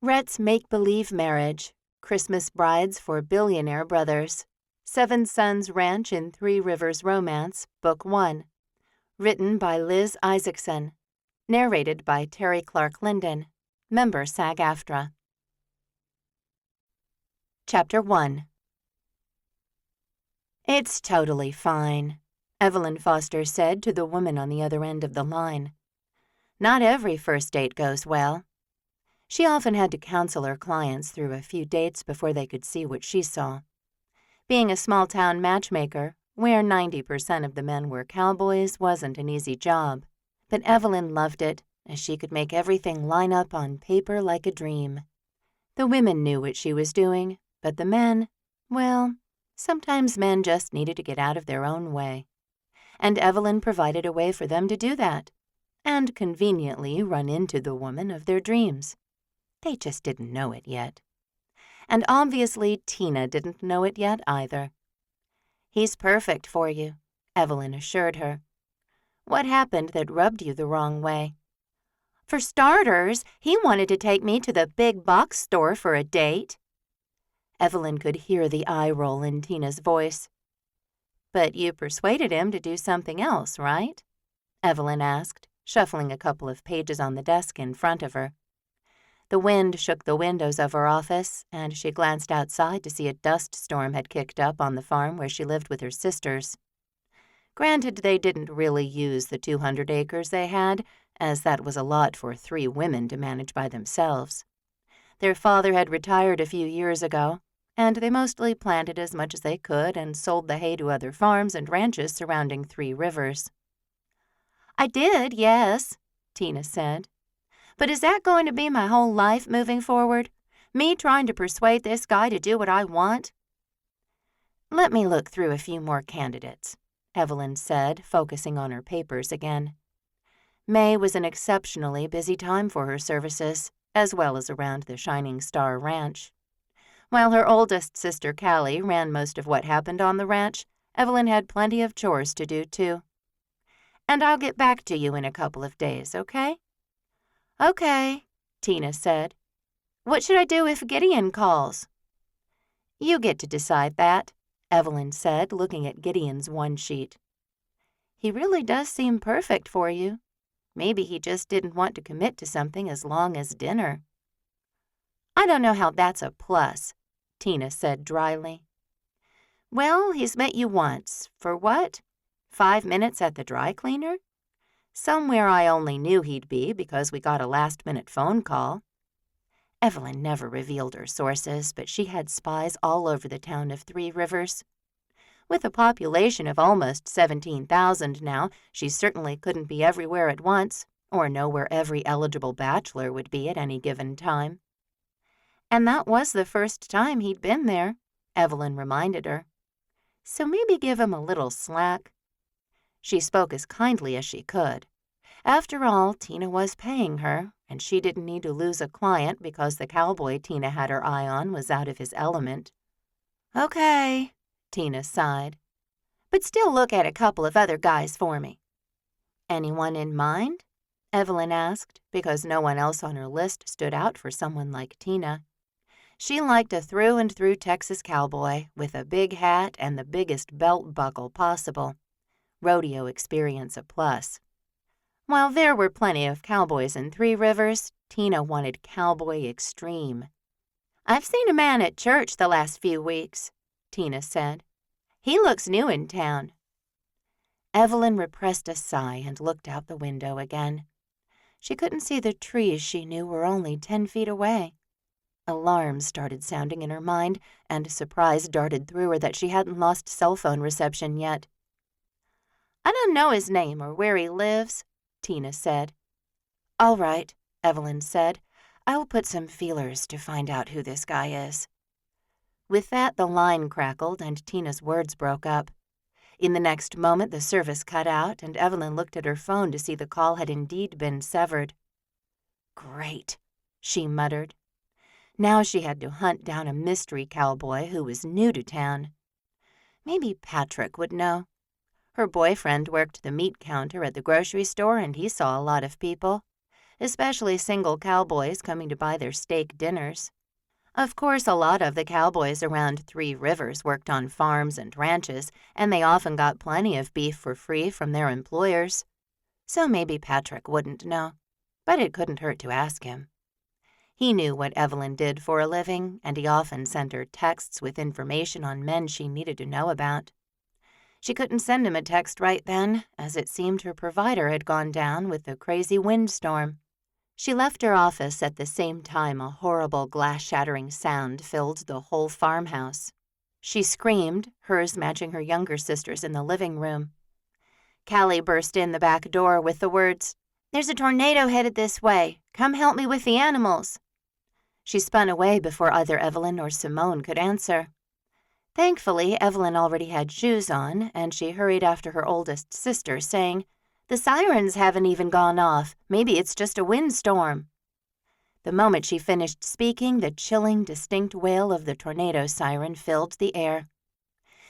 Rhett's Make-Believe Marriage, Christmas Brides for Billionaire Brothers, Seven Sons Ranch in Three Rivers Romance, Book 1. Written by Liz Isaacson. Narrated by Terry Clark Linden. Member SAG-AFTRA. Chapter 1. "It's totally fine," Evelyn Foster said to the woman on the other end of the line. "Not every first date goes well." She often had to counsel her clients through a few dates before they could see what she saw. Being a small-town matchmaker, where 90% of the men were cowboys, wasn't an easy job. But Evelyn loved it, as she could make everything line up on paper like a dream. The women knew what she was doing, but the men, well, sometimes men just needed to get out of their own way. And Evelyn provided a way for them to do that, and conveniently run into the woman of their dreams. They just didn't know it yet. And obviously Tina didn't know it yet either. "He's perfect for you," Evelyn assured her. "What happened that rubbed you the wrong way?" "For starters, he wanted to take me to the big box store for a date." Evelyn could hear the eye roll in Tina's voice. "But you persuaded him to do something else, right?" Evelyn asked, shuffling a couple of pages on the desk in front of her. The wind shook the windows of her office, and she glanced outside to see a dust storm had kicked up on the farm where she lived with her sisters. Granted, they didn't really use the 200 acres they had, as that was a lot for 3 women to manage by themselves. Their father had retired a few years ago, and they mostly planted as much as they could and sold the hay to other farms and ranches surrounding 3 rivers. "I did, yes," Tina said. "But is that going to be my whole life moving forward? Me trying to persuade this guy to do what I want?" "Let me look through a few more candidates," Evelyn said, focusing on her papers again. May was an exceptionally busy time for her services, as well as around the Shining Star Ranch. While her oldest sister Callie ran most of what happened on the ranch, Evelyn had plenty of chores to do too. "And I'll get back to you in a couple of days, okay?" "Okay," Tina said. "What should I do if Gideon calls?" "You get to decide that," Evelyn said, looking at Gideon's one sheet. "He really does seem perfect for you. Maybe he just didn't want to commit to something as long as dinner." "I don't know how that's a plus," Tina said dryly. "Well, he's met you once. For what? 5 minutes at the dry cleaner? Somewhere I only knew he'd be because we got a last-minute phone call." Evelyn never revealed her sources, but she had spies all over the town of 3 Rivers. With a population of almost 17,000 now, she certainly couldn't be everywhere at once, or know where every eligible bachelor would be at any given time. And that was the first time he'd been there, Evelyn reminded her. So maybe give him a little slack. She spoke as kindly as she could. After all, Tina was paying her, and she didn't need to lose a client because the cowboy Tina had her eye on was out of his element. "Okay," Tina sighed. "But still look at a couple of other guys for me." "Anyone in mind?" Evelyn asked, because no one else on her list stood out for someone like Tina. She liked a through-and-through Texas cowboy with a big hat and the biggest belt buckle possible. Rodeo experience a plus. While there were plenty of cowboys in 3 Rivers, Tina wanted cowboy extreme. "I've seen a man at church the last few weeks," Tina said. "He looks new in town." Evelyn repressed a sigh and looked out the window again. She couldn't see the trees she knew were only 10 feet away. Alarms started sounding in her mind, and surprise darted through her that she hadn't lost cell phone reception yet. "I don't know his name or where he lives," Tina said. "All right," Evelyn said. "I'll put some feelers to find out who this guy is." With that, the line crackled and Tina's words broke up. In the next moment, the service cut out, and Evelyn looked at her phone to see the call had indeed been severed. "Great," she muttered. Now she had to hunt down a mystery cowboy who was new to town. Maybe Patrick would know. Her boyfriend worked the meat counter at the grocery store, and he saw a lot of people. especially single cowboys coming to buy their steak dinners. Of course, a lot of the cowboys around Three Rivers worked on farms and ranches, and they often got plenty of beef for free from their employers. So maybe Patrick wouldn't know, but it couldn't hurt to ask him. He knew what Evelyn did for a living, and he often sent her texts with information on men she needed to know about. She couldn't send him a text right then, as it seemed her provider had gone down with a crazy windstorm. She left her office at the same time a horrible glass-shattering sound filled the whole farmhouse. She screamed, hers matching her younger sister's in the living room. Callie burst in the back door with the words, "There's a tornado headed this way. Come help me with the animals." She spun away before either Evelyn or Simone could answer. Thankfully, Evelyn already had shoes on, and she hurried after her oldest sister, saying, "The sirens haven't even gone off. Maybe it's just a windstorm." The moment she finished speaking, the chilling, distinct wail of the tornado siren filled the air.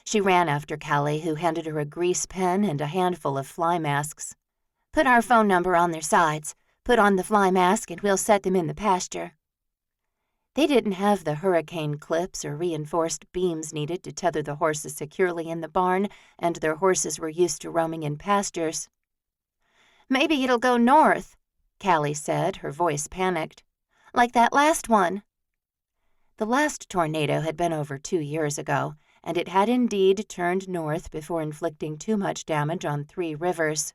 She ran after Callie, who handed her a grease pen and a handful of fly masks. "Put our phone number on their sides. Put on the fly mask and we'll set them in the pasture." They didn't have the hurricane clips or reinforced beams needed to tether the horses securely in the barn, and their horses were used to roaming in pastures. "Maybe it'll go north," Callie said, her voice panicked. "Like that last one." The last tornado had been over 2 years ago, and it had indeed turned north before inflicting too much damage on Three Rivers.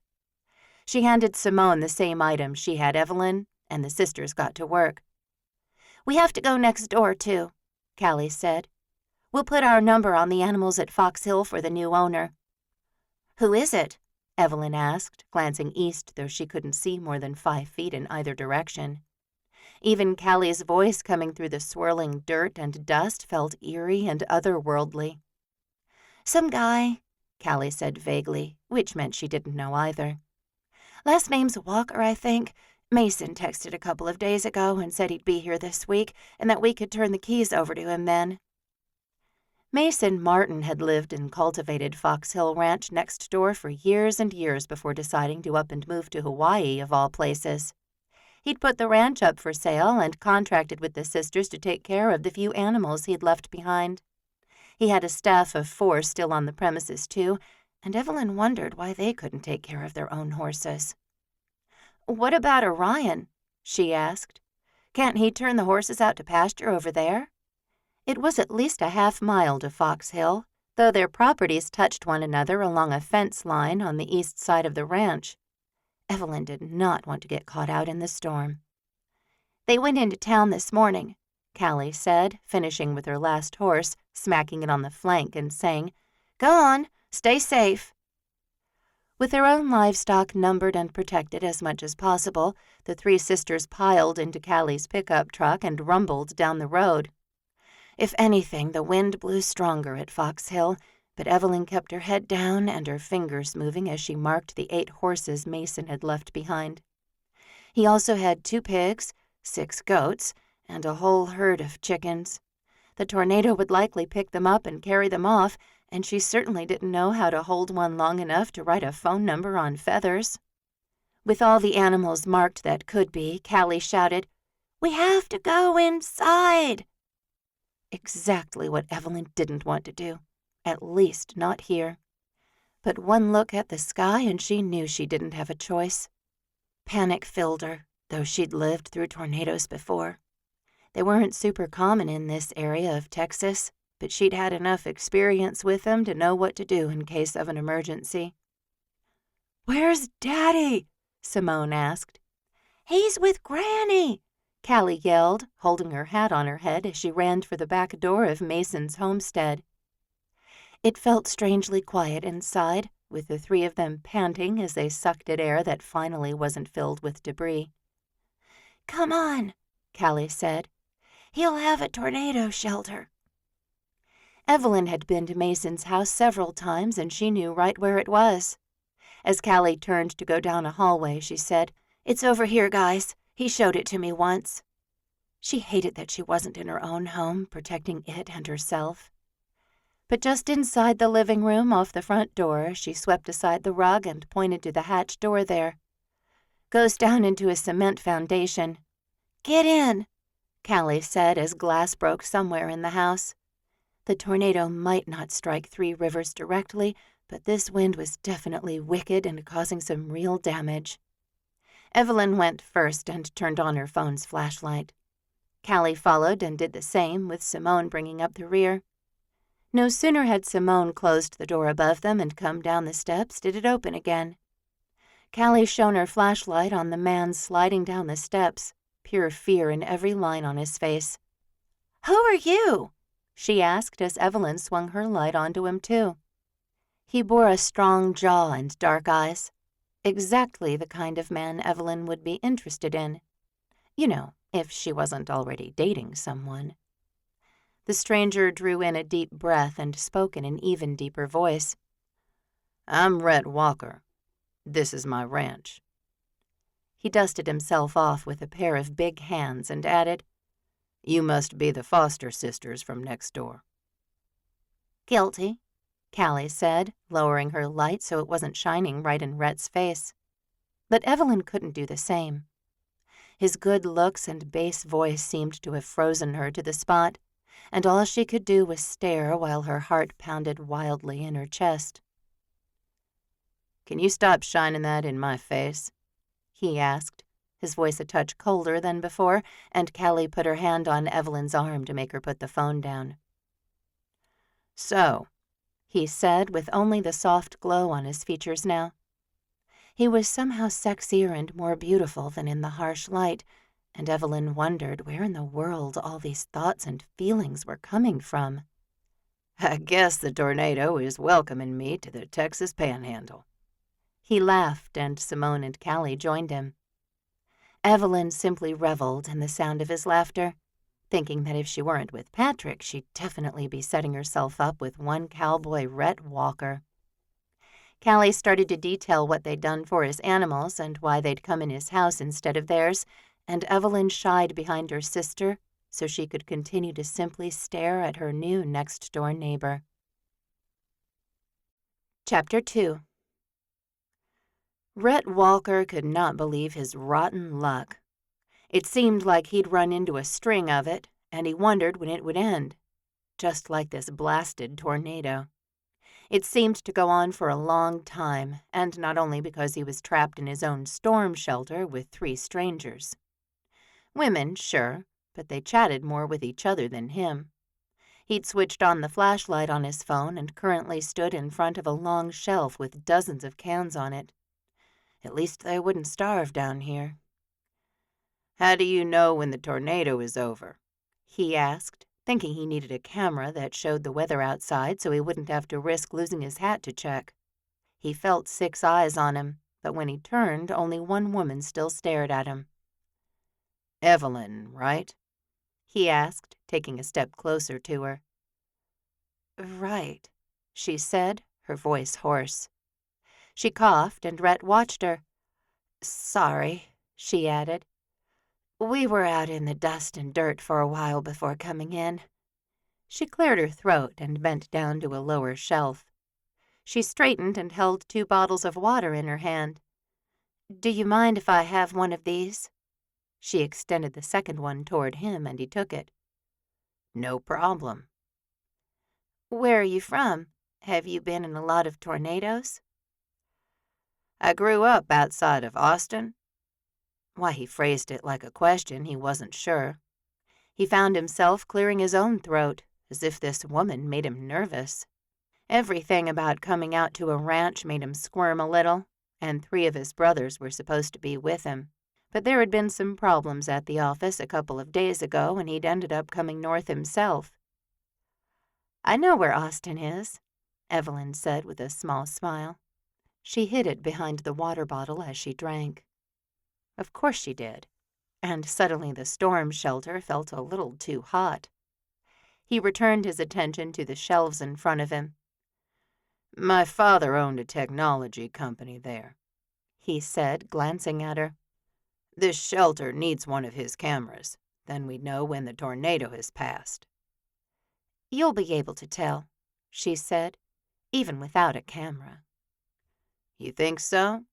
She handed Simone the same item she had Evelyn, and the sisters got to work. "We have to go next door, too," Callie said. "We'll put our number on the animals at Fox Hill for the new owner." "Who is it?" Evelyn asked, glancing east, though she couldn't see more than 5 feet in either direction. Even Callie's voice coming through the swirling dirt and dust felt eerie and otherworldly. "Some guy," Callie said vaguely, which meant she didn't know either. "Last name's Walker, I think. Mason texted a couple of days ago and said he'd be here this week and that we could turn the keys over to him then." Mason Martin had lived and cultivated Fox Hill Ranch next door for years and years before deciding to up and move to Hawaii, of all places. He'd put the ranch up for sale and contracted with the sisters to take care of the few animals he'd left behind. He had a staff of 4 still on the premises, too, and Evelyn wondered why they couldn't take care of their own horses. "What about Orion?" she asked. "Can't he turn the horses out to pasture over there?" It was at least a half-mile to Fox Hill, though their properties touched one another along a fence line on the east side of the ranch. Evelyn did not want to get caught out in the storm. "They went into town this morning," Callie said, finishing with her last horse, smacking it on the flank and saying, "Go on, stay safe." With their own livestock numbered and protected as much as possible, the 3 sisters piled into Callie's pickup truck and rumbled down the road. If anything, the wind blew stronger at Fox Hill, but Evelyn kept her head down and her fingers moving as she marked the 8 horses Mason had left behind. He also had 2 pigs, 6 goats, and a whole herd of chickens. The tornado would likely pick them up and carry them off, and she certainly didn't know how to hold one long enough to write a phone number on feathers. With all the animals marked that could be, Callie shouted, "We have to go inside!" Exactly what Evelyn didn't want to do, at least not here. But one look at the sky and she knew she didn't have a choice. Panic filled her, though she'd lived through tornadoes before. They weren't super common in this area of Texas, but she'd had enough experience with them to know what to do in case of an emergency. "Where's Daddy?" Simone asked. "He's with Granny," Callie yelled, holding her hat on her head as she ran for the back door of Mason's homestead. It felt strangely quiet inside, with the 3 of them panting as they sucked at air that finally wasn't filled with debris. "Come on," Callie said. "He'll have a tornado shelter." Evelyn had been to Mason's house several times, and she knew right where it was. As Callie turned to go down a hallway, she said, "It's over here, guys. He showed it to me once." She hated that she wasn't in her own home, protecting it and herself. But just inside the living room off the front door, she swept aside the rug and pointed to the hatch door there. Goes down into a cement foundation. Get in, Callie said as glass broke somewhere in the house. The tornado might not strike Three Rivers directly, but this wind was definitely wicked and causing some real damage. Evelyn went first and turned on her phone's flashlight. Callie followed and did the same, with Simone bringing up the rear. No sooner had Simone closed the door above them and come down the steps did it open again. Callie shone her flashlight on the man sliding down the steps, pure fear in every line on his face. "Who are you?" she asked as Evelyn swung her light onto him too. He bore a strong jaw and dark eyes. Exactly the kind of man Evelyn would be interested in. You know, if she wasn't already dating someone. The stranger drew in a deep breath and spoke in an even deeper voice. "I'm Rhett Walker. This is my ranch." He dusted himself off with a pair of big hands and added, "You must be the Foster sisters from next door." "Guilty," Callie said, lowering her light so it wasn't shining right in Rhett's face. But Evelyn couldn't do the same. His good looks and bass voice seemed to have frozen her to the spot, and all she could do was stare while her heart pounded wildly in her chest. "Can you stop shining that in my face?" he asked, his voice a touch colder than before, and Callie put her hand on Evelyn's arm to make her put the phone down. "So," he said, with only the soft glow on his features now. He was somehow sexier and more beautiful than in the harsh light, and Evelyn wondered where in the world all these thoughts and feelings were coming from. "I guess the tornado is welcoming me to the Texas Panhandle." He laughed, and Simone and Callie joined him. Evelyn simply reveled in the sound of his laughter, thinking that if she weren't with Patrick, she'd definitely be setting herself up with one cowboy Rhett Walker. Callie started to detail what they'd done for his animals and why they'd come in his house instead of theirs, and Evelyn shied behind her sister so she could continue to simply stare at her new next-door neighbor. Chapter 2. Rhett Walker could not believe his rotten luck. It seemed like he'd run into a string of it, and he wondered when it would end, just like this blasted tornado. It seemed to go on for a long time, and not only because he was trapped in his own storm shelter with 3 strangers. Women, sure, but they chatted more with each other than him. He'd switched on the flashlight on his phone and currently stood in front of a long shelf with dozens of cans on it. At least they wouldn't starve down here. "How do you know when the tornado is over?" he asked, thinking he needed a camera that showed the weather outside so he wouldn't have to risk losing his hat to check. He felt 6 eyes on him, but when he turned, only one woman still stared at him. "Evelyn, right?" he asked, taking a step closer to her. "Right," she said, her voice hoarse. She coughed, and Rhett watched her. "Sorry," she added. "We were out in the dust and dirt for a while before coming in." She cleared her throat and bent down to a lower shelf. She straightened and held 2 bottles of water in her hand. "Do you mind if I have one of these?" She extended the second one toward him, and he took it. "No problem." "Where are you from? Have you been in a lot of tornadoes?" "I grew up outside of Austin." Why he phrased it like a question, he wasn't sure. He found himself clearing his own throat, as if this woman made him nervous. Everything about coming out to a ranch made him squirm a little, and 3 of his brothers were supposed to be with him. But there had been some problems at the office a couple of days ago, and he'd ended up coming north himself. "I know where Austin is," Evelyn said with a small smile. She hid it behind the water bottle as she drank. Of course she did. And suddenly the storm shelter felt a little too hot. He returned his attention to the shelves in front of him. "My father owned a technology company there," he said, glancing at her. "This shelter needs one of his cameras. Then we'd know when the tornado has passed." "You'll be able to tell," she said, "even without a camera." "You think so?"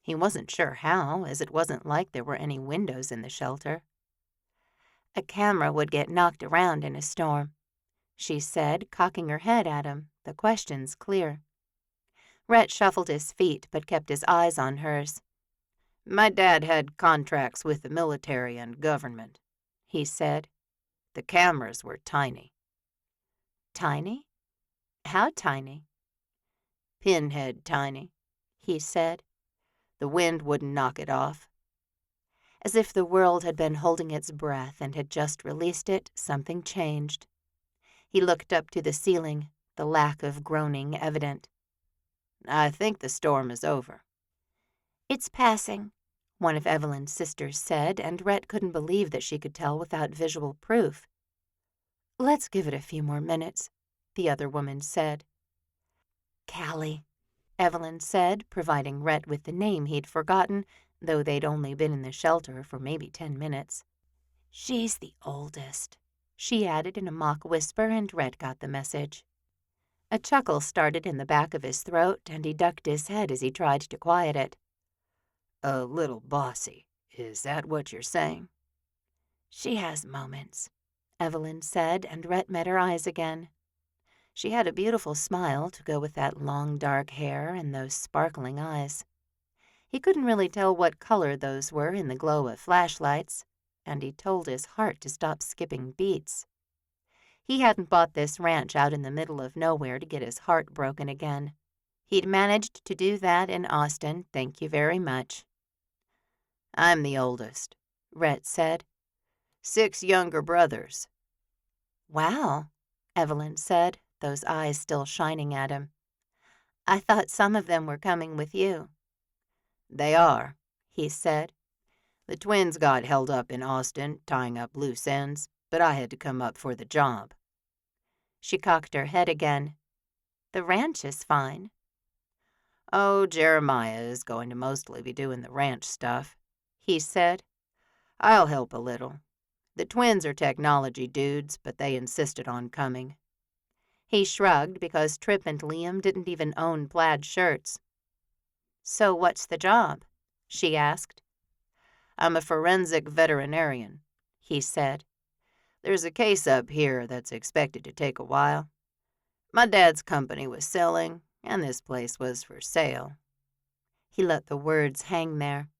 He wasn't sure how, as it wasn't like there were any windows in the shelter. "A camera would get knocked around in a storm," she said, cocking her head at him, the questions clear. Rhett shuffled his feet but kept his eyes on hers. "My dad had contracts with the military and government," he said. "The cameras were tiny." "Tiny? How tiny?" "Pinhead tiny," he said. "The wind wouldn't knock it off." As if the world had been holding its breath and had just released it, something changed. He looked up to the ceiling, the lack of groaning evident. "I think the storm is over." "It's passing," one of Evelyn's sisters said, and Rhett couldn't believe that she could tell without visual proof. "Let's give it a few more minutes," the other woman said. "Callie," Evelyn said, providing Rhett with the name he'd forgotten, though they'd only been in the shelter for maybe 10 minutes. "She's the oldest," she added in a mock whisper, and Rhett got the message. A chuckle started in the back of his throat, and he ducked his head as he tried to quiet it. "A little bossy, is that what you're saying?" "She has moments," Evelyn said, and Rhett met her eyes again. She had a beautiful smile to go with that long dark hair and those sparkling eyes. He couldn't really tell what color those were in the glow of flashlights, and he told his heart to stop skipping beats. He hadn't bought this ranch out in the middle of nowhere to get his heart broken again. He'd managed to do that in Austin, thank you very much. "I'm the oldest," Rhett said. 6 younger brothers." "Wow," Evelyn said, those eyes still shining at him. "I thought some of them were coming with you." "They are," he said. "The twins got held up in Austin, tying up loose ends, but I had to come up for the job." She cocked her head again. "The ranch is fine." "Oh, Jeremiah is going to mostly be doing the ranch stuff," he said. "I'll help a little. The twins are technology dudes, but they insisted on coming." He shrugged because Tripp and Liam didn't even own plaid shirts. "So what's the job?" she asked. "I'm a forensic veterinarian," he said. "There's a case up here that's expected to take a while. My dad's company was selling, and this place was for sale." He let the words hang there.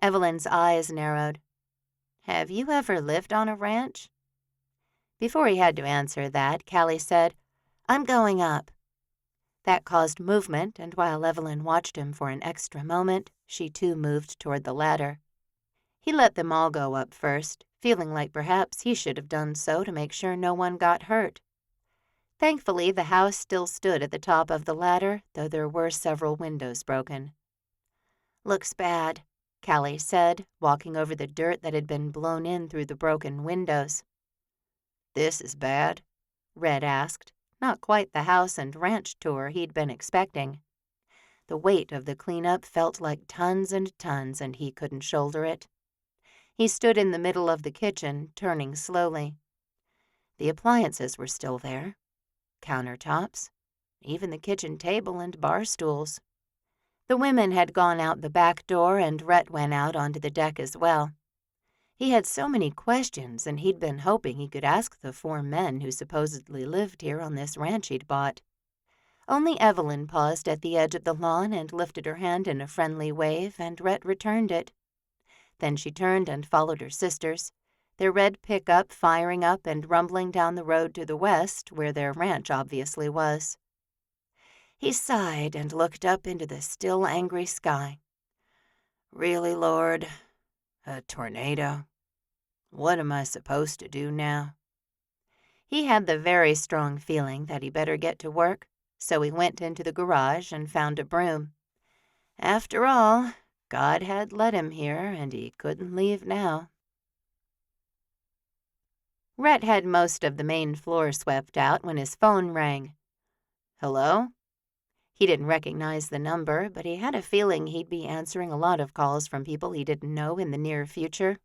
Evelyn's eyes narrowed. "Have you ever lived on a ranch?" Before he had to answer that, Callie said, "I'm going up." That caused movement, and while Evelyn watched him for an extra moment, she too moved toward the ladder. He let them all go up first, feeling like perhaps he should have done so to make sure no one got hurt. Thankfully, the house still stood at the top of the ladder, though there were several windows broken. "Looks bad," Callie said, walking over the dirt that had been blown in through the broken windows. "This is bad?" Rhett asked, not quite the house and ranch tour he'd been expecting. The weight of the cleanup felt like tons and tons, and he couldn't shoulder it. He stood in the middle of the kitchen, turning slowly. The appliances were still there. Countertops, even the kitchen table and bar stools. The women had gone out the back door, and Rhett went out onto the deck as well. He had so many questions, and he'd been hoping he could ask the 4 men who supposedly lived here on this ranch he'd bought. Only Evelyn paused at the edge of the lawn and lifted her hand in a friendly wave, and Rhett returned it. Then she turned and followed her sisters, their red pickup firing up and rumbling down the road to the west, where their ranch obviously was. He sighed and looked up into the still angry sky. "Really, Lord? A tornado? What am I supposed to do now?" He had the very strong feeling that he better get to work, so he went into the garage and found a broom. After all, God had led him here, and he couldn't leave now. Rhett had most of the main floor swept out when his phone rang. "Hello?" He didn't recognize the number, but he had a feeling he'd be answering a lot of calls from people he didn't know in the near future.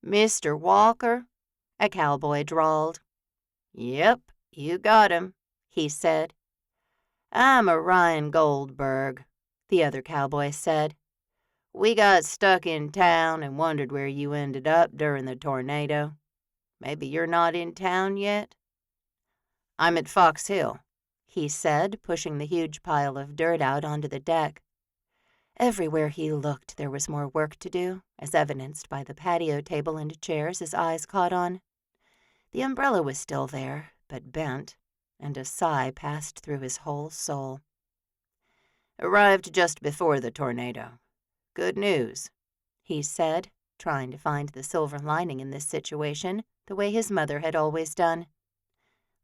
"Mr. Walker?" a cowboy drawled. "Yep, you got him," he said. "I'm Orion Goldberg. the other cowboy said. "We got stuck in town and wondered where you ended up during the tornado. Maybe you're not in town yet?" "I'm at Fox Hill," he said, pushing the huge pile of dirt out onto the deck. Everywhere he looked, there was more work to do, as evidenced by the patio table and chairs his eyes caught on. The umbrella was still there, but bent, and a sigh passed through his whole soul. "Arrived just before the tornado. Good news," he said, trying to find the silver lining in this situation, the way his mother had always done.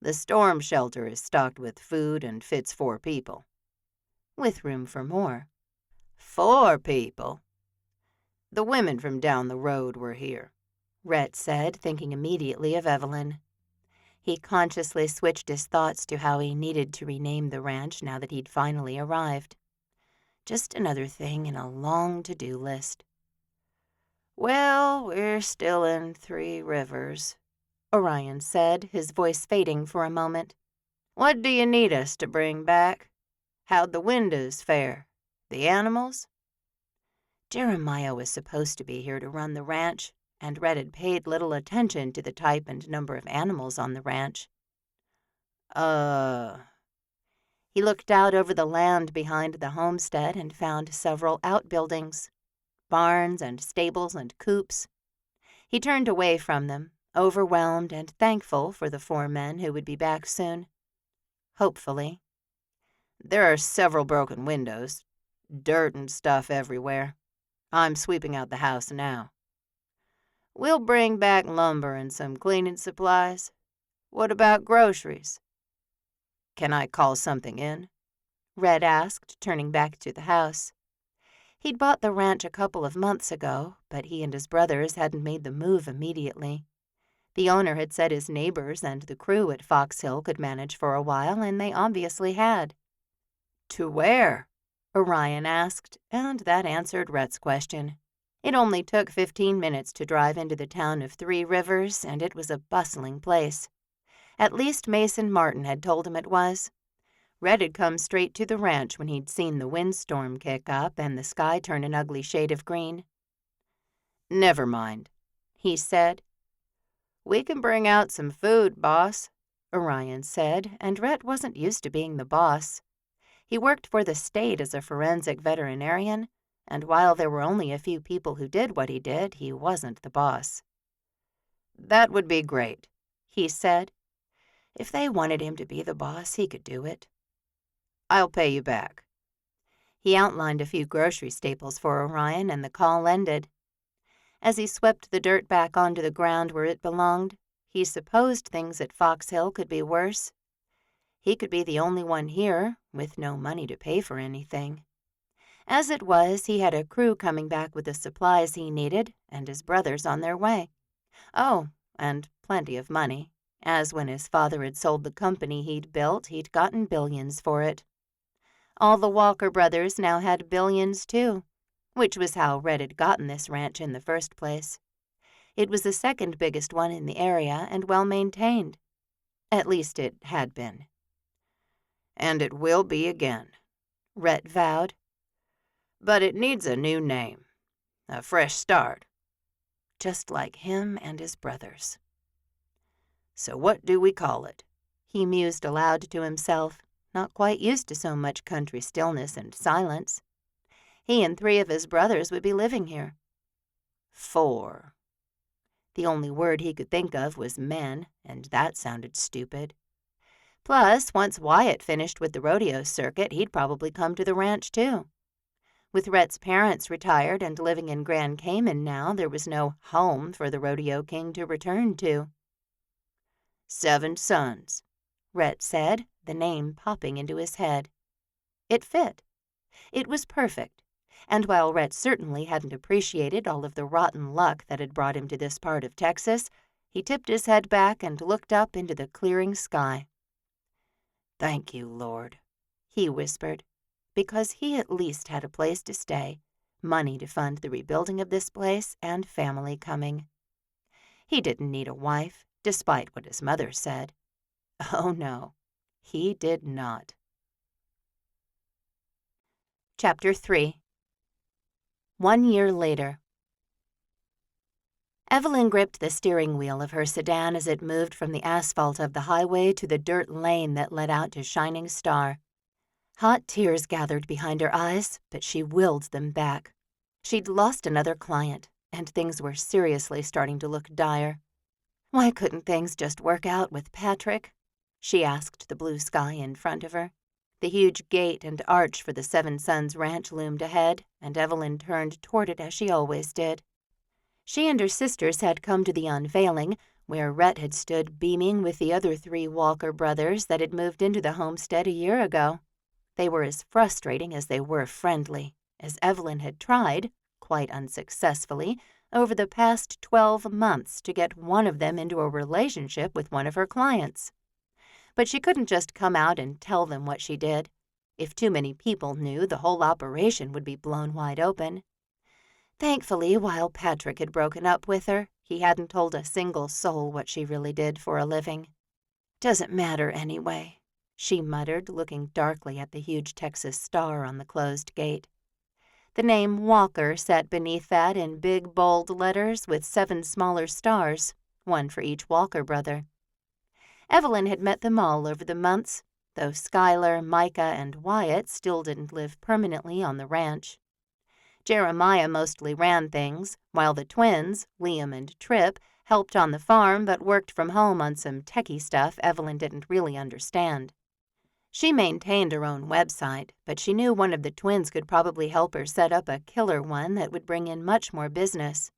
"The storm shelter is stocked with food and fits 4 people." "With room for more." "4 people?" "The women from down the road were here," Rhett said, thinking immediately of Evelyn. He consciously switched his thoughts to how he needed to rename the ranch now that he'd finally arrived. Just another thing in a long to-do list. "Well, we're still in 3 Rivers," Orion said, his voice fading for a moment. "What do you need us to bring back? How'd the windows fare? The animals?" Jeremiah was supposed to be here to run the ranch, and Rhett had paid little attention to the type and number of animals on the ranch. He looked out over the land behind the homestead and found several outbuildings, barns and stables and coops. He turned away from them, overwhelmed and thankful for the 4 men who would be back soon. Hopefully. "There are several broken windows, dirt and stuff everywhere. I'm sweeping out the house now." "We'll bring back lumber and some cleaning supplies. What about groceries?" "Can I call something in?" Rhett asked, turning back to the house. He'd bought the ranch a couple of months ago, but he and his brothers hadn't made the move immediately. The owner had said his neighbors and the crew at Fox Hill could manage for a while, and they obviously had. "To where?" Orion asked, and that answered Rhett's question. It only took 15 minutes to drive into the town of 3 Rivers, and it was a bustling place. At least Mason Martin had told him it was. Rhett had come straight to the ranch when he'd seen the windstorm kick up and the sky turn an ugly shade of green. "Never mind," he said. "We can bring out some food, boss," Orion said, and Rhett wasn't used to being the boss. He worked for the state as a forensic veterinarian, and while there were only a few people who did what he did, he wasn't the boss. "That would be great," he said. If they wanted him to be the boss, he could do it. "I'll pay you back." He outlined a few grocery staples for Orion, and the call ended. As he swept the dirt back onto the ground where it belonged, he supposed things at Fox Hill could be worse. He could be the only one here, with no money to pay for anything. As it was, he had a crew coming back with the supplies he needed, and his brothers on their way. Oh, and plenty of money, as when his father had sold the company he'd built, he'd gotten billions for it. All the Walker brothers now had billions, too, which was how Rhett had gotten this ranch in the first place. It was the second biggest one in the area and well-maintained. At least it had been. "And it will be again," Rhett vowed. "But it needs a new name. A fresh start." Just like him and his brothers. "So what do we call it?" he mused aloud to himself, not quite used to so much country stillness and silence. He and 3 of his brothers would be living here. 4. The only word he could think of was men, and that sounded stupid. Plus, once Wyatt finished with the rodeo circuit, he'd probably come to the ranch, too. With Rhett's parents retired and living in Grand Cayman now, there was no home for the rodeo king to return to. 7 sons, Rhett said, the name popping into his head. It fit. It was perfect, and while Rhett certainly hadn't appreciated all of the rotten luck that had brought him to this part of Texas, he tipped his head back and looked up into the clearing sky. "Thank you, Lord," he whispered, because he at least had a place to stay, money to fund the rebuilding of this place, and family coming. He didn't need a wife, despite what his mother said. Oh, no, he did not. Chapter 3. 1 year later. Evelyn gripped the steering wheel of her sedan as it moved from the asphalt of the highway to the dirt lane that led out to Shining Star. Hot tears gathered behind her eyes, but she willed them back. She'd lost another client, and things were seriously starting to look dire. Why couldn't things just work out with Patrick? She asked the blue sky in front of her. The huge gate and arch for the Seven Sons Ranch loomed ahead, and Evelyn turned toward it as she always did. She and her sisters had come to the unveiling, where Rhett had stood beaming with the other 3 Walker brothers that had moved into the homestead a year ago. They were as frustrating as they were friendly, as Evelyn had tried, quite unsuccessfully, over the past 12 months to get one of them into a relationship with one of her clients. But she couldn't just come out and tell them what she did. If too many people knew, the whole operation would be blown wide open. Thankfully, while Patrick had broken up with her, he hadn't told a single soul what she really did for a living. "Doesn't matter anyway," she muttered, looking darkly at the huge Texas star on the closed gate. The name Walker sat beneath that in big, bold letters with 7 smaller stars, 1 for each Walker brother. Evelyn had met them all over the months, though Skylar, Micah, and Wyatt still didn't live permanently on the ranch. Jeremiah mostly ran things, while the twins, Liam and Tripp, helped on the farm but worked from home on some techie stuff Evelyn didn't really understand. She maintained her own website, but she knew one of the twins could probably help her set up a killer one that would bring in much more business.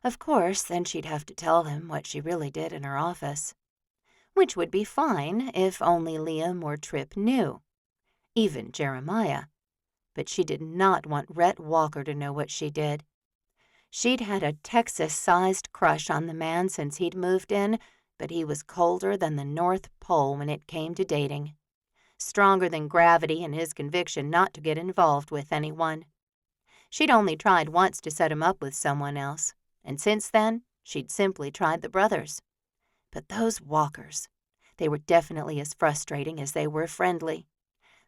Of course, then she'd have to tell him what she really did in her office. Which would be fine if only Liam or Tripp knew. Even Jeremiah. But she did not want Rhett Walker to know what she did. She'd had a Texas-sized crush on the man since he'd moved in, but he was colder than the North Pole when it came to dating. Stronger than gravity in his conviction not to get involved with anyone. She'd only tried once to set him up with someone else, and since then, she'd simply tried the brothers. But those Walkers, they were definitely as frustrating as they were friendly.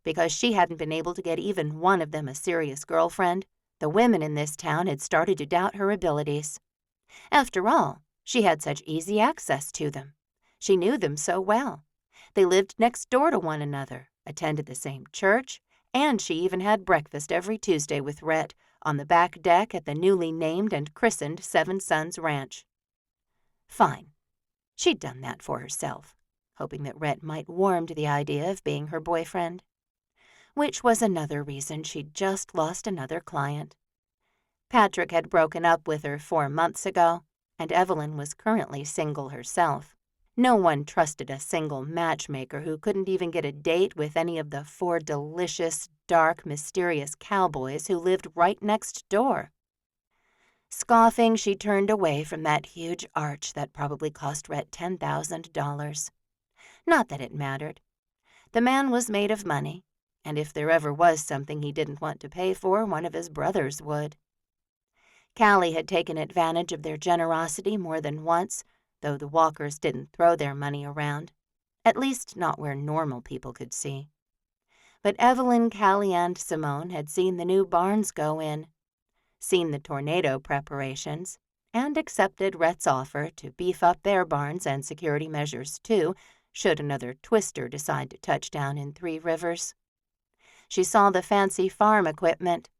Because she hadn't been able to get even one of them a serious girlfriend, the women in this town had started to doubt her abilities. After all, she had such easy access to them. She knew them so well. They lived next door to one another, attended the same church, and she even had breakfast every Tuesday with Rhett on the back deck at the newly named and christened Seven Sons Ranch. Fine. She'd done that for herself, hoping that Rhett might warm to the idea of being her boyfriend. Which was another reason she'd just lost another client. Patrick had broken up with her 4 months ago, and Evelyn was currently single herself. No one trusted a single matchmaker who couldn't even get a date with any of the 4 delicious, dark, mysterious cowboys who lived right next door. Scoffing, she turned away from that huge arch that probably cost Rhett $10,000. Not that it mattered. The man was made of money. And if there ever was something he didn't want to pay for, one of his brothers would. Callie had taken advantage of their generosity more than once, though the Walkers didn't throw their money around, at least not where normal people could see. But Evelyn, Callie, and Simone had seen the new barns go in, seen the tornado preparations, and accepted Rhett's offer to beef up their barns and security measures too, should another twister decide to touch down in 3 Rivers. She saw the fancy farm equipment,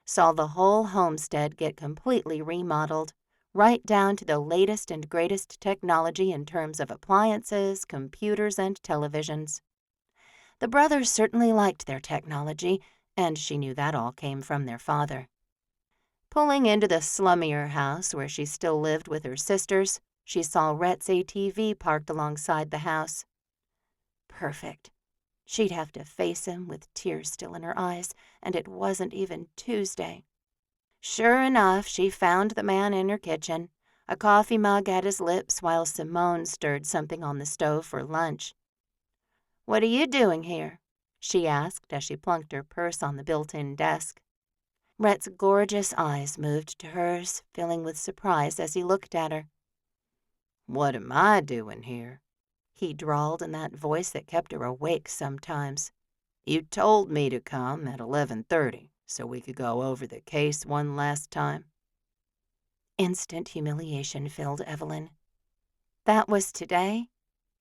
saw the whole homestead get completely remodeled, right down to the latest and greatest technology in terms of appliances, computers, and televisions. The brothers certainly liked their technology, and she knew that all came from their father. Pulling into the slummier house where she still lived with her sisters, she saw Rhett's ATV parked alongside the house. Perfect. She'd have to face him with tears still in her eyes, and it wasn't even Tuesday. Sure enough, she found the man in her kitchen, a coffee mug at his lips while Simone stirred something on the stove for lunch. "What are you doing here?" she asked as she plunked her purse on the built-in desk. Rhett's gorgeous eyes moved to hers, filling with surprise as he looked at her. "What am I doing here?" he drawled in that voice that kept her awake sometimes. "You told me to come at 11:30. so we could go over the case one last time?" Instant humiliation filled Evelyn. That was today?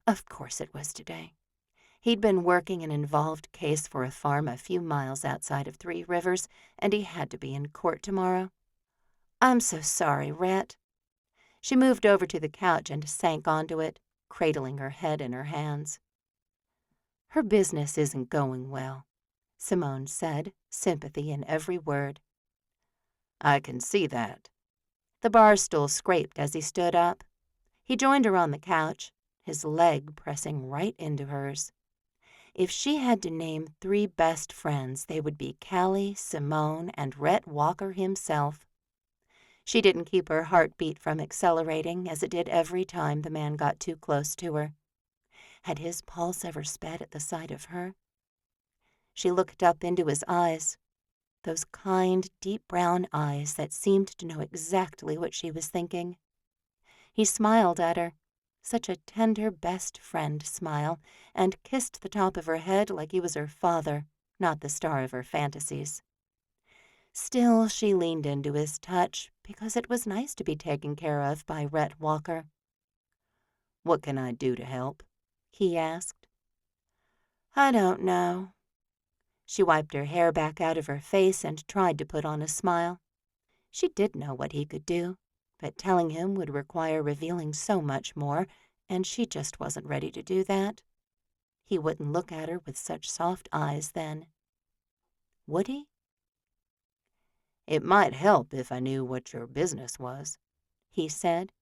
Of course it was today. He'd been working an involved case for a farm a few miles outside of Three Rivers, and he had to be in court tomorrow. "I'm so sorry, Rhett." She moved over to the couch and sank onto it, cradling her head in her hands. "Her business isn't going well," Simone said, sympathy in every word. "I can see that." The bar stool scraped as he stood up. He joined her on the couch, his leg pressing right into hers. If she had to name 3 best friends, they would be Callie, Simone, and Rhett Walker himself. She didn't keep her heartbeat from accelerating as it did every time the man got too close to her. Had his pulse ever sped at the sight of her? She looked up into his eyes, those kind, deep brown eyes that seemed to know exactly what she was thinking. He smiled at her, such a tender best friend smile, and kissed the top of her head like he was her father, not the star of her fantasies. Still, she leaned into his touch because it was nice to be taken care of by Rhett Walker. "What can I do to help?" he asked. "I don't know." She wiped her hair back out of her face and tried to put on a smile. She did know what he could do, but telling him would require revealing so much more, and she just wasn't ready to do that. He wouldn't look at her with such soft eyes then. Would he? "It might help if I knew what your business was," he said.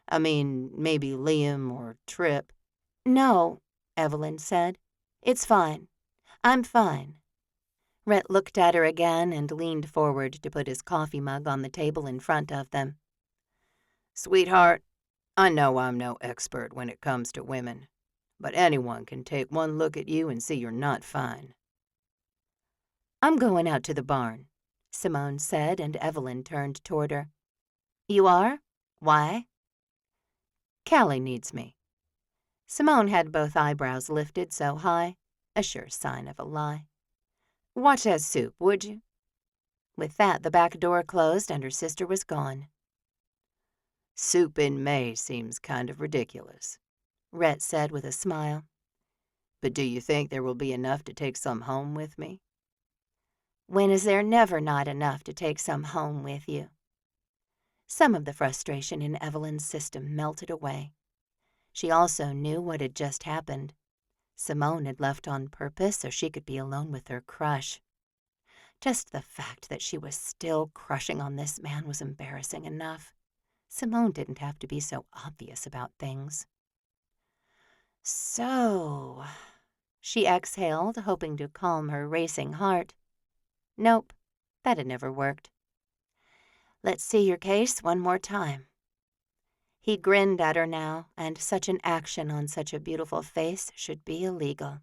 "I mean, maybe Liam or Tripp." "No," Evelyn said. "It's fine. I'm fine." Rhett looked at her again and leaned forward to put his coffee mug on the table in front of them. "Sweetheart, I know I'm no expert when it comes to women, but anyone can take one look at you and see you're not fine." "I'm going out to the barn," Simone said, and Evelyn turned toward her. "You are? Why?" "Callie needs me." Simone had both eyebrows lifted so high, a sure sign of a lie. "Watch that soup, would you?" With that, the back door closed and her sister was gone. "Soup in May seems kind of ridiculous," Rhett said with a smile. "But do you think there will be enough to take some home with me?" "When is there never not enough to take some home with you?" Some of the frustration in Evelyn's system melted away. She also knew what had just happened. Simone had left on purpose so she could be alone with her crush. Just the fact that she was still crushing on this man was embarrassing enough. Simone didn't have to be so obvious about things. "So," she exhaled, hoping to calm her racing heart. Nope, that had never worked. "Let's see your case one more time." He grinned at her now, and such an action on such a beautiful face should be illegal.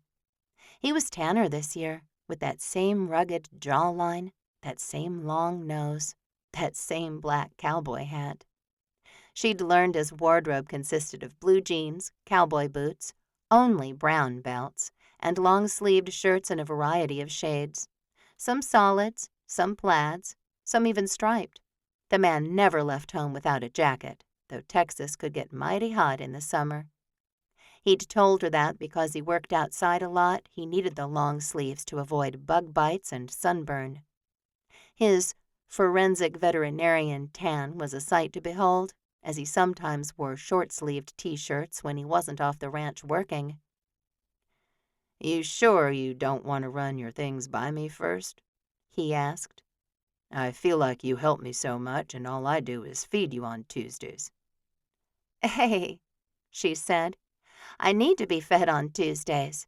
He was tanner this year, with that same rugged jawline, that same long nose, that same black cowboy hat. She'd learned his wardrobe consisted of blue jeans, cowboy boots, only brown belts, and long-sleeved shirts in a variety of shades. Some solids, some plaids, some even striped. The man never left home without a jacket, though Texas could get mighty hot in the summer. He'd told her that because he worked outside a lot, he needed the long sleeves to avoid bug bites and sunburn. His forensic veterinarian tan was a sight to behold, as he sometimes wore short-sleeved T-shirts when he wasn't off the ranch working. "You sure you don't want to run your things by me first?" he asked. "I feel like you help me so much, and all I do is feed you on Tuesdays." "Hey," she said, "I need to be fed on Tuesdays.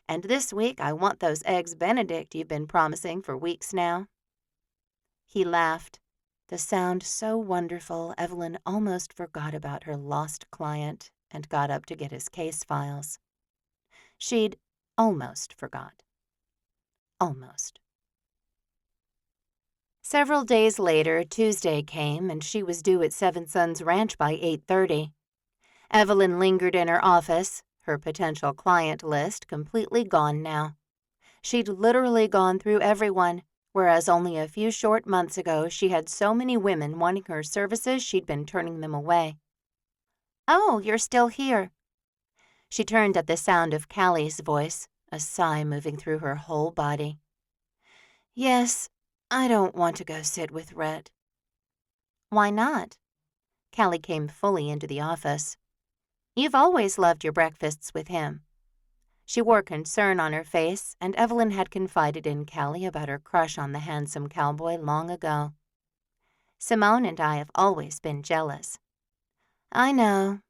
And this week I want those eggs Benedict you've been promising for weeks now." He laughed, the sound so wonderful Evelyn almost forgot about her lost client and got up to get his case files. She'd almost forgot. Almost. Several days later, Tuesday came, and she was due at Seven Sons Ranch by 8:30. Evelyn lingered in her office, her potential client list completely gone now. She'd literally gone through everyone, whereas only a few short months ago she had so many women wanting her services she'd been turning them away. "Oh, you're still here." She turned at the sound of Callie's voice, a sigh moving through her whole body. "Yes, I don't want to go sit with Rhett." "Why not?" Callie came fully into the office. "You've always loved your breakfasts with him." She wore concern on her face, and Evelyn had confided in Callie about her crush on the handsome cowboy long ago. "Simone and I have always been jealous." "I know."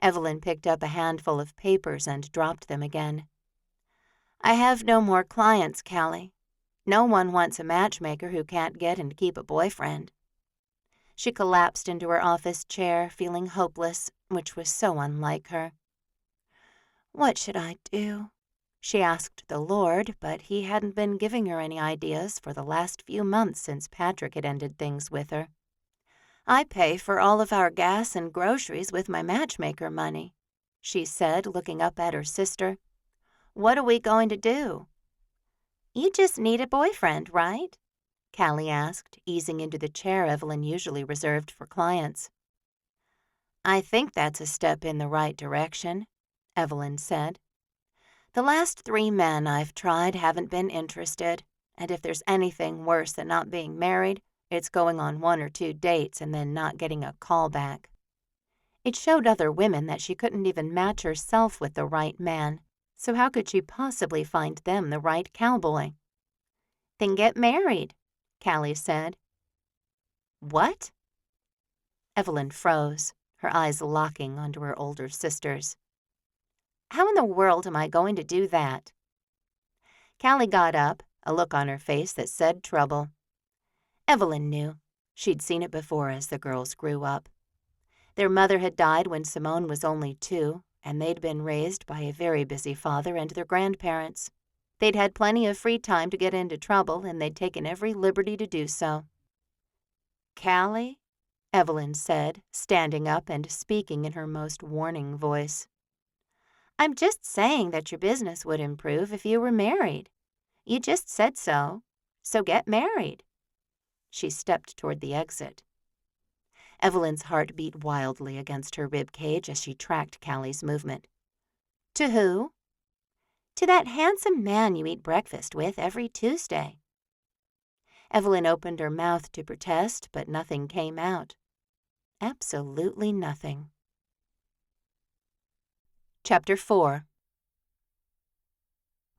Evelyn picked up a handful of papers and dropped them again. "I have no more clients, Callie. No one wants a matchmaker who can't get and keep a boyfriend." She collapsed into her office chair, feeling hopeless, which was so unlike her. "What should I do?" She asked the Lord, but he hadn't been giving her any ideas for the last few months since Patrick had ended things with her. "I pay for all of our gas and groceries with my matchmaker money," she said, looking up at her sister. "What are we going to do?" "You just need a boyfriend, right?" Callie asked, easing into the chair Evelyn usually reserved for clients. "I think that's a step in the right direction," Evelyn said. "The last 3 men I've tried haven't been interested, and if there's anything worse than not being married, it's going on 1 or 2 dates and then not getting a call back." It showed other women that she couldn't even match herself with the right man, so how could she possibly find them the right cowboy? "Then get married," Callie said. "What?" Evelyn froze, her eyes locking onto her older sister's. "How in the world am I going to do that?" Callie got up, a look on her face that said trouble. Evelyn knew. She'd seen it before as the girls grew up. Their mother had died when Simone was only 2, and they'd been raised by a very busy father and their grandparents. They'd had plenty of free time to get into trouble, and they'd taken every liberty to do so. "Callie," Evelyn said, standing up and speaking in her most warning voice. "I'm just saying that your business would improve if you were married. You just said so. So get married." She stepped toward the exit. Evelyn's heart beat wildly against her rib cage as she tracked Callie's movement. "To who?" "To that handsome man you eat breakfast with every Tuesday." Evelyn opened her mouth to protest, but nothing came out. Absolutely nothing. Chapter 4.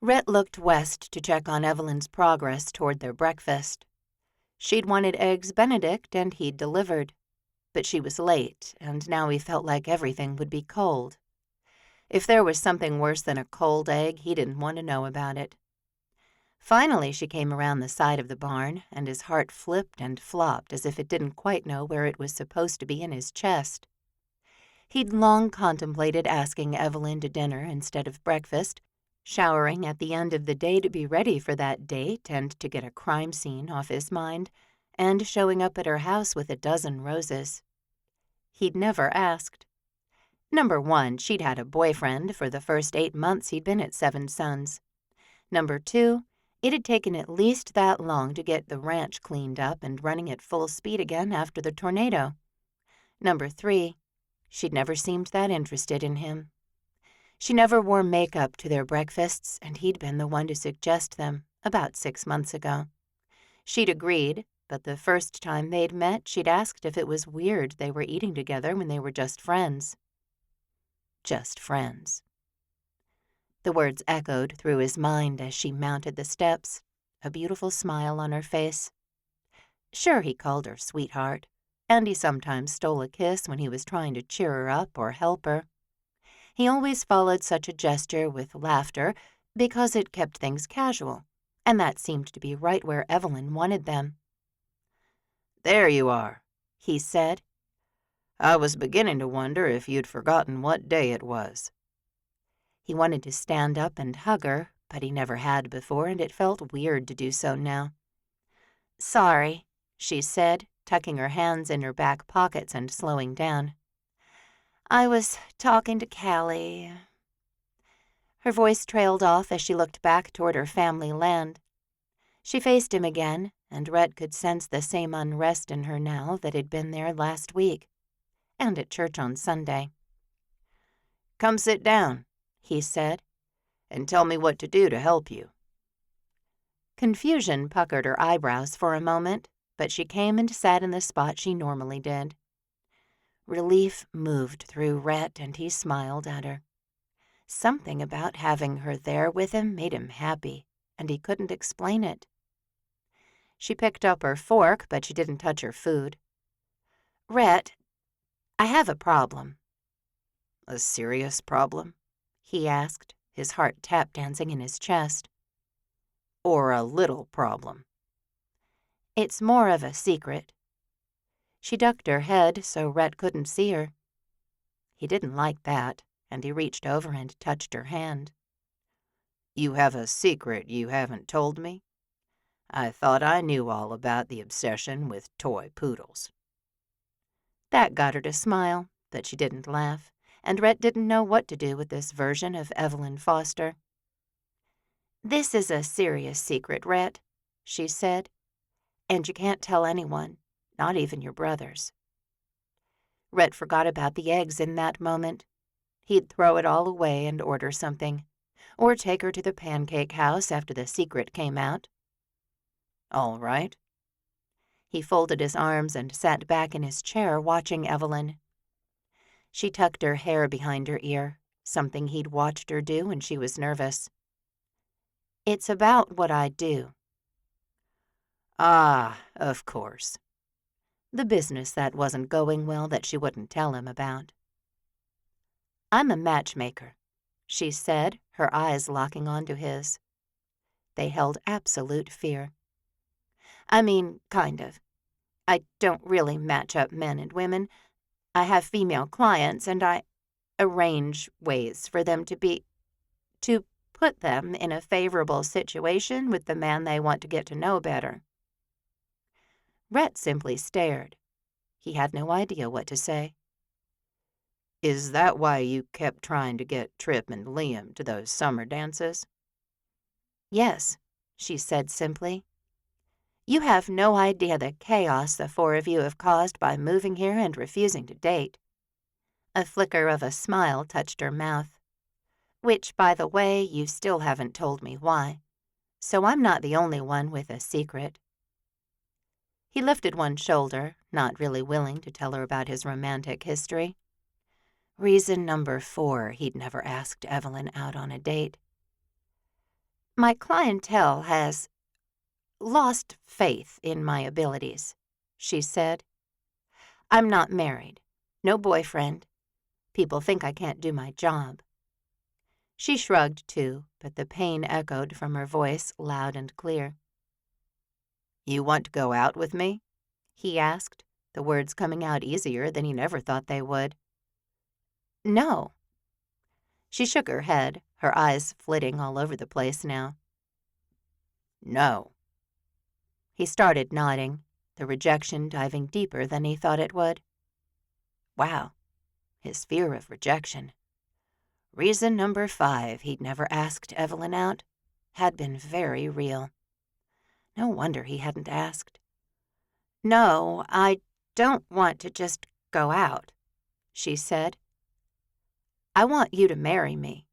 Rhett looked west to check on Evelyn's progress toward their breakfast. She'd wanted eggs Benedict, and he'd delivered. But she was late, and now he felt like everything would be cold. If there was something worse than a cold egg, he didn't want to know about it. Finally, she came around the side of the barn, and his heart flipped and flopped as if it didn't quite know where it was supposed to be in his chest. He'd long contemplated asking Evelyn to dinner instead of breakfast, showering at the end of the day to be ready for that date and to get a crime scene off his mind, and showing up at her house with a dozen roses. He'd never asked. Number 1, she'd had a boyfriend for the first 8 months he'd been at Seven Sons. Number 2, it had taken at least that long to get the ranch cleaned up and running at full speed again after the tornado. Number 3, she'd never seemed that interested in him. She never wore makeup to their breakfasts, and he'd been the one to suggest them about 6 months ago. She'd agreed, but the first time they'd met, she'd asked if it was weird they were eating together when they were just friends. Just friends. The words echoed through his mind as she mounted the steps, a beautiful smile on her face. Sure, he called her sweetheart, and he sometimes stole a kiss when he was trying to cheer her up or help her. He always followed such a gesture with laughter because it kept things casual, and that seemed to be right where Evelyn wanted them. "There you are," he said. "I was beginning to wonder if you'd forgotten what day it was." He wanted to stand up and hug her, but he never had before, and it felt weird to do so now. "Sorry," she said, tucking her hands in her back pockets and slowing down. "I was talking to Callie." Her voice trailed off as she looked back toward her family land. She faced him again, and Rhett could sense the same unrest in her now that had been there last week, and at church on Sunday. "Come sit down," he said, "and tell me what to do to help you." Confusion puckered her eyebrows for a moment, but she came and sat in the spot she normally did. Relief moved through Rhett, and he smiled at her. Something about having her there with him made him happy, and he couldn't explain it. She picked up her fork, but she didn't touch her food. "Rhett, I have a problem." "A serious problem?" he asked, his heart tap-dancing in his chest. "Or a little problem?" "It's more of a secret." She ducked her head so Rhett couldn't see her. He didn't like that, and he reached over and touched her hand. "You have a secret you haven't told me? I thought I knew all about the obsession with toy poodles." That got her to smile, but she didn't laugh, and Rhett didn't know what to do with this version of Evelyn Foster. "This is a serious secret, Rhett," she said, "and you can't tell anyone, not even your brothers." Rhett forgot about the eggs in that moment. He'd throw it all away and order something, or take her to the pancake house after the secret came out. "All right." He folded his arms and sat back in his chair watching Evelyn. She tucked her hair behind her ear, something he'd watched her do when she was nervous. "It's about what I do." "Ah, of course." The business that wasn't going well that she wouldn't tell him about. "I'm a matchmaker," she said, her eyes locking onto his. They held absolute fear. "I mean, kind of. I don't really match up men and women. I have female clients, and I arrange ways for them to put them in a favorable situation with the man they want to get to know better." Rhett simply stared. He had no idea what to say. "Is that why you kept trying to get Trip and Liam to those summer dances?" "Yes," she said simply. "You have no idea the chaos the four of you have caused by moving here and refusing to date." A flicker of a smile touched her mouth. "Which, by the way, you still haven't told me why. So I'm not the only one with a secret." He lifted one shoulder, not really willing to tell her about his romantic history. Reason number 4 he'd never asked Evelyn out on a date. "My clientele has lost faith in my abilities," she said. "I'm not married. No boyfriend. People think I can't do my job." She shrugged, too, but the pain echoed from her voice loud and clear. "You want to go out with me?" he asked, the words coming out easier than he never thought they would. "No." She shook her head, her eyes flitting all over the place now. "No." He started nodding, the rejection diving deeper than he thought it would. Wow, his fear of rejection. Reason number 5 he'd never asked Evelyn out had been very real. No wonder he hadn't asked. "No, I don't want to just go out," she said. "I want you to marry me."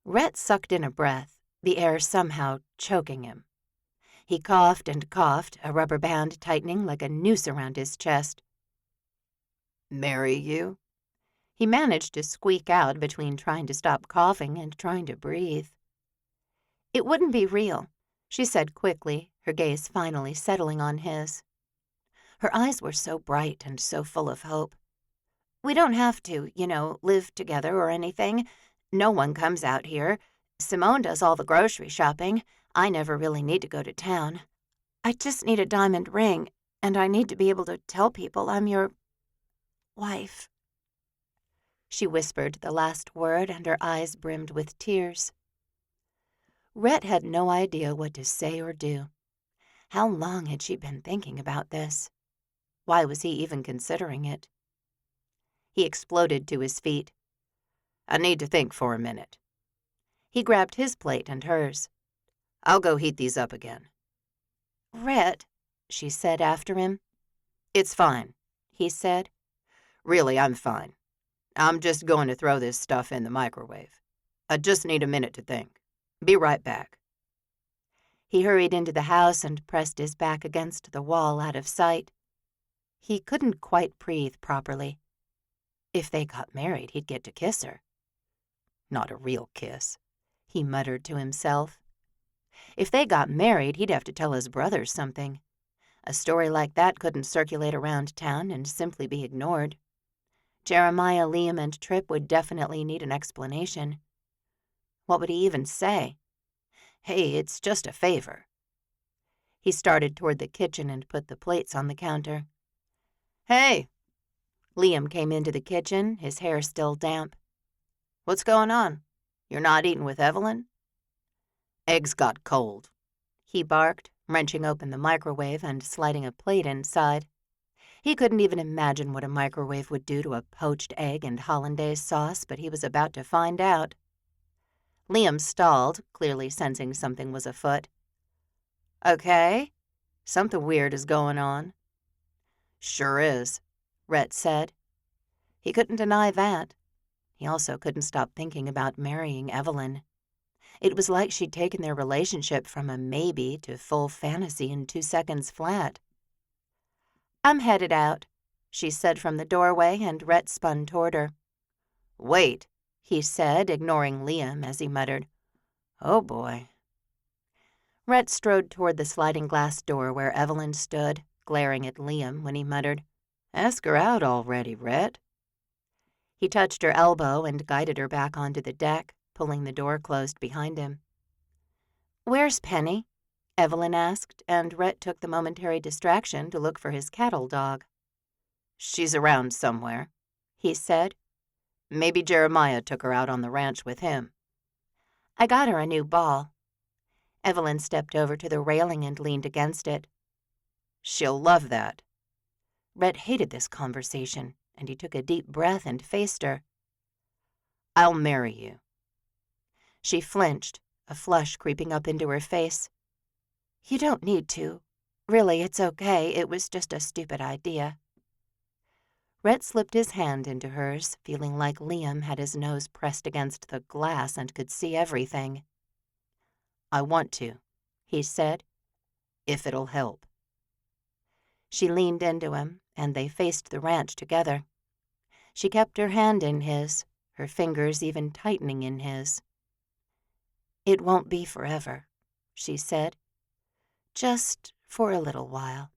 Rhett sucked in a breath, the air somehow choking him. He coughed and coughed, a rubber band tightening like a noose around his chest. "Marry you?" He managed to squeak out between trying to stop coughing and trying to breathe. "It wouldn't be real," she said quickly, her gaze finally settling on his. Her eyes were so bright and so full of hope. "We don't have to, live together or anything. No one comes out here. Simone does all the grocery shopping. I never really need to go to town. I just need a diamond ring, and I need to be able to tell people I'm your wife." She whispered the last word, and her eyes brimmed with tears. Rhett had no idea what to say or do. How long had she been thinking about this? Why was he even considering it? He exploded to his feet. "I need to think for a minute." He grabbed his plate and hers. I'll go heat these up again." "Rhett," she said after him. "It's fine," he said. "Really, I'm fine. I'm just going to throw this stuff in the microwave. I just need a minute to think. Be right back." He hurried into the house and pressed his back against the wall out of sight. He couldn't quite breathe properly. If they got married, he'd get to kiss her. Not a real kiss, he muttered to himself. If they got married, he'd have to tell his brothers something. A story like that couldn't circulate around town and simply be ignored. Jeremiah, Liam, and Tripp would definitely need an explanation. What would he even say? "Hey, it's just a favor." He started toward the kitchen and put the plates on the counter. "Hey!" Liam came into the kitchen, his hair still damp. "What's going on? You're not eating with Evelyn?" "Eggs got cold," he barked, wrenching open the microwave and sliding a plate inside. He couldn't even imagine what a microwave would do to a poached egg and hollandaise sauce, but he was about to find out. Liam stalled, clearly sensing something was afoot. "Okay, something weird is going on." "Sure is," Rhett said. He couldn't deny that. He also couldn't stop thinking about marrying Evelyn. It was like she'd taken their relationship from a maybe to full fantasy in 2 seconds flat. "I'm headed out," she said from the doorway, and Rhett spun toward her. "Wait," he said, ignoring Liam as he muttered, "Oh boy." Rhett strode toward the sliding glass door where Evelyn stood, glaring at Liam when he muttered, "Ask her out already, Rhett." He touched her elbow and guided her back onto the deck, pulling the door closed behind him. "Where's Penny?" Evelyn asked, and Rhett took the momentary distraction to look for his cattle dog. "She's around somewhere," he said. "Maybe Jeremiah took her out on the ranch with him." "I got her a new ball." Evelyn stepped over to the railing and leaned against it. "She'll love that." Rhett hated this conversation, and he took a deep breath and faced her. "I'll marry you." She flinched, a flush creeping up into her face. "You don't need to. Really, it's okay. It was just a stupid idea." Rhett slipped his hand into hers, feeling like Liam had his nose pressed against the glass and could see everything. "I want to," he said. "If it'll help." She leaned into him, and they faced the ranch together. She kept her hand in his, her fingers even tightening in his. "It won't be forever," she said. "Just for a little while."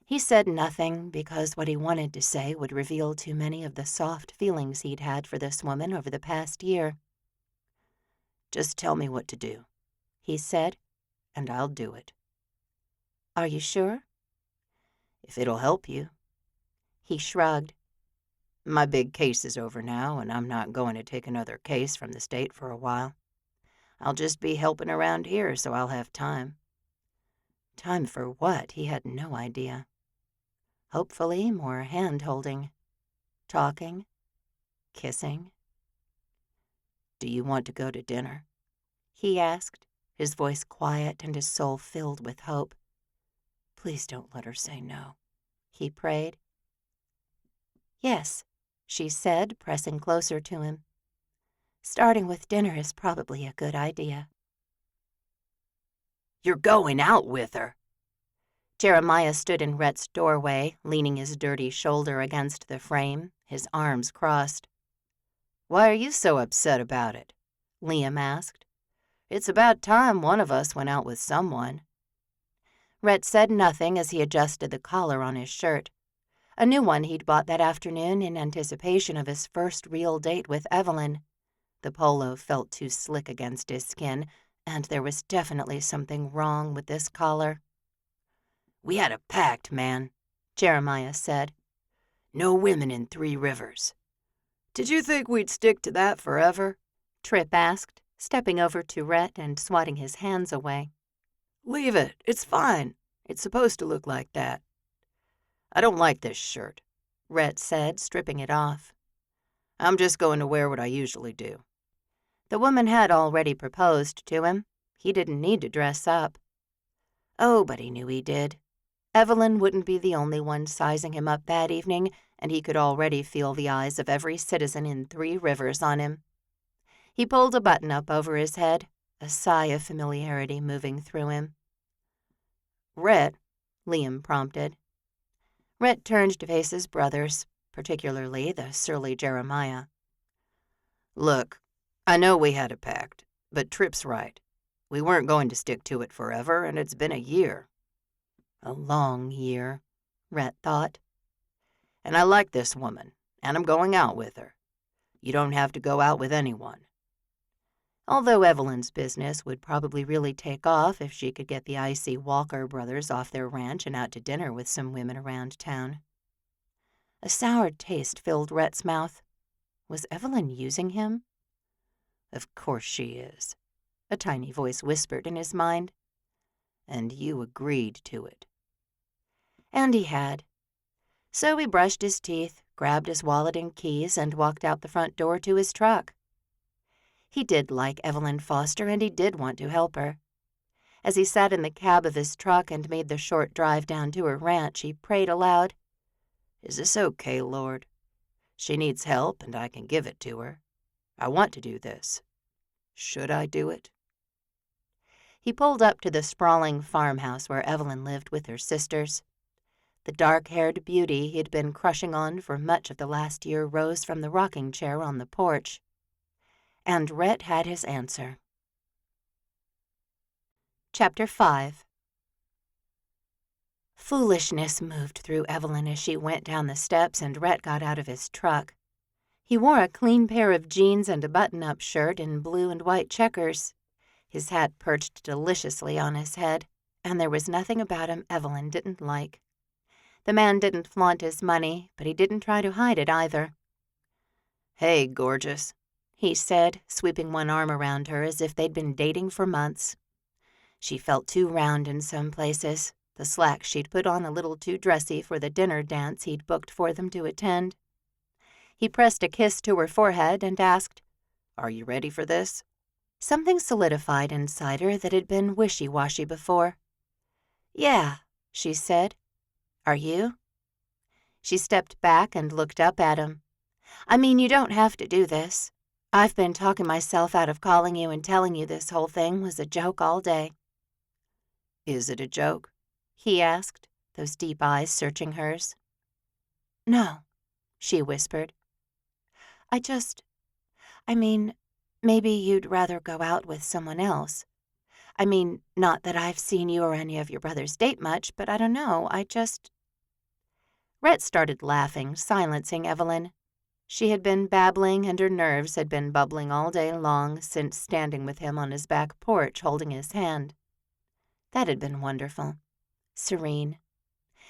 He said nothing because what he wanted to say would reveal too many of the soft feelings he'd had for this woman over the past year. "Just tell me what to do," he said, "and I'll do it." "Are you sure?" "If it'll help you." He shrugged. "My big case is over now, and I'm not going to take another case from the state for a while. I'll just be helping around here, so I'll have time." Time for what? He had no idea. Hopefully more hand-holding, talking, kissing. "Do you want to go to dinner?" he asked, his voice quiet and his soul filled with hope. "Please don't let her say no," he prayed. "Yes," she said, pressing closer to him. "Starting with dinner is probably a good idea." "You're going out with her!" Jeremiah stood in Rhett's doorway, leaning his dirty shoulder against the frame, his arms crossed. "Why are you so upset about it?" Liam asked. "It's about time one of us went out with someone." Rhett said nothing as he adjusted the collar on his shirt, a new one he'd bought that afternoon in anticipation of his first real date with Evelyn. The polo felt too slick against his skin, and there was definitely something wrong with this collar. "We had a pact, man," Jeremiah said. "No women in 3 Rivers. Did you think we'd stick to that forever?" Tripp asked, stepping over to Rhett and swatting his hands away. "Leave it. It's fine. It's supposed to look like that." "I don't like this shirt," Rhett said, stripping it off. "I'm just going to wear what I usually do." The woman had already proposed to him. He didn't need to dress up. Oh, but he knew he did. Evelyn wouldn't be the only one sizing him up that evening, and he could already feel the eyes of every citizen in 3 Rivers on him. He pulled a button up over his head, a sigh of familiarity moving through him. "Rhett," Liam prompted. Rhett turned to face his brothers, particularly the surly Jeremiah. "Look, I know we had a pact, but Tripp's right. We weren't going to stick to it forever, and it's been a year." A long year, Rhett thought. "And I like this woman, and I'm going out with her. You don't have to go out with anyone." Although Evelyn's business would probably really take off if she could get the icy Walker brothers off their ranch and out to dinner with some women around town. A sour taste filled Rhett's mouth. Was Evelyn using him? "Of course she is," a tiny voice whispered in his mind. "And you agreed to it." And he had. So he brushed his teeth, grabbed his wallet and keys, and walked out the front door to his truck. He did like Evelyn Foster, and he did want to help her. As he sat in the cab of his truck and made the short drive down to her ranch, he prayed aloud, "Is this okay, Lord? She needs help, and I can give it to her. I want to do this. Should I do it?" He pulled up to the sprawling farmhouse where Evelyn lived with her sisters. The dark-haired beauty he'd been crushing on for much of the last year rose from the rocking chair on the porch. And Rhett had his answer. Chapter 5. Foolishness moved through Evelyn as she went down the steps and Rhett got out of his truck. He wore a clean pair of jeans and a button-up shirt in blue and white checkers. His hat perched deliciously on his head, and there was nothing about him Evelyn didn't like. The man didn't flaunt his money, but he didn't try to hide it either. "Hey, gorgeous," he said, sweeping one arm around her as if they'd been dating for months. She felt too round in some places, the slacks she'd put on a little too dressy for the dinner dance he'd booked for them to attend. He pressed a kiss to her forehead and asked, "Are you ready for this?" Something solidified inside her that had been wishy-washy before. "Yeah," she said. "Are you?" She stepped back and looked up at him. "I mean, you don't have to do this. I've been talking myself out of calling you and telling you this whole thing was a joke all day." "Is it a joke?" he asked, those deep eyes searching hers. "No," she whispered. I mean, maybe you'd rather go out with someone else. I mean, not that I've seen you or any of your brothers date much, but I don't know, Rhett started laughing, silencing Evelyn. She had been babbling and her nerves had been bubbling all day long since standing with him on his back porch holding his hand. That had been wonderful, serene,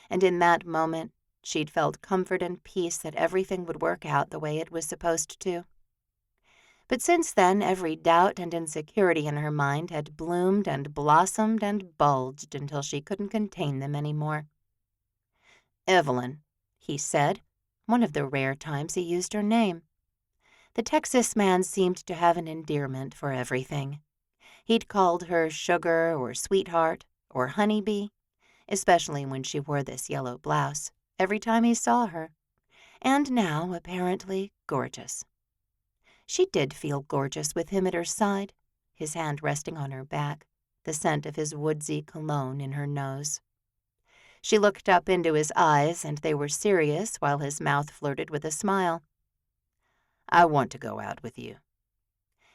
and in that moment she'd felt comfort and peace that everything would work out the way it was supposed to. But since then, every doubt and insecurity in her mind had bloomed and blossomed and bulged until she couldn't contain them anymore. "Evelyn," he said, one of the rare times he used her name. The Texas man seemed to have an endearment for everything. He'd called her sugar or sweetheart or honeybee, especially when she wore this yellow blouse, every time he saw her, and now, apparently, gorgeous. She did feel gorgeous with him at her side, his hand resting on her back, the scent of his woodsy cologne in her nose. She looked up into his eyes, and they were serious while his mouth flirted with a smile. "I want to go out with you."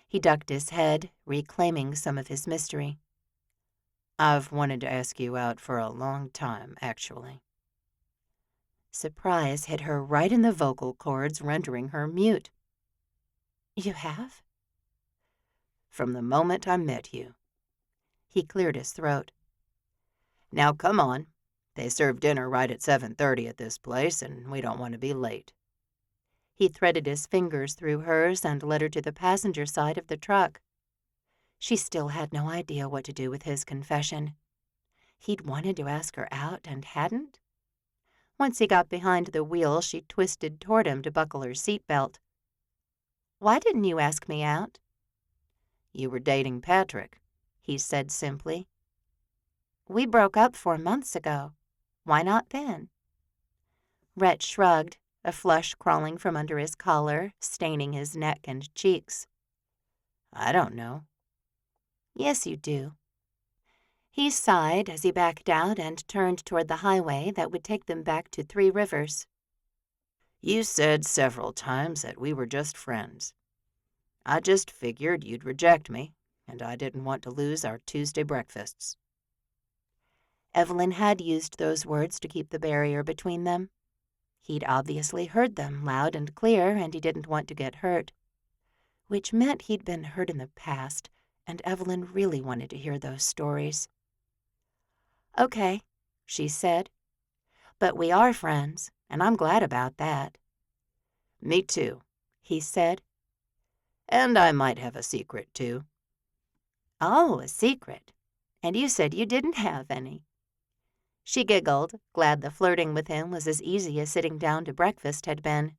He ducked his head, reclaiming some of his mystery. "I've wanted to ask you out for a long time, actually." Surprise hit her right in the vocal cords, rendering her mute. "You have?" "From the moment I met you." He cleared his throat. "Now come on. They serve dinner right at 7:30 at this place, and we don't want to be late." He threaded his fingers through hers and led her to the passenger side of the truck. She still had no idea what to do with his confession. He'd wanted to ask her out and hadn't? Once he got behind the wheel, she twisted toward him to buckle her seatbelt. "Why didn't you ask me out?" "You were dating Patrick," he said simply. We broke up 4 months ago. Why not then? Rhett shrugged, a flush crawling from under his collar, staining his neck and cheeks. I don't know. Yes, you do. He sighed as he backed out and turned toward the highway that would take them back to Three Rivers. You said several times that we were just friends. I just figured you'd reject me, and I didn't want to lose our Tuesday breakfasts. Evelyn had used those words to keep the barrier between them. He'd obviously heard them loud and clear, and he didn't want to get hurt. Which meant he'd been hurt in the past, and Evelyn really wanted to hear those stories. Okay, she said. But we are friends, and I'm glad about that. Me too, he said. And I might have a secret, too. Oh, a secret. And you said you didn't have any. She giggled, glad the flirting with him was as easy as sitting down to breakfast had been.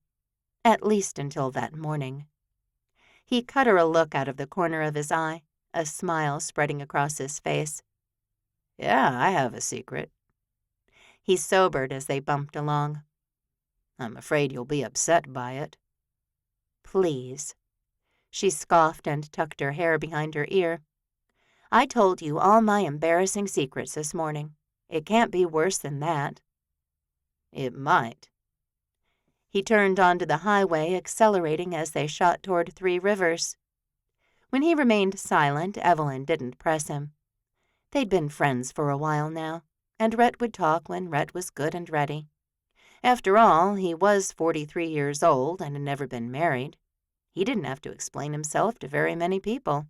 At least until that morning. He cut her a look out of the corner of his eye, a smile spreading across his face. Yeah, I have a secret. He sobered as they bumped along. I'm afraid you'll be upset by it. Please. She scoffed and tucked her hair behind her ear. I told you all my embarrassing secrets this morning. It can't be worse than that. It might. He turned onto the highway, accelerating as they shot toward Three Rivers. When he remained silent, Evelyn didn't press him. They'd been friends for a while now, and Rhett would talk when Rhett was good and ready. After all, he was 43 years old and had never been married. He didn't have to explain himself to very many people.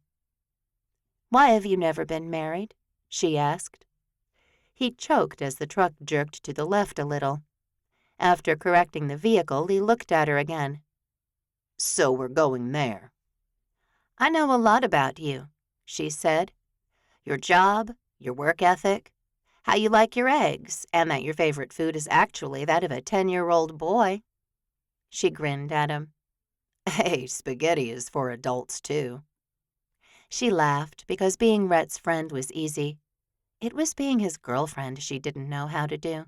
Why have you never been married? She asked. He choked as the truck jerked to the left a little. After correcting the vehicle, he looked at her again. So we're going there. I know a lot about you, she said. Your job, your work ethic, how you like your eggs, and that your favorite food is actually that of a 10-year-old boy. She grinned at him. Hey, spaghetti is for adults, too. She laughed because being Rhett's friend was easy. It was being his girlfriend she didn't know how to do.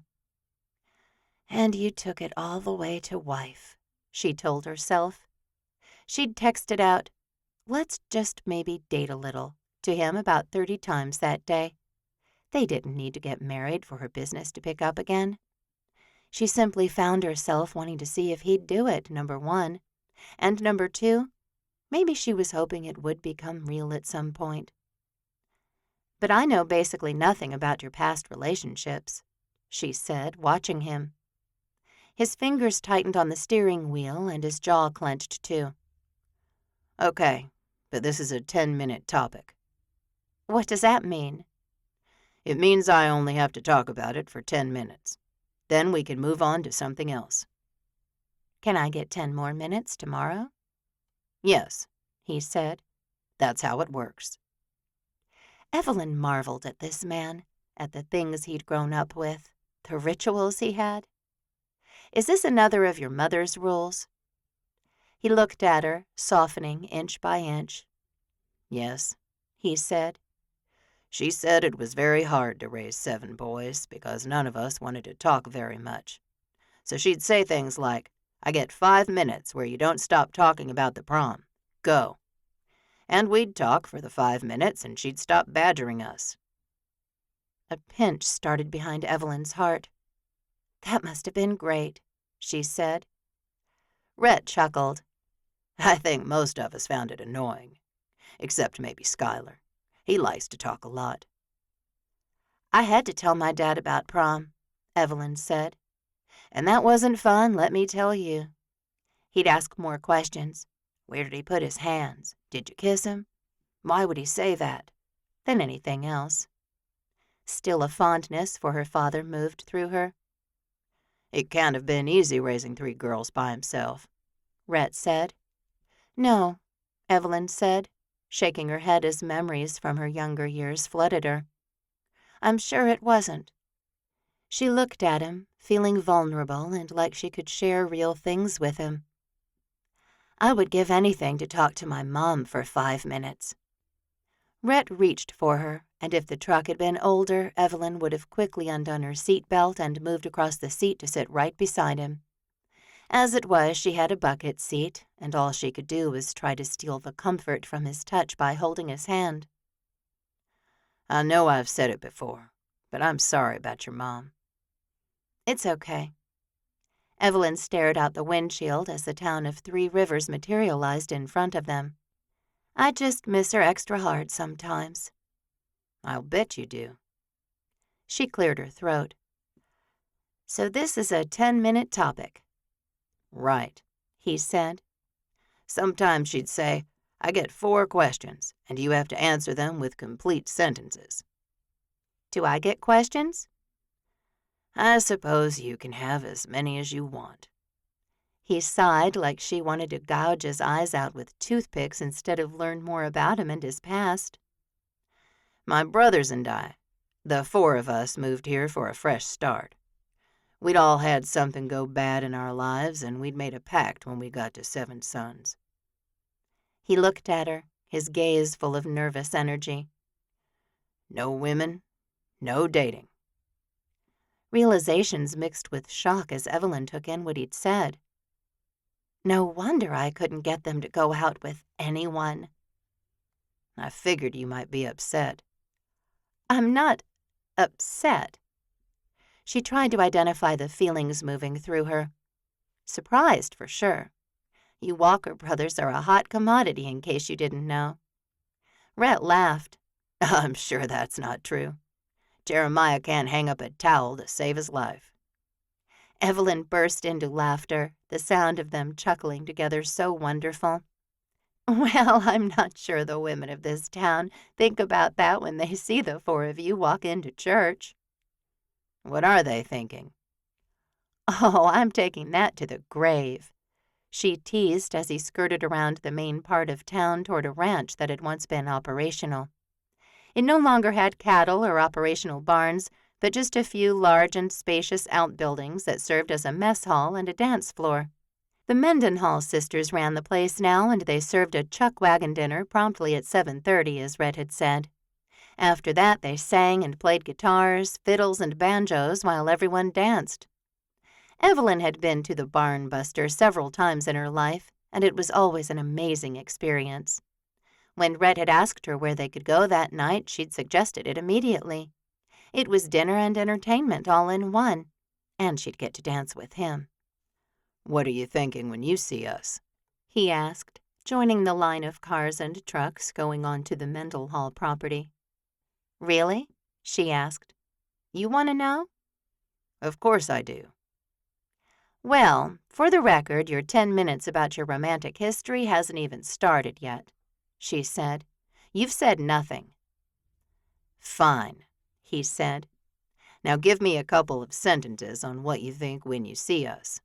And you took it all the way to wife, she told herself. She'd texted out, let's just maybe date a little, to him about 30 times that day. They didn't need to get married for her business to pick up again. She simply found herself wanting to see if he'd do it, number one. And number two, maybe she was hoping it would become real at some point. But I know basically nothing about your past relationships, she said, watching him. His fingers tightened on the steering wheel and his jaw clenched too. Okay, but this is a 10-minute topic. What does that mean? It means I only have to talk about it for 10 minutes. Then we can move on to something else. Can I get 10 more minutes tomorrow? Yes, he said. That's how it works. Evelyn marveled at this man, at the things he'd grown up with, the rituals he had. Is this another of your mother's rules? He looked at her, softening inch by inch. Yes, he said. She said it was very hard to raise 7 boys because none of us wanted to talk very much. So she'd say things like, I get 5 minutes where you don't stop talking about the prom. Go. And we'd talk for the 5 minutes and she'd stop badgering us. A pinch started behind Evelyn's heart. That must have been great, she said. Rhett chuckled. I think most of us found it annoying. Except maybe Skylar. He likes to talk a lot. I had to tell my dad about prom, Evelyn said. And that wasn't fun, let me tell you. He'd ask more questions. Where did he put his hands? Did you kiss him? Why would he say that? Than anything else. Still a fondness for her father moved through her. It can't have been easy raising 3 girls by himself, Rhett said. No, Evelyn said, shaking her head as memories from her younger years flooded her. I'm sure it wasn't. She looked at him, feeling vulnerable and like she could share real things with him. I would give anything to talk to my mom for 5 minutes. Rhett reached for her, and if the truck had been older, Evelyn would have quickly undone her seat belt and moved across the seat to sit right beside him. As it was, she had a bucket seat, and all she could do was try to steal the comfort from his touch by holding his hand. I know I've said it before, but I'm sorry about your mom. It's okay. Evelyn stared out the windshield as the town of Three Rivers materialized in front of them. I just miss her extra hard sometimes. I'll bet you do. She cleared her throat. So this is a 10-minute topic. Right, he said. Sometimes she'd say, I get 4 questions, and you have to answer them with complete sentences. Do I get questions? I suppose you can have as many as you want. He sighed like she wanted to gouge his eyes out with toothpicks instead of learn more about him and his past. My brothers and I, the 4 of us, moved here for a fresh start. We'd all had something go bad in our lives, and we'd made a pact when we got to 7 sons. He looked at her, his gaze full of nervous energy. No women, no dating. Realizations mixed with shock as Evelyn took in what he'd said. No wonder I couldn't get them to go out with anyone. I figured you might be upset. I'm not upset. She tried to identify the feelings moving through her. Surprised, for sure. You Walker brothers are a hot commodity, in case you didn't know. Rhett laughed. I'm sure that's not true. Jeremiah can't hang up a towel to save his life. Evelyn burst into laughter, the sound of them chuckling together so wonderful. Well, I'm not sure the women of this town think about that when they see the 4 of you walk into church. What are they thinking? Oh, I'm taking that to the grave, she teased as he skirted around the main part of town toward a ranch that had once been operational. It no longer had cattle or operational barns, but just a few large and spacious outbuildings that served as a mess hall and a dance floor. The Mendenhall sisters ran the place now, and they served a chuck wagon dinner promptly at 7:30, as Rhett had said. After that, they sang and played guitars, fiddles, and banjos while everyone danced. Evelyn had been to the Barn Buster several times in her life, and it was always an amazing experience. When Rhett had asked her where they could go that night, she'd suggested it immediately. It was dinner and entertainment all in one, and she'd get to dance with him. What are you thinking when you see us? He asked, joining the line of cars and trucks going on to the Mendenhall property. Really? She asked. You want to know? Of course I do. Well, for the record, your 10 minutes about your romantic history hasn't even started yet, she said. You've said nothing. Fine, he said. Now give me a couple of sentences on what you think when you see us.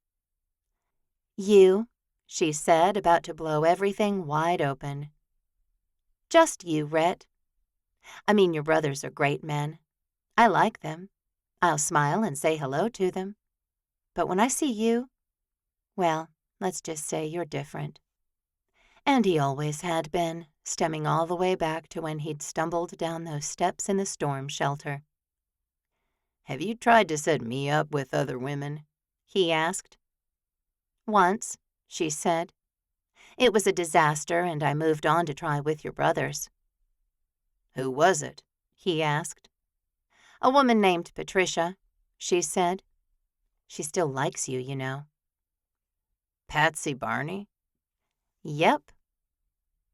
You, she said, about to blow everything wide open. Just you, Rhett. I mean, your brothers are great men. I like them. I'll smile and say hello to them. But when I see you, well, let's just say you're different. And he always had been, stemming all the way back to when he'd stumbled down those steps in the storm shelter. Have you tried to set me up with other women? He asked. Once, she said. It was a disaster, and I moved on to try with your brothers. Who was it? He asked. A woman named Patricia, she said. She still likes you, you know. Patsy Barney? Yep.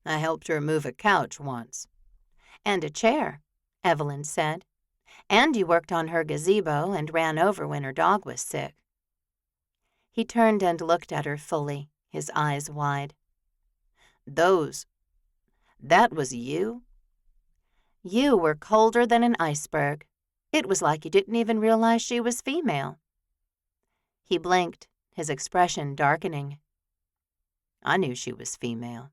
I helped her move a couch once. And a chair, Evelyn said. And you worked on her gazebo and ran over when her dog was sick. He turned and looked at her fully, his eyes wide. That was you? You were colder than an iceberg. It was like you didn't even realize she was female. He blinked, his expression darkening. I knew she was female.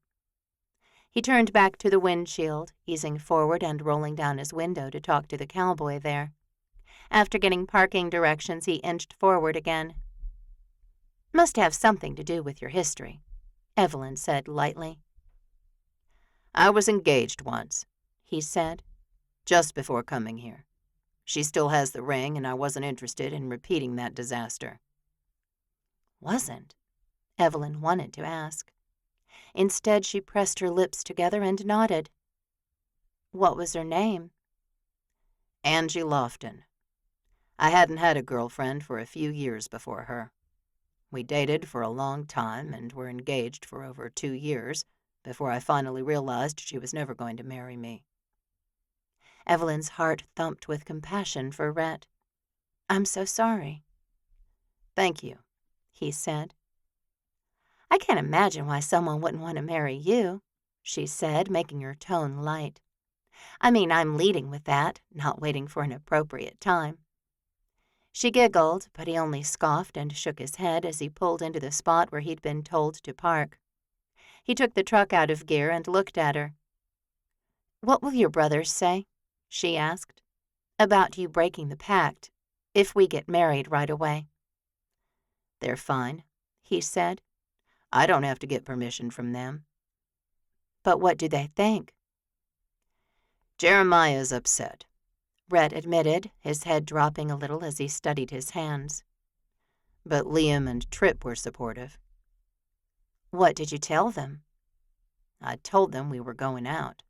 He turned back to the windshield, easing forward and rolling down his window to talk to the cowboy there. After getting parking directions, he inched forward again. Must have something to do with your history, Evelyn said lightly. I was engaged once, he said. Just before coming here. She still has the ring, and I wasn't interested in repeating that disaster. Wasn't? Evelyn wanted to ask. Instead, she pressed her lips together and nodded. What was her name? Angie Lofton. I hadn't had a girlfriend for a few years before her. We dated for a long time and were engaged for over 2 years before I finally realized she was never going to marry me. Evelyn's heart thumped with compassion for Rhett. I'm so sorry. Thank you, he said. I can't imagine why someone wouldn't want to marry you, she said, making her tone light. I mean, I'm leading with that, not waiting for an appropriate time. She giggled, but he only scoffed and shook his head as he pulled into the spot where he'd been told to park. He took the truck out of gear and looked at her. What will your brothers say? She asked. About you breaking the pact, if we get married right away. They're fine, he said. I don't have to get permission from them. But what do they think? Jeremiah's upset, Rhett admitted, his head dropping a little as he studied his hands. But Liam and Tripp were supportive. What did you tell them? I told them we were going out.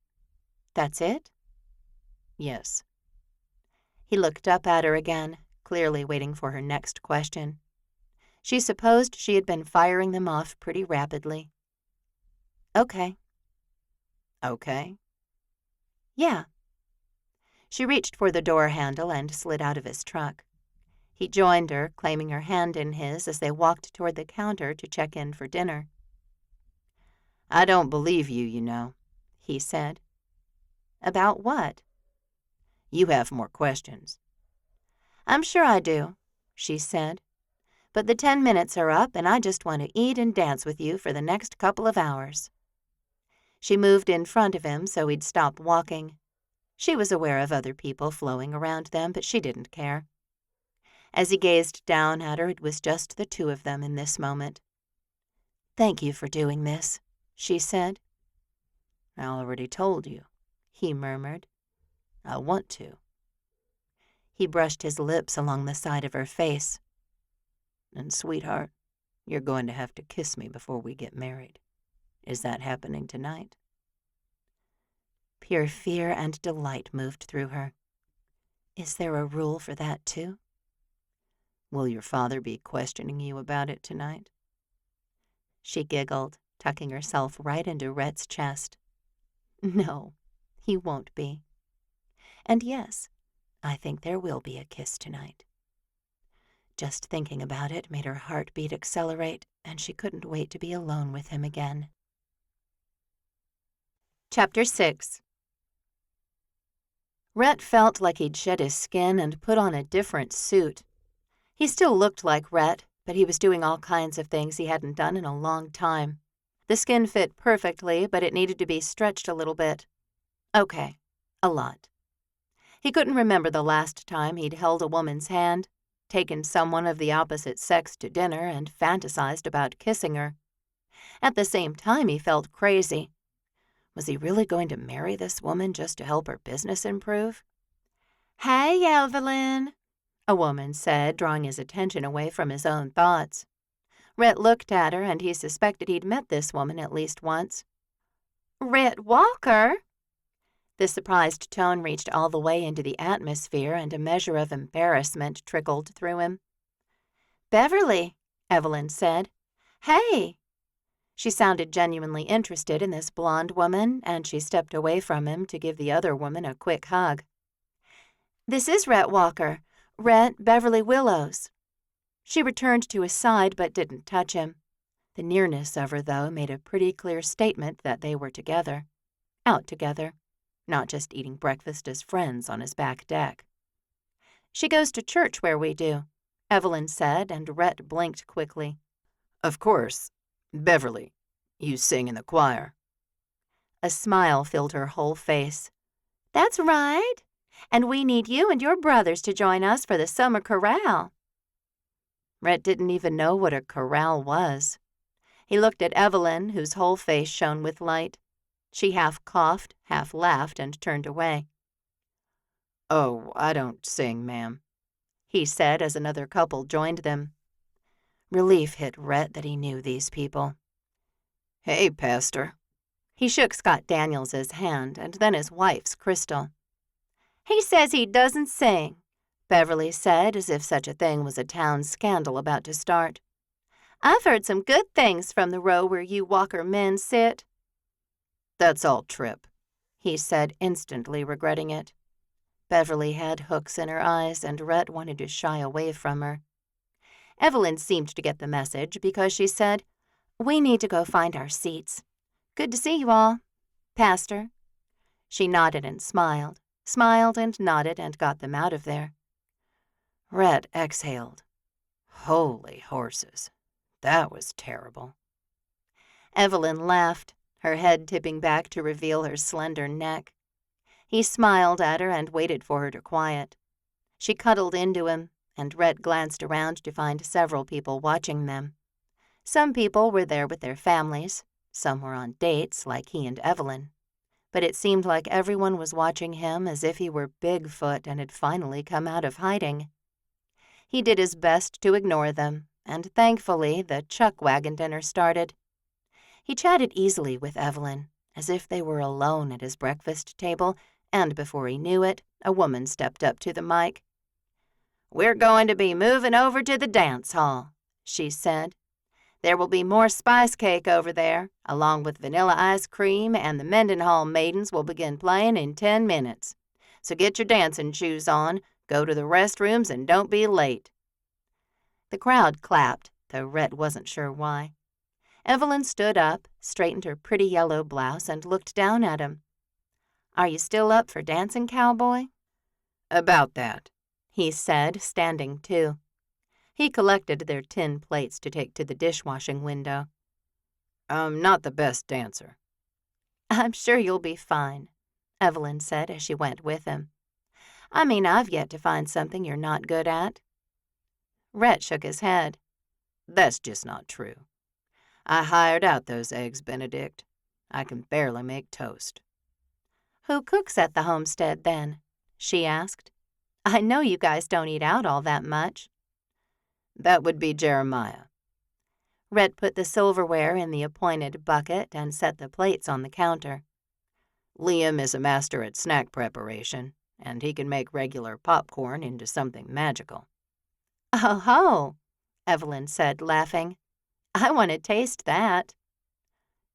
That's it? Yes. He looked up at her again, clearly waiting for her next question. She supposed she had been firing them off pretty rapidly. Okay. Okay? Yeah. She reached for the door handle and slid out of his truck. He joined her, claiming her hand in his as they walked toward the counter to check in for dinner. I don't believe you, you know, he said. About what? You have more questions. I'm sure I do, she said. But the 10 minutes are up, and I just want to eat and dance with you for the next couple of hours. She moved in front of him so he'd stop walking. She was aware of other people flowing around them, but she didn't care. As he gazed down at her, it was just the two of them in this moment. Thank you for doing this, she said. I already told you, he murmured. I want to. He brushed his lips along the side of her face. And, sweetheart, you're going to have to kiss me before we get married. Is that happening tonight? Pure fear and delight moved through her. Is there a rule for that, too? Will your father be questioning you about it tonight? She giggled, tucking herself right into Rhett's chest. No, he won't be. And yes, I think there will be a kiss tonight. Just thinking about it made her heartbeat accelerate, and she couldn't wait to be alone with him again. Chapter 6. Rhett felt like he'd shed his skin and put on a different suit. He still looked like Rhett, but he was doing all kinds of things he hadn't done in a long time. The skin fit perfectly, but it needed to be stretched a little bit. Okay, a lot. He couldn't remember the last time he'd held a woman's hand, taken someone of the opposite sex to dinner, and fantasized about kissing her. At the same time, he felt crazy. Was he really going to marry this woman just to help her business improve? Hey, Evelyn, a woman said, drawing his attention away from his own thoughts. Rhett looked at her, and he suspected he'd met this woman at least once. Rhett Walker? The surprised tone reached all the way into the atmosphere, and a measure of embarrassment trickled through him. Beverly, Evelyn said. Hey! She sounded genuinely interested in this blonde woman, and she stepped away from him to give the other woman a quick hug. This is Rhett Walker, Rhett Beverly Willows. She returned to his side but didn't touch him. The nearness of her, though, made a pretty clear statement that they were together. Out together. Not just eating breakfast as friends on his back deck. She goes to church where we do, Evelyn said, and Rhett blinked quickly. Of course. Beverly, you sing in the choir. A smile filled her whole face. That's right. And we need you and your brothers to join us for the summer chorale. Rhett didn't even know what a chorale was. He looked at Evelyn, whose whole face shone with light. She half coughed, half laughed, and turned away. "Oh, I don't sing, ma'am," he said as another couple joined them. Relief hit Rhett that he knew these people. "Hey, Pastor." He shook Scott Daniels's hand and then his wife's, Crystal. "He says he doesn't sing," Beverly said, as if such a thing was a town scandal about to start. "I've heard some good things from the row where you Walker men sit." "That's all trip," he said, instantly regretting it. Beverly had hooks in her eyes, and Rhett wanted to shy away from her. Evelyn seemed to get the message because she said, "We need to go find our seats. Good to see you all. Pastor." She nodded and smiled and nodded and got them out of there. Rhett exhaled. Holy horses. That was terrible. Evelyn laughed, her head tipping back to reveal her slender neck. He smiled at her and waited for her to quiet. She cuddled into him, and Rhett glanced around to find several people watching them. Some people were there with their families, some were on dates like he and Evelyn. But it seemed like everyone was watching him as if he were Bigfoot and had finally come out of hiding. He did his best to ignore them, and thankfully the chuck wagon dinner started. He chatted easily with Evelyn, as if they were alone at his breakfast table, and before he knew it, a woman stepped up to the mic. "We're going to be moving over to the dance hall," she said. "There will be more spice cake over there, along with vanilla ice cream, and the Mendenhall maidens will begin playing in 10 minutes. So get your dancing shoes on, go to the restrooms, and don't be late." The crowd clapped, though Rhett wasn't sure why. Evelyn stood up, straightened her pretty yellow blouse, and looked down at him. "Are you still up for dancing, cowboy?" "About that," he said, standing too. He collected their tin plates to take to the dishwashing window. "I'm not the best dancer." "I'm sure you'll be fine," Evelyn said as she went with him. "I mean, I've yet to find something you're not good at." Rhett shook his head. "That's just not true. I hired out those eggs Benedict. I can barely make toast." "Who cooks at the homestead, then?" she asked. "I know you guys don't eat out all that much." "That would be Jeremiah." Rhett put the silverware in the appointed bucket and set the plates on the counter. "Liam is a master at snack preparation, and he can make regular popcorn into something magical." "Oh ho," Evelyn said, laughing. "I want to taste that."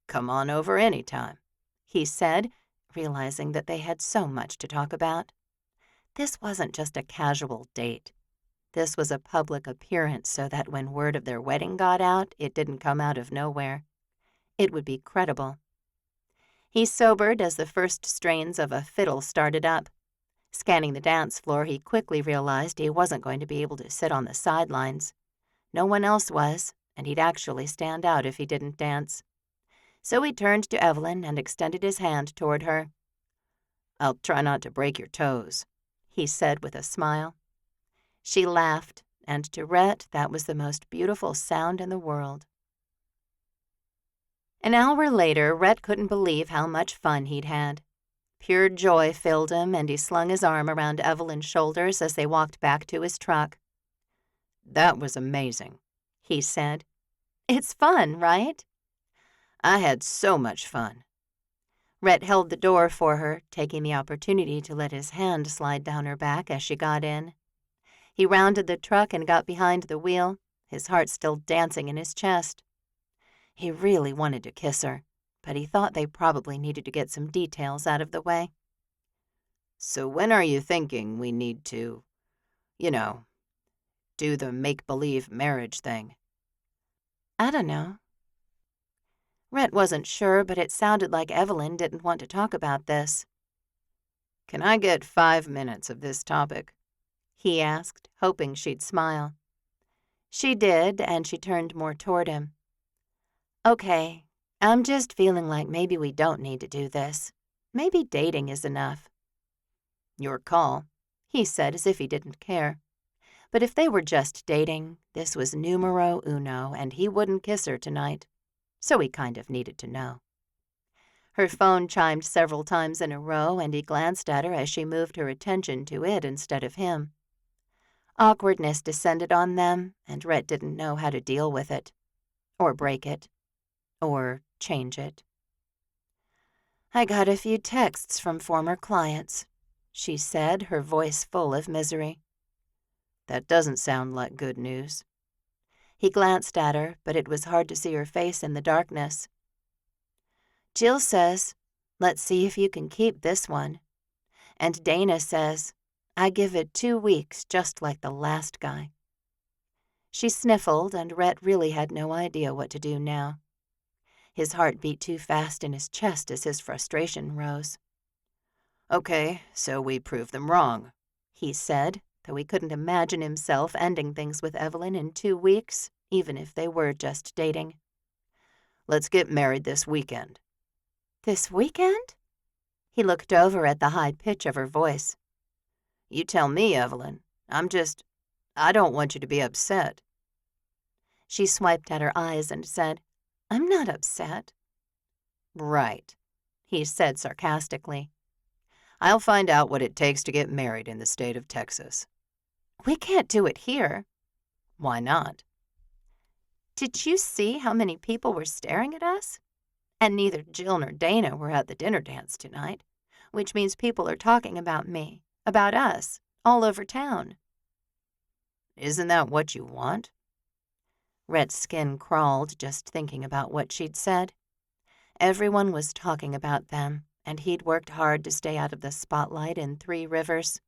"Come on over any time," he said, realizing that they had so much to talk about. This wasn't just a casual date. This was a public appearance so that when word of their wedding got out, it didn't come out of nowhere. It would be credible. He sobered as the first strains of a fiddle started up. Scanning the dance floor, he quickly realized he wasn't going to be able to sit on the sidelines. No one else was, and he'd actually stand out if he didn't dance. So he turned to Evelyn and extended his hand toward her. "I'll try not to break your toes," he said with a smile. She laughed, and to Rhett that was the most beautiful sound in the world. An hour later, Rhett couldn't believe how much fun he'd had. Pure joy filled him, and he slung his arm around Evelyn's shoulders as they walked back to his truck. "That was amazing," he said. "It's fun, right?" "I had so much fun." Rhett held the door for her, taking the opportunity to let his hand slide down her back as she got in. He rounded the truck and got behind the wheel, his heart still dancing in his chest. He really wanted to kiss her, but he thought they probably needed to get some details out of the way. "So when are you thinking we need to, do the make-believe marriage thing?" "I don't know." Rhett wasn't sure, but it sounded like Evelyn didn't want to talk about this. "Can I get 5 minutes of this topic?" he asked, hoping she'd smile. She did, and she turned more toward him. "Okay, I'm just feeling like maybe we don't need to do this. Maybe dating is enough." "Your call," he said as if he didn't care. But if they were just dating, this was numero uno, and he wouldn't kiss her tonight. So he kind of needed to know. Her phone chimed several times in a row, and he glanced at her as she moved her attention to it instead of him. Awkwardness descended on them, and Rhett didn't know how to deal with it, or break it, or change it. "I got a few texts from former clients," she said, her voice full of misery. "That doesn't sound like good news." He glanced at her, but it was hard to see her face in the darkness. "Jill says, let's see if you can keep this one. And Dana says, I give it 2 weeks just like the last guy." She sniffled, and Rhett really had no idea what to do now. His heart beat too fast in his chest as his frustration rose. "Okay, so we proved them wrong," he said, though he couldn't imagine himself ending things with Evelyn in 2 weeks, even if they were just dating. "Let's get married this weekend." "This weekend?" He looked over at the high pitch of her voice. "You tell me, Evelyn. I don't want you to be upset." She swiped at her eyes and said, "I'm not upset." "Right," he said sarcastically. "I'll find out what it takes to get married in the state of Texas." "We can't do it here." "Why not?" "Did you see how many people were staring at us? And neither Jill nor Dana were at the dinner dance tonight, which means people are talking about me, about us, all over town." "Isn't that what you want?" Rhett's skin crawled just thinking about what she'd said. Everyone was talking about them, and he'd worked hard to stay out of the spotlight in 3 Rivers.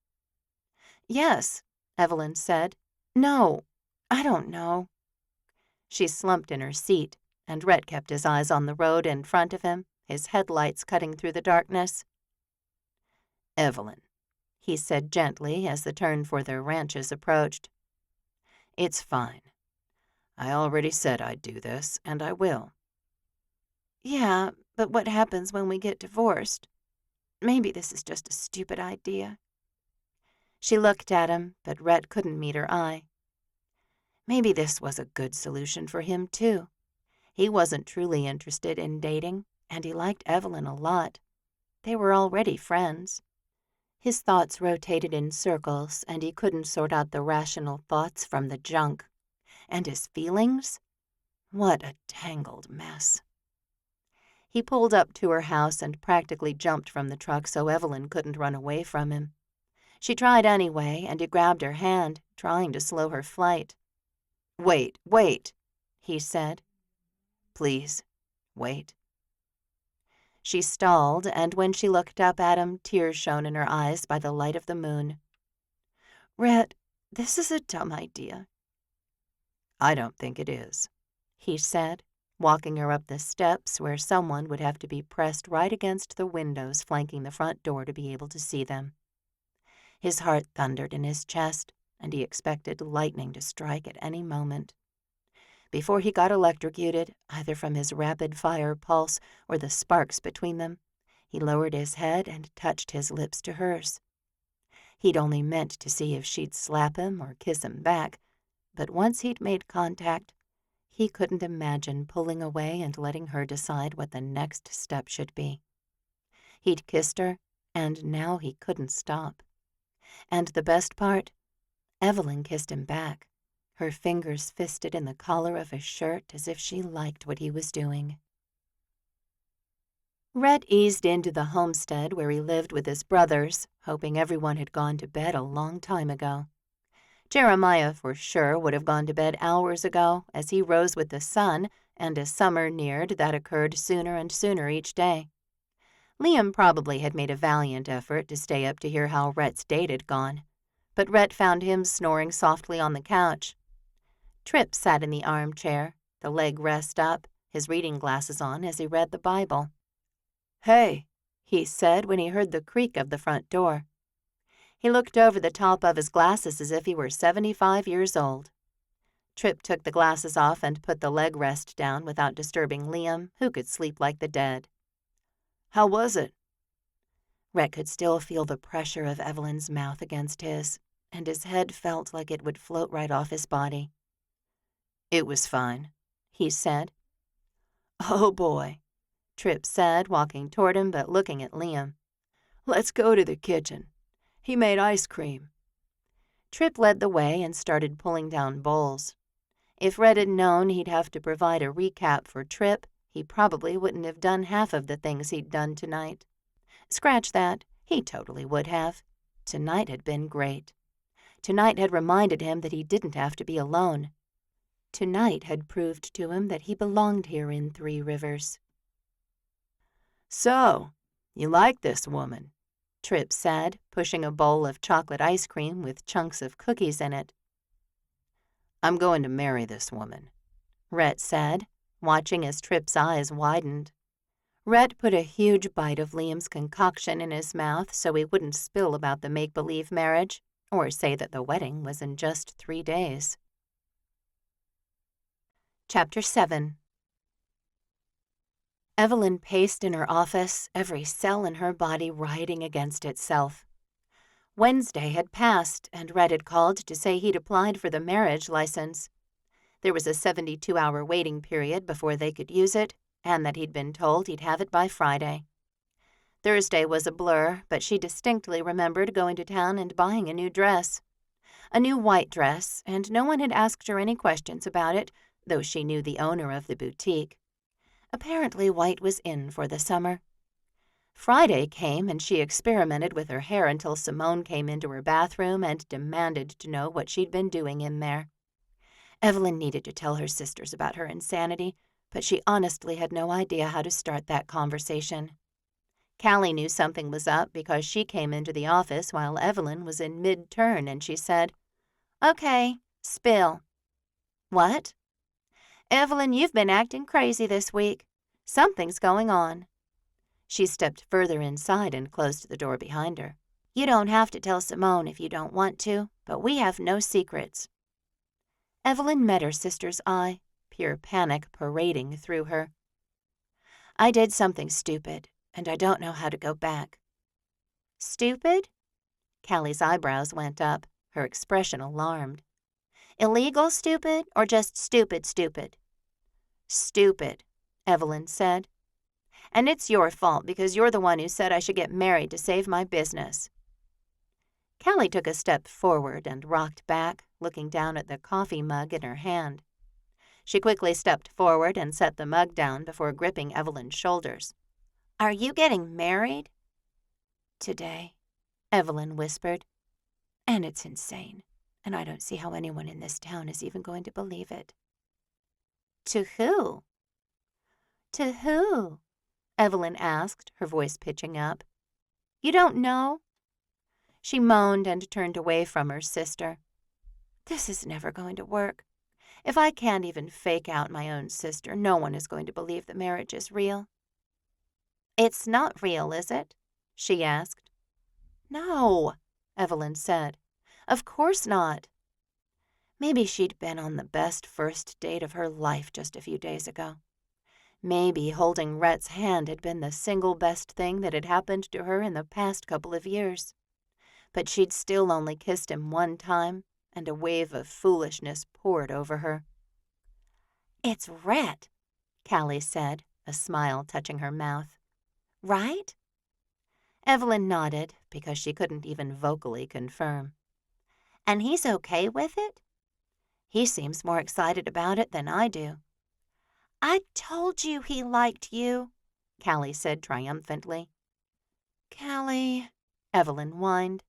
"Yes," Evelyn said. "No, I don't know." She slumped in her seat, and Rhett kept his eyes on the road in front of him, his headlights cutting through the darkness. "Evelyn," he said gently as the turn for their ranches approached. "It's fine. I already said I'd do this, and I will." "Yeah, but what happens when we get divorced? Maybe this is just a stupid idea." She looked at him, but Rhett couldn't meet her eye. Maybe this was a good solution for him, too. He wasn't truly interested in dating, and he liked Evelyn a lot. They were already friends. His thoughts rotated in circles, and he couldn't sort out the rational thoughts from the junk. And his feelings? What a tangled mess. He pulled up to her house and practically jumped from the truck so Evelyn couldn't run away from him. She tried anyway, and he grabbed her hand, trying to slow her flight. Wait, he said. "Please, wait." She stalled, and when she looked up at him, tears shone in her eyes by the light of the moon. "Rhett, this is a dumb idea." "I don't think it is," he said, walking her up the steps where someone would have to be pressed right against the windows flanking the front door to be able to see them. His heart thundered in his chest, and he expected lightning to strike at any moment. Before he got electrocuted, either from his rapid-fire pulse or the sparks between them, he lowered his head and touched his lips to hers. He'd only meant to see if she'd slap him or kiss him back, but once he'd made contact, he couldn't imagine pulling away and letting her decide what the next step should be. He'd kissed her, and now he couldn't stop. And the best part, Evelyn kissed him back, her fingers fisted in the collar of his shirt as if she liked what he was doing. Rhett eased into the homestead where he lived with his brothers, hoping everyone had gone to bed a long time ago. Jeremiah, for sure, would have gone to bed hours ago as he rose with the sun, and as summer neared, that occurred sooner and sooner each day. Liam probably had made a valiant effort to stay up to hear how Rhett's date had gone, but Rhett found him snoring softly on the couch. Tripp sat in the armchair, the leg rest up, his reading glasses on as he read the Bible. "Hey," he said when he heard the creak of the front door. He looked over the top of his glasses as if he were 75 years old. Tripp took the glasses off and put the leg rest down without disturbing Liam, who could sleep like the dead. "How was it?" Rhett could still feel the pressure of Evelyn's mouth against his, and his head felt like it would float right off his body. "It was fine," he said. "Oh, boy," Tripp said, walking toward him but looking at Liam. "Let's go to the kitchen. He made ice cream." Tripp led the way and started pulling down bowls. If Rhett had known he'd have to provide a recap for Tripp, he probably wouldn't have done half of the things he'd done tonight. Scratch that, he totally would have. Tonight had been great. Tonight had reminded him that he didn't have to be alone. Tonight had proved to him that he belonged here in Three Rivers. "So, you like this woman?" Tripp said, pushing a bowl of chocolate ice cream with chunks of cookies in it. "I'm going to marry this woman," Rhett said, watching as Tripp's eyes widened. Rhett put a huge bite of Liam's concoction in his mouth so he wouldn't spill about the make-believe marriage, or say that the wedding was in just 3 days. Chapter 7. Evelyn paced in her office, every cell in her body rioting against itself. Wednesday had passed, and Rhett had called to say he'd applied for the marriage license. There was a 72-hour waiting period before they could use it, and that he'd been told he'd have it by Friday. Thursday was a blur, but she distinctly remembered going to town and buying a new dress. A new white dress, and no one had asked her any questions about it, though she knew the owner of the boutique. Apparently white was in for the summer. Friday came, and she experimented with her hair until Simone came into her bathroom and demanded to know what she'd been doing in there. Evelyn needed to tell her sisters about her insanity, but she honestly had no idea how to start that conversation. Callie knew something was up because she came into the office while Evelyn was in mid-turn, and she said, "Okay, spill." "What?" "Evelyn, you've been acting crazy this week. Something's going on." She stepped further inside and closed the door behind her. "You don't have to tell Simone if you don't want to, but we have no secrets." Evelyn met her sister's eye, pure panic parading through her. "I did something stupid, and I don't know how to go back." "Stupid?" Callie's eyebrows went up, her expression alarmed. "Illegal stupid or just stupid stupid?" "Stupid," Evelyn said. "And it's your fault because you're the one who said I should get married to save my business." Callie took a step forward and rocked back, looking down at the coffee mug in her hand. She quickly stepped forward and set the mug down before gripping Evelyn's shoulders. "Are you getting married?" "Today," Evelyn whispered. "And it's insane, and I don't see how anyone in this town is even going to believe it." "To who?" "To who?" Evelyn asked, her voice pitching up. "You don't know?" She moaned and turned away from her sister. "This is never going to work. If I can't even fake out my own sister, no one is going to believe the marriage is real." "It's not real, is it?" she asked. "No," Evelyn said. "Of course not." Maybe she'd been on the best first date of her life just a few days ago. Maybe holding Rhett's hand had been the single best thing that had happened to her in the past couple of years. But she'd still only kissed him one time, and a wave of foolishness poured over her. "It's Rhett," Callie said, a smile touching her mouth. "Right?" Evelyn nodded because she couldn't even vocally confirm. "And he's okay with it?" "He seems more excited about it than I do." "I told you he liked you," Callie said triumphantly. "Callie," Evelyn whined,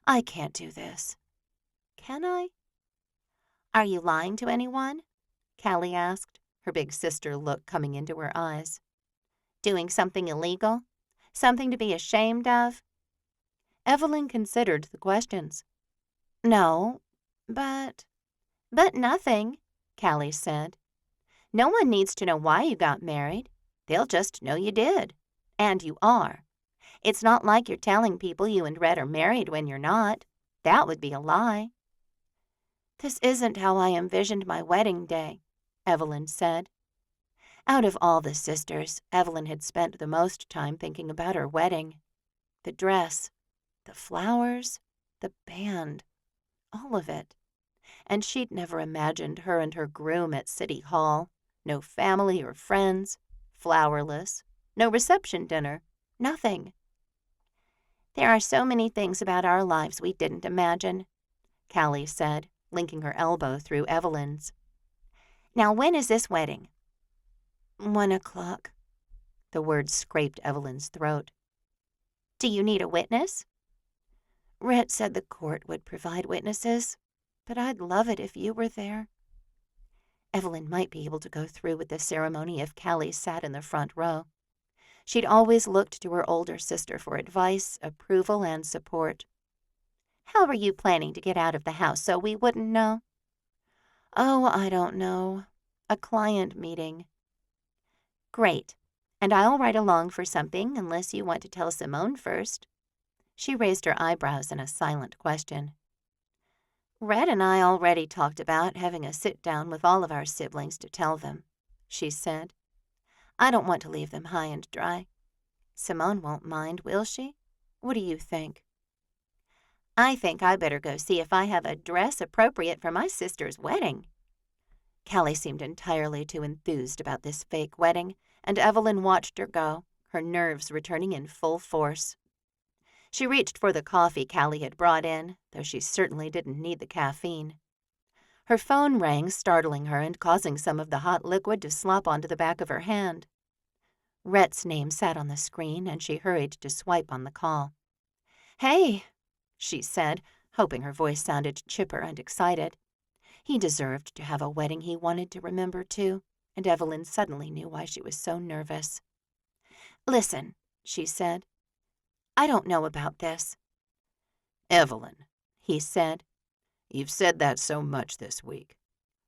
"I can't do this." "Can I?" "Are you lying to anyone?" Callie asked, her big sister look coming into her eyes. "Doing something illegal? Something to be ashamed of?" Evelyn considered the questions. "No, but—" "But nothing," Callie said. "No one needs to know why you got married. They'll just know you did. And you are. It's not like you're telling people you and Rhett are married when you're not. That would be a lie." "This isn't how I envisioned my wedding day," Evelyn said. Out of all the sisters, Evelyn had spent the most time thinking about her wedding. The dress, the flowers, the band, all of it. And she'd never imagined her and her groom at City Hall, no family or friends, flowerless, No reception dinner. Nothing. There are so many things about our lives we didn't imagine, Callie said, linking her elbow through Evelyn's. Now, when is this wedding? 1 o'clock. The words scraped Evelyn's throat. Do you need a witness? Rhett said the court would provide witnesses, but I'd love it if you were there. Evelyn might be able to go through with the ceremony if Callie sat in the front row. She'd always looked to her older sister for advice, approval, and support. How were you planning to get out of the house so we wouldn't know? Oh, I don't know. A client meeting. Great. And I'll ride along for something unless you want to tell Simone first. She raised her eyebrows in a silent question. Rhett and I already talked about having a sit-down with all of our siblings to tell them, she said. I don't want to leave them high and dry. Simone won't mind, will she? What do you think? I think I better go see if I have a dress appropriate for my sister's wedding. Callie seemed entirely too enthused about this fake wedding, and Evelyn watched her go, her nerves returning in full force. She reached for the coffee Callie had brought in, though she certainly didn't need the caffeine. Her phone rang, startling her and causing some of the hot liquid to slop onto the back of her hand. Rhett's name sat on the screen, and she hurried to swipe on the call. Hey, she said, hoping her voice sounded chipper and excited. He deserved to have a wedding he wanted to remember, too, and Evelyn suddenly knew why she was so nervous. Listen, she said. I don't know about this. Evelyn, he said. You've said that so much this week.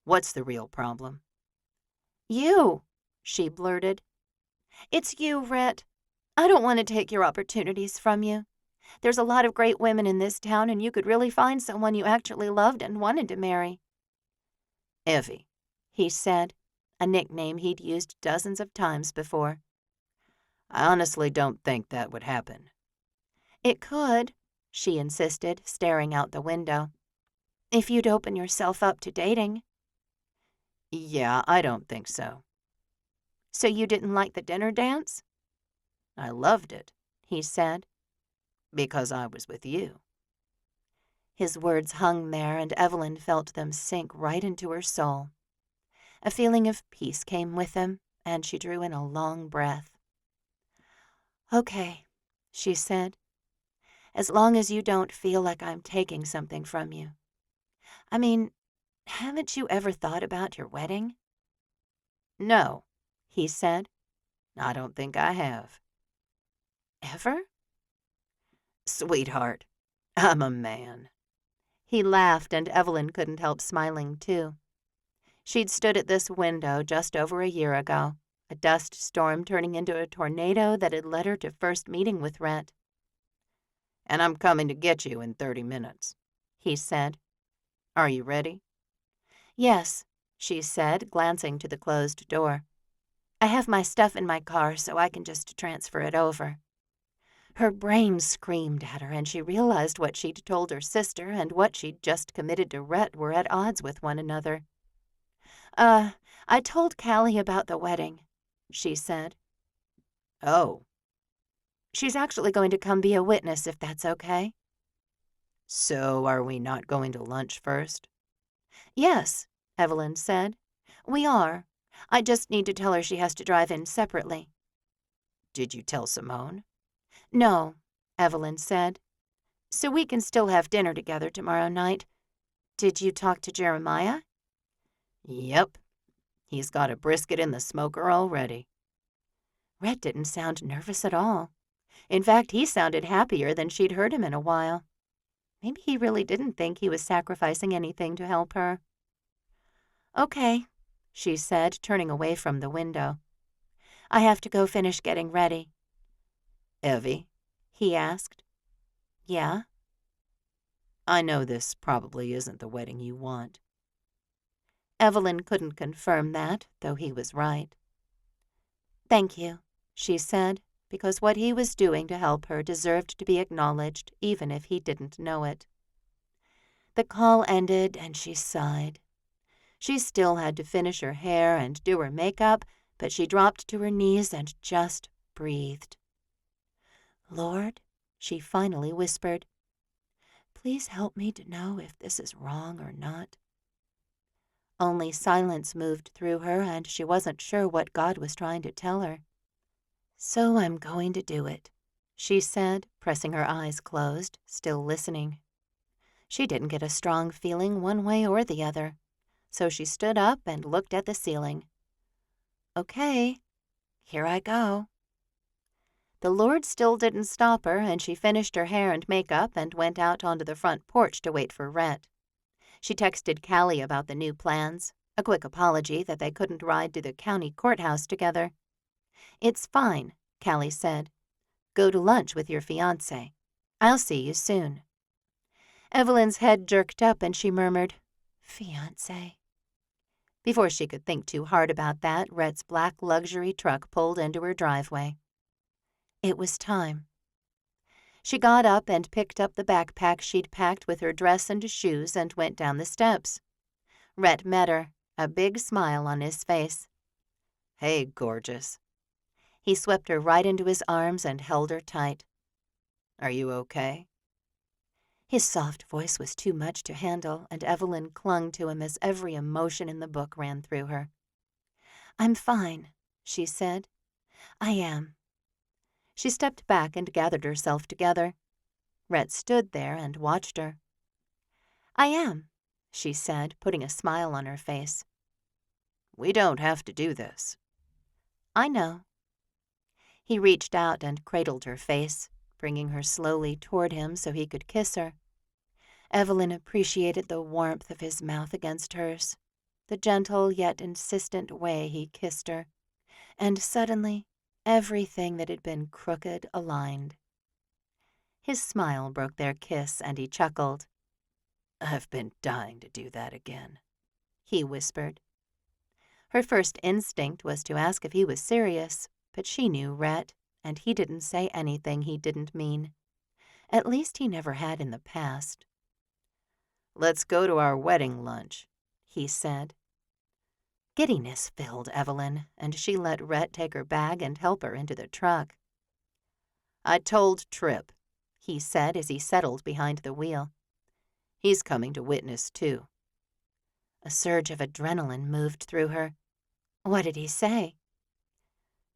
What's the real problem? You, she blurted. It's you, Rhett. I don't want to take your opportunities from you. There's a lot of great women in this town, and you could really find someone you actually loved and wanted to marry. Evie, he said, a nickname he'd used dozens of times before. I honestly don't think that would happen. It could, she insisted, staring out the window. If you'd open yourself up to dating. Yeah, I don't think so. So you didn't like the dinner dance? I loved it, he said. Because I was with you. His words hung there, and Evelyn felt them sink right into her soul. A feeling of peace came with them, and she drew in a long breath. Okay, she said. As long as you don't feel like I'm taking something from you. I mean, haven't you ever thought about your wedding? No, he said. I don't think I have. Ever? Sweetheart, I'm a man. He laughed, and Evelyn couldn't help smiling, too. She'd stood at this window just over a year ago, a dust storm turning into a tornado that had led her to first meeting with Rhett. And I'm coming to get you in 30 minutes, he said. Are you ready? Yes, she said, glancing to the closed door. I have my stuff in my car, so I can just transfer it over. Her brain screamed at her, and she realized what she'd told her sister and what she'd just committed to Rhett were at odds with one another. I told Callie about the wedding, she said. Oh. She's actually going to come be a witness, if that's okay. So are we not going to lunch first? Yes, Evelyn said. We are. I just need to tell her she has to drive in separately. Did you tell Simone? No, Evelyn said. So we can still have dinner together tomorrow night. Did you talk to Jeremiah? Yep. He's got a brisket in the smoker already. Rhett didn't sound nervous at all. In fact, he sounded happier than she'd heard him in a while. Maybe he really didn't think he was sacrificing anything to help her. Okay, she said, turning away from the window. I have to go finish getting ready. Evie? He asked. Yeah? I know this probably isn't the wedding you want. Evelyn couldn't confirm that, though he was right. Thank you, she said, because what he was doing to help her deserved to be acknowledged, even if he didn't know it. The call ended, and she sighed. She still had to finish her hair and do her makeup, but she dropped to her knees and just breathed. "Lord," she finally whispered, "please help me to know if this is wrong or not." Only silence moved through her, and she wasn't sure what God was trying to tell her. "So I'm going to do it," she said, pressing her eyes closed, still listening. She didn't get a strong feeling one way or the other, so she stood up and looked at the ceiling. "Okay, here I go." The Lord still didn't stop her, and she finished her hair and makeup and went out onto the front porch to wait for Rhett. She texted Callie about the new plans, a quick apology that they couldn't ride to the county courthouse together. "It's fine," Callie said. "Go to lunch with your fiancé. I'll see you soon." Evelyn's head jerked up and she murmured, "Fiancé." Before she could think too hard about that, Rhett's black luxury truck pulled into her driveway. It was time. She got up and picked up the backpack she'd packed with her dress and shoes and went down the steps. Rhett met her, a big smile on his face. "Hey, gorgeous." He swept her right into his arms and held her tight. "Are you okay?" His soft voice was too much to handle, and Evelyn clung to him as every emotion in the book ran through her. "I'm fine," she said. "I am." She stepped back and gathered herself together. Rhett stood there and watched her. "I am," she said, putting a smile on her face. "We don't have to do this." "I know." He reached out and cradled her face, bringing her slowly toward him so he could kiss her. Evelyn appreciated the warmth of his mouth against hers, the gentle yet insistent way he kissed her, and suddenly everything that had been crooked aligned. His smile broke their kiss, and he chuckled. "I've been dying to do that again," he whispered. Her first instinct was to ask if he was serious, but she knew Rhett, and he didn't say anything he didn't mean. At least he never had in the past. "Let's go to our wedding lunch," he said. Giddiness filled Evelyn, and she let Rhett take her bag and help her into the truck. "I told Tripp," he said as he settled behind the wheel. "He's coming to witness, too." A surge of adrenaline moved through her. What did he say?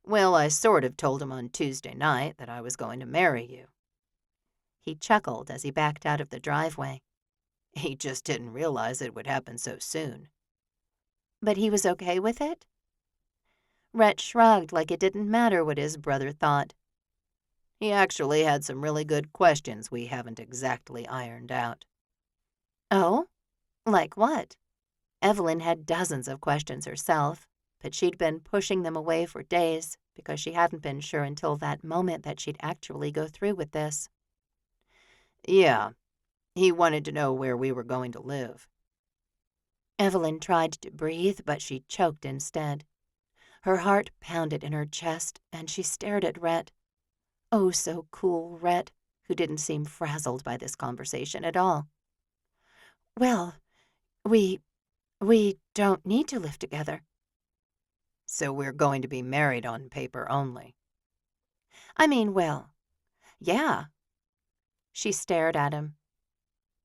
"Well, I sort of told him on Tuesday night that I was going to marry you." He chuckled as he backed out of the driveway. "He just didn't realize it would happen so soon." But he was okay with it? Rhett shrugged like it didn't matter what his brother thought. "He actually had some really good questions we haven't exactly ironed out." Oh? Like what? Evelyn had dozens of questions herself, but she'd been pushing them away for days because she hadn't been sure until that moment that she'd actually go through with this. "Yeah, he wanted to know where we were going to live." Evelyn tried to breathe, but she choked instead. Her heart pounded in her chest, and she stared at Rhett. Oh, so cool Rhett, who didn't seem frazzled by this conversation at all. "Well, we don't need to live together." "So we're going to be married on paper only." "I mean, well, yeah." She stared at him.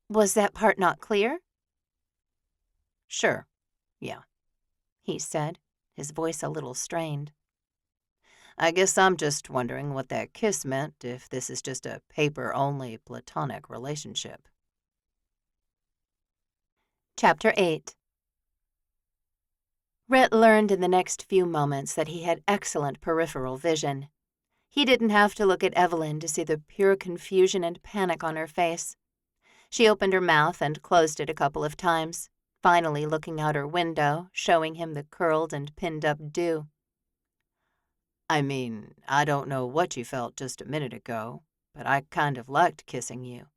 "Was that part not clear?" "Sure, yeah," he said, his voice a little strained. "I guess I'm just wondering what that kiss meant, if this is just a paper-only platonic relationship." Chapter 8. Rhett learned in the next few moments that he had excellent peripheral vision. He didn't have to look at Evelyn to see the pure confusion and panic on her face. She opened her mouth and closed it a couple of times, finally looking out her window, showing him the curled and pinned-up dew. "I mean, I don't know what you felt just a minute ago, but I kind of liked kissing you."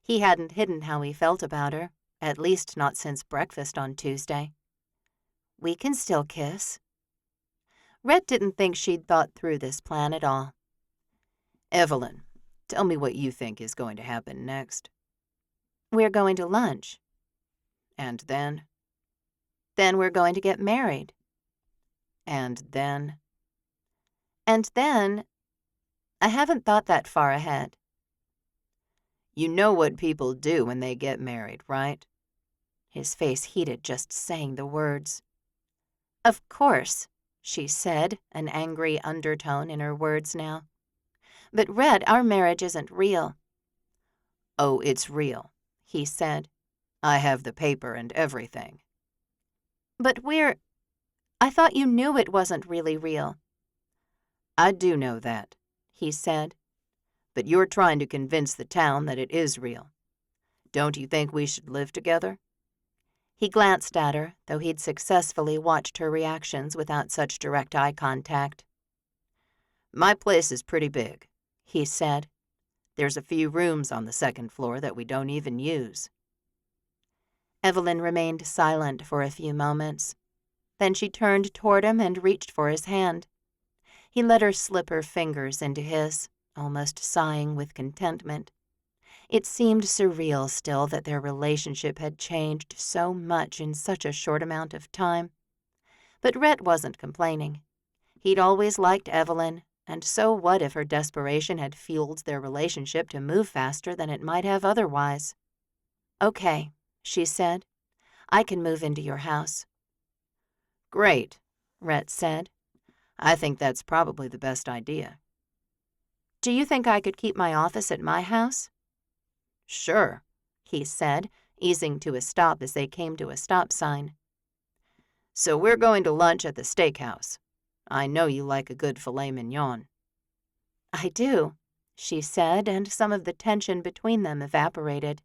He hadn't hidden how he felt about her, at least not since breakfast on Tuesday. "We can still kiss." Rhett didn't think she'd thought through this plan at all. "Evelyn, tell me what you think is going to happen next." "We're going to lunch. "And then?" Then we're going to get married." "And then?" And then, I haven't thought that far ahead. You know what people do when they get married, right? His face heated just saying the words. Of course, she said, an angry undertone in her words now. But Rhett, our marriage isn't real. Oh, it's real, he said. I have the paper and everything. But I thought you knew it wasn't really real. I do know that, he said. But you're trying to convince the town that it is real. Don't you think we should live together? He glanced at her, though he'd successfully watched her reactions without such direct eye contact. My place is pretty big, he said. There's a few rooms on the second floor that we don't even use. Evelyn remained silent for a few moments. Then she turned toward him and reached for his hand. He let her slip her fingers into his, almost sighing with contentment. It seemed surreal still that their relationship had changed so much in such a short amount of time. But Rhett wasn't complaining. He'd always liked Evelyn, and so what if her desperation had fueled their relationship to move faster than it might have otherwise? Okay, she said. I can move into your house. Great, Rhett said. I think that's probably the best idea. Do you think I could keep my office at my house? Sure, he said, easing to a stop as they came to a stop sign. So we're going to lunch at the steakhouse. I know you like a good filet mignon. I do, she said, and some of the tension between them evaporated.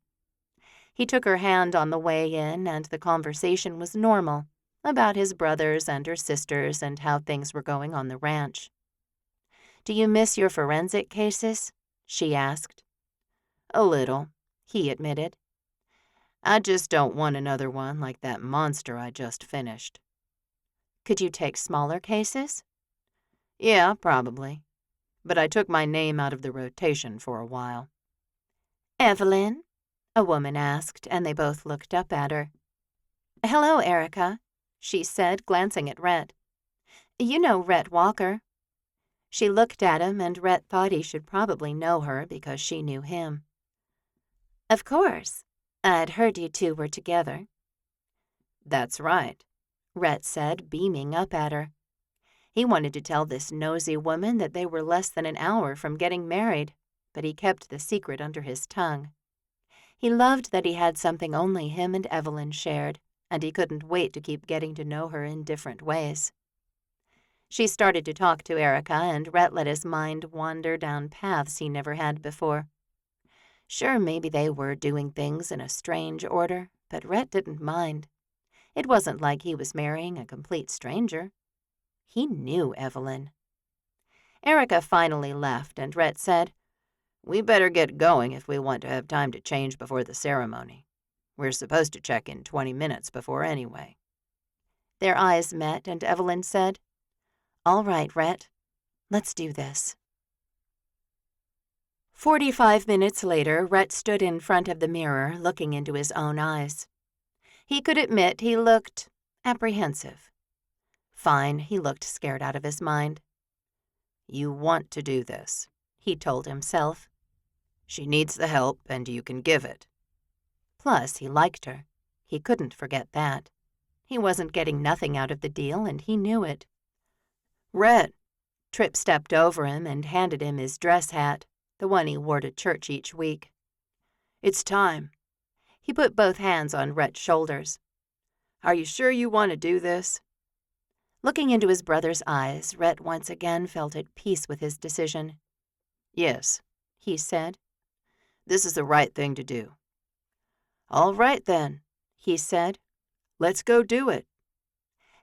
He took her hand on the way in, and the conversation was normal, about his brothers and her sisters and how things were going on the ranch. Do you miss your forensic cases? She asked. A little, he admitted. I just don't want another one like that monster I just finished. Could you take smaller cases? Yeah, probably. But I took my name out of the rotation for a while. Evelyn? A woman asked, and they both looked up at her. Hello, Erica, she said, glancing at Rhett. You know Rhett Walker. She looked at him, and Rhett thought he should probably know her because she knew him. Of course. I'd heard you two were together. That's right, Rhett said, beaming up at her. He wanted to tell this nosy woman that they were less than an hour from getting married, but he kept the secret under his tongue. He loved that he had something only him and Evelyn shared, and he couldn't wait to keep getting to know her in different ways. She started to talk to Erica, and Rhett let his mind wander down paths he never had before. Sure, maybe they were doing things in a strange order, but Rhett didn't mind. It wasn't like he was marrying a complete stranger. He knew Evelyn. Erica finally left, and Rhett said, We better get going if we want to have time to change before the ceremony. We're supposed to check in 20 minutes before anyway. Their eyes met, and Evelyn said, All right, Rhett, let's do this. 45 minutes later, Rhett stood in front of the mirror, looking into his own eyes. He could admit he looked apprehensive. Fine, he looked scared out of his mind. You want to do this, he told himself. She needs the help, and you can give it. Plus, he liked her. He couldn't forget that. He wasn't getting nothing out of the deal, and he knew it. Rhett! Tripp stepped over him and handed him his dress hat, the one he wore to church each week. It's time. He put both hands on Rhett's shoulders. Are you sure you want to do this? Looking into his brother's eyes, Rhett once again felt at peace with his decision. Yes, he said. This is the right thing to do. All right, then, he said. Let's go do it.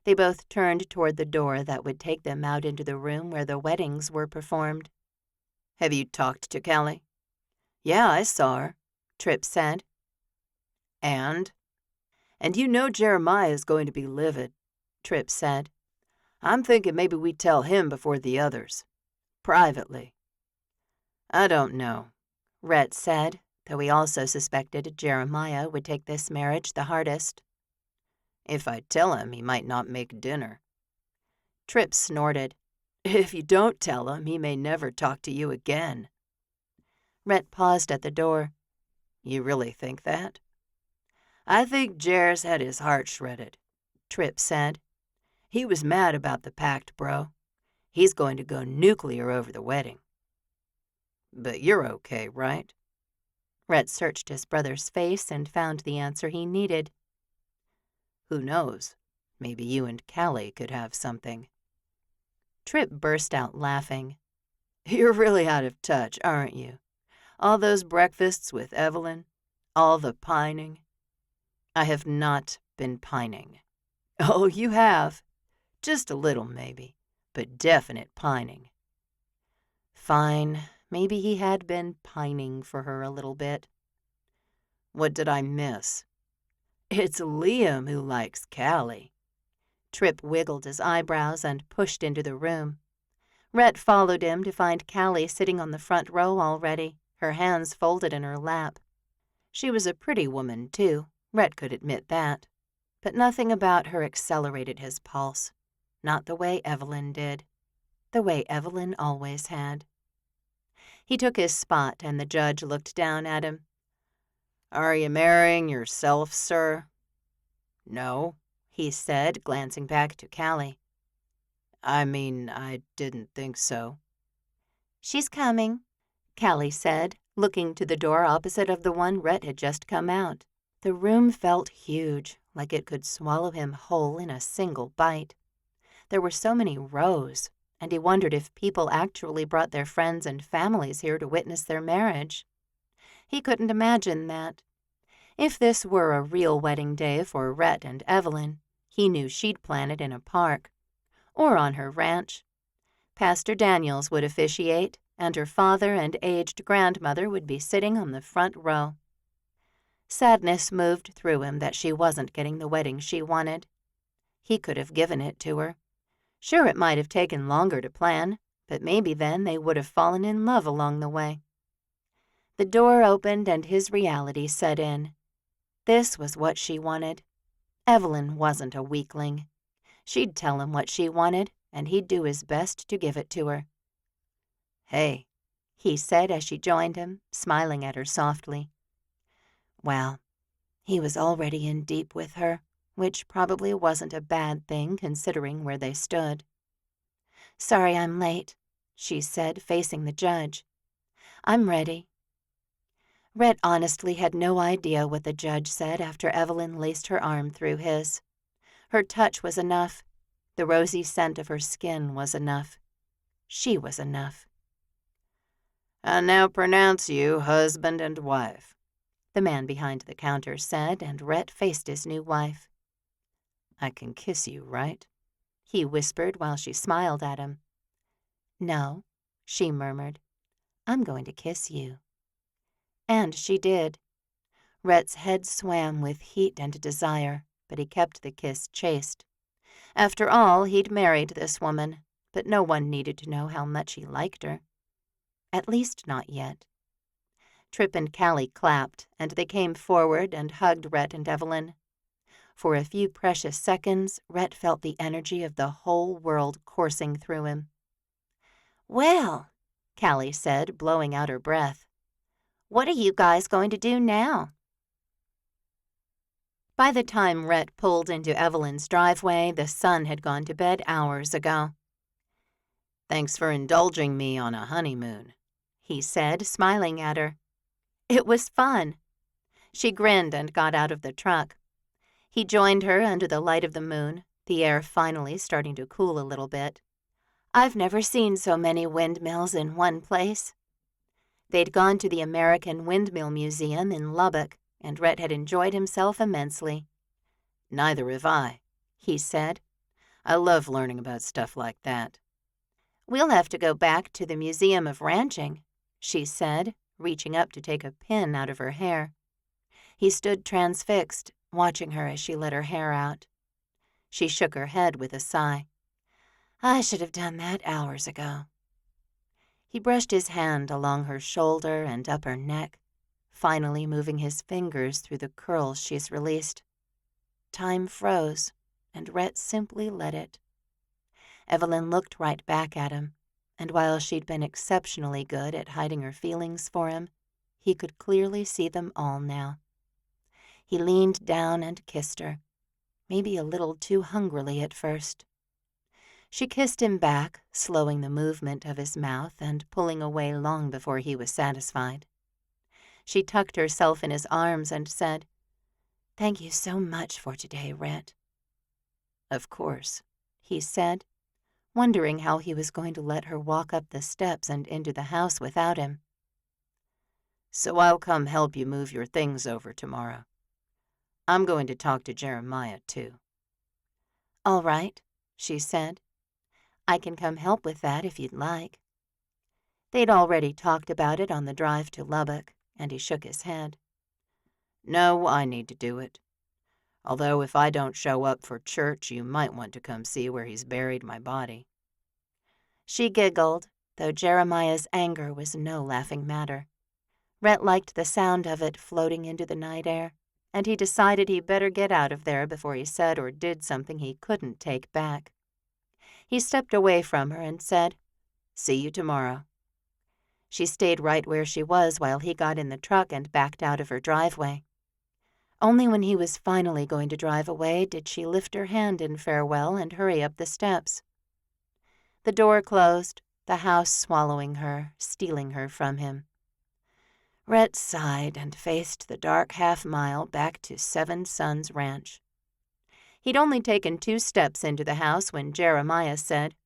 They both turned toward the door that would take them out into the room where the weddings were performed. Have you talked to Kelly? Yeah, I saw her, Tripp said. And you know Jeremiah is going to be livid, Tripp said. I'm thinking maybe we tell him before the others. Privately. I don't know, Rhett said, though he also suspected Jeremiah would take this marriage the hardest. If I tell him, he might not make dinner. Tripp snorted. If you don't tell him, he may never talk to you again. Rhett paused at the door. You really think that? I think Jer's had his heart shredded, Tripp said. He was mad about the pact, bro. He's going to go nuclear over the wedding. But you're okay, right? Rhett searched his brother's face and found the answer he needed. Who knows? Maybe you and Callie could have something. Tripp burst out laughing. You're really out of touch, aren't you? All those breakfasts with Evelyn, all the pining. I have not been pining. Oh, you have. Just a little, maybe, but definite pining. Fine, maybe he had been pining for her a little bit. What did I miss? It's Liam who likes Callie. Tripp wiggled his eyebrows and pushed into the room. Rhett followed him to find Callie sitting on the front row already, her hands folded in her lap. She was a pretty woman, too, Rhett could admit that. But nothing about her accelerated his pulse. Not the way Evelyn did. The way Evelyn always had. He took his spot, and the judge looked down at him. Are you marrying yourself, sir? No, he said, glancing back to Callie. I mean, I didn't think so. She's coming, Callie said, looking to the door opposite of the one Rhett had just come out. The room felt huge, like it could swallow him whole in a single bite. There were so many rows, and he wondered if people actually brought their friends and families here to witness their marriage. He couldn't imagine that. If this were a real wedding day for Rhett and Evelyn, he knew she'd plan it in a park. Or on her ranch. Pastor Daniels would officiate, and her father and aged grandmother would be sitting on the front row. Sadness moved through him that she wasn't getting the wedding she wanted. He could have given it to her. Sure, it might have taken longer to plan, but maybe then they would have fallen in love along the way. The door opened and his reality set in. This was what she wanted. Evelyn wasn't a weakling. She'd tell him what she wanted, and he'd do his best to give it to her. Hey, he said as she joined him, smiling at her softly. Well, he was already in deep with her, which probably wasn't a bad thing considering where they stood. Sorry I'm late, she said, facing the judge. I'm ready. Rhett honestly had no idea what the judge said after Evelyn laced her arm through his. Her touch was enough. The rosy scent of her skin was enough. She was enough. I now pronounce you husband and wife, the man behind the counter said, and Rhett faced his new wife. I can kiss you, right? He whispered while she smiled at him. No, she murmured. I'm going to kiss you. And she did. Rhett's head swam with heat and desire, but he kept the kiss chaste. After all, he'd married this woman, but no one needed to know how much he liked her. At least not yet. Tripp and Callie clapped, and they came forward and hugged Rhett and Evelyn. For a few precious seconds, Rhett felt the energy of the whole world coursing through him. Well, Callie said, blowing out her breath. What are you guys going to do now? By the time Rhett pulled into Evelyn's driveway, the sun had gone to bed hours ago. Thanks for indulging me on a honeymoon, he said, smiling at her. It was fun. She grinned and got out of the truck. He joined her under the light of the moon, the air finally starting to cool a little bit. I've never seen so many windmills in one place. They'd gone to the American Windmill Museum in Lubbock, and Rhett had enjoyed himself immensely. Neither have I, he said. I love learning about stuff like that. We'll have to go back to the Museum of Ranching, she said, reaching up to take a pin out of her hair. He stood transfixed, watching her as she let her hair out. She shook her head with a sigh. I should have done that hours ago. He brushed his hand along her shoulder and up her neck, finally moving his fingers through the curls she's released. Time froze, and Rhett simply let it. Evelyn looked right back at him, and while she'd been exceptionally good at hiding her feelings for him, he could clearly see them all now. He leaned down and kissed her, maybe a little too hungrily at first. She kissed him back, slowing the movement of his mouth and pulling away long before he was satisfied. She tucked herself in his arms and said, "Thank you so much for today, Rhett." "Of course," he said, wondering how he was going to let her walk up the steps and into the house without him. "So I'll come help you move your things over tomorrow. I'm going to talk to Jeremiah, too." "All right," she said. "I can come help with that if you'd like." They'd already talked about it on the drive to Lubbock, and he shook his head. "No, I need to do it. Although if I don't show up for church, you might want to come see where he's buried my body." She giggled, though Jeremiah's anger was no laughing matter. Rhett liked the sound of it floating into the night air, and he decided he'd better get out of there before he said or did something he couldn't take back. He stepped away from her and said, "See you tomorrow." She stayed right where she was while he got in the truck and backed out of her driveway. Only when he was finally going to drive away did she lift her hand in farewell and hurry up the steps. The door closed, the house swallowing her, stealing her from him. Rhett sighed and faced the dark half-mile back to Seven Sons Ranch. He'd only taken 2 steps into the house when Jeremiah said,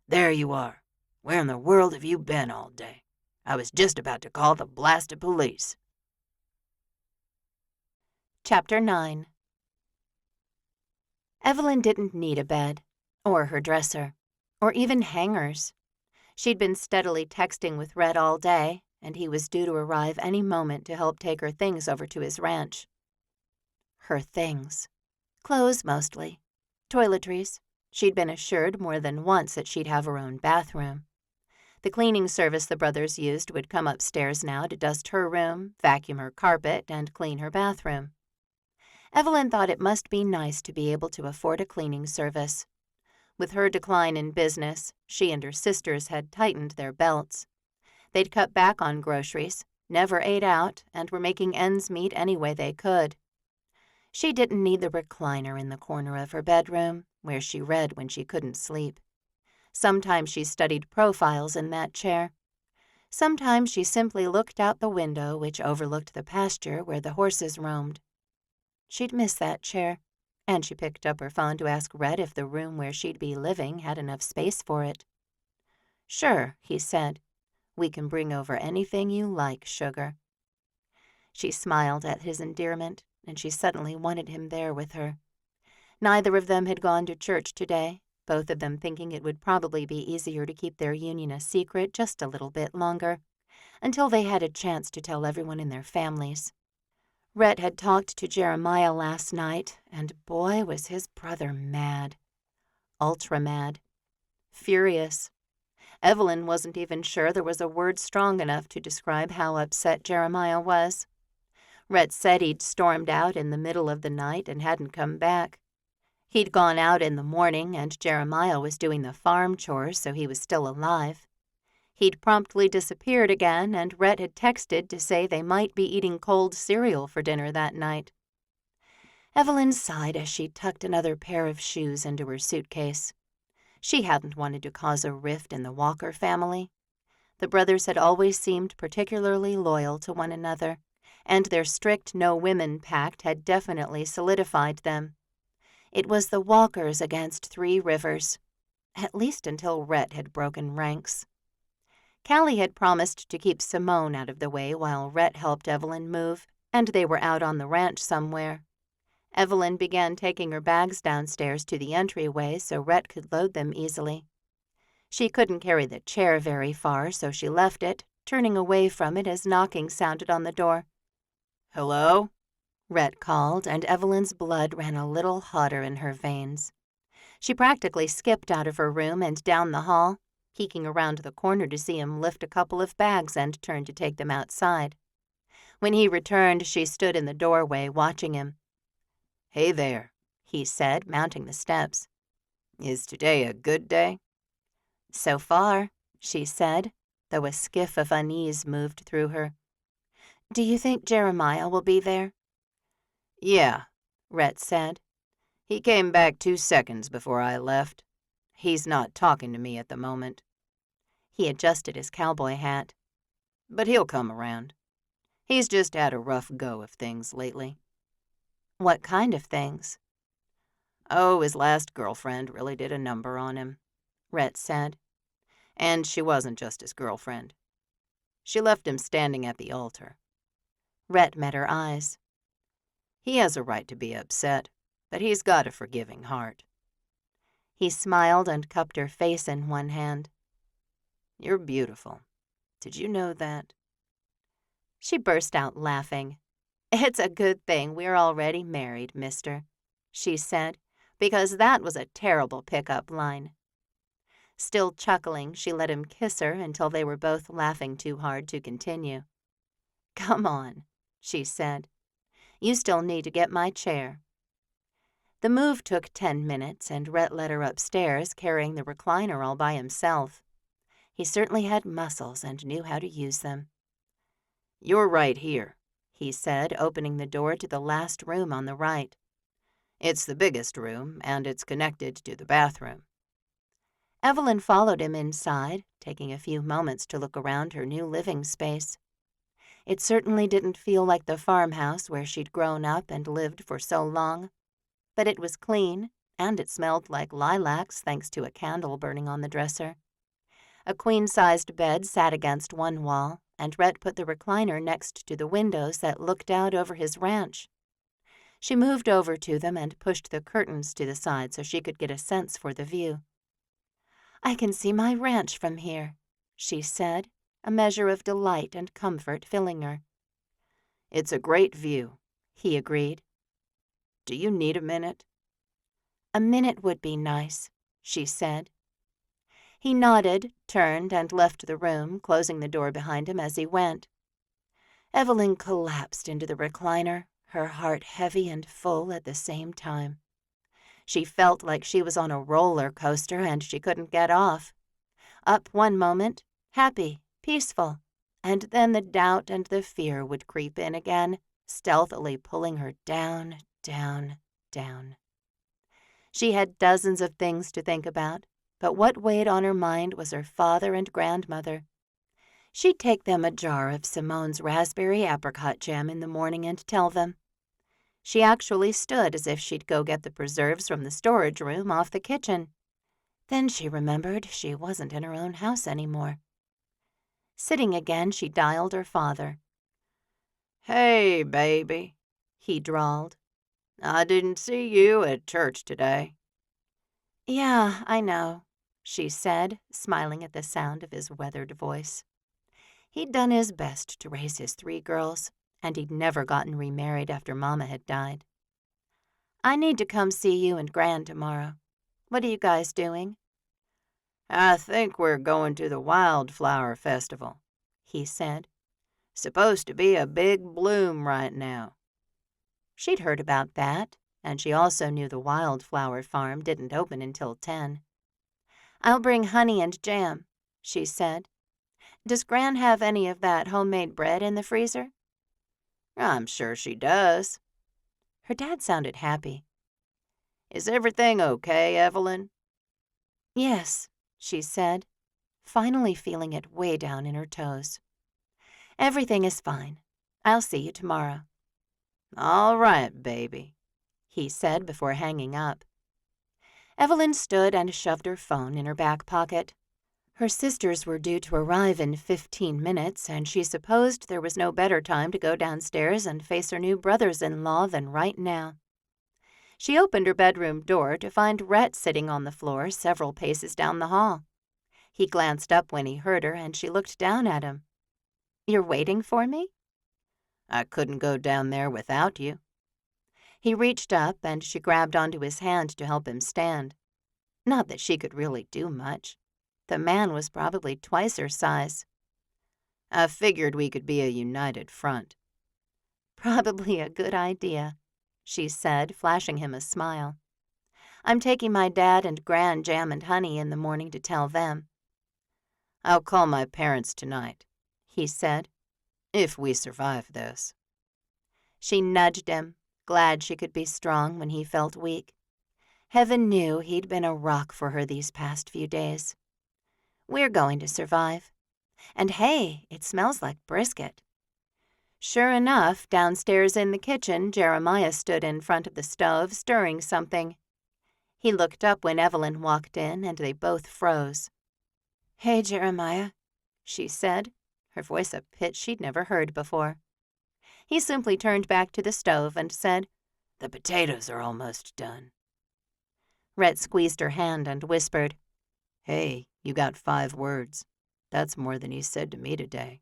"There you are. Where in the world have you been all day? I was just about to call the blasted police." Chapter 9. Evelyn didn't need a bed, or her dresser, or even hangers. She'd been steadily texting with Rhett all day, and he was due to arrive any moment to help take her things over to his ranch. Her things. Clothes, mostly. Toiletries. She'd been assured more than once that she'd have her own bathroom. The cleaning service the brothers used would come upstairs now to dust her room, vacuum her carpet, and clean her bathroom. Evelyn thought it must be nice to be able to afford a cleaning service. With her decline in business, she and her sisters had tightened their belts. They'd cut back on groceries, never ate out, and were making ends meet any way they could. She didn't need the recliner in the corner of her bedroom, where she read when she couldn't sleep. Sometimes she studied profiles in that chair. Sometimes she simply looked out the window which overlooked the pasture where the horses roamed. She'd miss that chair, and she picked up her phone to ask Rhett if the room where she'd be living had enough space for it. "Sure," he said. "We can bring over anything you like, sugar." She smiled at his endearment, and she suddenly wanted him there with her. Neither of them had gone to church today, both of them thinking it would probably be easier to keep their union a secret just a little bit longer, until they had a chance to tell everyone in their families. Rhett had talked to Jeremiah last night, and boy was his brother mad. Ultra mad. Furious. Evelyn wasn't even sure there was a word strong enough to describe how upset Jeremiah was. Rhett said he'd stormed out in the middle of the night and hadn't come back. He'd gone out in the morning, and Jeremiah was doing the farm chores, so he was still alive. He'd promptly disappeared again, and Rhett had texted to say they might be eating cold cereal for dinner that night. Evelyn sighed as she tucked another pair of shoes into her suitcase. She hadn't wanted to cause a rift in the Walker family. The brothers had always seemed particularly loyal to one another, and their strict no-women pact had definitely solidified them. It was the Walkers against 3 Rivers, at least until Rhett had broken ranks. Callie had promised to keep Simone out of the way while Rhett helped Evelyn move, and they were out on the ranch somewhere. Evelyn began taking her bags downstairs to the entryway so Rhett could load them easily. She couldn't carry the chair very far, so she left it, turning away from it as knocking sounded on the door. "Hello?" Rhett called, and Evelyn's blood ran a little hotter in her veins. She practically skipped out of her room and down the hall, peeking around the corner to see him lift a couple of bags and turn to take them outside. When he returned, she stood in the doorway watching him. "Hey there," he said, mounting the steps. Is today a good day? So far, she said, though a skiff of unease moved through her. Do you think Jeremiah will be there? Yeah, Rhett said. He came back 2 seconds before I left. He's not talking to me at the moment. He adjusted his cowboy hat. But he'll come around. He's just had a rough go of things lately. What kind of things? Oh, his last girlfriend really did a number on him, Rhett said. And she wasn't just his girlfriend. She left him standing at the altar. Rhett met her eyes. He has a right to be upset, but he's got a forgiving heart. He smiled and cupped her face in one hand. You're beautiful. Did you know that? She burst out laughing. It's a good thing we're already married, mister, she said, because that was a terrible pickup line. Still chuckling, she let him kiss her until they were both laughing too hard to continue. Come on, she said. You still need to get my chair. The move took 10 minutes, and Rhett led her upstairs, carrying the recliner all by himself. He certainly had muscles and knew how to use them. You're right here, he said, opening the door to the last room on the right. It's the biggest room, and it's connected to the bathroom. Evelyn followed him inside, taking a few moments to look around her new living space. It certainly didn't feel like the farmhouse where she'd grown up and lived for so long, but it was clean, and it smelled like lilacs thanks to a candle burning on the dresser. A queen-sized bed sat against one wall, and Rhett put the recliner next to the windows that looked out over his ranch. She moved over to them and pushed the curtains to the side so she could get a sense for the view. I can see my ranch from here, she said, a measure of delight and comfort filling her. It's a great view, he agreed. Do you need a minute? A minute would be nice, she said. He nodded, turned, and left the room, closing the door behind him as he went. Evelyn collapsed into the recliner, her heart heavy and full at the same time. She felt like she was on a roller coaster and she couldn't get off. Up one moment, happy, peaceful, and then the doubt and the fear would creep in again, stealthily pulling her down, down, down. She had dozens of things to think about, but what weighed on her mind was her father and grandmother. She'd take them a jar of Simone's raspberry apricot jam in the morning and tell them. She actually stood as if she'd go get the preserves from the storage room off the kitchen. Then she remembered she wasn't in her own house anymore. Sitting again, she dialed her father. Hey, baby, he drawled. I didn't see you at church today. Yeah, I know, she said, smiling at the sound of his weathered voice. He'd done his best to raise his 3 girls, and he'd never gotten remarried after Mama had died. I need to come see you and Gran tomorrow. What are you guys doing? I think we're going to the Wildflower Festival, he said. Supposed to be a big bloom right now. She'd heard about that, and she also knew the wildflower farm didn't open until 10. I'll bring honey and jam, she said. Does Gran have any of that homemade bread in the freezer? I'm sure she does. Her dad sounded happy. Is everything okay, Evelyn? Yes, she said, finally feeling it way down in her toes. Everything is fine. I'll see you tomorrow. All right, baby, he said before hanging up. Evelyn stood and shoved her phone in her back pocket. Her sisters were due to arrive in 15 minutes, and she supposed there was no better time to go downstairs and face her new brothers-in-law than right now. She opened her bedroom door to find Rhett sitting on the floor several paces down the hall. He glanced up when he heard her, and she looked down at him. You're waiting for me? I couldn't go down there without you. He reached up, and she grabbed onto his hand to help him stand. Not that she could really do much. The man was probably twice her size. I figured we could be a united front. Probably a good idea, she said, flashing him a smile. I'm taking my dad and Gran jam and honey in the morning to tell them." "I'll call my parents tonight," he said, "if we survive this." She nudged him, glad she could be strong when he felt weak. Heaven knew he'd been a rock for her these past few days. "We're going to survive. And hey, it smells like brisket." Sure enough, downstairs in the kitchen, Jeremiah stood in front of the stove, stirring something. He looked up when Evelyn walked in, and they both froze. "Hey, Jeremiah," she said, her voice a pitch she'd never heard before. He simply turned back to the stove and said, "The potatoes are almost done." Rhett squeezed her hand and whispered, "Hey, you got 5 words. That's more than he said to me today."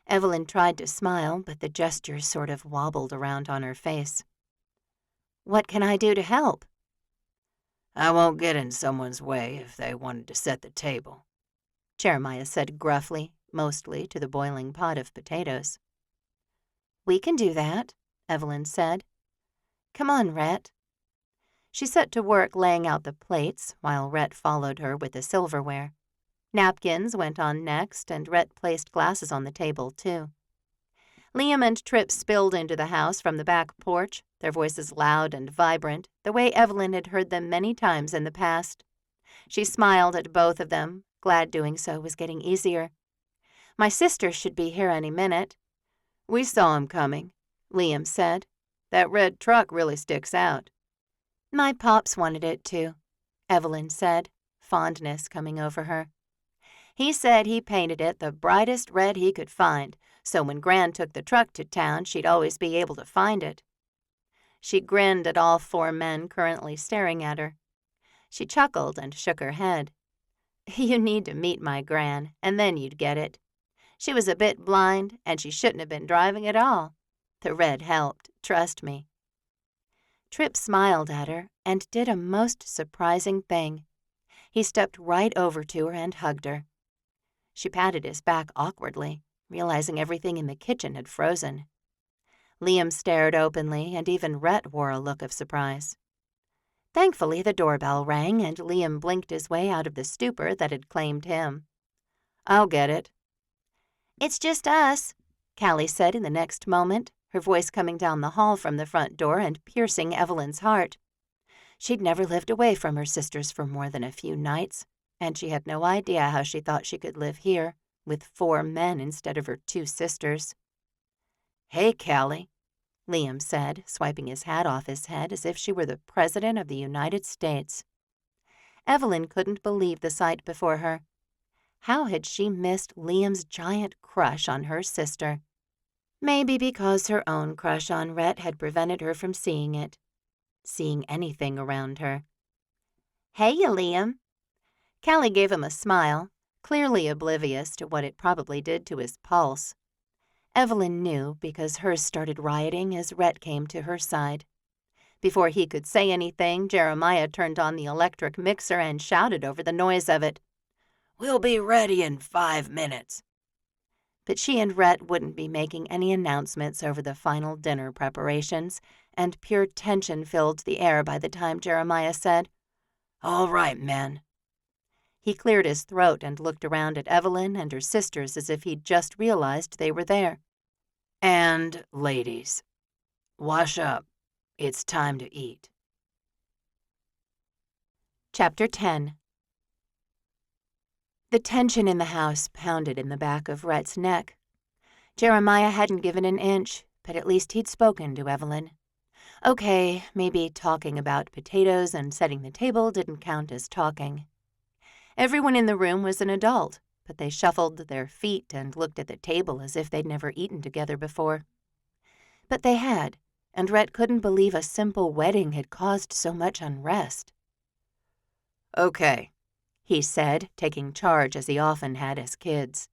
Evelyn tried to smile, but the gesture sort of wobbled around on her face. "What can I do to help?" "I won't get in someone's way if they wanted to set the table," Jeremiah said gruffly, mostly to the boiling pot of potatoes. "We can do that," Evelyn said. "Come on, Rhett." She set to work laying out the plates, while Rhett followed her with the silverware. Napkins went on next, and Rhett placed glasses on the table, too. Liam and Tripp spilled into the house from the back porch, their voices loud and vibrant, the way Evelyn had heard them many times in the past. She smiled at both of them, glad doing so was getting easier. "My sister should be here any minute." "We saw him coming," Liam said. "That red truck really sticks out." "My pops wanted it to," Evelyn said, fondness coming over her. "He said he painted it the brightest red he could find, so when Gran took the truck to town, she'd always be able to find it." She grinned at all 4 men currently staring at her. She chuckled and shook her head. "You need to meet my Gran, and then you'd get it. She was a bit blind, and she shouldn't have been driving at all. The red helped, trust me." Tripp smiled at her and did a most surprising thing. He stepped right over to her and hugged her. She patted his back awkwardly, realizing everything in the kitchen had frozen. Liam stared openly, and even Rhett wore a look of surprise. Thankfully, the doorbell rang, and Liam blinked his way out of the stupor that had claimed him. "I'll get it." "It's just us," Callie said in the next moment, her voice coming down the hall from the front door and piercing Evelyn's heart. She'd never lived away from her sisters for more than a few nights, and she had no idea how she thought she could live here, with 4 men instead of her 2 sisters. "Hey, Callie," Liam said, swiping his hat off his head as if she were the President of the United States. Evelyn couldn't believe the sight before her. How had she missed Liam's giant crush on her sister? Maybe because her own crush on Rhett had prevented her from seeing it, seeing anything around her. "Hey, Liam." Callie gave him a smile, clearly oblivious to what it probably did to his pulse. Evelyn knew because hers started rioting as Rhett came to her side. Before he could say anything, Jeremiah turned on the electric mixer and shouted over the noise of it. "We'll be ready in 5 minutes." But she and Rhett wouldn't be making any announcements over the final dinner preparations, and pure tension filled the air by the time Jeremiah said, "All right, men." He cleared his throat and looked around at Evelyn and her sisters as if he'd just realized they were there. "And, ladies, wash up. It's time to eat." Chapter 10. The tension in the house pounded in the back of Rhett's neck. Jeremiah hadn't given an inch, but at least he'd spoken to Evelyn. Okay, maybe talking about potatoes and setting the table didn't count as talking. Everyone in the room was an adult, but they shuffled their feet and looked at the table as if they'd never eaten together before. But they had, and Rhett couldn't believe a simple wedding had caused so much unrest. "Okay," he said, taking charge as he often had as kids.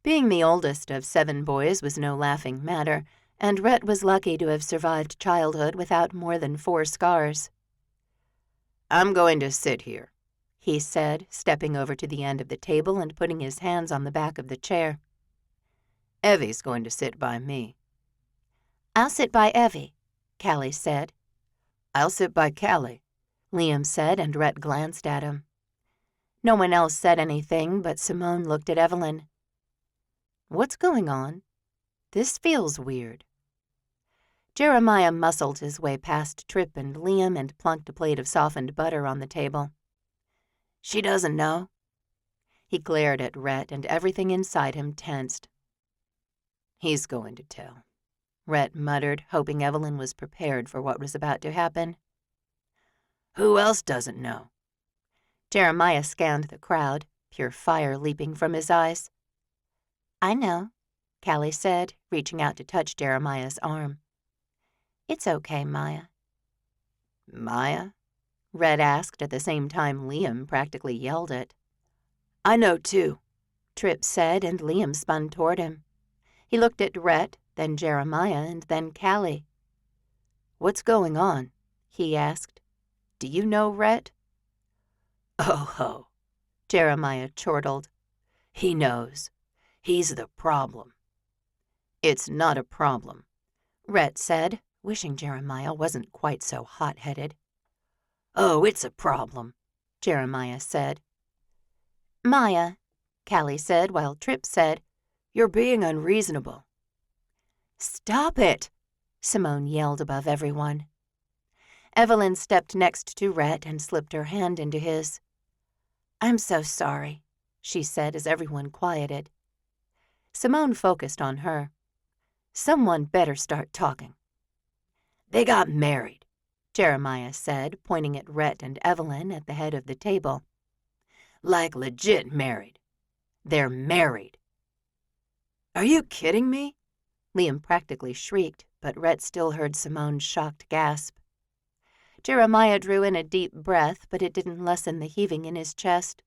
Being the oldest of 7 boys was no laughing matter, and Rhett was lucky to have survived childhood without more than 4 scars. "I'm going to sit here," he said, stepping over to the end of the table and putting his hands on the back of the chair. "Evie's going to sit by me." "I'll sit by Evie," Callie said. "I'll sit by Callie. Liam said, and Rhett glanced at him. No one else said anything, but Simone looked at Evelyn. What's going on? This feels weird. Jeremiah muscled his way past Trip and Liam and plunked a plate of softened butter on the table. She doesn't know. He glared at Rhett, and everything inside him tensed. He's going to tell, Rhett muttered, hoping Evelyn was prepared for what was about to happen. Who else doesn't know? Jeremiah scanned the crowd, pure fire leaping from his eyes. I know, Callie said, reaching out to touch Jeremiah's arm. It's okay, Maya. Maya? Rhett asked at the same time Liam practically yelled it. I know too, Trip said, and Liam spun toward him. He looked at Rhett, then Jeremiah, and then Callie. What's going on? He asked. Do you know Rhett? Oh ho, Jeremiah chortled. He knows. He's the problem. It's not a problem, Rhett said, wishing Jeremiah wasn't quite so hot-headed. Oh, it's a problem, Jeremiah said. Maya, Callie said, while Trip said, You're being unreasonable. Stop it, Simone yelled above everyone. Evelyn stepped next to Rhett and slipped her hand into his. I'm so sorry, she said as everyone quieted. Simone focused on her. Someone better start talking. They got married, Jeremiah said, pointing at Rhett and Evelyn at the head of the table. Like legit married. They're married. Are you kidding me? Liam practically shrieked, but Rhett still heard Simone's shocked gasp. Jeremiah drew in a deep breath, but it didn't lessen the heaving in his chest.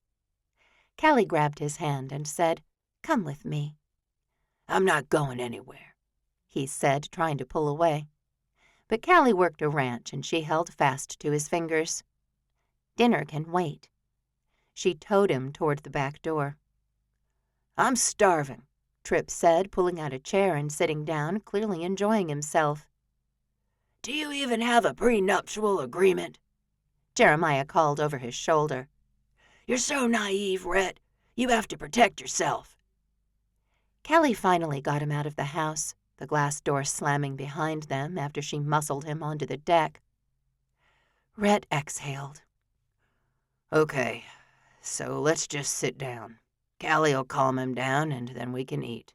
Callie grabbed his hand and said, Come with me. I'm not going anywhere, he said, trying to pull away. But Callie worked a wrench, and she held fast to his fingers. Dinner can wait. She towed him toward the back door. I'm starving, Trip said, pulling out a chair and sitting down, clearly enjoying himself. Do you even have a prenuptial agreement? Jeremiah called over his shoulder. You're so naive, Rhett. You have to protect yourself. Callie finally got him out of the house, the glass door slamming behind them after she muscled him onto the deck. Rhett exhaled. Okay, so let's just sit down. Callie'll calm him down, and then we can eat.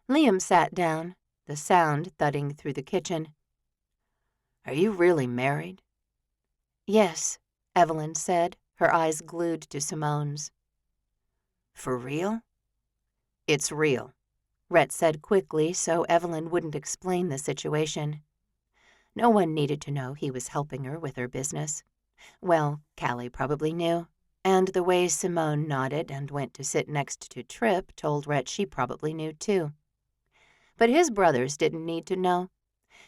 Liam sat down, the sound thudding through the kitchen. Are you really married? Yes, Evelyn said, her eyes glued to Simone's. For real? It's real, Rhett said quickly so Evelyn wouldn't explain the situation. No one needed to know he was helping her with her business. Well, Callie probably knew, and the way Simone nodded and went to sit next to Trip told Rhett she probably knew too. But his brothers didn't need to know.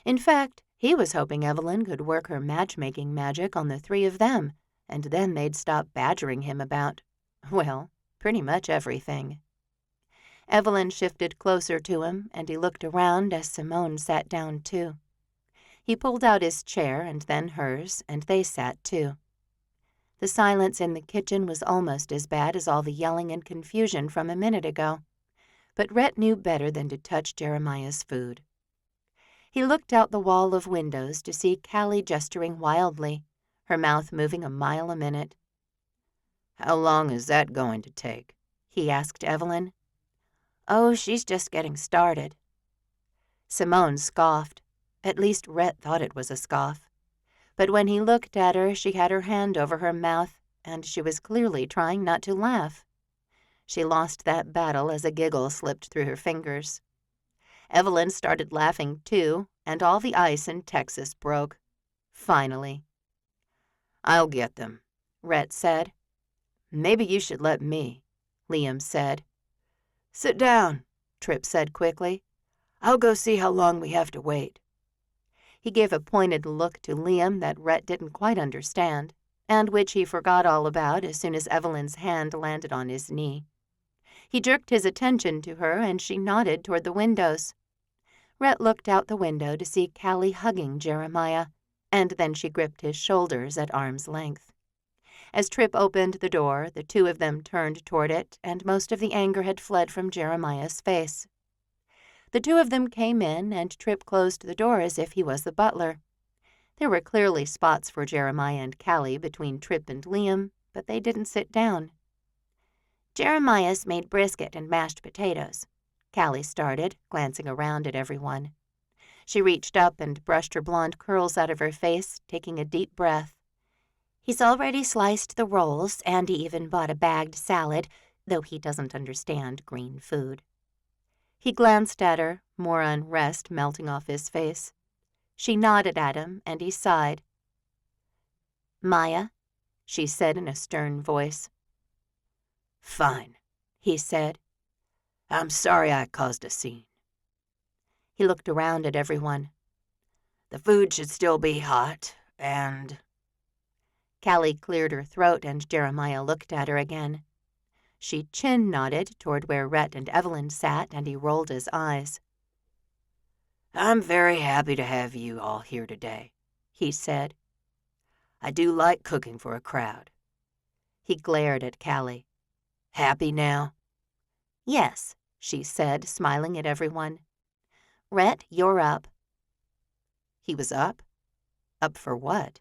In fact, he was hoping Evelyn could work her matchmaking magic on the three of them, and then they'd stop badgering him about, well, pretty much everything. Evelyn shifted closer to him, and he looked around as Simone sat down too. He pulled out his chair and then hers, and they sat too. The silence in the kitchen was almost as bad as all the yelling and confusion from a minute ago, but Rhett knew better than to touch Jeremiah's food. He looked out the wall of windows to see Callie gesturing wildly, her mouth moving a mile a minute. How long is that going to take? He asked Evelyn. Oh, she's just getting started. Simone scoffed. At least Rhett thought it was a scoff. But when he looked at her, she had her hand over her mouth, and she was clearly trying not to laugh. She lost that battle as a giggle slipped through her fingers. Evelyn started laughing too, and all the ice in Texas broke. Finally. I'll get them, Rhett said. Maybe you should let me, Liam said. Sit down, Trip said quickly. I'll go see how long we have to wait. He gave a pointed look to Liam that Rhett didn't quite understand, and which he forgot all about as soon as Evelyn's hand landed on his knee. He jerked his attention to her, and she nodded toward the windows. Rhett looked out the window to see Callie hugging Jeremiah, and then she gripped his shoulders at arm's length. As Trip opened the door, the two of them turned toward it, and most of the anger had fled from Jeremiah's face. The two of them came in, and Trip closed the door as if he was the butler. There were clearly spots for Jeremiah and Callie between Trip and Liam, but they didn't sit down. "Jeremiah's made brisket and mashed potatoes," Callie started, glancing around at everyone. She reached up and brushed her blonde curls out of her face, taking a deep breath. "He's already sliced the rolls, and he even bought a bagged salad, though he doesn't understand green food." He glanced at her, more unrest melting off his face. She nodded at him, and he sighed. "Maya," she said in a stern voice. "Fine," he said. "I'm sorry I caused a scene." He looked around at everyone. "The food should still be hot, and—" Callie cleared her throat, and Jeremiah looked at her again. She chin-nodded toward where Rhett and Evelyn sat, and he rolled his eyes. "I'm very happy to have you all here today," he said. "I do like cooking for a crowd." He glared at Callie. "Happy now?" "Yes," she said, smiling at everyone. "Rhett, you're up." He was up? Up for what?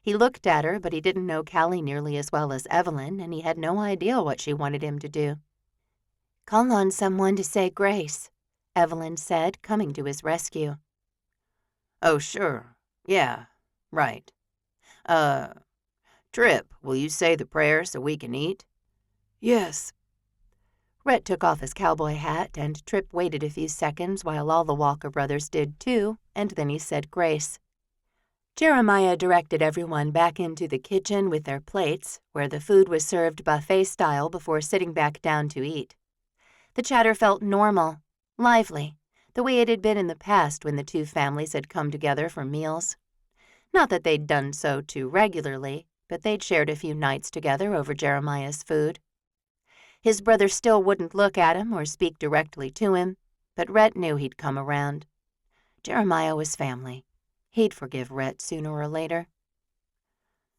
He looked at her, but he didn't know Callie nearly as well as Evelyn, and he had no idea what she wanted him to do. "Call on someone to say grace," Evelyn said, coming to his rescue. "Oh, sure. Yeah, right. Trip, will you say the prayer so we can eat?" "Yes." Rhett took off his cowboy hat, and Trip waited a few seconds while all the Walker brothers did too, and then he said grace. Jeremiah directed everyone back into the kitchen with their plates, where the food was served buffet-style before sitting back down to eat. The chatter felt normal, lively, the way it had been in the past when the two families had come together for meals. Not that they'd done so too regularly, but they'd shared a few nights together over Jeremiah's food. His brother still wouldn't look at him or speak directly to him, but Rhett knew he'd come around. Jeremiah was family. He'd forgive Rhett sooner or later.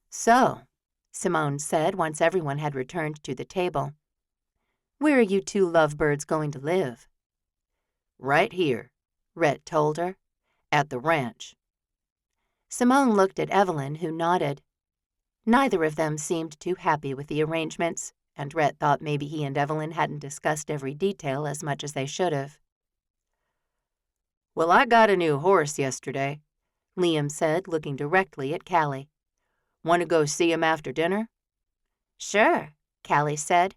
"So," Simone said once everyone had returned to the table, "where are you two lovebirds going to live?" "Right here," Rhett told her, "at the ranch." Simone looked at Evelyn, who nodded. Neither of them seemed too happy with the arrangements, and Rhett thought maybe he and Evelyn hadn't discussed every detail as much as they should have. "Well, I got a new horse yesterday," Liam said, looking directly at Callie. "Want to go see him after dinner?" "Sure," Callie said,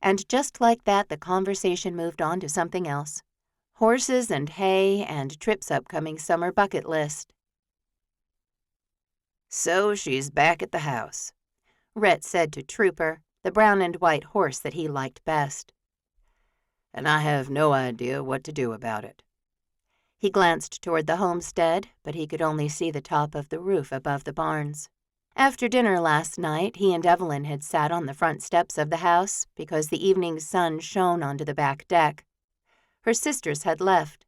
and just like that the conversation moved on to something else. Horses and hay and Trip's upcoming summer bucket list. "So she's back at the house," Rhett said to Trooper, the brown and white horse that he liked best. "And I have no idea what to do about it." He glanced toward the homestead, but he could only see the top of the roof above the barns. After dinner last night, he and Evelyn had sat on the front steps of the house because the evening sun shone onto the back deck. Her sisters had left.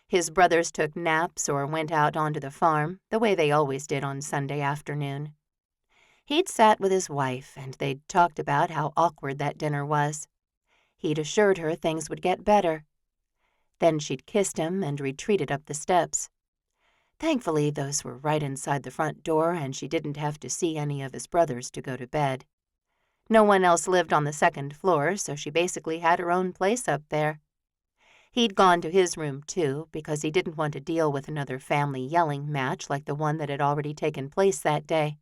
His brothers took naps or went out onto the farm, the way they always did on Sunday afternoon. He'd sat with his wife, and they'd talked about how awkward that dinner was. He'd assured her things would get better. Then she'd kissed him and retreated up the steps. Thankfully, those were right inside the front door, and she didn't have to see any of his brothers to go to bed. No one else lived on the second floor, so she basically had her own place up there. He'd gone to his room, too, because he didn't want to deal with another family yelling match like the one that had already taken place that day.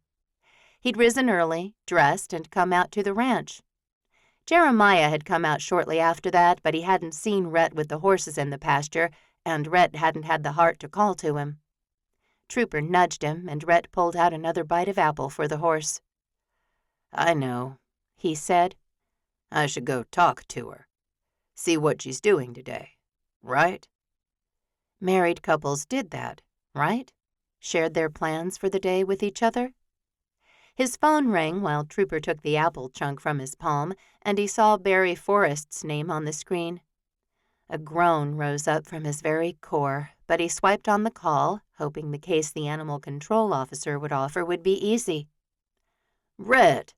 He'd risen early, dressed, and come out to the ranch. Jeremiah had come out shortly after that, but he hadn't seen Rhett with the horses in the pasture, and Rhett hadn't had the heart to call to him. Trooper nudged him, and Rhett pulled out another bite of apple for the horse. "I know," he said. "I should go talk to her. See what she's doing today, right?" Married couples did that, right? Shared their plans for the day with each other? His phone rang while Trooper took the apple chunk from his palm, and he saw Barry Forrest's name on the screen. A groan rose up from his very core, but he swiped on the call, hoping the case the animal control officer would offer would be easy. "Rhett,"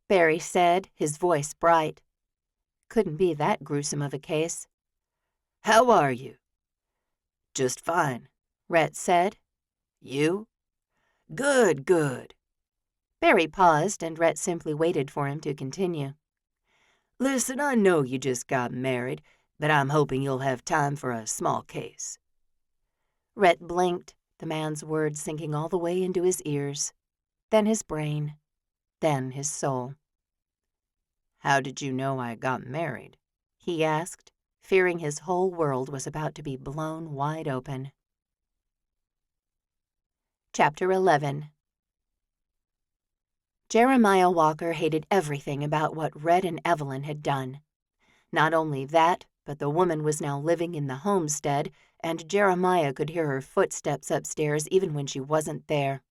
Barry said, his voice bright. Couldn't be that gruesome of a case. "how are you?" "Just fine," Rhett said. "You?" "Good, good." Barry paused, and Rhett simply waited for him to continue. "Listen, I know you just got married, but I'm hoping you'll have time for a small case." Rhett blinked, the man's words sinking all the way into his ears, then his brain, then his soul. "How did you know I got married?" he asked, fearing his whole world was about to be blown wide open. Chapter 11. Jeremiah Walker hated everything about what Rhett and Evelyn had done. Not only that, but the woman was now living in the homestead, and Jeremiah could hear her footsteps upstairs even when she wasn't there.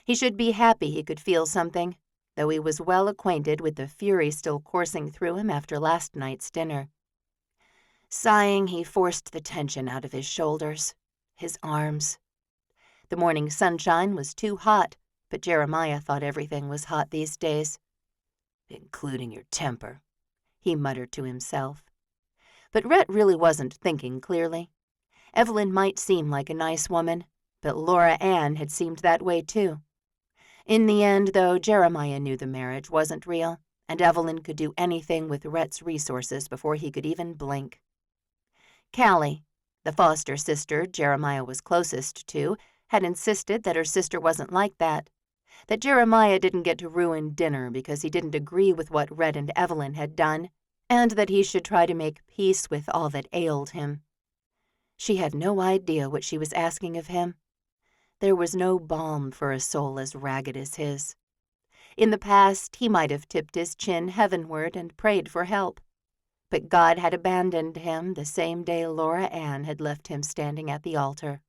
He should be happy he could feel something, though he was well acquainted with the fury still coursing through him after last night's dinner. Sighing, he forced the tension out of his shoulders, his arms. The morning sunshine was too hot, but Jeremiah thought everything was hot these days. "Including your temper," he muttered to himself. But Rhett really wasn't thinking clearly. Evelyn might seem like a nice woman, but Laura Ann had seemed that way too. In the end, though, Jeremiah knew the marriage wasn't real, and Evelyn could do anything with Rhett's resources before he could even blink. Callie, the foster sister Jeremiah was closest to, had insisted that her sister wasn't like that Jeremiah didn't get to ruin dinner because he didn't agree with what Rhett and Evelyn had done, and that he should try to make peace with all that ailed him. She had no idea what she was asking of him. There was no balm for a soul as ragged as his. In the past, he might have tipped his chin heavenward and prayed for help, but God had abandoned him the same day Laura Ann had left him standing at the altar.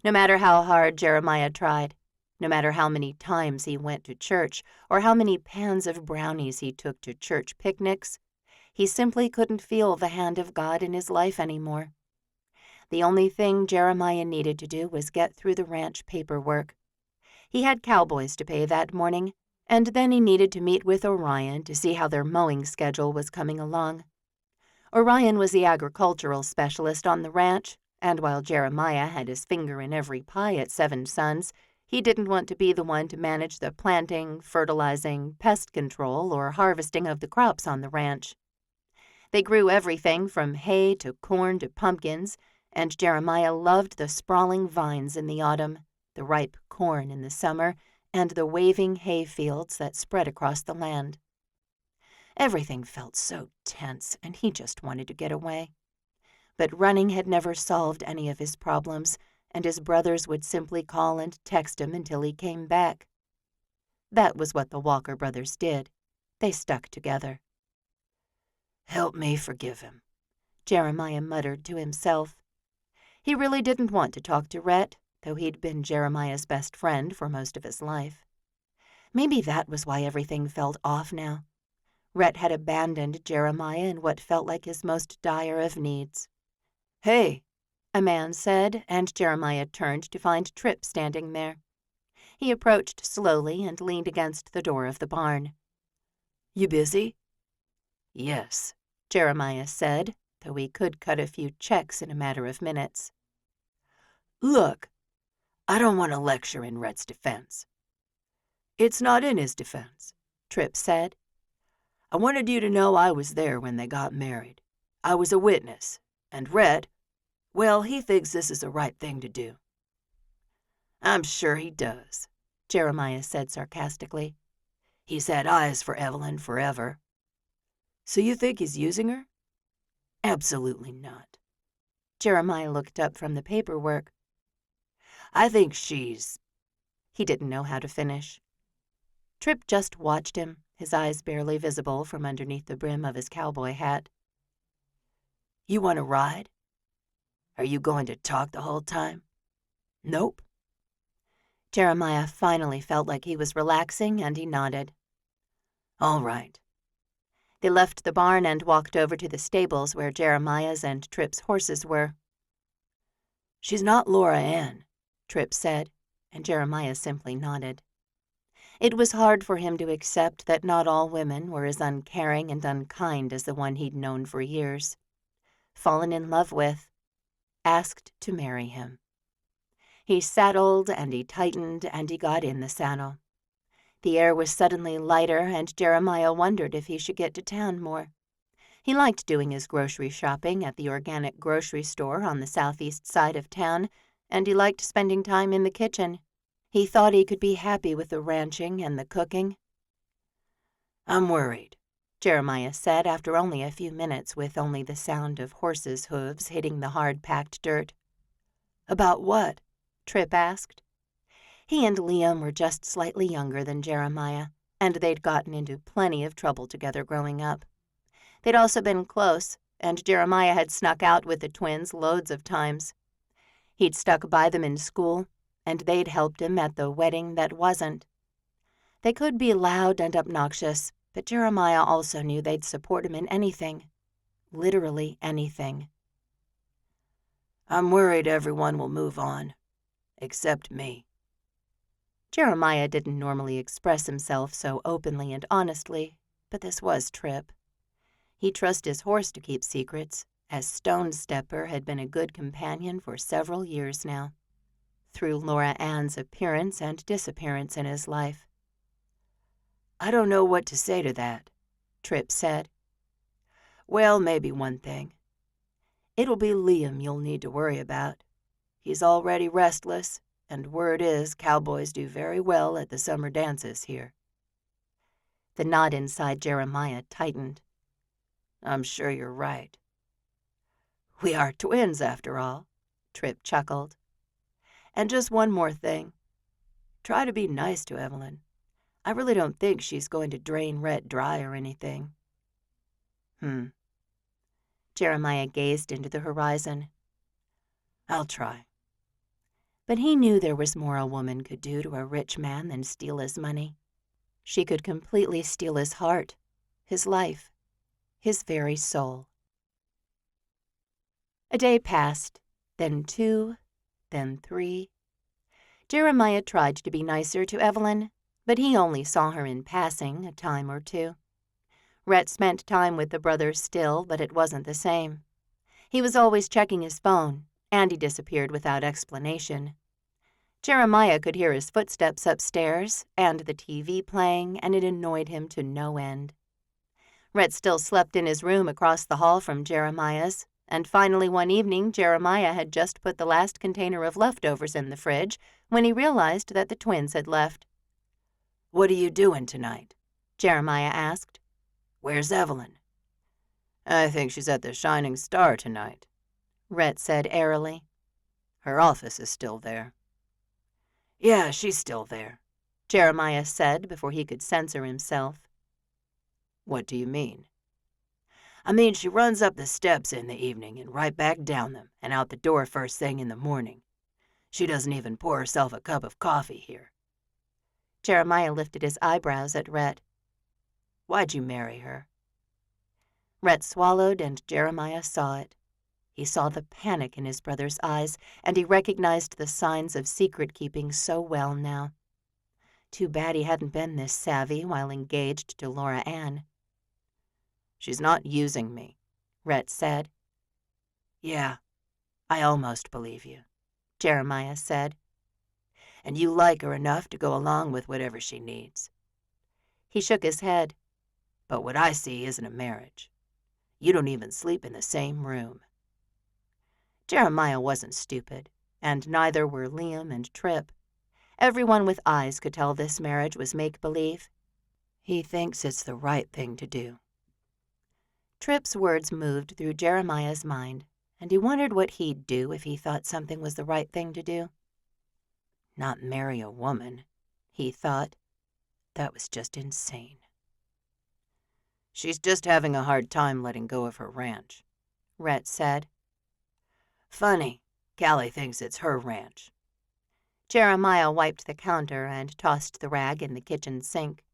No matter how hard Jeremiah tried, no matter how many times he went to church or how many pans of brownies he took to church picnics, he simply couldn't feel the hand of God in his life anymore. The only thing Jeremiah needed to do was get through the ranch paperwork. He had cowboys to pay that morning, and then he needed to meet with Orion to see how their mowing schedule was coming along. Orion was the agricultural specialist on the ranch, and while Jeremiah had his finger in every pie at Seven Sons, he didn't want to be the one to manage the planting, fertilizing, pest control, or harvesting of the crops on the ranch. They grew everything from hay to corn to pumpkins, and Jeremiah loved the sprawling vines in the autumn, the ripe corn in the summer, and the waving hay fields that spread across the land. Everything felt so tense, and he just wanted to get away. But running had never solved any of his problems, and his brothers would simply call and text him until he came back. That was what the Walker brothers did. They stuck together. "Help me forgive him," Jeremiah muttered to himself. He really didn't want to talk to Rhett, though he'd been Jeremiah's best friend for most of his life. Maybe that was why everything felt off now. Rhett had abandoned Jeremiah in what felt like his most dire of needs. "Hey," a man said, and Jeremiah turned to find Tripp standing there. He approached slowly and leaned against the door of the barn. "You busy?" "Yes," Jeremiah said, though he could cut a few checks in a matter of minutes. "Look, I don't want to lecture in Rhett's defense." "It's not in his defense," Tripp said. "I wanted you to know I was there when they got married. I was a witness, and Rhett, well, he thinks this is the right thing to do." "I'm sure he does," Jeremiah said sarcastically. "He's had eyes for Evelyn forever." "So you think he's using her?" "Absolutely not." Jeremiah looked up from the paperwork. "I think she's—" He didn't know how to finish. Tripp just watched him, his eyes barely visible from underneath the brim of his cowboy hat. "You want to ride? Are you going to talk the whole time?" "Nope." Jeremiah finally felt like he was relaxing, and he nodded. "All right." They left the barn and walked over to the stables where Jeremiah's and Tripp's horses were. She's not Laura Ann, Tripp said, and Jeremiah simply nodded. It was hard for him to accept that not all women were as uncaring and unkind as the one he'd known for years. Fallen in love with, asked to marry him. He saddled and he tightened and he got in the saddle. The air was suddenly lighter, and Jeremiah wondered if he should get to town more. He liked doing his grocery shopping at the organic grocery store on the southeast side of town, and he liked spending time in the kitchen. He thought he could be happy with the ranching and the cooking. I'm worried, Jeremiah said after only a few minutes, with only the sound of horses' hooves hitting the hard-packed dirt. About what? Tripp asked. He and Liam were just slightly younger than Jeremiah, and they'd gotten into plenty of trouble together growing up. They'd also been close, and Jeremiah had snuck out with the twins loads of times. He'd stuck by them in school, and they'd helped him at the wedding that wasn't. They could be loud and obnoxious, but Jeremiah also knew they'd support him in anything. Literally anything. I'm worried everyone will move on, except me. Jeremiah didn't normally express himself so openly and honestly, but this was Tripp. He'd trust his horse to keep secrets, as Stone Stepper had been a good companion for several years now, through Laura Ann's appearance and disappearance in his life. I don't know what to say to that, Tripp said. Well, maybe one thing. It'll be Liam you'll need to worry about. He's already restless, and word is cowboys do very well at the summer dances here. The knot inside Jeremiah tightened. I'm sure you're right. We are twins, after all, Tripp chuckled. And just one more thing. Try to be nice to Evelyn. I really don't think she's going to drain Rhett dry or anything. Jeremiah gazed into the horizon. I'll try. But he knew there was more a woman could do to a rich man than steal his money. She could completely steal his heart, his life, his very soul. A day passed, then 2, then 3. Jeremiah tried to be nicer to Evelyn, but he only saw her in passing a time or two. Rhett spent time with the brothers still, but it wasn't the same. He was always checking his phone, and he disappeared without explanation. Jeremiah could hear his footsteps upstairs and the TV playing, and it annoyed him to no end. Rhett still slept in his room across the hall from Jeremiah's, and finally one evening Jeremiah had just put the last container of leftovers in the fridge when he realized that the twins had left. What are you doing tonight? Jeremiah asked. Where's Evelyn? I think she's at the Shining Star tonight, Rhett said airily. Her office is still there. Yeah, she's still there, Jeremiah said before he could censor himself. What do you mean? I mean she runs up the steps in the evening and right back down them and out the door first thing in the morning. She doesn't even pour herself a cup of coffee here. Jeremiah lifted his eyebrows at Rhett. Why'd you marry her? Rhett swallowed, and Jeremiah saw it. He saw the panic in his brother's eyes, and he recognized the signs of secret-keeping so well now. Too bad he hadn't been this savvy while engaged to Laura Ann. She's not using me, Rhett said. Yeah, I almost believe you, Jeremiah said. And you like her enough to go along with whatever she needs. He shook his head. But what I see isn't a marriage. You don't even sleep in the same room. Jeremiah wasn't stupid, and neither were Liam and Tripp. Everyone with eyes could tell this marriage was make-believe. He thinks it's the right thing to do. Tripp's words moved through Jeremiah's mind, and he wondered what he'd do if he thought something was the right thing to do. Not marry a woman, he thought. That was just insane. She's just having a hard time letting go of her ranch, Rhett said. Funny, Callie thinks it's her ranch. Jeremiah wiped the counter and tossed the rag in the kitchen sink.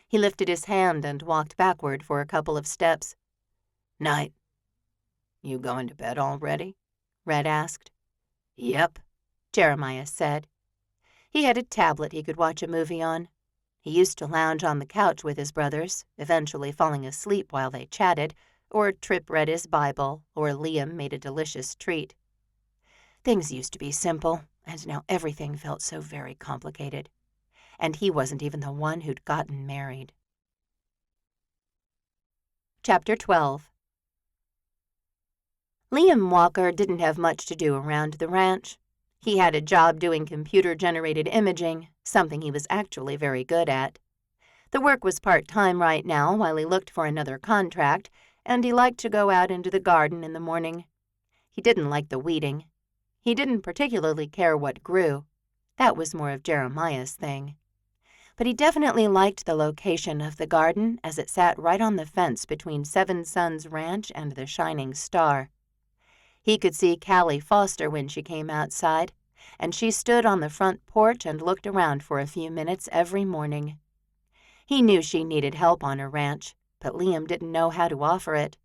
He lifted his hand and walked backward for a couple of steps. Night. You going to bed already? Rhett asked. Yep, Jeremiah said. He had a tablet he could watch a movie on. He used to lounge on the couch with his brothers, eventually falling asleep while they chatted, or Trip read his Bible, or Liam made a delicious treat. Things used to be simple, and now everything felt so very complicated. And he wasn't even the one who'd gotten married. Chapter 12. Liam Walker didn't have much to do around the ranch. He had a job doing computer-generated imaging, something he was actually very good at. The work was part-time right now while he looked for another contract, and he liked to go out into the garden in the morning. He didn't like the weeding. He didn't particularly care what grew. That was more of Jeremiah's thing. But he definitely liked the location of the garden as it sat right on the fence between Seven Suns Ranch and the Shining Star. He could see Callie Foster when she came outside, and she stood on the front porch and looked around for a few minutes every morning. He knew she needed help on her ranch, but Liam didn't know how to offer it.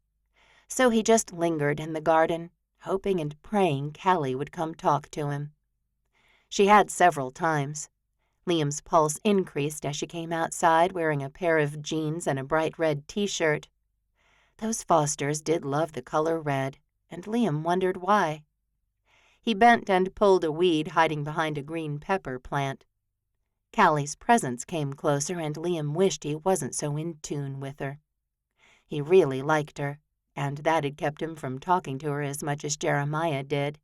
So he just lingered in the garden, hoping and praying Callie would come talk to him. She had several times. Liam's pulse increased as she came outside wearing a pair of jeans and a bright red t-shirt. Those Fosters did love the color red, and Liam wondered why. He bent and pulled a weed hiding behind a green pepper plant. Callie's presence came closer, and Liam wished he wasn't so in tune with her. He really liked her, and that had kept him from talking to her as much as Jeremiah did.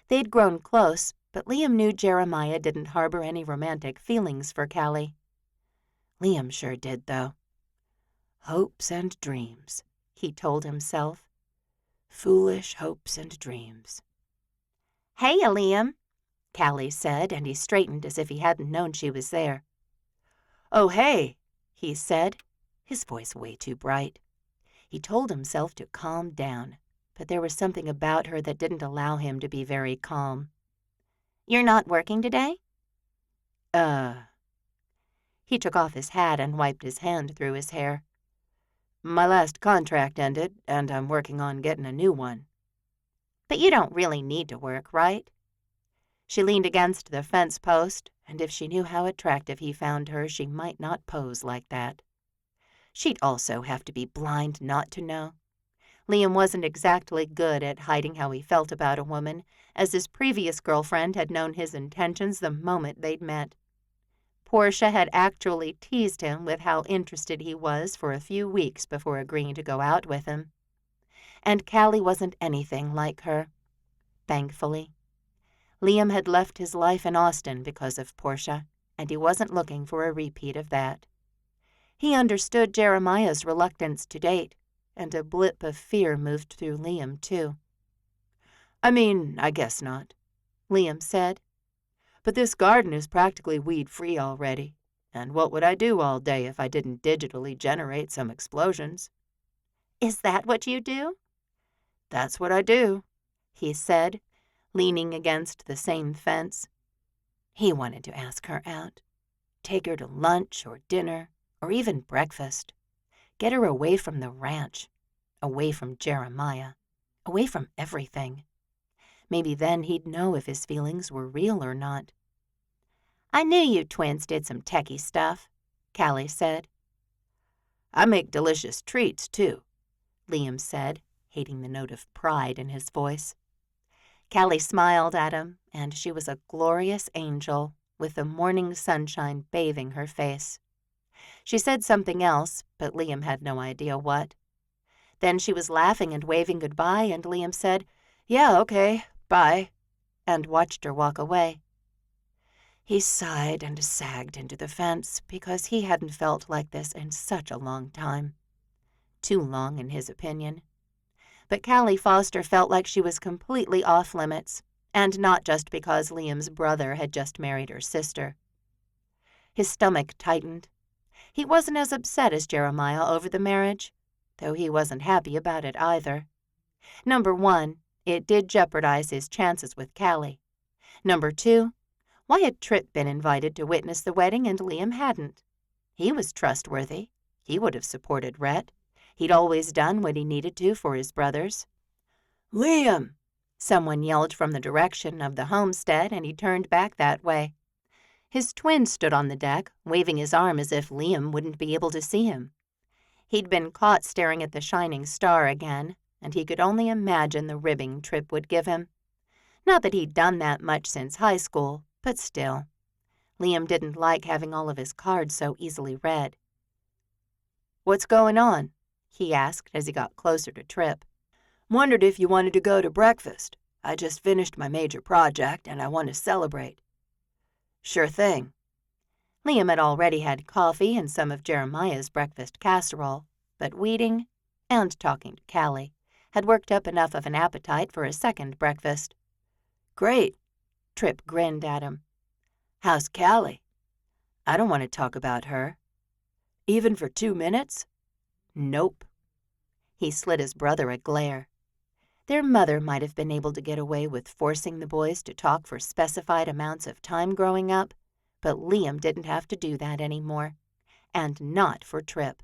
They'd grown close, but Liam knew Jeremiah didn't harbor any romantic feelings for Callie. Liam sure did, though. Hopes and dreams, he told himself. Foolish hopes and dreams. Hey, Liam, Callie said, and he straightened as if he hadn't known she was there. Oh, hey, he said, his voice way too bright. He told himself to calm down, but there was something about her that didn't allow him to be very calm. You're not working today? He took off his hat and wiped his hand through his hair. My last contract ended, and I'm working on getting a new one. But you don't really need to work, right? She leaned against the fence post, and if she knew how attractive he found her, she might not pose like that. She'd also have to be blind not to know. Liam wasn't exactly good at hiding how he felt about a woman, as his previous girlfriend had known his intentions the moment they'd met. Portia had actually teased him with how interested he was for a few weeks before agreeing to go out with him. And Callie wasn't anything like her, thankfully. Liam had left his life in Austin because of Portia, and he wasn't looking for a repeat of that. He understood Jeremiah's reluctance to date, and a blip of fear moved through Liam, too. I mean, I guess not, Liam said. But this garden is practically weed-free already, and what would I do all day if I didn't digitally generate some explosions? Is that what you do? That's what I do, he said, leaning against the same fence. He wanted to ask her out, take her to lunch or dinner, or even breakfast. Get her away from the ranch, away from Jeremiah, away from everything. Maybe then he'd know if his feelings were real or not. I knew you twins did some techie stuff, Callie said. I make delicious treats, too, Liam said, hating the note of pride in his voice. Callie smiled at him, and she was a glorious angel with the morning sunshine bathing her face. She said something else, but Liam had no idea what. Then she was laughing and waving goodbye, and Liam said, Yeah, okay, bye, and watched her walk away. He sighed and sagged into the fence because he hadn't felt like this in such a long time. Too long, in his opinion. But Callie Foster felt like she was completely off-limits, and not just because Liam's brother had just married her sister. His stomach tightened. He wasn't as upset as Jeremiah over the marriage, though he wasn't happy about it either. Number one, it did jeopardize his chances with Callie. Number two, why had Trip been invited to witness the wedding and Liam hadn't? He was trustworthy. He would have supported Rhett. He'd always done what he needed to for his brothers. Liam, Someone yelled from the direction of the homestead, and he turned back that way. His twin stood on the deck, waving his arm as if Liam wouldn't be able to see him. He'd been caught staring at the shining star again, and he could only imagine the ribbing Trip would give him. Not that he'd done that much since high school, but still. Liam didn't like having all of his cards so easily read. "What's going on?" he asked as he got closer to Trip. "Wondered if you wanted to go to breakfast. I just finished my major project and I want to celebrate." "Sure thing." Liam had already had coffee and some of Jeremiah's breakfast casserole, but weeding and talking to Callie had worked up enough of an appetite for a second breakfast. "Great." Trip grinned at him. "How's Callie?" "I don't want to talk about her." "Even for 2 minutes?" "Nope." He slid his brother a glare. Their mother might have been able to get away with forcing the boys to talk for specified amounts of time growing up, but Liam didn't have to do that anymore. And not for Trip.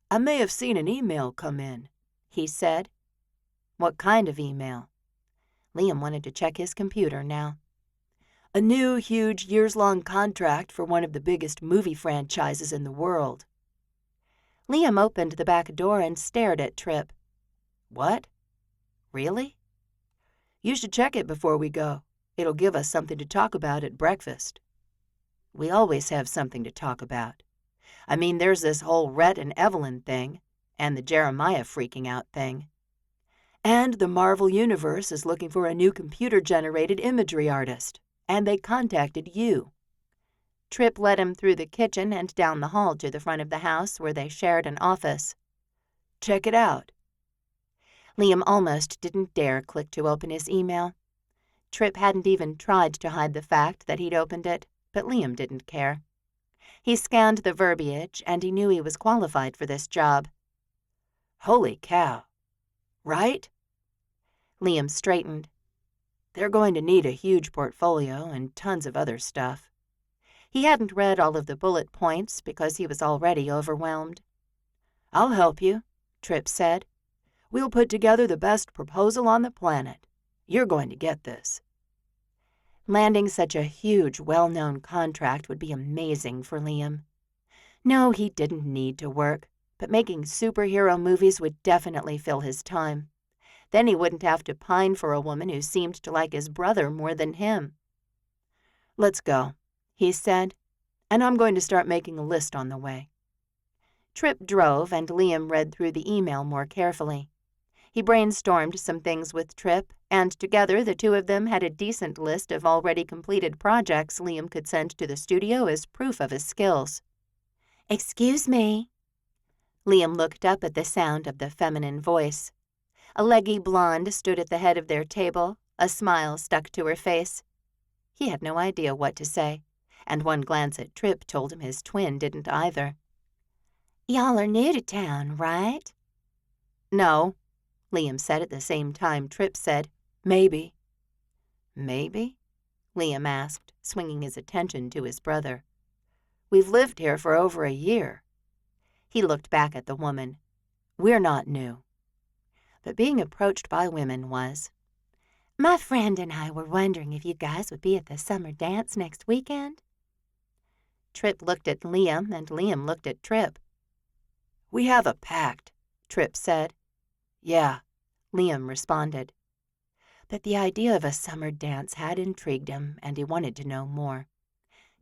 "I may have seen an email come in," he said. "What kind of email?" Liam wanted to check his computer now. "A new, huge, years-long contract for one of the biggest movie franchises in the world." Liam opened the back door and stared at Trip. "What? Really?" "You should check it before we go. It'll give us something to talk about at breakfast." "We always have something to talk about. I mean, there's this whole Rhett and Evelyn thing, and the Jeremiah freaking out thing." "And the Marvel Universe is looking for a new computer-generated imagery artist, and they contacted you." Trip led him through the kitchen and down the hall to the front of the house where they shared an office. "Check it out." Liam almost didn't dare click to open his email. Trip hadn't even tried to hide the fact that he'd opened it, but Liam didn't care. He scanned the verbiage, and he knew he was qualified for this job. "Holy cow. Right?" Liam straightened. "They're going to need a huge portfolio and tons of other stuff." He hadn't read all of the bullet points because he was already overwhelmed. "I'll help you," Trip said. "We'll put together the best proposal on the planet. You're going to get this." Landing such a huge, well-known contract would be amazing for Liam. No, he didn't need to work, but making superhero movies would definitely fill his time. Then he wouldn't have to pine for a woman who seemed to like his brother more than him. "Let's go," he said, "and I'm going to start making a list on the way." Trip drove, and Liam read through the email more carefully. He brainstormed some things with Trip, and together the two of them had a decent list of already completed projects Liam could send to the studio as proof of his skills. "Excuse me." Liam looked up at the sound of the feminine voice. A leggy blonde stood at the head of their table, a smile stuck to her face. He had no idea what to say, and one glance at Trip told him his twin didn't either. "Y'all are new to town, right?" "No," Liam said at the same time Trip said, "Maybe." "Maybe?" Liam asked, swinging his attention to his brother. "We've lived here for over a year." He looked back at the woman. "We're not new." But being approached by women was. "My friend and I were wondering if you guys would be at the summer dance next weekend." Trip looked at Liam, and Liam looked at Trip. "We have a pact," Trip said. "Yeah," Liam responded. But the idea of a summer dance had intrigued him, and he wanted to know more.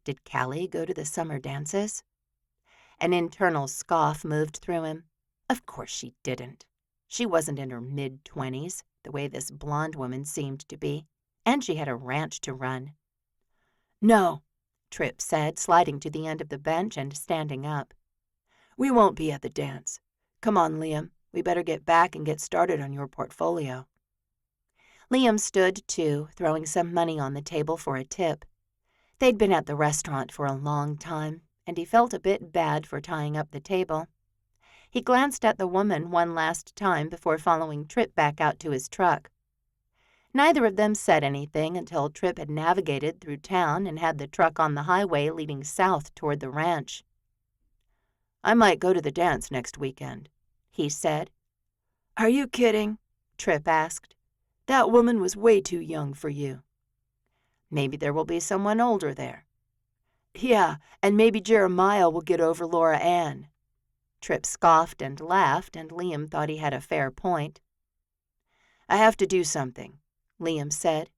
Did Callie go to the summer dances? An internal scoff moved through him. Of course she didn't. She wasn't in her mid-20s, the way this blonde woman seemed to be, and she had a ranch to run. "No," Trip said, sliding to the end of the bench and standing up. "We won't be at the dance. Come on, Liam. We better get back and get started on your portfolio." Liam stood, too, throwing some money on the table for a tip. They'd been at the restaurant for a long time, and he felt a bit bad for tying up the table. He glanced at the woman one last time before following Trip back out to his truck. Neither of them said anything until Trip had navigated through town and had the truck on the highway leading south toward the ranch. "I might go to the dance next weekend," he said. "Are you kidding?" Trip asked. That woman was way too young for you. Maybe there will be someone older there. Yeah, and maybe Jeremiah will get over Laura Ann. Tripp scoffed and laughed, and Liam thought he had a fair point. I have to do something, Liam said.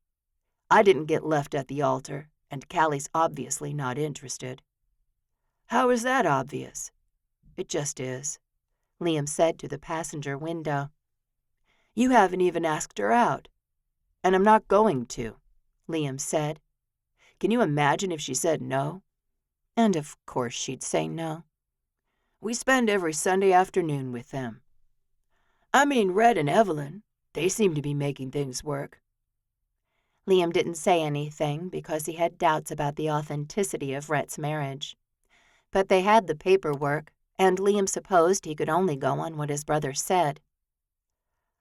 I didn't get left at the altar, and Callie's obviously not interested. How is that obvious? It just is, Liam said to the passenger window. You haven't even asked her out. And I'm not going to, Liam said. Can you imagine if she said no? And of course she'd say no. We spend every Sunday afternoon with them. I mean Rhett and Evelyn. They seem to be making things work. Liam didn't say anything because he had doubts about the authenticity of Rhett's marriage. But they had the paperwork, and Liam supposed he could only go on what his brother said.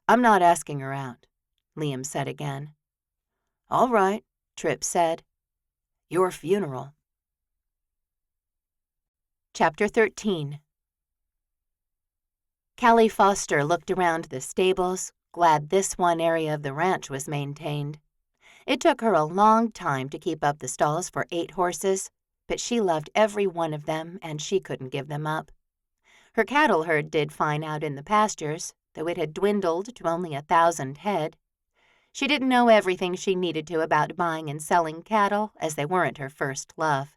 I'm not asking her out, Liam said again. All right, Tripp said. Your funeral. Chapter 13. Callie Foster looked around the stables, glad this one area of the ranch was maintained. It took her a long time to keep up the stalls for 8 horses, but she loved every one of them, and she couldn't give them up. Her cattle herd did fine out in the pastures, though it had dwindled to only 1,000 head. She didn't know everything she needed to about buying and selling cattle, as they weren't her first love.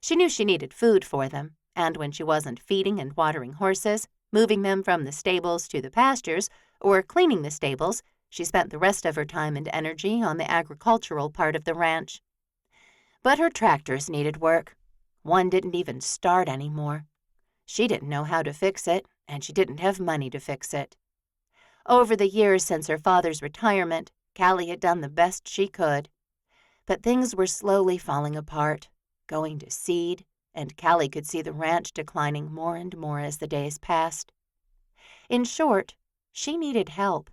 She knew she needed food for them, and when she wasn't feeding and watering horses, moving them from the stables to the pastures, or cleaning the stables, she spent the rest of her time and energy on the agricultural part of the ranch. But her tractors needed work. One didn't even start anymore. She didn't know how to fix it, and she didn't have money to fix it. Over the years since her father's retirement, Callie had done the best she could. But things were slowly falling apart, going to seed, and Callie could see the ranch declining more and more as the days passed. In short, she needed help.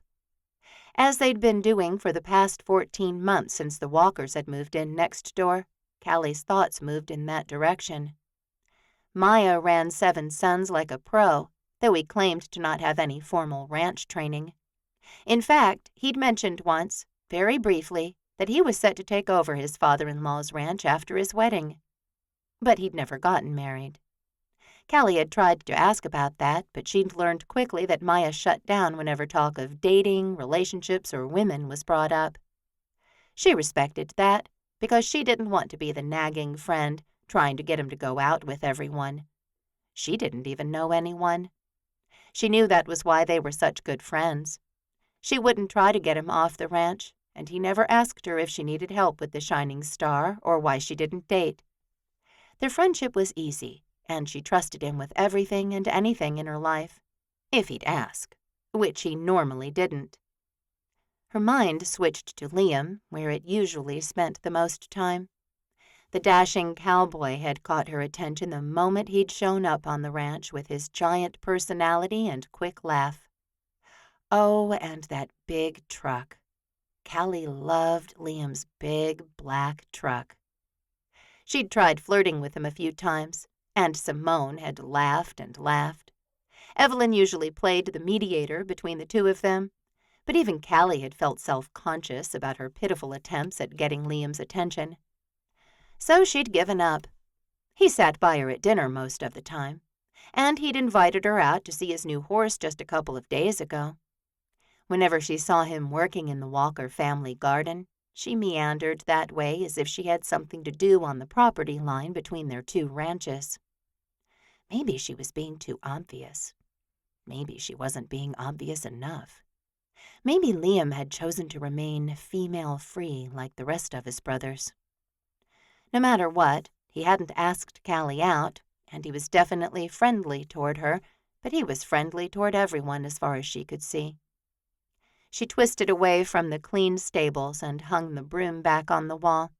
As they'd been doing for the past 14 months since the Walkers had moved in next door, Callie's thoughts moved in that direction. Maya ran 7 sons like a pro, though he claimed to not have any formal ranch training. In fact, he'd mentioned once, very briefly, that he was set to take over his father-in-law's ranch after his wedding. But he'd never gotten married. Callie had tried to ask about that, but she'd learned quickly that Maya shut down whenever talk of dating, relationships, or women was brought up. She respected that, because she didn't want to be the nagging friend trying to get him to go out with everyone. She didn't even know anyone. She knew that was why they were such good friends. She wouldn't try to get him off the ranch, and he never asked her if she needed help with the shining star or why she didn't date. Their friendship was easy, and she trusted him with everything and anything in her life, if he'd ask, which he normally didn't. Her mind switched to Liam, where it usually spent the most time. The dashing cowboy had caught her attention the moment he'd shown up on the ranch with his giant personality and quick laugh. Oh, and that big truck. Callie loved Liam's big black truck. She'd tried flirting with him a few times, and Simone had laughed and laughed. Evelyn usually played the mediator between the two of them, but even Callie had felt self-conscious about her pitiful attempts at getting Liam's attention. So she'd given up. He sat by her at dinner most of the time, and he'd invited her out to see his new horse just a couple of days ago. Whenever she saw him working in the Walker family garden, she meandered that way as if she had something to do on the property line between their 2 ranches. Maybe she was being too obvious. Maybe she wasn't being obvious enough. Maybe Liam had chosen to remain female-free like the rest of his brothers. No matter what, he hadn't asked Callie out, and he was definitely friendly toward her, but he was friendly toward everyone as far as she could see. She twisted away from the clean stables and hung the broom back on the wall.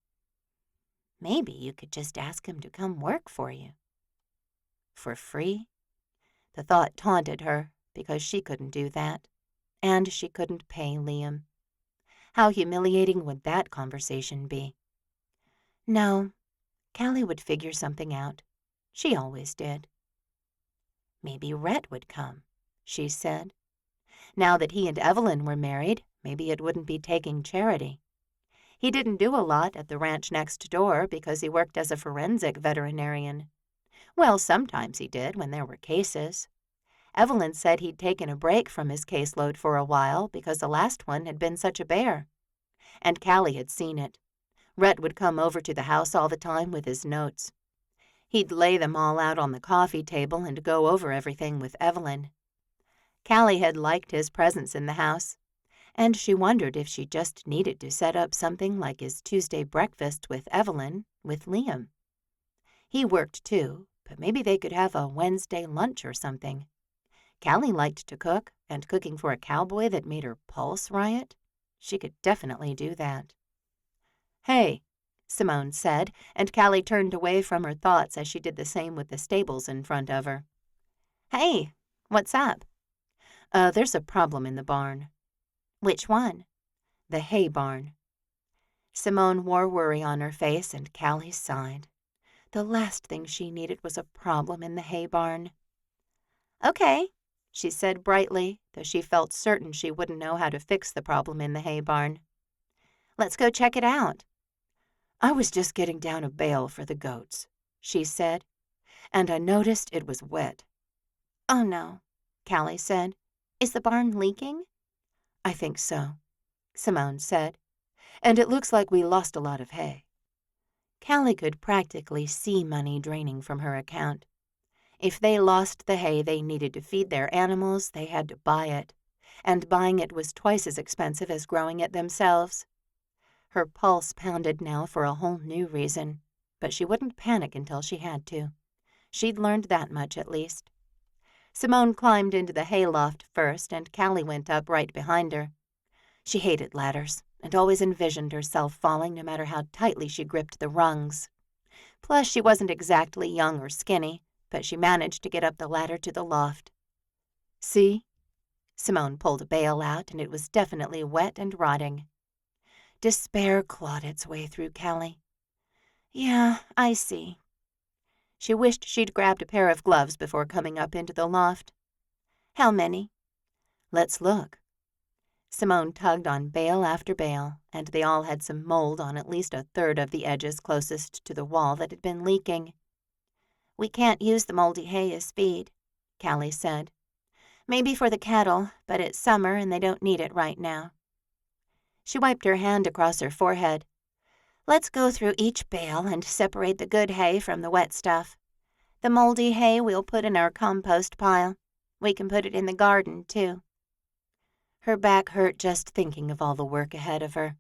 Maybe you could just ask him to come work for you. For free? The thought taunted her because she couldn't do that, and she couldn't pay Liam. How humiliating would that conversation be? No, Callie would figure something out. She always did. Maybe Rhett would come, she said. Now that he and Evelyn were married, maybe it wouldn't be taking charity. He didn't do a lot at the ranch next door because he worked as a forensic veterinarian. Well, sometimes he did when there were cases. Evelyn said he'd taken a break from his caseload for a while because the last one had been such a bear. And Callie had seen it. Rhett would come over to the house all the time with his notes. He'd lay them all out on the coffee table and go over everything with Evelyn. Callie had liked his presence in the house, and she wondered if she just needed to set up something like his Tuesday breakfast with Evelyn with Liam. He worked too, but maybe they could have a Wednesday lunch or something. Callie liked to cook, and cooking for a cowboy that made her pulse riot? She could definitely do that. "Hey," Simone said, and Callie turned away from her thoughts as she did the same with the stables in front of her. "Hey, what's up?" There's a problem in the barn." "Which one?" "The hay barn." Simone wore worry on her face, and Callie sighed. The last thing she needed was a problem in the hay barn. "Okay," she said brightly, though she felt certain she wouldn't know how to fix the problem in the hay barn. "Let's go check it out." "I was just getting down a bale for the goats," she said, "and I noticed it was wet." "Oh no," Callie said. "Is the barn leaking?" "I think so," Simone said, "and it looks like we lost a lot of hay." Callie could practically see money draining from her account. If they lost the hay they needed to feed their animals, they had to buy it, and buying it was twice as expensive as growing it themselves. Her pulse pounded now for a whole new reason, but she wouldn't panic until she had to. She'd learned that much at least. Simone climbed into the hayloft first, and Callie went up right behind her. She hated ladders, and always envisioned herself falling no matter how tightly she gripped the rungs. Plus, she wasn't exactly young or skinny, but she managed to get up the ladder to the loft. "See?" Simone pulled a bale out, and it was definitely wet and rotting. Despair clawed its way through Callie. "Yeah, I see." She wished she'd grabbed a pair of gloves before coming up into the loft. "How many?" "Let's look." Simone tugged on bale after bale, and they all had some mold on at least a third of the edges closest to the wall that had been leaking. "We can't use the moldy hay as feed," Callie said. "Maybe for the cattle, but it's summer and they don't need it right now." She wiped her hand across her forehead. "Let's go through each bale and separate the good hay from the wet stuff. The moldy hay we'll put in our compost pile. We can put it in the garden, too." Her back hurt just thinking of all the work ahead of her.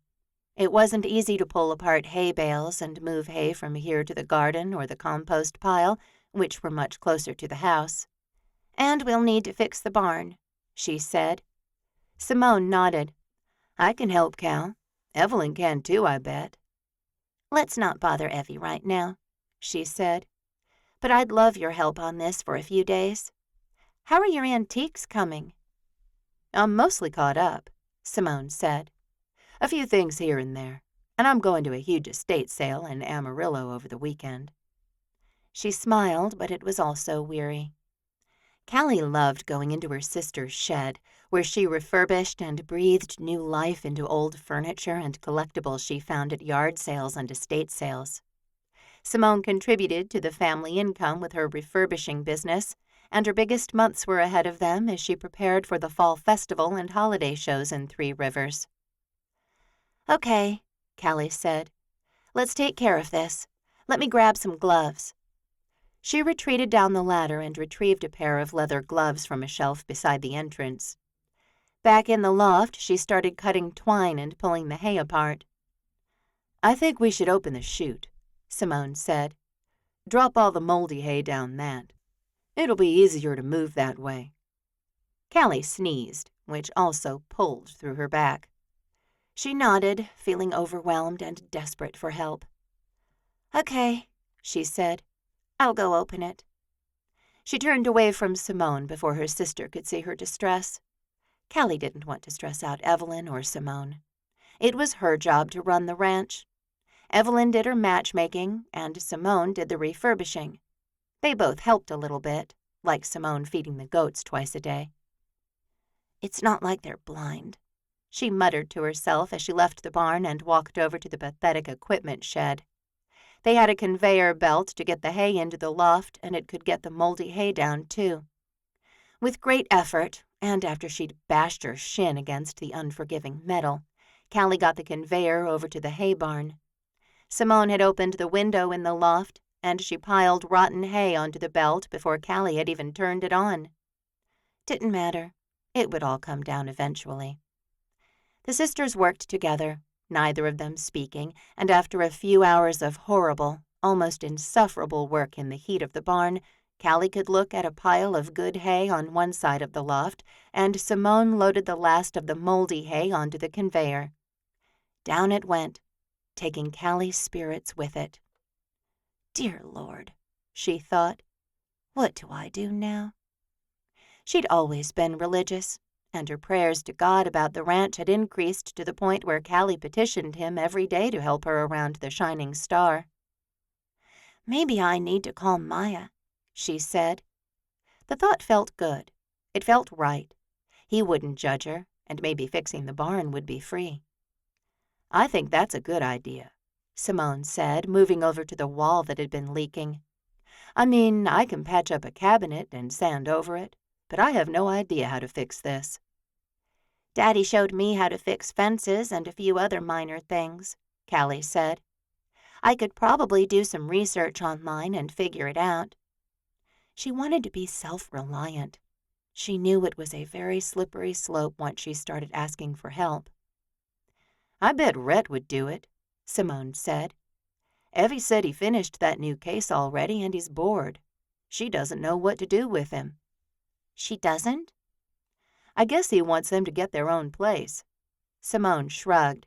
It wasn't easy to pull apart hay bales and move hay from here to the garden or the compost pile, which were much closer to the house. "And we'll need to fix the barn," she said. Simone nodded. "I can help, Cal. Evelyn can too, I bet." "Let's not bother Evie right now," she said. "But I'd love your help on this for a few days. How are your antiques coming?" "I'm mostly caught up," Simone said. "A few things here and there, and I'm going to a huge estate sale in Amarillo over the weekend." She smiled, but it was also weary. Callie loved going into her sister's shed, where she refurbished and breathed new life into old furniture and collectibles she found at yard sales and estate sales. Simone contributed to the family income with her refurbishing business, and her biggest months were ahead of them as she prepared for the fall festival and holiday shows in Three Rivers. "Okay," Callie said. "Let's take care of this. Let me grab some gloves." She retreated down the ladder and retrieved a pair of leather gloves from a shelf beside the entrance. Back in the loft, she started cutting twine and pulling the hay apart. "I think we should open the chute," Simone said. "Drop all the moldy hay down that. It'll be easier to move that way." Callie sneezed, which also pulled through her back. She nodded, feeling overwhelmed and desperate for help. "Okay," she said. "I'll go open it." She turned away from Simone before her sister could see her distress. Callie didn't want to stress out Evelyn or Simone. It was her job to run the ranch. Evelyn did her matchmaking, and Simone did the refurbishing. They both helped a little bit, like Simone feeding the goats twice a day. "It's not like they're blind," she muttered to herself as she left the barn and walked over to the pathetic equipment shed. They had a conveyor belt to get the hay into the loft, and it could get the moldy hay down, too. With great effort, and after she'd bashed her shin against the unforgiving metal, Callie got the conveyor over to the hay barn. Simone had opened the window in the loft, and she piled rotten hay onto the belt before Callie had even turned it on. Didn't matter. It would all come down eventually. The sisters worked together, neither of them speaking, and after a few hours of horrible, almost insufferable work in the heat of the barn, Callie could look at a pile of good hay on one side of the loft, and Simone loaded the last of the moldy hay onto the conveyor. Down it went, taking Callie's spirits with it. Dear Lord, she thought, what do I do now? She'd always been religious, and her prayers to God about the ranch had increased to the point where Callie petitioned him every day to help her around the shining star. Maybe I need to call Maya, she said. The thought felt good. It felt right. He wouldn't judge her, and maybe fixing the barn would be free. I think that's a good idea, Simone said, moving over to the wall that had been leaking. I mean, I can patch up a cabinet and sand over it, but I have no idea how to fix this. Daddy showed me how to fix fences and a few other minor things, Callie said. I could probably do some research online and figure it out. She wanted to be self-reliant. She knew it was a very slippery slope once she started asking for help. I bet Rhett would do it, Simone said. Evie said he finished that new case already and he's bored. She doesn't know what to do with him. She doesn't? I guess he wants them to get their own place. Simone shrugged.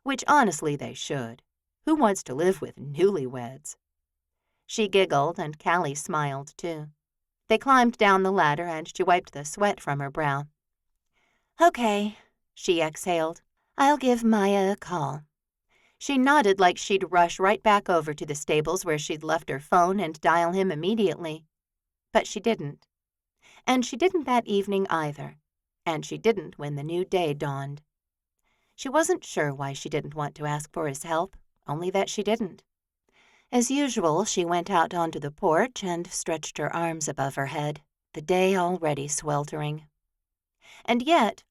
Which honestly they should. Who wants to live with newlyweds? She giggled and Callie smiled too. They climbed down the ladder and she wiped the sweat from her brow. Okay, she exhaled. I'll give Maya a call. She nodded like she'd rush right back over to the stables where she'd left her phone and dial him immediately. But she didn't. And she didn't that evening either. And she didn't when the new day dawned. She wasn't sure why she didn't want to ask for his help, only that she didn't. As usual, she went out onto the porch and stretched her arms above her head, the day already sweltering. And yet,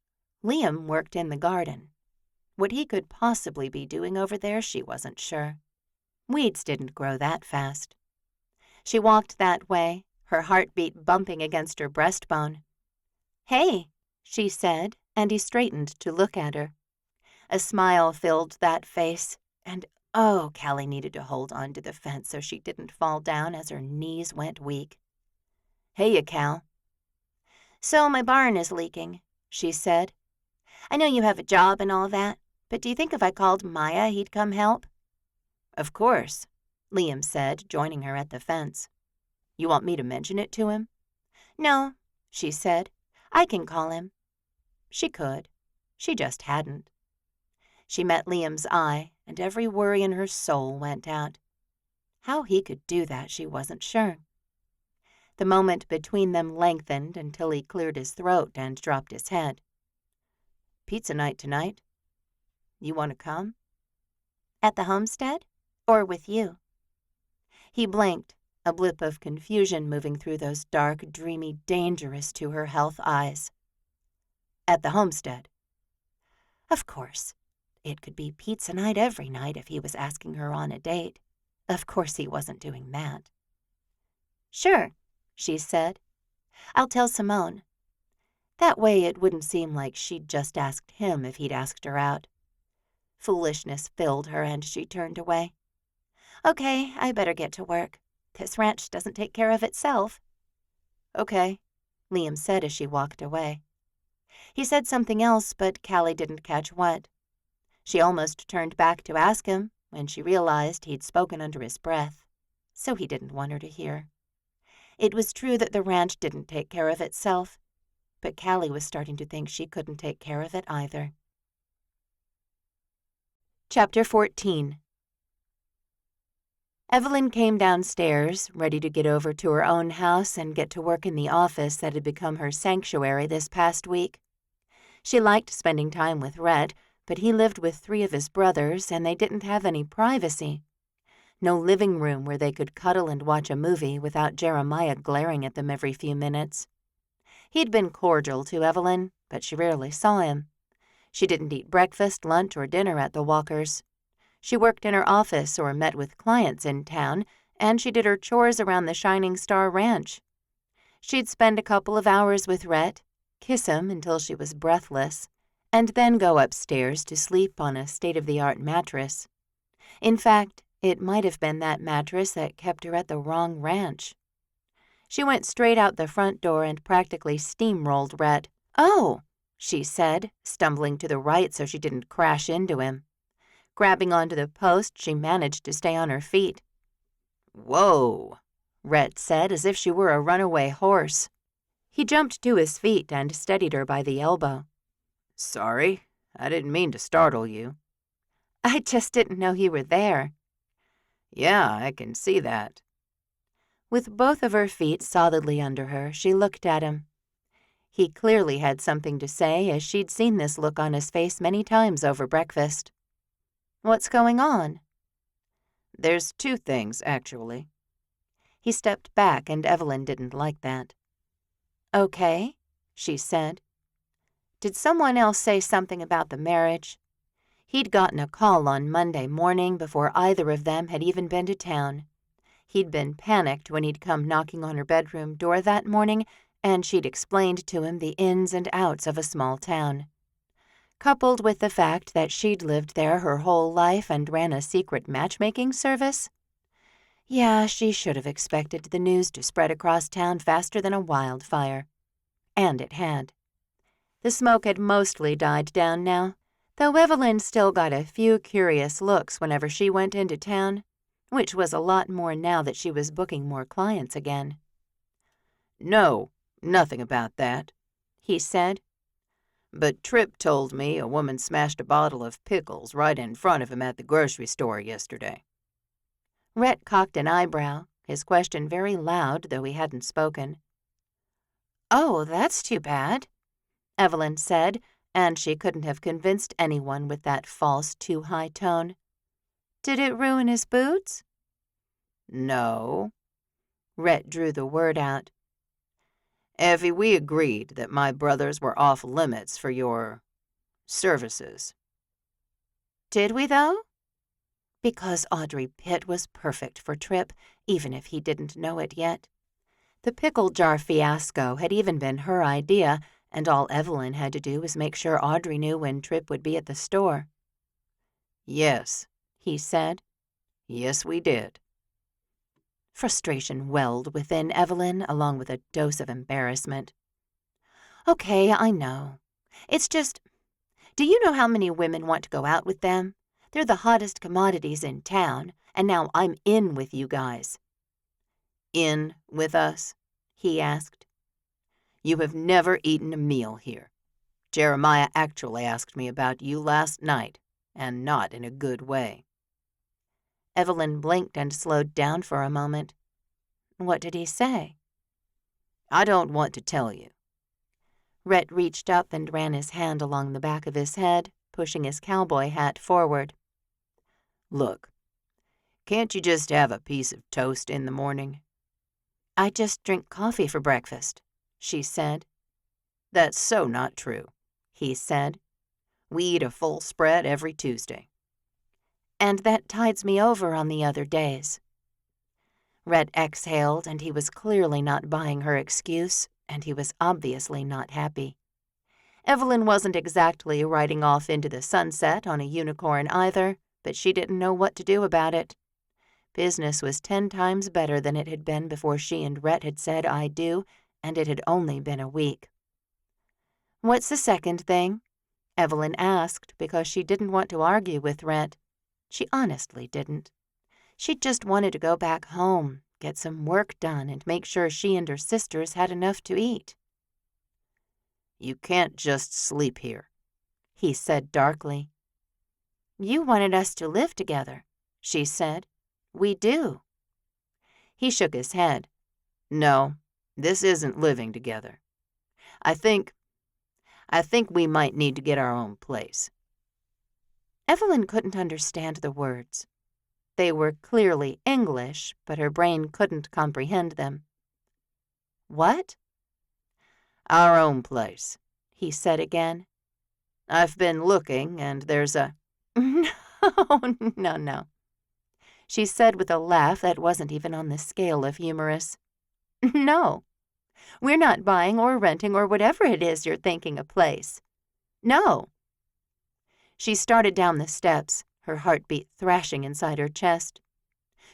Liam worked in the garden. What he could possibly be doing over there, she wasn't sure. Weeds didn't grow that fast. She walked that way, her heartbeat bumping against her breastbone. Hey, she said, and he straightened to look at her. A smile filled that face, and oh, Callie needed to hold on to the fence so she didn't fall down as her knees went weak. Hey, Cal. So my barn is leaking, she said. I know you have a job and all that, but do you think if I called Maya he'd come help? Of course, Liam said, joining her at the fence. You want me to mention it to him? No, she said. I can call him. She could. She just hadn't. She met Liam's eye, and every worry in her soul went out. How he could do that, she wasn't sure. The moment between them lengthened until he cleared his throat and dropped his head. Pizza night tonight. You want to come? At the homestead? Or with you? He blinked, a blip of confusion moving through those dark, dreamy, dangerous to her health eyes. At the homestead. Of course. It could be pizza night every night if he was asking her on a date. Of course he wasn't doing that. Sure, she said. I'll tell Simone. That way it wouldn't seem like she'd just asked him if he'd asked her out. Foolishness filled her and she turned away. Okay, I better get to work. This ranch doesn't take care of itself. Okay, Liam said as she walked away. He said something else, but Callie didn't catch what. She almost turned back to ask him when she realized he'd spoken under his breath, so he didn't want her to hear. It was true that the ranch didn't take care of itself, but Callie was starting to think she couldn't take care of it either. Chapter 14. Evelyn came downstairs, ready to get over to her own house and get to work in the office that had become her sanctuary this past week. She liked spending time with Rhett, but he lived with 3 of his brothers, and they didn't have any privacy. No living room where they could cuddle and watch a movie without Jeremiah glaring at them every few minutes. He'd been cordial to Evelyn, but she rarely saw him. She didn't eat breakfast, lunch, or dinner at the Walkers'. She worked in her office or met with clients in town, and she did her chores around the Shining Star Ranch. She'd spend a couple of hours with Rhett, kiss him until she was breathless, and then go upstairs to sleep on a state-of-the-art mattress. In fact, it might have been that mattress that kept her at the wrong ranch. She went straight out the front door and practically steamrolled Rhett. "Oh," she said, stumbling to the right so she didn't crash into him. Grabbing onto the post, she managed to stay on her feet. "Whoa," Rhett said, as if she were a runaway horse. He jumped to his feet and steadied her by the elbow. "Sorry, I didn't mean to startle you." "I just didn't know you were there." "Yeah, I can see that." With both of her feet solidly under her, she looked at him. He clearly had something to say, as she'd seen this look on his face many times over breakfast. "What's going on?" "There's 2 things, actually." He stepped back, and Evelyn didn't like that. "Okay," she said. "Did someone else say something about the marriage?" He'd gotten a call on Monday morning before either of them had even been to town. He'd been panicked when he'd come knocking on her bedroom door that morning, and she'd explained to him the ins and outs of a small town. Coupled with the fact that she'd lived there her whole life and ran a secret matchmaking service, yeah, she should have expected the news to spread across town faster than a wildfire. And it had. The smoke had mostly died down now, though Evelyn still got a few curious looks whenever she went into town, which was a lot more now that she was booking more clients again. "No, nothing about that," he said. "But Tripp told me a woman smashed a bottle of pickles right in front of him at the grocery store yesterday." Rhett cocked an eyebrow, his question very loud, though he hadn't spoken. "Oh, that's too bad," Evelyn said, and she couldn't have convinced anyone with that false, too high tone. "Did it ruin his boots?" "No." Rhett drew the word out. "Effie, we agreed that my brothers were off limits for your services." "Did we, though?" Because Audrey Pitt was perfect for Tripp, even if he didn't know it yet. The pickle jar fiasco had even been her idea, and all Evelyn had to do was make sure Audrey knew when Tripp would be at the store. "Yes," he said. "Yes, we did." Frustration welled within Evelyn, along with a dose of embarrassment. "Okay, I know. It's just, do you know how many women want to go out with them? They're the hottest commodities in town, and now I'm in with you guys." "In with us?" he asked. "You have never eaten a meal here. Jeremiah actually asked me about you last night, and not in a good way." Evelyn blinked and slowed down for a moment. "What did he say?" "I don't want to tell you." Rhett reached up and ran his hand along the back of his head, pushing his cowboy hat forward. "Look, can't you just have a piece of toast in the morning?" "I just drink coffee for breakfast," she said. "That's so not true," he said. "We eat a full spread every Tuesday." "And that tides me over on the other days." Rhett exhaled, and he was clearly not buying her excuse, and he was obviously not happy. Evelyn wasn't exactly riding off into the sunset on a unicorn either, but she didn't know what to do about it. Business was 10 times better than it had been before she and Rhett had said "I do," and it had only been a week. "What's the second thing?" Evelyn asked, because she didn't want to argue with Rhett. She honestly didn't. She just wanted to go back home, get some work done, and make sure she and her sisters had enough to eat. "You can't just sleep here," he said darkly. "You wanted us to live together," she said. "We do." He shook his head. "No, this isn't living together. I think I think we might need to get our own place." Evelyn couldn't understand the words. They were clearly English, but her brain couldn't comprehend them. "What?" "Our own place," he said again. "I've been looking, and there's a—" No, no, she said with a laugh that wasn't even on the scale of humorous. "No, we're not buying or renting or whatever it is you're thinking a place. No." She started down the steps, her heartbeat thrashing inside her chest.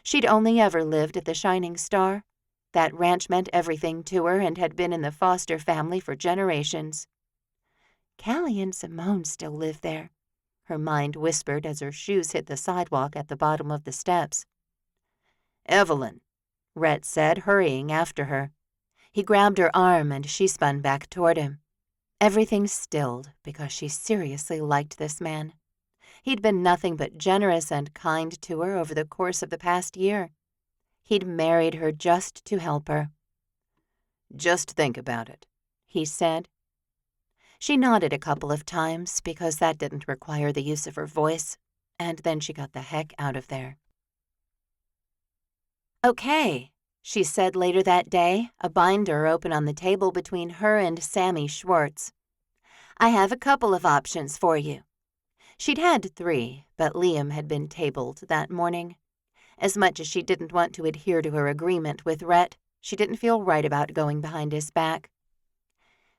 She'd only ever lived at the Shining Star. That ranch meant everything to her and had been in the Foster family for generations. Callie and Simone still live there, her mind whispered as her shoes hit the sidewalk at the bottom of the steps. "Evelyn," Rhett said, hurrying after her. He grabbed her arm and she spun back toward him. Everything stilled because she seriously liked this man. He'd been nothing but generous and kind to her over the course of the past year. He'd married her just to help her. "Just think about it," he said. She nodded a couple of times because that didn't require the use of her voice, and then she got the heck out of there. "Okay," she said later that day, a binder open on the table between her and Sammy Schwartz. "I have a couple of options for you." She'd had 3, but Liam had been tabled that morning. As much as she didn't want to adhere to her agreement with Rhett, she didn't feel right about going behind his back.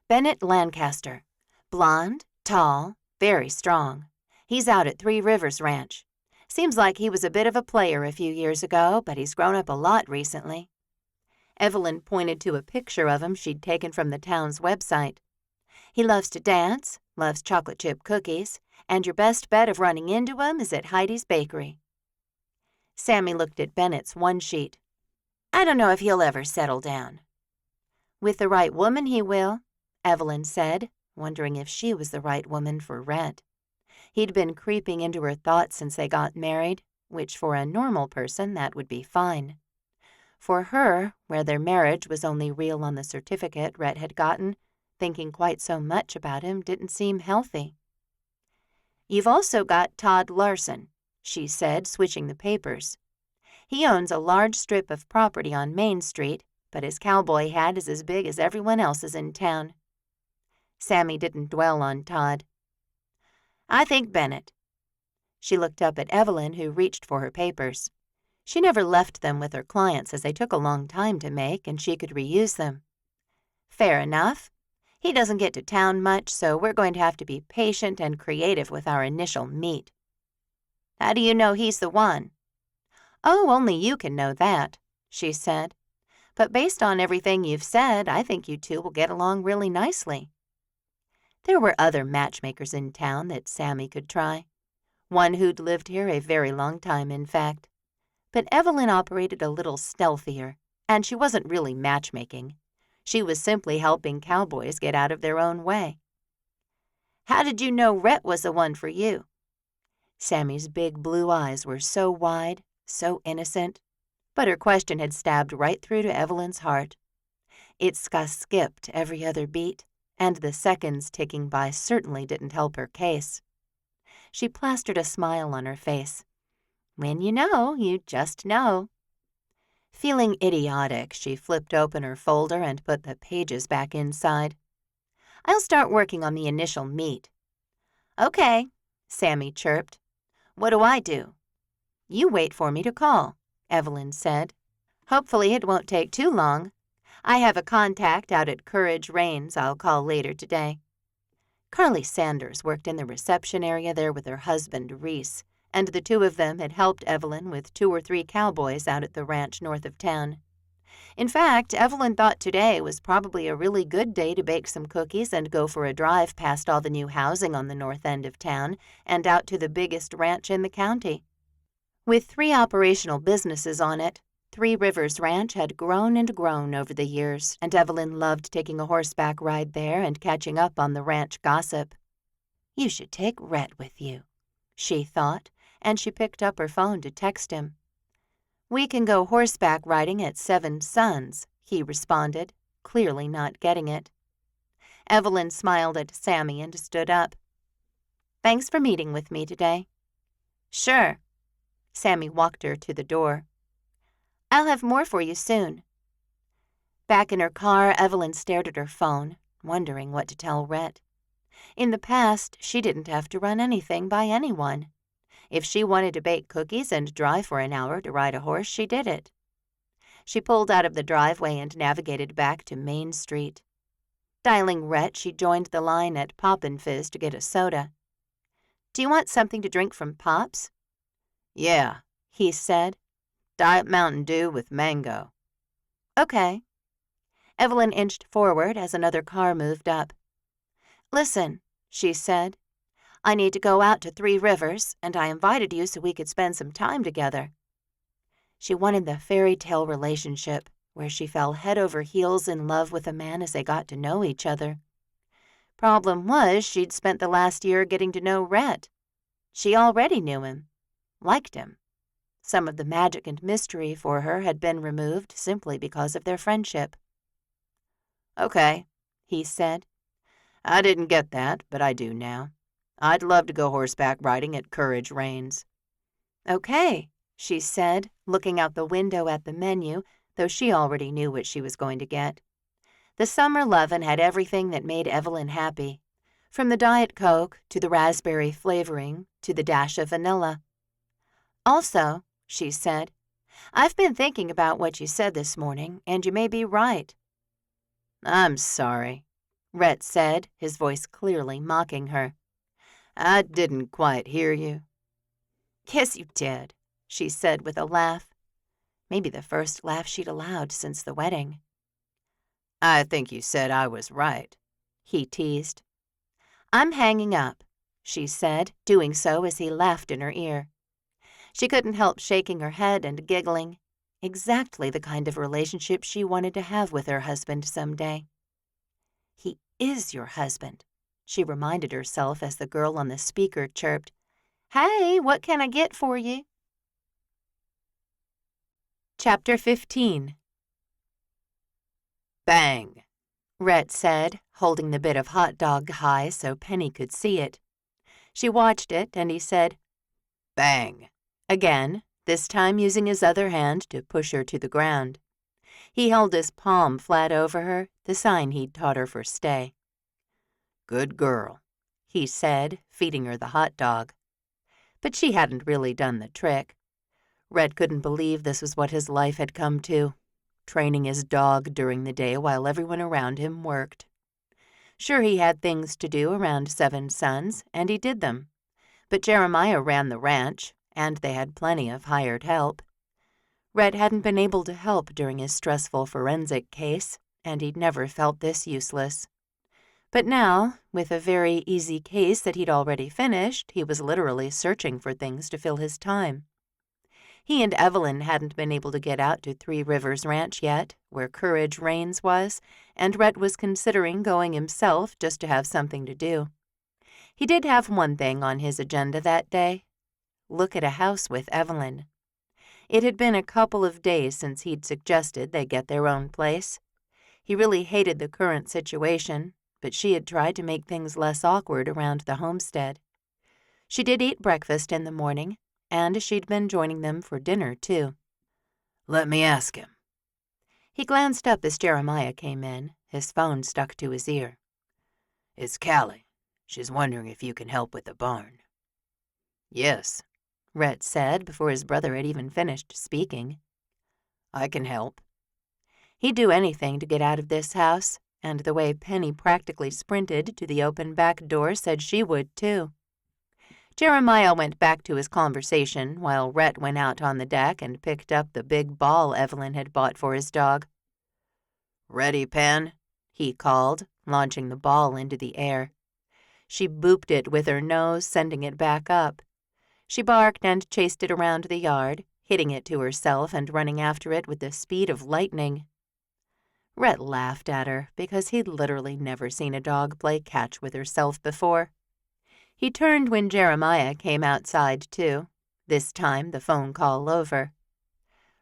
Bennett Lancaster. Blonde, tall, very strong. He's out at 3 Rivers Ranch. Seems like he was a bit of a player a few years ago, but he's grown up a lot recently. Evelyn pointed to a picture of him she'd taken from the town's website. He loves to dance, loves chocolate chip cookies, and your best bet of running into him is at Heidi's Bakery. Sammy looked at Bennett's one sheet. "I don't know if he'll ever settle down." "With the right woman he will," Evelyn said, wondering if she was the right woman for Rhett. He'd been creeping into her thoughts since they got married, which for a normal person that would be fine. For her, where their marriage was only real on the certificate Rhett had gotten, thinking quite so much about him didn't seem healthy. "You've also got Todd Larson," she said, switching the papers. "He owns a large strip of property on Main Street, but his cowboy hat is as big as everyone else's in town." Sammy didn't dwell on Todd. "I think Bennett." She looked up at Evelyn, who reached for her papers. She never left them with her clients as they took a long time to make and she could reuse them. "Fair enough. He doesn't get to town much, so we're going to have to be patient and creative with our initial meet." "How do you know he's the one?" "Oh, only you can know that," she said. "But based on everything you've said, I think you two will get along really nicely." There were other matchmakers in town that Sammy could try. One who'd lived here a very long time, in fact. But Evelyn operated a little stealthier, and she wasn't really matchmaking. She was simply helping cowboys get out of their own way. "How did you know Rhett was the one for you?" Sammy's big blue eyes were so wide, so innocent, but her question had stabbed right through to Evelyn's heart. It skipped every other beat, and the seconds ticking by certainly didn't help her case. She plastered a smile on her face. When you just know. Feeling idiotic, she flipped open her folder and put the pages back inside. "I'll start working on the initial meet." "Okay," Sammy chirped. "What do I do?" "You wait for me to call," Evelyn said. "Hopefully it won't take too long. I have a contact out at Courage Rains I'll call later today." Carly Sanders worked in the reception area there with her husband, Reese, and the two of them had helped Evelyn with 2 or 3 cowboys out at the ranch north of town. In fact, Evelyn thought today was probably a really good day to bake some cookies and go for a drive past all the new housing on the north end of town and out to the biggest ranch in the county. With 3 operational businesses on it, 3 Rivers Ranch had grown and grown over the years, and Evelyn loved taking a horseback ride there and catching up on the ranch gossip. "You should take Rhett with you," she thought, and she picked up her phone to text him. "We can go horseback riding at 7 Suns," he responded, clearly not getting it. Evelyn smiled at Sammy and stood up. "Thanks for meeting with me today." "Sure." Sammy walked her to the door. "I'll have more for you soon." Back in her car, Evelyn stared at her phone, wondering what to tell Rhett. In the past, she didn't have to run anything by anyone. If she wanted to bake cookies and drive for an hour to ride a horse, she did it. She pulled out of the driveway and navigated back to Main Street. Dialing Rhett, she joined the line at Poppin' Fizz to get a soda. "Do you want something to drink from Pop's?" "Yeah," he said. "Diet Mountain Dew with mango." "Okay." Evelyn inched forward as another car moved up. "Listen," she said. "I need to go out to Three Rivers, and I invited you so we could spend some time together." She wanted the fairy tale relationship where she fell head over heels in love with a man as they got to know each other. Problem was, she'd spent the last year getting to know Rhett. She already knew him, liked him. Some of the magic and mystery for her had been removed simply because of their friendship. "Okay," he said. "I didn't get that, but I do now. I'd love to go horseback riding at Courage Reigns." "Okay," she said, looking out the window at the menu, though she already knew what she was going to get. The summer lovin' had everything that made Evelyn happy, from the Diet Coke to the raspberry flavoring to the dash of vanilla. "Also," she said, "I've been thinking about what you said this morning, and you may be right." "I'm sorry," Rhett said, his voice clearly mocking her. "I didn't quite hear you." "Yes, you did," she said with a laugh. Maybe the first laugh she'd allowed since the wedding. "I think you said I was right," he teased. "I'm hanging up," she said, doing so as he laughed in her ear. She couldn't help shaking her head and giggling. Exactly the kind of relationship she wanted to have with her husband someday. "He is your husband," she reminded herself as the girl on the speaker chirped, "Hey, what can I get for you?" Chapter 15. "Bang," Rhett said, holding the bit of hot dog high so Penny could see it. She watched it, and he said, "Bang," again, this time using his other hand to push her to the ground. He held his palm flat over her, the sign he'd taught her for stay. "Good girl," he said, feeding her the hot dog. But she hadn't really done the trick. Rhett couldn't believe this was what his life had come to, training his dog during the day while everyone around him worked. Sure, he had things to do around Seven Sons, and he did them. But Jeremiah ran the ranch, and they had plenty of hired help. Rhett hadn't been able to help during his stressful forensic case, and he'd never felt this useless. But now, with a very easy case that he'd already finished, he was literally searching for things to fill his time. He and Evelyn hadn't been able to get out to Three Rivers Ranch yet, where Courage Reigns was, and Rhett was considering going himself just to have something to do. He did have one thing on his agenda that day: look at a house with Evelyn. It had been a couple of days since he'd suggested they get their own place. He really hated the current situation, but she had tried to make things less awkward around the homestead. She did eat breakfast in the morning, and she'd been joining them for dinner, too. "Let me ask him." He glanced up as Jeremiah came in, his phone stuck to his ear. "It's Callie. She's wondering if you can help with the barn." "Yes," Rhett said before his brother had even finished speaking. "I can help." He'd do anything to get out of this house, and the way Penny practically sprinted to the open back door said she would, too. Jeremiah went back to his conversation while Rhett went out on the deck and picked up the big ball Evelyn had bought for his dog. "Ready, Pen?" he called, launching the ball into the air. She booped it with her nose, sending it back up. She barked and chased it around the yard, hitting it to herself and running after it with the speed of lightning. Rhett laughed at her because he'd literally never seen a dog play catch with herself before. He turned when Jeremiah came outside, too, this time the phone call over.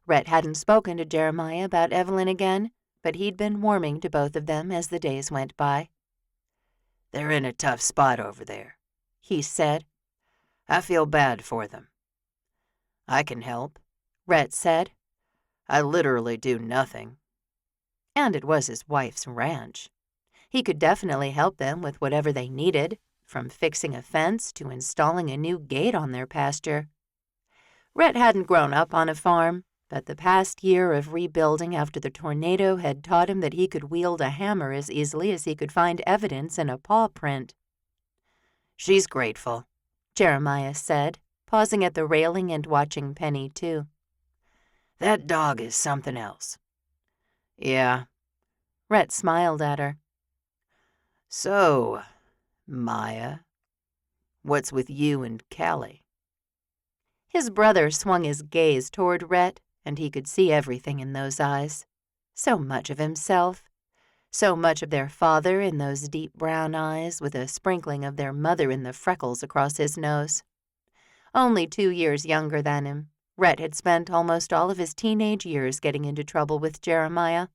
Rhett hadn't spoken to Jeremiah about Evelyn again, but he'd been warming to both of them as the days went by. They're in a tough spot over there," he said. "I feel bad for them." "I can help," Rhett said. "I literally do nothing." And it was his wife's ranch. He could definitely help them with whatever they needed, from fixing a fence to installing a new gate on their pasture. Rhett hadn't grown up on a farm, but the past year of rebuilding after the tornado had taught him that he could wield a hammer as easily as he could find evidence in a paw print. "She's grateful," Jeremiah said, pausing at the railing and watching Penny, too. "That dog is something else." "Yeah." Rhett smiled at her. "So, Maya, what's with you and Callie?" His brother swung his gaze toward Rhett, and he could see everything in those eyes. So much of himself. So much of their father in those deep brown eyes, with a sprinkling of their mother in the freckles across his nose. Only 2 years younger than him, Rhett had spent almost all of his teenage years getting into trouble with Jeremiah.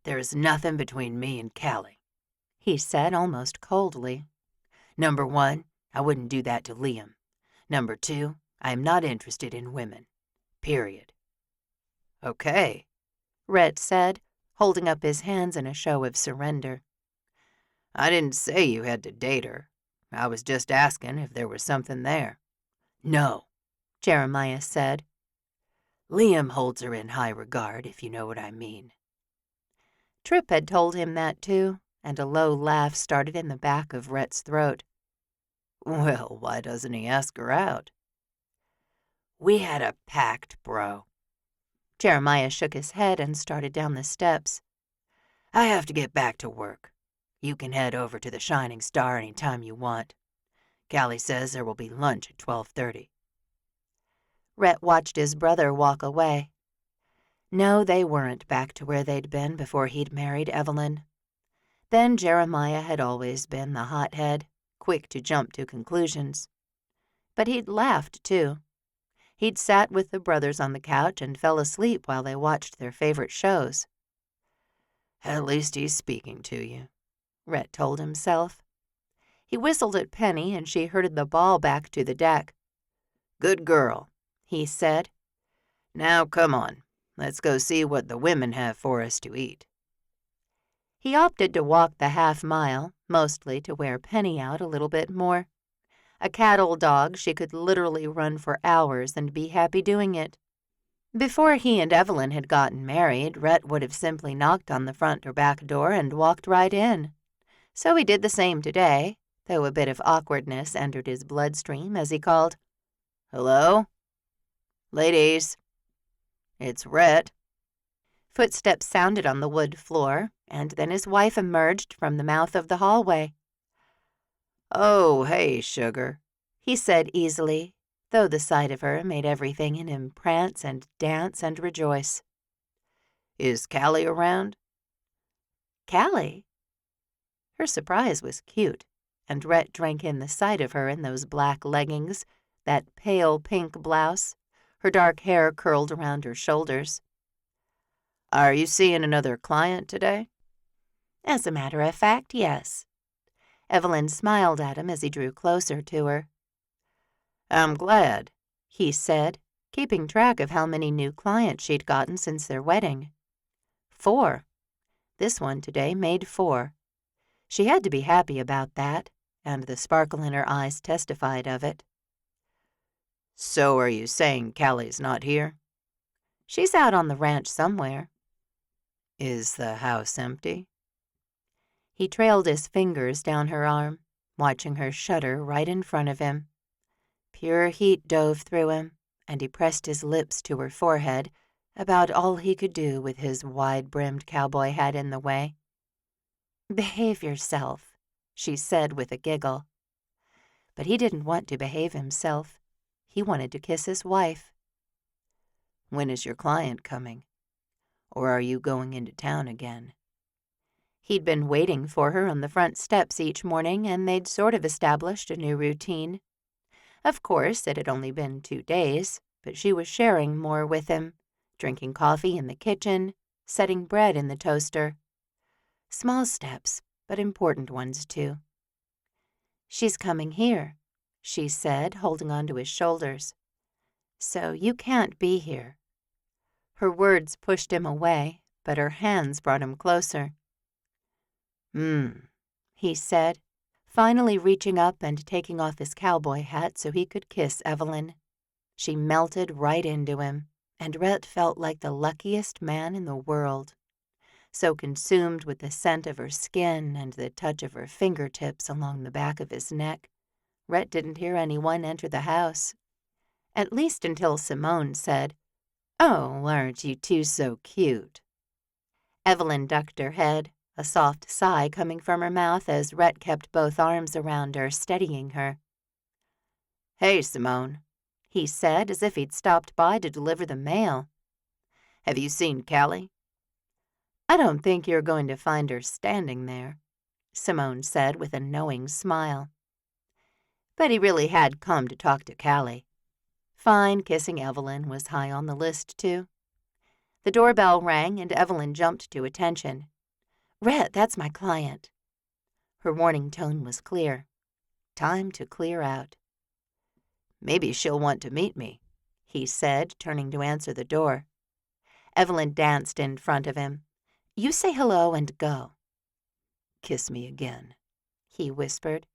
"There's nothing between me and Callie," he said almost coldly. "Number 1, I wouldn't do that to Liam. Number 2, I am not interested in women. Period." "Okay," Rhett said, holding up his hands in a show of surrender. "I didn't say you had to date her. I was just asking if there was something there." "No," Jeremiah said. "Liam holds her in high regard, if you know what I mean." Tripp had told him that, too, and a low laugh started in the back of Rhett's throat. "Well, why doesn't he ask her out?" "We had a pact, bro." Jeremiah shook his head and started down the steps. "I have to get back to work. You can head over to the Shining Star any time you want. Callie says there will be lunch at 12:30. Rhett watched his brother walk away. No, they weren't back to where they'd been before he'd married Evelyn. Then Jeremiah had always been the hothead, quick to jump to conclusions. But he'd laughed, too. He'd sat with the brothers on the couch and fell asleep while they watched their favorite shows. "At least he's speaking to you," Rhett told himself. He whistled at Penny, and she herded the ball back to the deck. "Good girl," he said. "Now come on, let's go see what the women have for us to eat." He opted to walk the half-mile, mostly to wear Penny out a little bit more. A cattle dog, she could literally run for hours and be happy doing it. Before he and Evelyn had gotten married, Rhett would have simply knocked on the front or back door and walked right in. So he did the same today, though a bit of awkwardness entered his bloodstream as he called, "Hello? Ladies, it's Rhett." Footsteps sounded on the wood floor, and then his wife emerged from the mouth of the hallway. "Oh, hey, sugar," he said easily, though the sight of her made everything in him prance and dance and rejoice. "Is Callie around?" "Callie?" Her surprise was cute, and Rhett drank in the sight of her in those black leggings, that pale pink blouse, her dark hair curled around her shoulders. "Are you seeing another client today?" "As a matter of fact, yes." Evelyn smiled at him as he drew closer to her. "I'm glad," he said, keeping track of how many new clients she'd gotten since their wedding. 4. This one today made 4. She had to be happy about that, and the sparkle in her eyes testified of it. "So are you saying Callie's not here?" "She's out on the ranch somewhere." "Is the house empty?" He trailed his fingers down her arm, watching her shudder right in front of him. Pure heat dove through him, and he pressed his lips to her forehead, about all he could do with his wide-brimmed cowboy hat in the way. "Behave yourself," she said with a giggle. But he didn't want to behave himself. He wanted to kiss his wife. "When is your client coming? Or are you going into town again?" He'd been waiting for her on the front steps each morning, and they'd sort of established a new routine. Of course, it had only been 2 days, but she was sharing more with him, drinking coffee in the kitchen, setting bread in the toaster. Small steps, but important ones, too. "She's coming here," she said, holding onto his shoulders. "So you can't be here." Her words pushed him away, but her hands brought him closer. He said, finally reaching up and taking off his cowboy hat so he could kiss Evelyn. She melted right into him, and Rhett felt like the luckiest man in the world. So consumed with the scent of her skin and the touch of her fingertips along the back of his neck, Rhett didn't hear anyone enter the house. At least until Simone said, "Oh, aren't you two so cute?" Evelyn ducked her head, a soft sigh coming from her mouth as Rhett kept both arms around her, steadying her. "Hey, Simone," he said, as if he'd stopped by to deliver the mail. "Have you seen Callie?" "I don't think you're going to find her standing there," Simone said with a knowing smile. But he really had come to talk to Callie. Fine kissing Evelyn was high on the list, too. The doorbell rang, and Evelyn jumped to attention. "Rhett, that's my client." Her warning tone was clear. Time to clear out. "Maybe she'll want to meet me," he said, turning to answer the door. Evelyn danced in front of him. "You say hello and go." "Kiss me again," he whispered.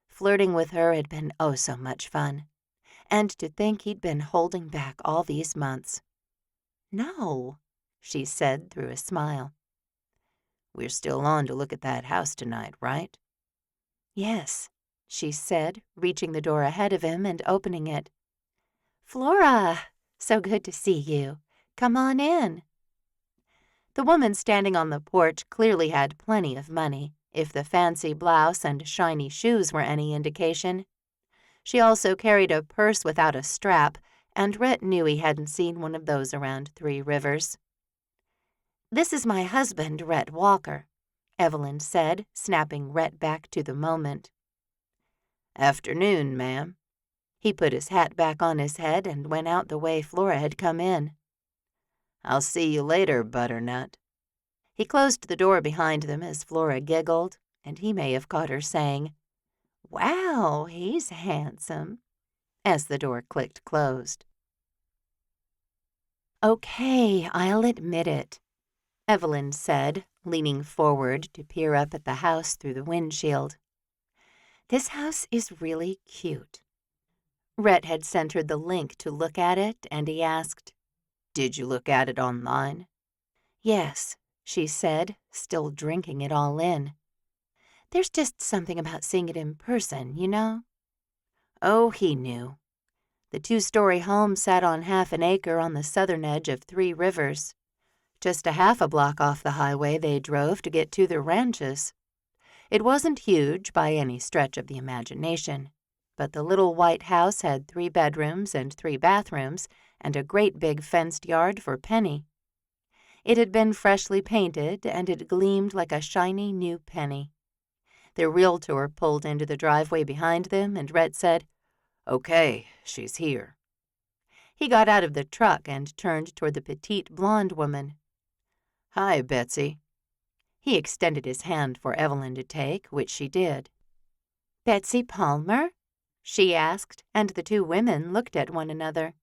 Flirting with her had been oh so much fun. And to think he'd been holding back all these months. "No," she said through a smile. "We're still on to look at that house tonight, right?" "Yes," she said, reaching the door ahead of him and opening it. "Flora, so good to see you. Come on in." The woman standing on the porch clearly had plenty of money, if the fancy blouse and shiny shoes were any indication. She also carried a purse without a strap, and Rhett knew he hadn't seen one of those around Three Rivers. "This is my husband, Rhett Walker," Evelyn said, snapping Rhett back to the moment. "Afternoon, ma'am." He put his hat back on his head and went out the way Flora had come in. "I'll see you later, Butternut." He closed the door behind them as Flora giggled, and he may have caught her saying, "Wow, he's handsome," as the door clicked closed. "Okay, I'll admit it," Evelyn said, leaning forward to peer up at the house through the windshield. "This house is really cute." Rhett had sent her the link to look at it, and he asked, "Did you look at it online?" "Yes," she said, still drinking it all in. "There's just something about seeing it in person, you know?" Oh, he knew. The two-story home sat on half an acre on the southern edge of Three Rivers. Just a half a block off the highway they drove to get to their ranches. It wasn't huge by any stretch of the imagination, but the little white house had 3 bedrooms and 3 bathrooms and a great big fenced yard for Penny. It had been freshly painted, and it gleamed like a shiny new penny. Their realtor pulled into the driveway behind them, and Rhett said, "Okay, she's here." He got out of the truck and turned toward the petite blonde woman. "Hi, Betsy." He extended his hand for Evelyn to take, which she did. "Betsy Palmer?" she asked, and the two women looked at one another.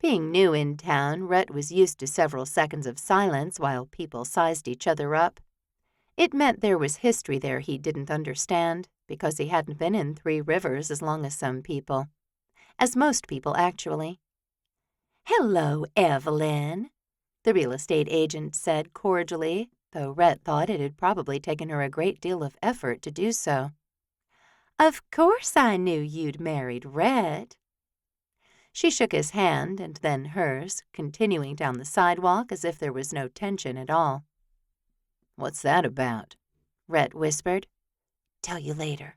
Being new in town, Rhett was used to several seconds of silence while people sized each other up. It meant there was history there he didn't understand, because he hadn't been in Three Rivers as long as some people. As most people, actually. "Hello, Evelyn," the real estate agent said cordially, though Rhett thought it had probably taken her a great deal of effort to do so. "Of course I knew you'd married Rhett." She shook his hand and then hers, continuing down the sidewalk as if there was no tension at all. "What's that about?" Rhett whispered. "Tell you later,"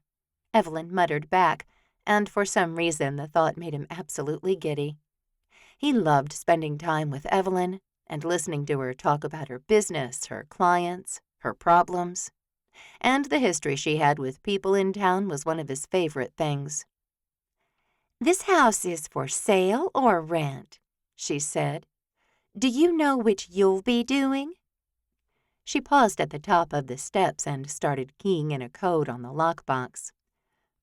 Evelyn muttered back, and for some reason the thought made him absolutely giddy. He loved spending time with Evelyn and listening to her talk about her business, her clients, her problems. And the history she had with people in town was one of his favorite things. "This house is for sale or rent?" she said. "Do you know which you'll be doing?" She paused at the top of the steps and started keying in a code on the lockbox.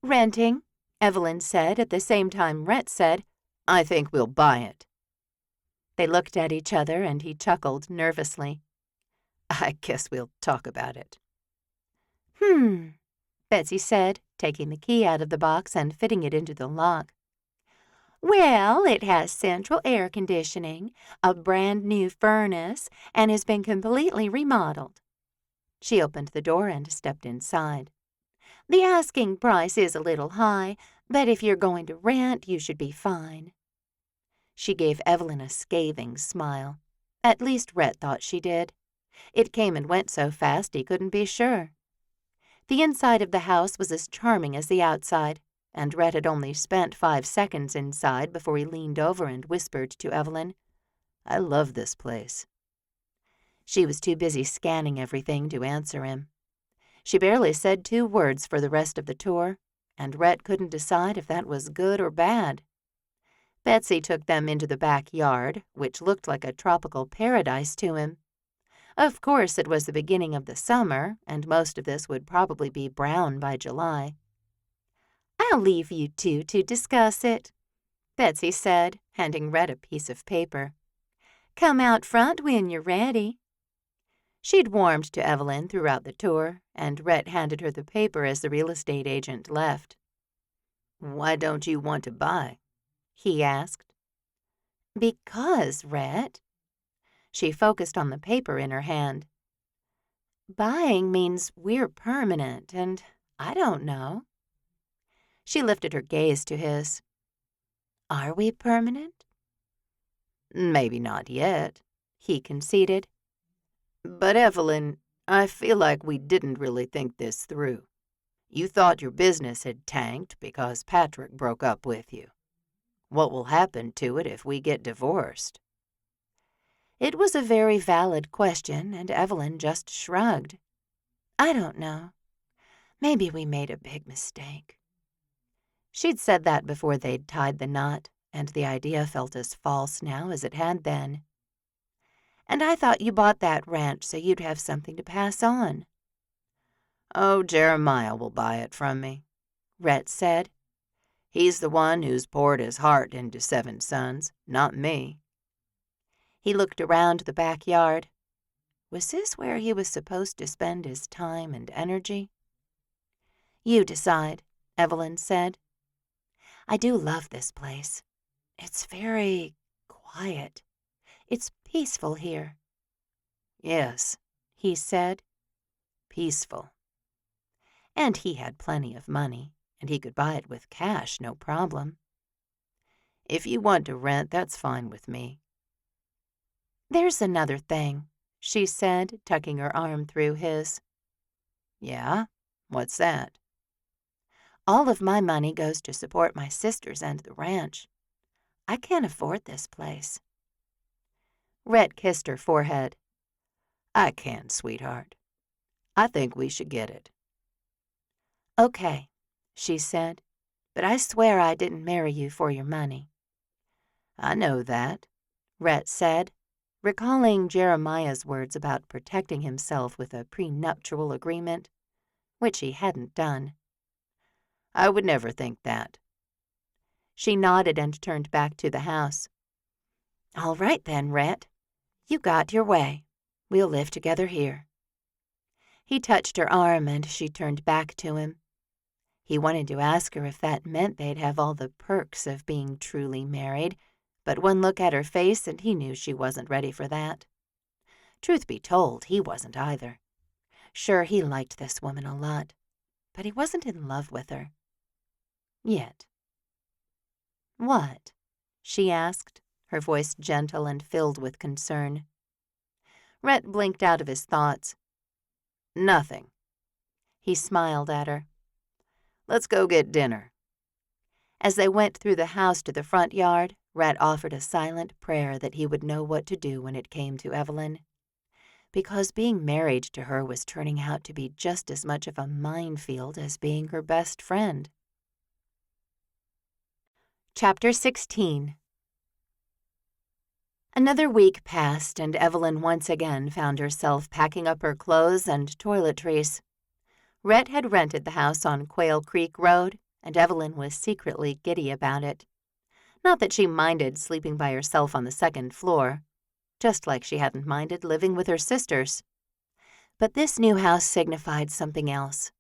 "Renting," Evelyn said at the same time Rhett said, "I think we'll buy it." They looked at each other and he chuckled nervously. "I guess we'll talk about it." Betsy said, taking the key out of the box and fitting it into the lock. "Well, it has central air conditioning, a brand-new furnace, and has been completely remodeled." She opened the door and stepped inside. "The asking price is a little high, but if you're going to rent, you should be fine." She gave Evelyn a scathing smile. At least Rhett thought she did. It came and went so fast he couldn't be sure. The inside of the house was as charming as the outside, and Rhett had only spent 5 seconds inside before he leaned over and whispered to Evelyn, "I love this place." She was too busy scanning everything to answer him. She barely said 2 words for the rest of the tour, and Rhett couldn't decide if that was good or bad. Betsy took them into the backyard, which looked like a tropical paradise to him. Of course, it was the beginning of the summer, and most of this would probably be brown by July. "I'll leave you two to discuss it," Betsy said, handing Rhett a piece of paper. "Come out front when you're ready." She'd warmed to Evelyn throughout the tour, and Rhett handed her the paper as the real estate agent left. "Why don't you want to buy?" he asked. "Because, Rhett." She focused on the paper in her hand. "Buying means we're permanent, and I don't know." She lifted her gaze to his. "Are we permanent?" "Maybe not yet," he conceded. "But Evelyn, I feel like we didn't really think this through. You thought your business had tanked because Patrick broke up with you. What will happen to it if we get divorced?" It was a very valid question, and Evelyn just shrugged. "I don't know. Maybe we made a big mistake." She'd said that before they'd tied the knot, and the idea felt as false now as it had then. "And I thought you bought that ranch so you'd have something to pass on." "Oh, Jeremiah will buy it from me," Rhett said. "He's the one who's poured his heart into 7 sons, not me." He looked around the backyard. Was this where he was supposed to spend his time and energy? "You decide," Evelyn said. "I do love this place. It's very quiet. It's peaceful here." "Yes," he said. "Peaceful." And he had plenty of money, and he could buy it with cash, no problem. "If you want to rent, that's fine with me." "There's another thing," she said, tucking her arm through his. "Yeah? What's that?" "All of my money goes to support my sisters and the ranch. I can't afford this place." Rhett kissed her forehead. "I can, sweetheart. I think we should get it." "Okay," she said, "but I swear I didn't marry you for your money." "I know that," Rhett said, recalling Jeremiah's words about protecting himself with a prenuptial agreement, which he hadn't done. "I would never think that." She nodded and turned back to the house. "All right then, Rhett. You got your way. We'll live together here." He touched her arm and she turned back to him. He wanted to ask her if that meant they'd have all the perks of being truly married, but one look at her face and he knew she wasn't ready for that. Truth be told, he wasn't either. Sure, he liked this woman a lot, but he wasn't in love with her. Yet. "What?" she asked, her voice gentle and filled with concern. Rhett blinked out of his thoughts. "Nothing." He smiled at her. "Let's go get dinner." As they went through the house to the front yard, Rhett offered a silent prayer that he would know what to do when it came to Evelyn, because being married to her was turning out to be just as much of a minefield as being her best friend. Chapter 16. Another week passed, and Evelyn once again found herself packing up her clothes and toiletries. Rhett had rented the house on Quail Creek Road, and Evelyn was secretly giddy about it. Not that she minded sleeping by herself on the second floor, just like she hadn't minded living with her sisters. But this new house signified something else,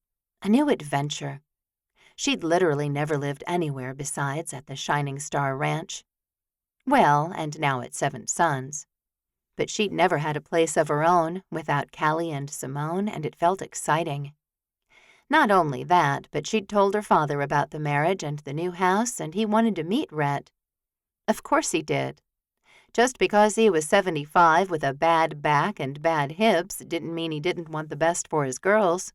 a new adventure. She'd literally never lived anywhere besides at the Shining Star Ranch. Well, and now at Seven Sons. But she'd never had a place of her own without Callie and Simone, and it felt exciting. Not only that, but she'd told her father about the marriage and the new house, and he wanted to meet Rhett. Of course he did. Just because he was 75 with a bad back and bad hips didn't mean he didn't want the best for his girls.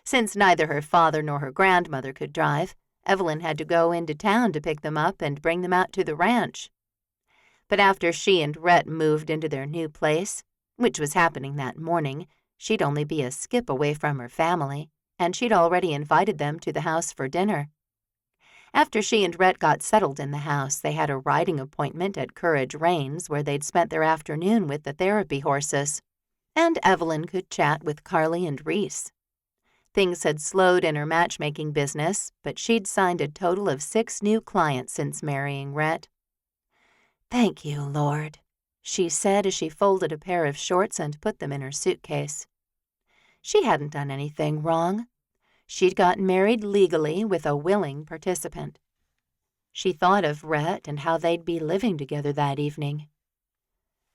Since neither her father nor her grandmother could drive, Evelyn had to go into town to pick them up and bring them out to the ranch. But after she and Rhett moved into their new place, which was happening that morning, she'd only be a skip away from her family, and she'd already invited them to the house for dinner. After she and Rhett got settled in the house, they had a riding appointment at Courage Rains where they'd spent their afternoon with the therapy horses, and Evelyn could chat with Carly and Reese. Things had slowed in her matchmaking business, but she'd signed a total of 6 new clients since marrying Rhett. "Thank you, Lord," she said as she folded a pair of shorts and put them in her suitcase. She hadn't done anything wrong. She'd gotten married legally with a willing participant. She thought of Rhett and how they'd be living together that evening.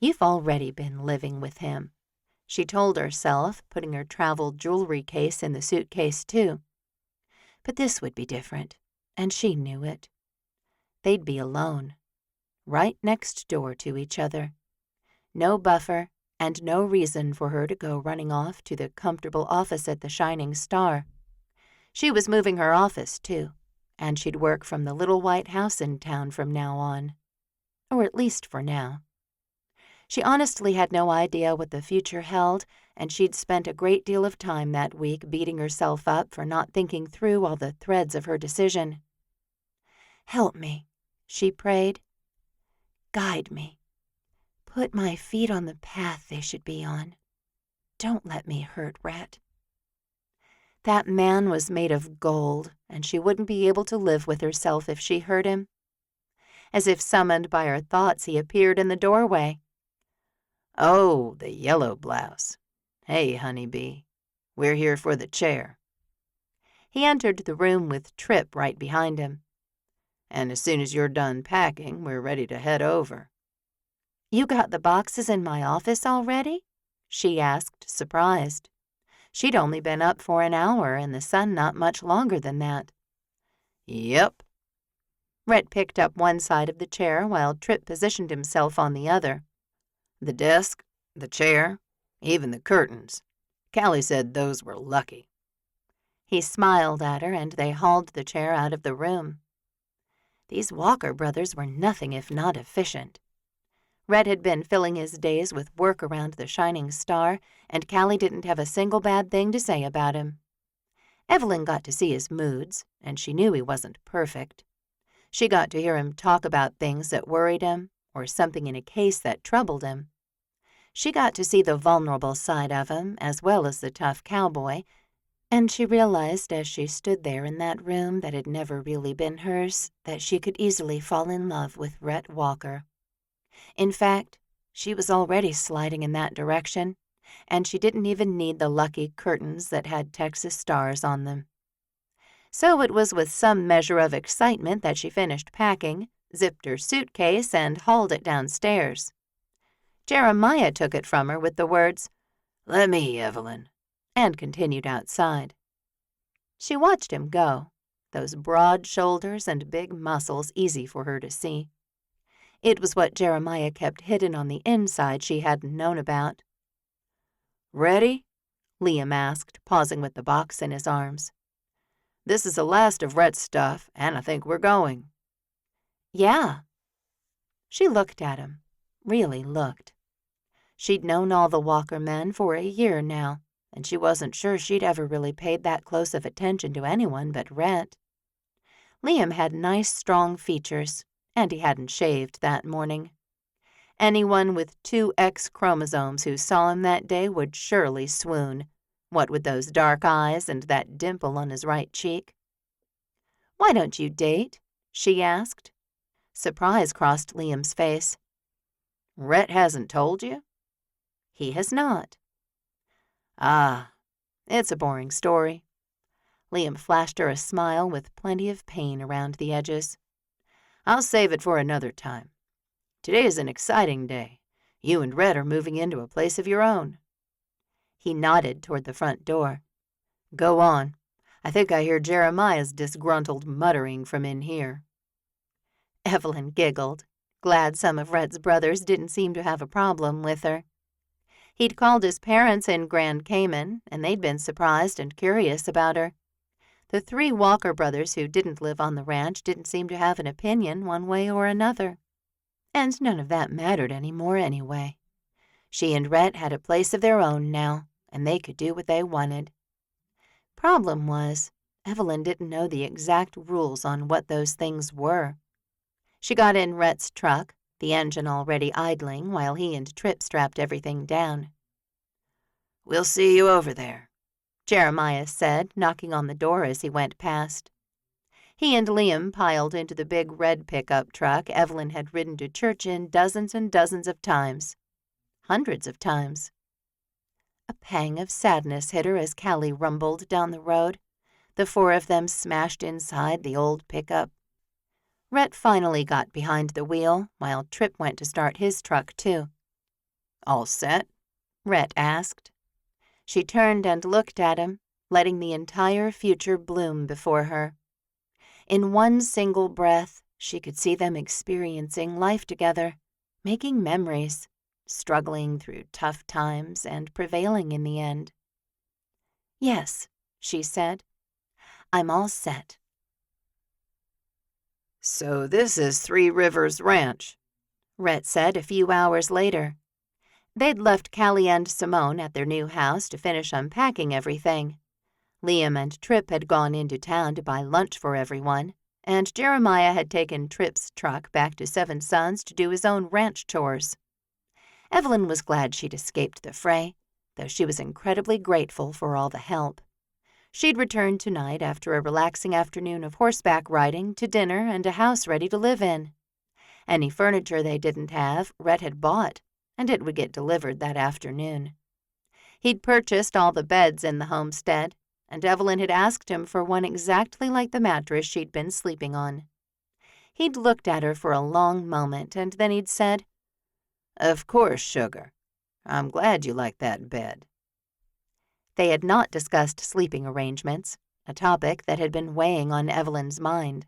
"You've already been living with him," she told herself, putting her travel jewelry case in the suitcase too. But this would be different, and she knew it. They'd be alone, right next door to each other. No buffer, and no reason for her to go running off to the comfortable office at the Shining Star. She was moving her office, too, and she'd work from the little white house in town from now on. Or at least for now. She honestly had no idea what the future held, and she'd spent a great deal of time that week beating herself up for not thinking through all the threads of her decision. "Help me," she prayed. "Guide me. Put my feet on the path they should be on. Don't let me hurt Rhett." That man was made of gold, and she wouldn't be able to live with herself if she hurt him. As if summoned by her thoughts, he appeared in the doorway. "Oh, the yellow blouse. Hey, honeybee. We're here for the chair." He entered the room with Trip right behind him. "And as soon as you're done packing, we're ready to head over." "You got the boxes in my office already?" she asked, surprised. She'd only been up for an hour and the sun not much longer than that. "Yep." Rhett picked up one side of the chair while Trip positioned himself on the other. "The desk, the chair, even the curtains. Callie said those were lucky." He smiled at her, and they hauled the chair out of the room. These Walker brothers were nothing if not efficient. Rhett had been filling his days with work around the Shining Star, and Callie didn't have a single bad thing to say about him. Evelyn got to see his moods, and she knew he wasn't perfect. She got to hear him talk about things that worried him, or something in a case that troubled him. She got to see the vulnerable side of him, as well as the tough cowboy, and she realized as she stood there in that room that had never really been hers, that she could easily fall in love with Rhett Walker. In fact, she was already sliding in that direction, and she didn't even need the lucky curtains that had Texas stars on them. So it was with some measure of excitement that she finished packing, zipped her suitcase, and hauled it downstairs. Jeremiah took it from her with the words, "Let me, Evelyn," and continued outside. She watched him go, those broad shoulders and big muscles easy for her to see. It was what Jeremiah kept hidden on the inside she hadn't known about. "Ready?" Liam asked, pausing with the box in his arms. "This is the last of Rhett's stuff, and I think we're going." "Yeah." She looked at him, really looked. She'd known all the Walker men for a year now, and she wasn't sure she'd ever really paid that close of attention to anyone but Rhett. Liam had nice, strong features, and he hadn't shaved that morning. Anyone with 2 X chromosomes who saw him that day would surely swoon, what with those dark eyes and that dimple on his right cheek. "Why don't you date?" she asked. Surprise crossed Liam's face. "Rhett hasn't told you?" "He has not." "Ah, it's a boring story." Liam flashed her a smile with plenty of pain around the edges. "I'll save it for another time. Today is an exciting day. You and Rhett are moving into a place of your own." He nodded toward the front door. "Go on. I think I hear Jeremiah's disgruntled muttering from in here." Evelyn giggled, glad some of Rhett's brothers didn't seem to have a problem with her. He'd called his parents in Grand Cayman, and they'd been surprised and curious about her. The 3 Walker brothers who didn't live on the ranch didn't seem to have an opinion one way or another. And none of that mattered anymore anyway. She and Rhett had a place of their own now, and they could do what they wanted. Problem was, Evelyn didn't know the exact rules on what those things were. She got in Rhett's truck, the engine already idling while he and Tripp strapped everything down. "We'll see you over there," Jeremiah said, knocking on the door as he went past. He and Liam piled into the big red pickup truck Evelyn had ridden to church in dozens and dozens of times. Hundreds of times. A pang of sadness hit her as Callie rumbled down the road, the 4 of them smashed inside the old pickup. Rhett finally got behind the wheel, while Tripp went to start his truck, too. "All set?" Rhett asked. She turned and looked at him, letting the entire future bloom before her. In one single breath, she could see them experiencing life together, making memories, struggling through tough times and prevailing in the end. "Yes," she said. "I'm all set." "So this is 3 Rivers Ranch," Rhett said a few hours later. They'd left Callie and Simone at their new house to finish unpacking everything. Liam and Tripp had gone into town to buy lunch for everyone, and Jeremiah had taken Tripp's truck back to Seven Sons to do his own ranch chores. Evelyn was glad she'd escaped the fray, though she was incredibly grateful for all the help. She'd returned tonight after a relaxing afternoon of horseback riding to dinner and a house ready to live in. Any furniture they didn't have, Rhett had bought, and it would get delivered that afternoon. He'd purchased all the beds in the homestead, and Evelyn had asked him for one exactly like the mattress she'd been sleeping on. He'd looked at her for a long moment, and then he'd said, "Of course, sugar. I'm glad you like that bed." They had not discussed sleeping arrangements, a topic that had been weighing on Evelyn's mind.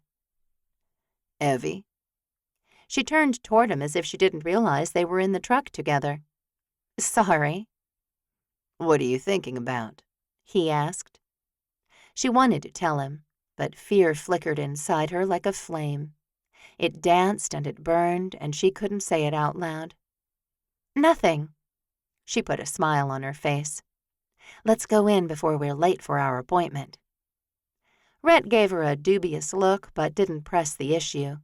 "Evie?" She turned toward him as if she didn't realize they were in the truck together. "Sorry." "What are you thinking about?" he asked. She wanted to tell him, but fear flickered inside her like a flame. It danced and it burned, and she couldn't say it out loud. "Nothing." She put a smile on her face. "Let's go in before we're late for our appointment." Rhett gave her a dubious look, but didn't press the issue.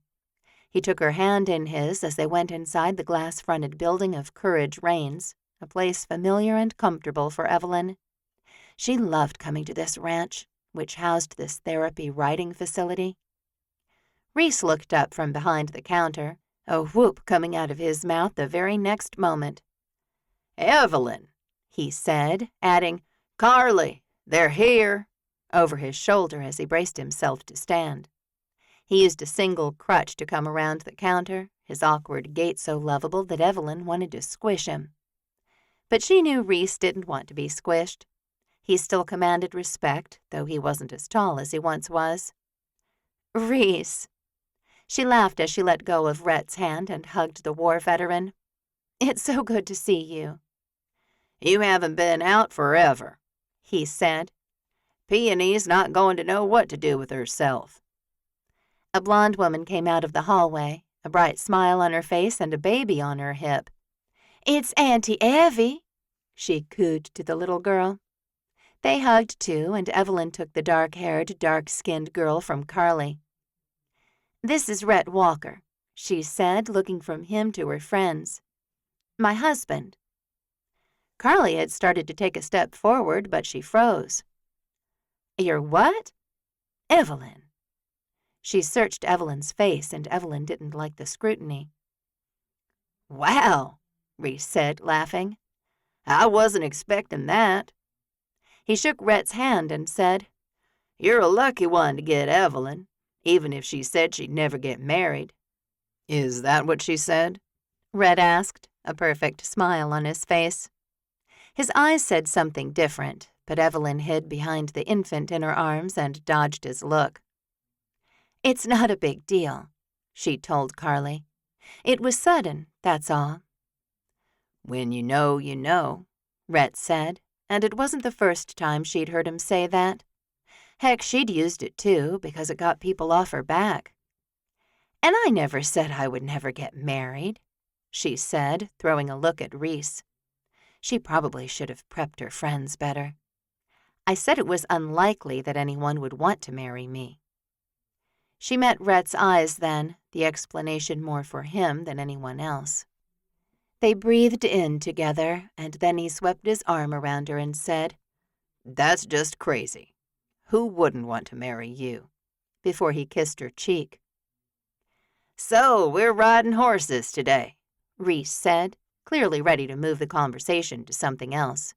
He took her hand in his as they went inside the glass-fronted building of Courage Rains, a place familiar and comfortable for Evelyn. She loved coming to this ranch, which housed this therapy riding facility. Reese looked up from behind the counter, a whoop coming out of his mouth the very next moment. "Evelyn," he said, adding, "Carly, they're here," over his shoulder as he braced himself to stand. He used a single crutch to come around the counter, his awkward gait so lovable that Evelyn wanted to squish him. But she knew Reese didn't want to be squished. He still commanded respect, though he wasn't as tall as he once was. "Reese." She laughed as she let go of Rhett's hand and hugged the war veteran. "It's so good to see you." "You haven't been out forever," he said. "Peony's not going to know what to do with herself." A blonde woman came out of the hallway, a bright smile on her face and a baby on her hip. "It's Auntie Evie," she cooed to the little girl. They hugged too, and Evelyn took the dark-haired, dark-skinned girl from Carly. "This is Rhett Walker," she said, looking from him to her friends. "My husband." Carly had started to take a step forward, but she froze. "Your what?" "Evelyn." She searched Evelyn's face, and Evelyn didn't like the scrutiny. "Wow," Reese said, laughing. "I wasn't expecting that." He shook Rhett's hand and said, "You're a lucky one to get Evelyn, even if she said she'd never get married." "Is that what she said?" Rhett asked, a perfect smile on his face. His eyes said something different, but Evelyn hid behind the infant in her arms and dodged his look. "It's not a big deal," she told Carly. "It was sudden, that's all." "When you know," Rhett said, and it wasn't the first time she'd heard him say that. Heck, she'd used it too, because it got people off her back. "And I never said I would never get married," she said, throwing a look at Reese. She probably should have prepped her friends better. "I said it was unlikely that anyone would want to marry me." She met Rhett's eyes then, the explanation more for him than anyone else. They breathed in together, and then he swept his arm around her and said, "That's just crazy. Who wouldn't want to marry you?" before he kissed her cheek. "So we're riding horses today," Reese said, clearly ready to move the conversation to something else.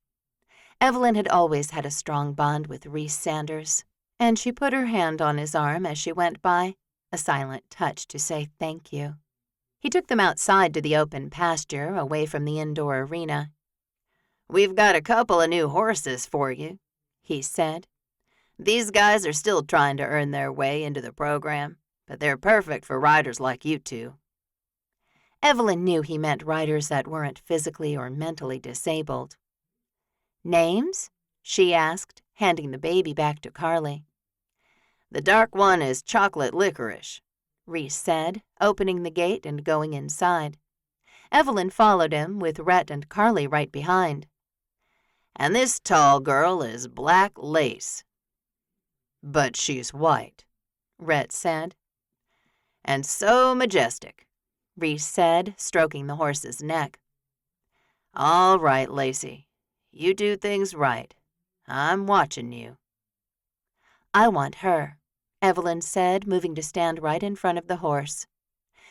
Evelyn had always had a strong bond with Reese Sanders, and she put her hand on his arm as she went by, a silent touch to say thank you. He took them outside to the open pasture, away from the indoor arena. "We've got a couple of new horses for you," he said. "These guys are still trying to earn their way into the program, but they're perfect for riders like you two." Evelyn knew he meant riders that weren't physically or mentally disabled. "Names?" she asked, handing the baby back to Carly. "The dark one is Chocolate Licorice," Reese said, opening the gate and going inside. Evelyn followed him, with Rhett and Carly right behind. "And this tall girl is Black Lace." "But she's white," Rhett said. "And so majestic," Reese said, stroking the horse's neck. "All right, Lacey. You do things right. I'm watching you." "I want her," Evelyn said, moving to stand right in front of the horse.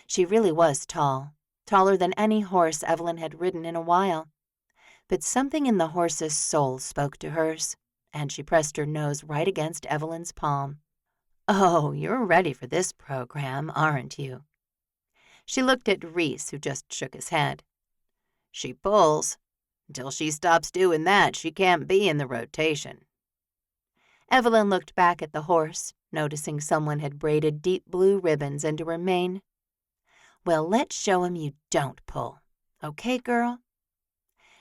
She really was tall, taller than any horse Evelyn had ridden in a while. But something in the horse's soul spoke to hers, and she pressed her nose right against Evelyn's palm. "Oh, you're ready for this program, aren't you?" She looked at Reese, who just shook his head. "She pulls. Until she stops doing that, she can't be in the rotation." Evelyn looked back at the horse, noticing someone had braided deep blue ribbons into her mane. "Well, let's show 'em you don't pull. Okay, girl?"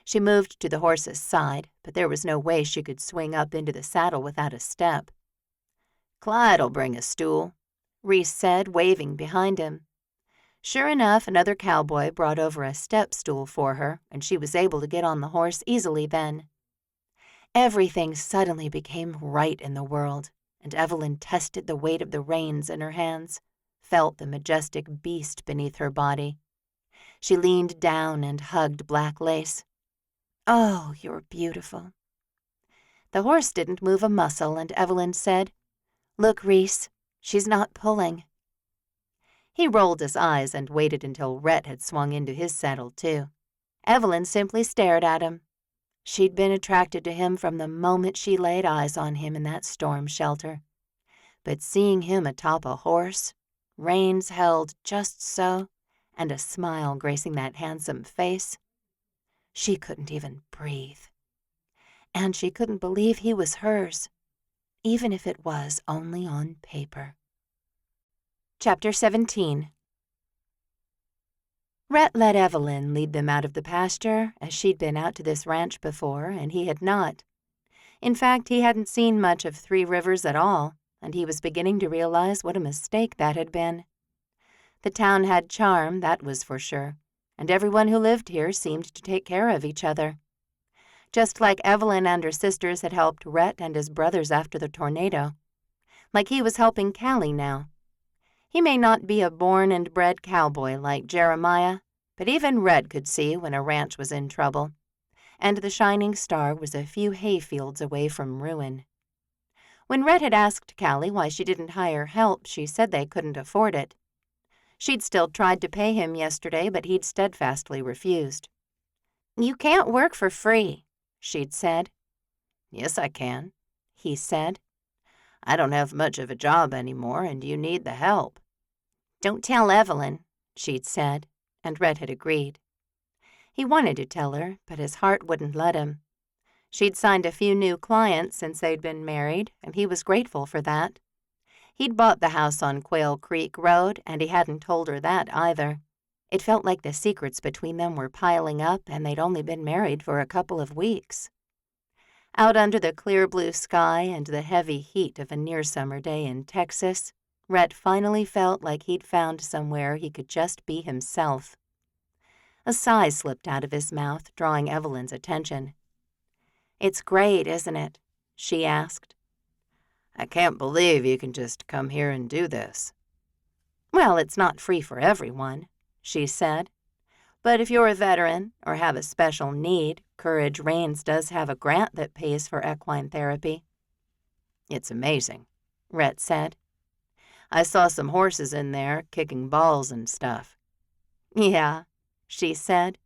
She moved to the horse's side, but there was no way she could swing up into the saddle without a step. "Clyde'll bring a stool," Reese said, waving behind him. Sure enough, another cowboy brought over a step stool for her, and she was able to get on the horse easily then. Everything suddenly became right in the world, and Evelyn tested the weight of the reins in her hands, felt the majestic beast beneath her body. She leaned down and hugged Black Lace. "Oh, you're beautiful." The horse didn't move a muscle, and Evelyn said, "Look, Reese, she's not pulling." He rolled his eyes and waited until Rhett had swung into his saddle, too. Evelyn simply stared at him. She'd been attracted to him from the moment she laid eyes on him in that storm shelter. But seeing him atop a horse, reins held just so, and a smile gracing that handsome face, she couldn't even breathe. And she couldn't believe he was hers, even if it was only on paper. Chapter 17. Rhett let Evelyn lead them out of the pasture, as she'd been out to this ranch before, and he had not. In fact, he hadn't seen much of Three Rivers at all, and he was beginning to realize what a mistake that had been. The town had charm, that was for sure, and everyone who lived here seemed to take care of each other. Just like Evelyn and her sisters had helped Rhett and his brothers after the tornado. Like he was helping Callie now. He may not be a born and bred cowboy like Jeremiah, but even Rhett could see when a ranch was in trouble, and the shining star was a few hayfields away from ruin. When Rhett had asked Callie why she didn't hire help, she said they couldn't afford it. She'd still tried to pay him yesterday, but he'd steadfastly refused. "You can't work for free," she'd said. "Yes, I can," he said. "I don't have much of a job anymore, and you need the help." "Don't tell Evelyn," she'd said, and Rhett had agreed. He wanted to tell her, but his heart wouldn't let him. She'd signed a few new clients since they'd been married, and he was grateful for that. He'd bought the house on Quail Creek Road, and he hadn't told her that either. It felt like the secrets between them were piling up, and they'd only been married for a couple of weeks. Out under the clear blue sky and the heavy heat of a near-summer day in Texas, Rhett finally felt like he'd found somewhere he could just be himself. A sigh slipped out of his mouth, drawing Evelyn's attention. "It's great, isn't it?" she asked. "I can't believe you can just come here and do this." "Well, it's not free for everyone," she said. "But if you're a veteran or have a special need, Courage Reigns does have a grant that pays for equine therapy." "It's amazing," Rhett said. "I saw some horses in there kicking balls and stuff." "Yeah," she said.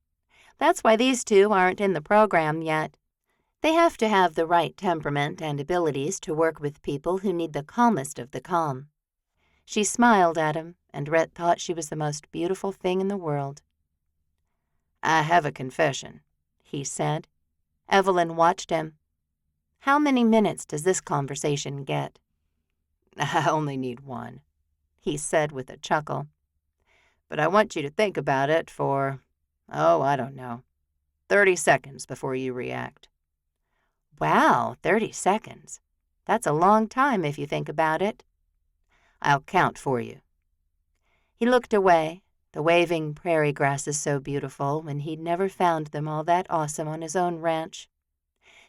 "That's why these two aren't in the program yet. They have to have the right temperament and abilities to work with people who need the calmest of the calm." She smiled at him, and Rhett thought she was the most beautiful thing in the world. "I have a confession," he said. Evelyn watched him. "How many minutes does this conversation get?" "I only need one," he said with a chuckle. "But I want you to think about it for, I don't know, 30 seconds before you react." "Wow, 30 seconds. That's a long time if you think about it." "I'll count for you." He looked away, the waving prairie grasses so beautiful when he'd never found them all that awesome on his own ranch.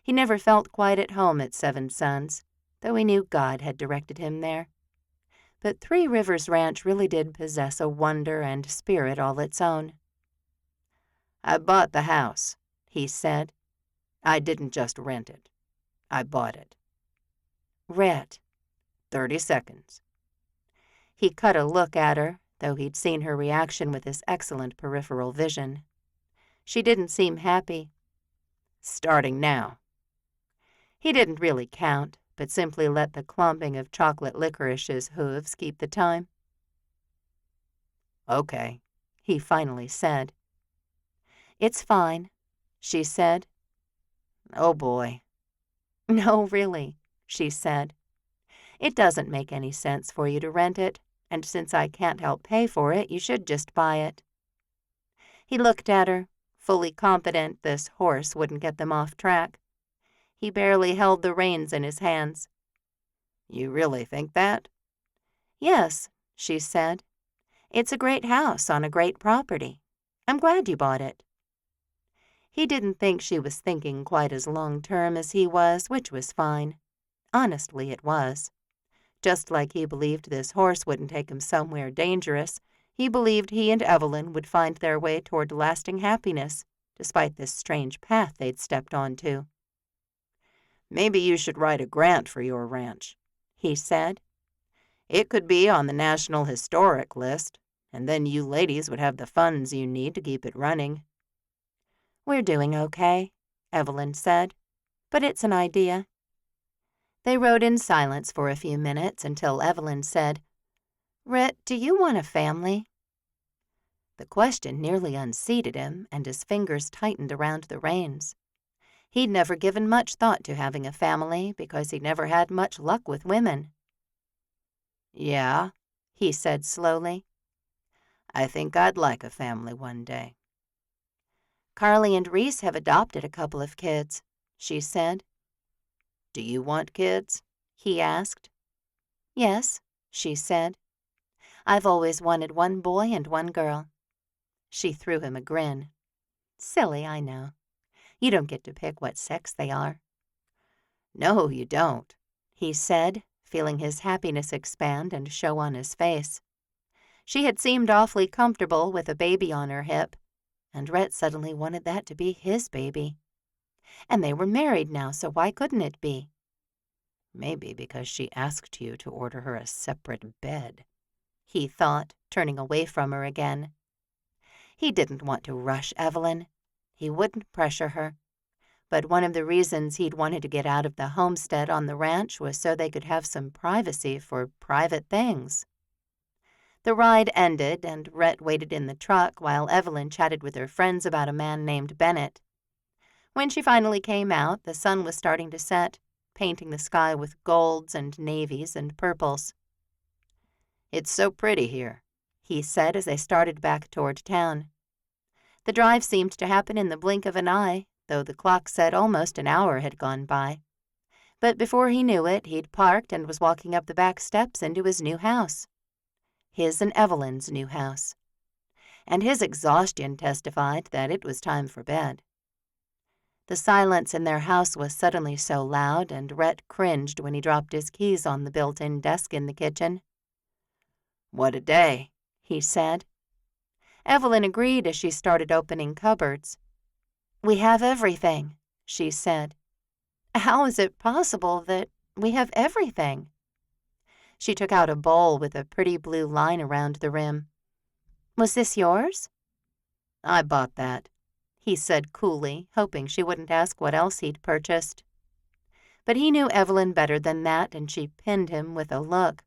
He never felt quite at home at Seven Sons, though he knew God had directed him there. But Three Rivers Ranch really did possess a wonder and spirit all its own. "I bought the house," he said. "I didn't just rent it. I bought it." "Rhett." 30 seconds. He cut a look at her, though he'd seen her reaction with his excellent peripheral vision. She didn't seem happy. "Starting now." He didn't really count, but simply let the clomping of chocolate licorice's hooves keep the time. "Okay," he finally said. "It's fine," she said. "Oh, boy." "No, really," she said. "It doesn't make any sense for you to rent it, and since I can't help pay for it, you should just buy it." He looked at her, fully confident this horse wouldn't get them off track. He barely held the reins in his hands. "You really think that?" "Yes," she said. "It's a great house on a great property. I'm glad you bought it." He didn't think she was thinking quite as long-term as he was, which was fine. Honestly, it was. Just like he believed this horse wouldn't take him somewhere dangerous, he believed he and Evelyn would find their way toward lasting happiness, despite this strange path they'd stepped onto. "Maybe you should write a grant for your ranch," he said. "It could be on the National Historic list, and then you ladies would have the funds you need to keep it running." "We're doing okay," Evelyn said, "but it's an idea." They rode in silence for a few minutes until Evelyn said, "Rhett, do you want a family?" The question nearly unseated him, and his fingers tightened around the reins. He'd never given much thought to having a family because he'd never had much luck with women. "Yeah," he said slowly. "I think I'd like a family one day." "Carly and Reese have adopted a couple of kids," she said. "Do you want kids?" he asked. "Yes," she said. "I've always wanted one boy and one girl." She threw him a grin. "Silly, I know. You don't get to pick what sex they are." "No, you don't," he said, feeling his happiness expand and show on his face. She had seemed awfully comfortable with a baby on her hip, and Rhett suddenly wanted that to be his baby. And they were married now, so why couldn't it be? Maybe because she asked you to order her a separate bed, he thought, turning away from her again. He didn't want to rush Evelyn. He wouldn't pressure her. But one of the reasons he'd wanted to get out of the homestead on the ranch was so they could have some privacy for private things. The ride ended, and Rhett waited in the truck while Evelyn chatted with her friends about a man named Bennett. When she finally came out, the sun was starting to set, painting the sky with golds and navies and purples. "It's so pretty here," he said as they started back toward town. The drive seemed to happen in the blink of an eye, though the clock said almost an hour had gone by. But before he knew it, he'd parked and was walking up the back steps into his new house. His and Evelyn's new house. And his exhaustion testified that it was time for bed. The silence in their house was suddenly so loud, and Rhett cringed when he dropped his keys on the built-in desk in the kitchen. "What a day," he said. Evelyn agreed as she started opening cupboards. "We have everything," she said. "How is it possible that we have everything?" She took out a bowl with a pretty blue line around the rim. "Was this yours?" "I bought that," he said coolly, hoping she wouldn't ask what else he'd purchased. But he knew Evelyn better than that, and she pinned him with a look.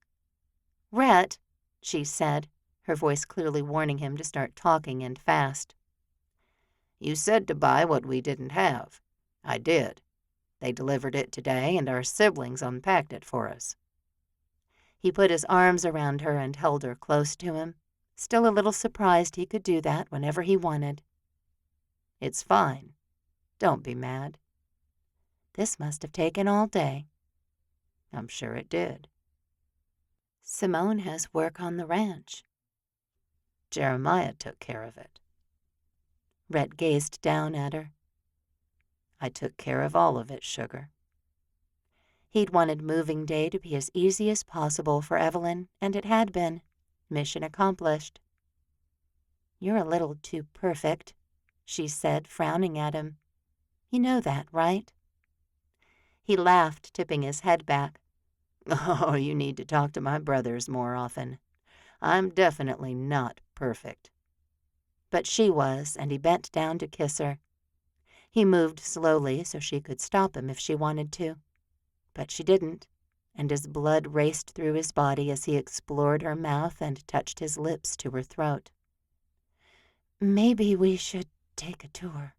"Rhett," she said, her voice clearly warning him to start talking and fast. "You said to buy what we didn't have. I did. They delivered it today, and our siblings unpacked it for us." He put his arms around her and held her close to him, still a little surprised he could do that whenever he wanted. "It's fine. Don't be mad." This must have taken all day. I'm sure it did. Simone has work on the ranch. Jeremiah took care of it. Rhett gazed down at her. I took care of all of it, sugar. He'd wanted moving day to be as easy as possible for Evelyn, and it had been. Mission accomplished. "You're a little too perfect," she said, frowning at him. "You know that, right?" He laughed, tipping his head back. "Oh, you need to talk to my brothers more often. I'm definitely not perfect." But she was, and he bent down to kiss her. He moved slowly so she could stop him if she wanted to. But she didn't, and his blood raced through his body as he explored her mouth and touched his lips to her throat. "Maybe we should take a tour,"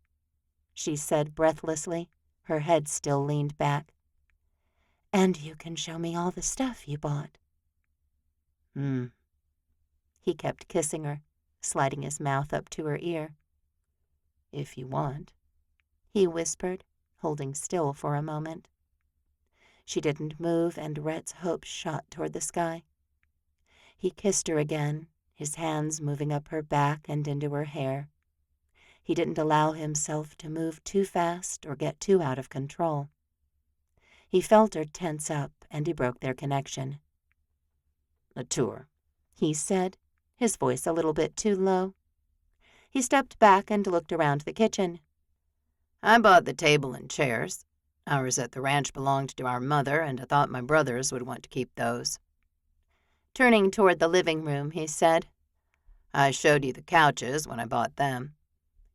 she said breathlessly, her head still leaned back. "And you can show me all the stuff you bought." He kept kissing her, sliding his mouth up to her ear. "If you want," he whispered, holding still for a moment. She didn't move, and Rhett's hopes shot toward the sky. He kissed her again, his hands moving up her back and into her hair. He didn't allow himself to move too fast or get too out of control. He felt her tense up, and he broke their connection. "A tour," he said, his voice a little bit too low. He stepped back and looked around the kitchen. "I bought the table and chairs. Ours at the ranch belonged to our mother, and I thought my brothers would want to keep those." Turning toward the living room, he said, "I showed you the couches when I bought them.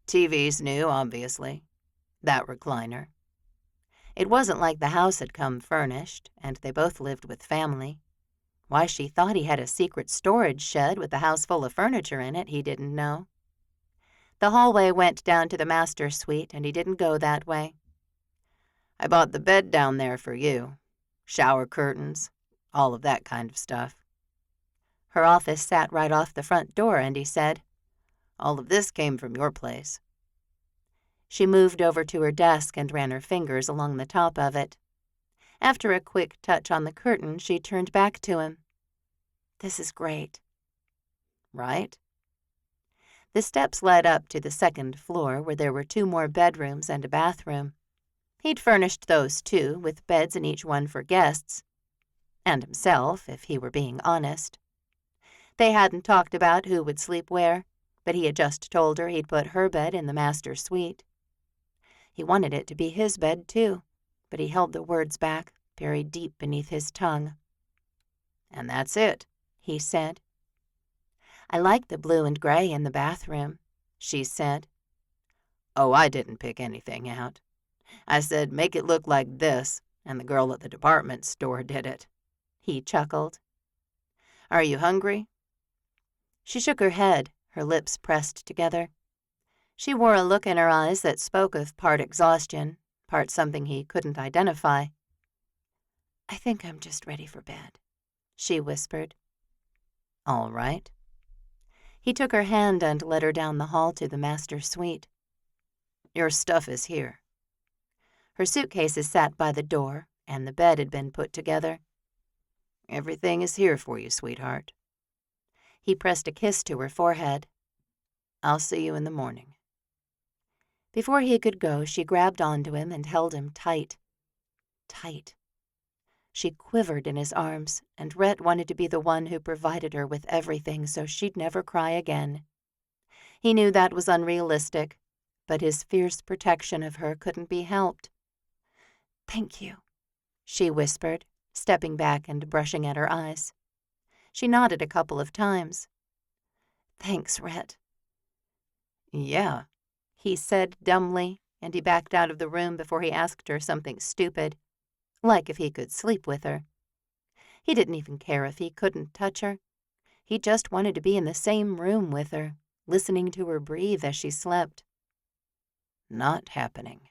TV's new, obviously. That recliner." It wasn't like the house had come furnished, and they both lived with family. Why she thought he had a secret storage shed with a house full of furniture in it, he didn't know. The hallway went down to the master suite, and he didn't go that way. "I bought the bed down there for you. Shower curtains, all of that kind of stuff." Her office sat right off the front door, and he said, "All of this came from your place." She moved over to her desk and ran her fingers along the top of it. After a quick touch on the curtain, she turned back to him. "This is great." "Right?" The steps led up to the second floor, where there were 2 more bedrooms and a bathroom. He'd furnished those too, with beds in each one for guests. And himself, if he were being honest. They hadn't talked about who would sleep where, but he had just told her he'd put her bed in the master's suite. He wanted it to be his bed too, but he held the words back. buried deep beneath his tongue. "And that's it," he said. "I like the blue and gray in the bathroom," she said. "Oh, I didn't pick anything out. I said, make it look like this, and the girl at the department store did it." He chuckled. "Are you hungry?" She shook her head, her lips pressed together. She wore a look in her eyes that spoke of part exhaustion, part something he couldn't identify. "I think I'm just ready for bed," she whispered. "All right." He took her hand and led her down the hall to the master suite. "Your stuff is here." Her suitcases sat by the door, and the bed had been put together. "Everything is here for you, sweetheart." He pressed a kiss to her forehead. "I'll see you in the morning." Before he could go, she grabbed onto him and held him tight. Tight. She quivered in his arms, and Rhett wanted to be the one who provided her with everything so she'd never cry again. He knew that was unrealistic, but his fierce protection of her couldn't be helped. "Thank you," she whispered, stepping back and brushing at her eyes. She nodded a couple of times. "Thanks, Rhett." "Yeah," he said dumbly, and he backed out of the room before he asked her something stupid, like if he could sleep with her. He didn't even care if he couldn't touch her. He just wanted to be in the same room with her, listening to her breathe as she slept. "Not happening,"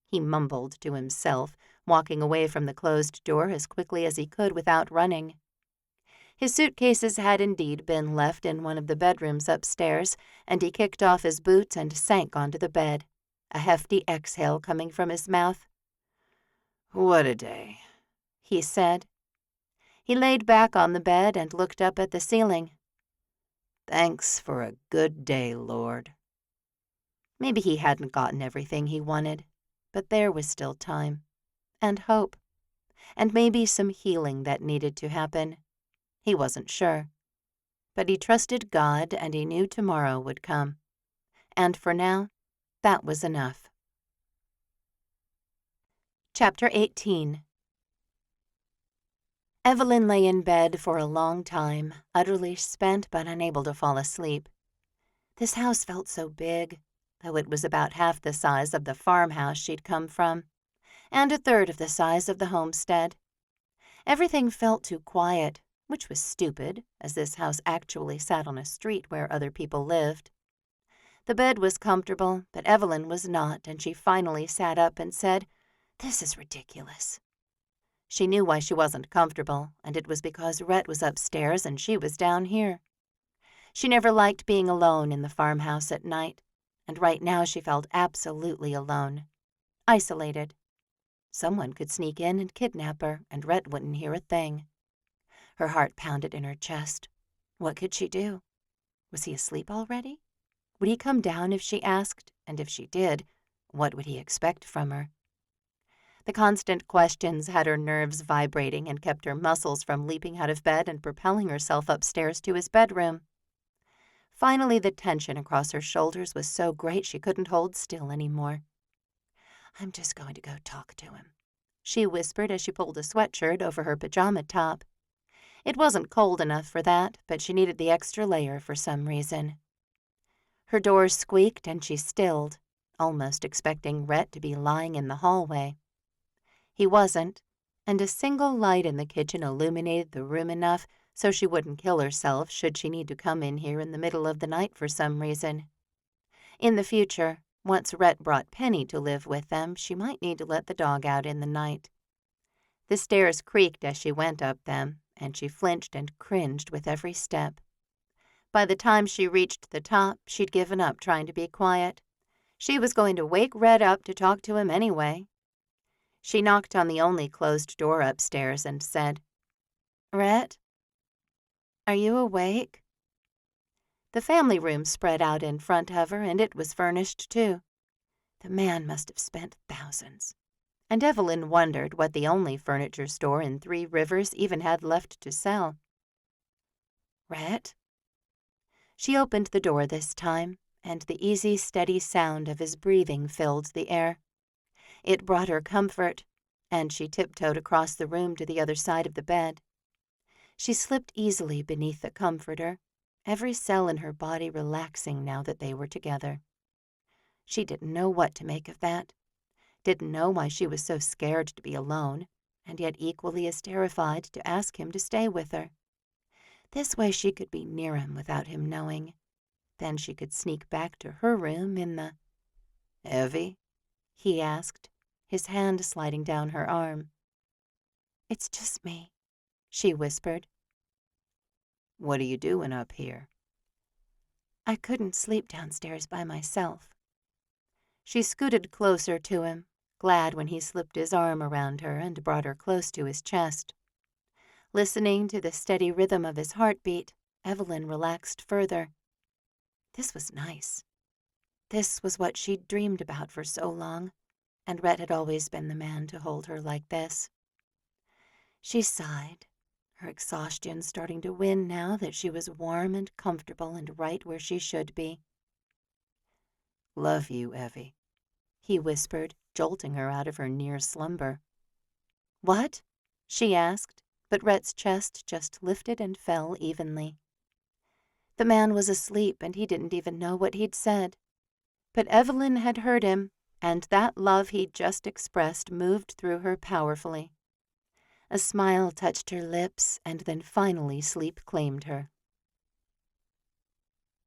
he mumbled to himself, walking away from the closed door as quickly as he could without running. His suitcases had indeed been left in one of the bedrooms upstairs, and he kicked off his boots and sank onto the bed, a hefty exhale coming from his mouth. "What a day," he said. He laid back on the bed and looked up at the ceiling. "Thanks for a good day, Lord." Maybe he hadn't gotten everything he wanted, but there was still time, and hope, and maybe some healing that needed to happen. He wasn't sure, but he trusted God and he knew tomorrow would come. And for now, that was enough. Chapter 18. Evelyn lay in bed for a long time, utterly spent but unable to fall asleep. This house felt so big, though it was about half the size of the farmhouse she'd come from, and a third of the size of the homestead. Everything felt too quiet, which was stupid, as this house actually sat on a street where other people lived. The bed was comfortable, but Evelyn was not, and she finally sat up and said, "This is ridiculous." She knew why she wasn't comfortable, and it was because Rhett was upstairs and she was down here. She never liked being alone in the farmhouse at night, and right now she felt absolutely alone, isolated. Someone could sneak in and kidnap her, and Rhett wouldn't hear a thing. Her heart pounded in her chest. What could she do? Was he asleep already? Would he come down if she asked? And if she did, what would he expect from her? The constant questions had her nerves vibrating and kept her muscles from leaping out of bed and propelling herself upstairs to his bedroom. Finally, the tension across her shoulders was so great she couldn't hold still anymore. "I'm just going to go talk to him," she whispered as she pulled a sweatshirt over her pajama top. It wasn't cold enough for that, but she needed the extra layer for some reason. Her door squeaked and she stilled, almost expecting Rhett to be lying in the hallway. He wasn't, and a single light in the kitchen illuminated the room enough so she wouldn't kill herself should she need to come in here in the middle of the night for some reason. In the future, once Rhett brought Penny to live with them, she might need to let the dog out in the night. The stairs creaked as she went up them, and she flinched and cringed with every step. By the time she reached the top, she'd given up trying to be quiet. She was going to wake Rhett up to talk to him anyway. She knocked on the only closed door upstairs and said, "Rhett, are you awake?" The family room spread out in front of her, and it was furnished too. The man must have spent thousands. And Evelyn wondered what the only furniture store in Three Rivers even had left to sell. "Rhett?" She opened the door this time, and the easy, steady sound of his breathing filled the air. It brought her comfort, and she tiptoed across the room to the other side of the bed. She slipped easily beneath the comforter, every cell in her body relaxing now that they were together. She didn't know what to make of that, didn't know why she was so scared to be alone, and yet equally as terrified to ask him to stay with her. This way she could be near him without him knowing. Then she could sneak back to her room in the— "Evie?" he asked, his hand sliding down her arm. "It's just me," she whispered. "What are you doing up here?" "I couldn't sleep downstairs by myself." She scooted closer to him, glad when he slipped his arm around her and brought her close to his chest. Listening to the steady rhythm of his heartbeat, Evelyn relaxed further. This was nice. This was what she'd dreamed about for so long, and Rhett had always been the man to hold her like this. She sighed, her exhaustion starting to win now that she was warm and comfortable and right where she should be. "Love you, Evie," he whispered, jolting her out of her near slumber. "What?" she asked, but Rhett's chest just lifted and fell evenly. The man was asleep and he didn't even know what he'd said. But Evelyn had heard him, and that love he'd just expressed moved through her powerfully. A smile touched her lips, and then finally sleep claimed her.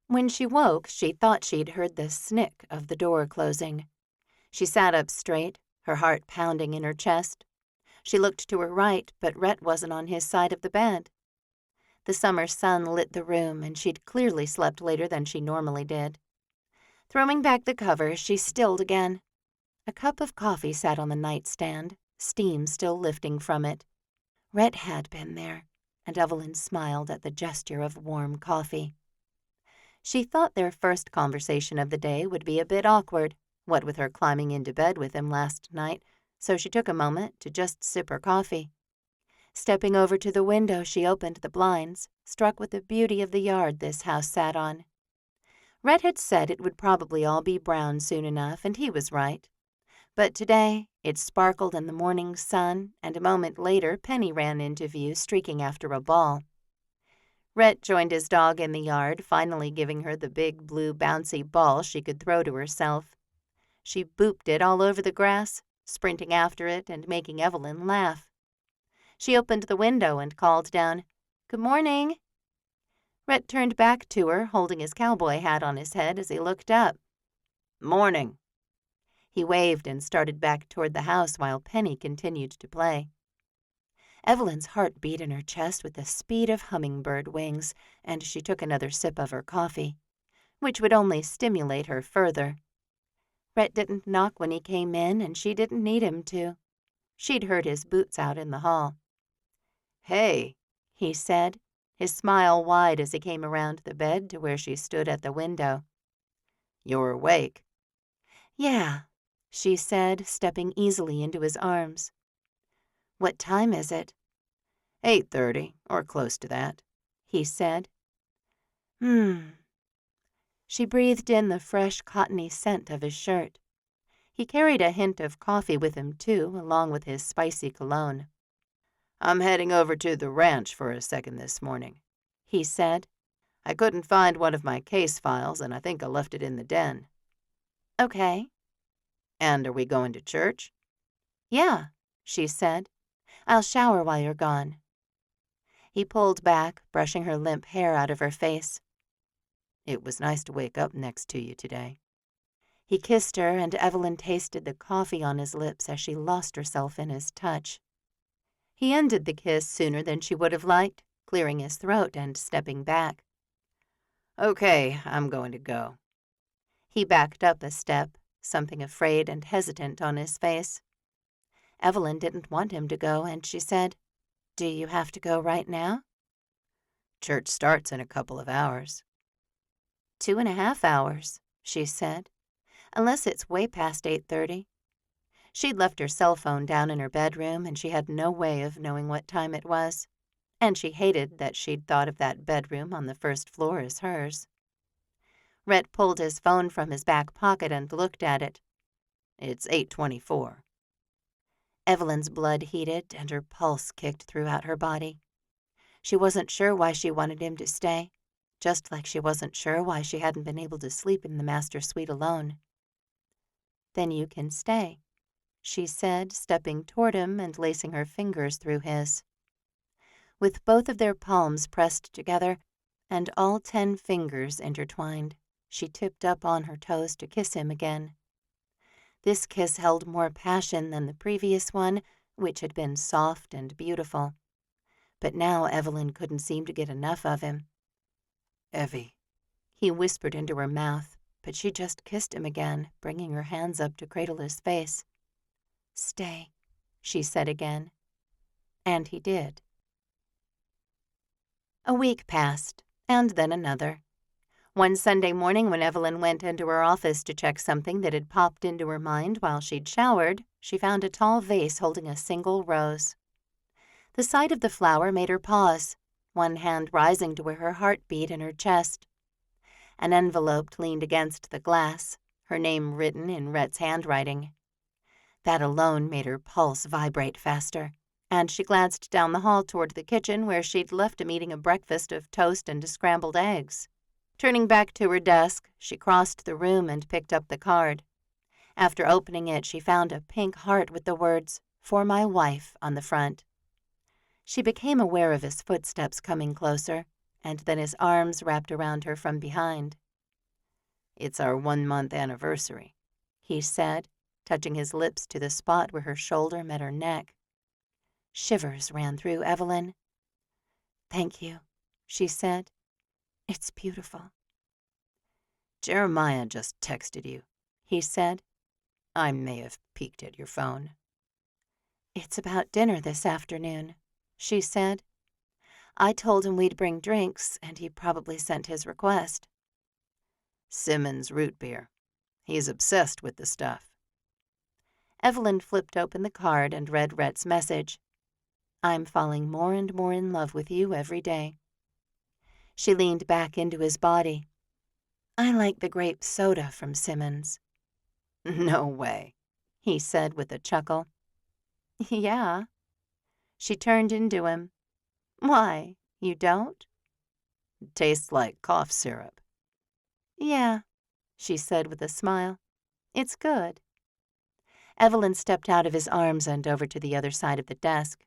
When she woke, she thought she'd heard the snick of the door closing. She sat up straight, her heart pounding in her chest. She looked to her right, but Rhett wasn't on his side of the bed. The summer sun lit the room, and she'd clearly slept later than she normally did. Throwing back the covers, she stilled again. A cup of coffee sat on the nightstand, steam still lifting from it. Rhett had been there, and Evelyn smiled at the gesture of warm coffee. She thought their first conversation of the day would be a bit awkward, what with her climbing into bed with him last night, so she took a moment to just sip her coffee. Stepping over to the window, she opened the blinds, struck with the beauty of the yard this house sat on. Rhett had said it would probably all be brown soon enough, and he was right. But today, it sparkled in the morning sun, and a moment later Penny ran into view streaking after a ball. Rhett joined his dog in the yard, finally giving her the big blue bouncy ball she could throw to herself. She booped it all over the grass, sprinting after it and making Evelyn laugh. She opened the window and called down, "Good morning." Rhett turned back to her, holding his cowboy hat on his head as he looked up. "Morning." He waved and started back toward the house while Penny continued to play. Evelyn's heart beat in her chest with the speed of hummingbird wings, and she took another sip of her coffee, which would only stimulate her further. Rhett didn't knock when he came in, and she didn't need him to. She'd heard his boots out in the hall. "Hey," he said, his smile wide as he came around the bed to where she stood at the window. "You're awake." "Yeah," she said, stepping easily into his arms. "What time is it?" 8:30, or close to that," he said. She breathed in the fresh, cottony scent of his shirt. He carried a hint of coffee with him, too, along with his spicy cologne. "I'm heading over to the ranch for a second this morning," he said. "I couldn't find one of my case files, and I think I left it in the den." "Okay." "And are we going to church?" "Yeah," she said. "I'll shower while you're gone." He pulled back, brushing her limp hair out of her face. "It was nice to wake up next to you today." He kissed her, and Evelyn tasted the coffee on his lips as she lost herself in his touch. He ended the kiss sooner than she would have liked, clearing his throat and stepping back. "Okay, I'm going to go." He backed up a step, something afraid and hesitant on his face. Evelyn didn't want him to go, and she said, "Do you have to go right now?" "Church starts in a couple of hours." 2.5 hours, she said, "unless it's way past 8:30. She'd left her cell phone down in her bedroom, and she had no way of knowing what time it was. And she hated that she'd thought of that bedroom on the first floor as hers. Rhett pulled his phone from his back pocket and looked at it. "It's 8:24. Evelyn's blood heated and her pulse kicked throughout her body. She wasn't sure why she wanted him to stay, just like she wasn't sure why she hadn't been able to sleep in the master suite alone. "Then you can stay," she said, stepping toward him and lacing her fingers through his. With both of their palms pressed together and all 10 fingers intertwined, she tipped up on her toes to kiss him again. This kiss held more passion than the previous one, which had been soft and beautiful. But now Evelyn couldn't seem to get enough of him. "Evie," he whispered into her mouth, but she just kissed him again, bringing her hands up to cradle his face. "Stay," she said again. And he did. A week passed, and then another. One Sunday morning when Evelyn went into her office to check something that had popped into her mind while she'd showered, she found a tall vase holding a single rose. The sight of the flower made her pause, one hand rising to where her heart beat in her chest. An envelope leaned against the glass, her name written in Rhett's handwriting. That alone made her pulse vibrate faster, and she glanced down the hall toward the kitchen where she'd left him eating a breakfast of toast and scrambled eggs. Turning back to her desk, she crossed the room and picked up the card. After opening it, she found a pink heart with the words, "For my wife," on the front. She became aware of his footsteps coming closer, and then his arms wrapped around her from behind. "It's our 1-month anniversary," he said, touching his lips to the spot where her shoulder met her neck. Shivers ran through Evelyn. "Thank you," she said. "It's beautiful." "Jeremiah just texted you," he said. "I may have peeked at your phone." "It's about dinner this afternoon," she said. "I told him we'd bring drinks, and he probably sent his request." "Simmons root beer. He's obsessed with the stuff." Evelyn flipped open the card and read Rhett's message. "I'm falling more and more in love with you every day." She leaned back into his body. "I like the grape soda from Simmons." "No way," he said with a chuckle. "Yeah." She turned into him. "Why, you don't?" "Tastes like cough syrup." "Yeah," she said with a smile. "It's good." Evelyn stepped out of his arms and over to the other side of the desk.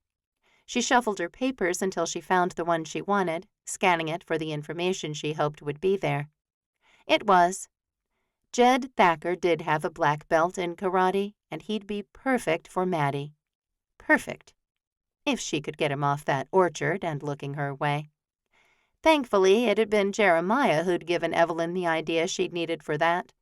She shuffled her papers until she found the one she wanted, scanning it for the information she hoped would be there. It was. Jed Thacker did have a black belt in karate, and he'd be perfect for Maddie. Perfect. If she could get him off that orchard and looking her way. Thankfully, it had been Jeremiah who'd given Evelyn the idea she'd needed for that.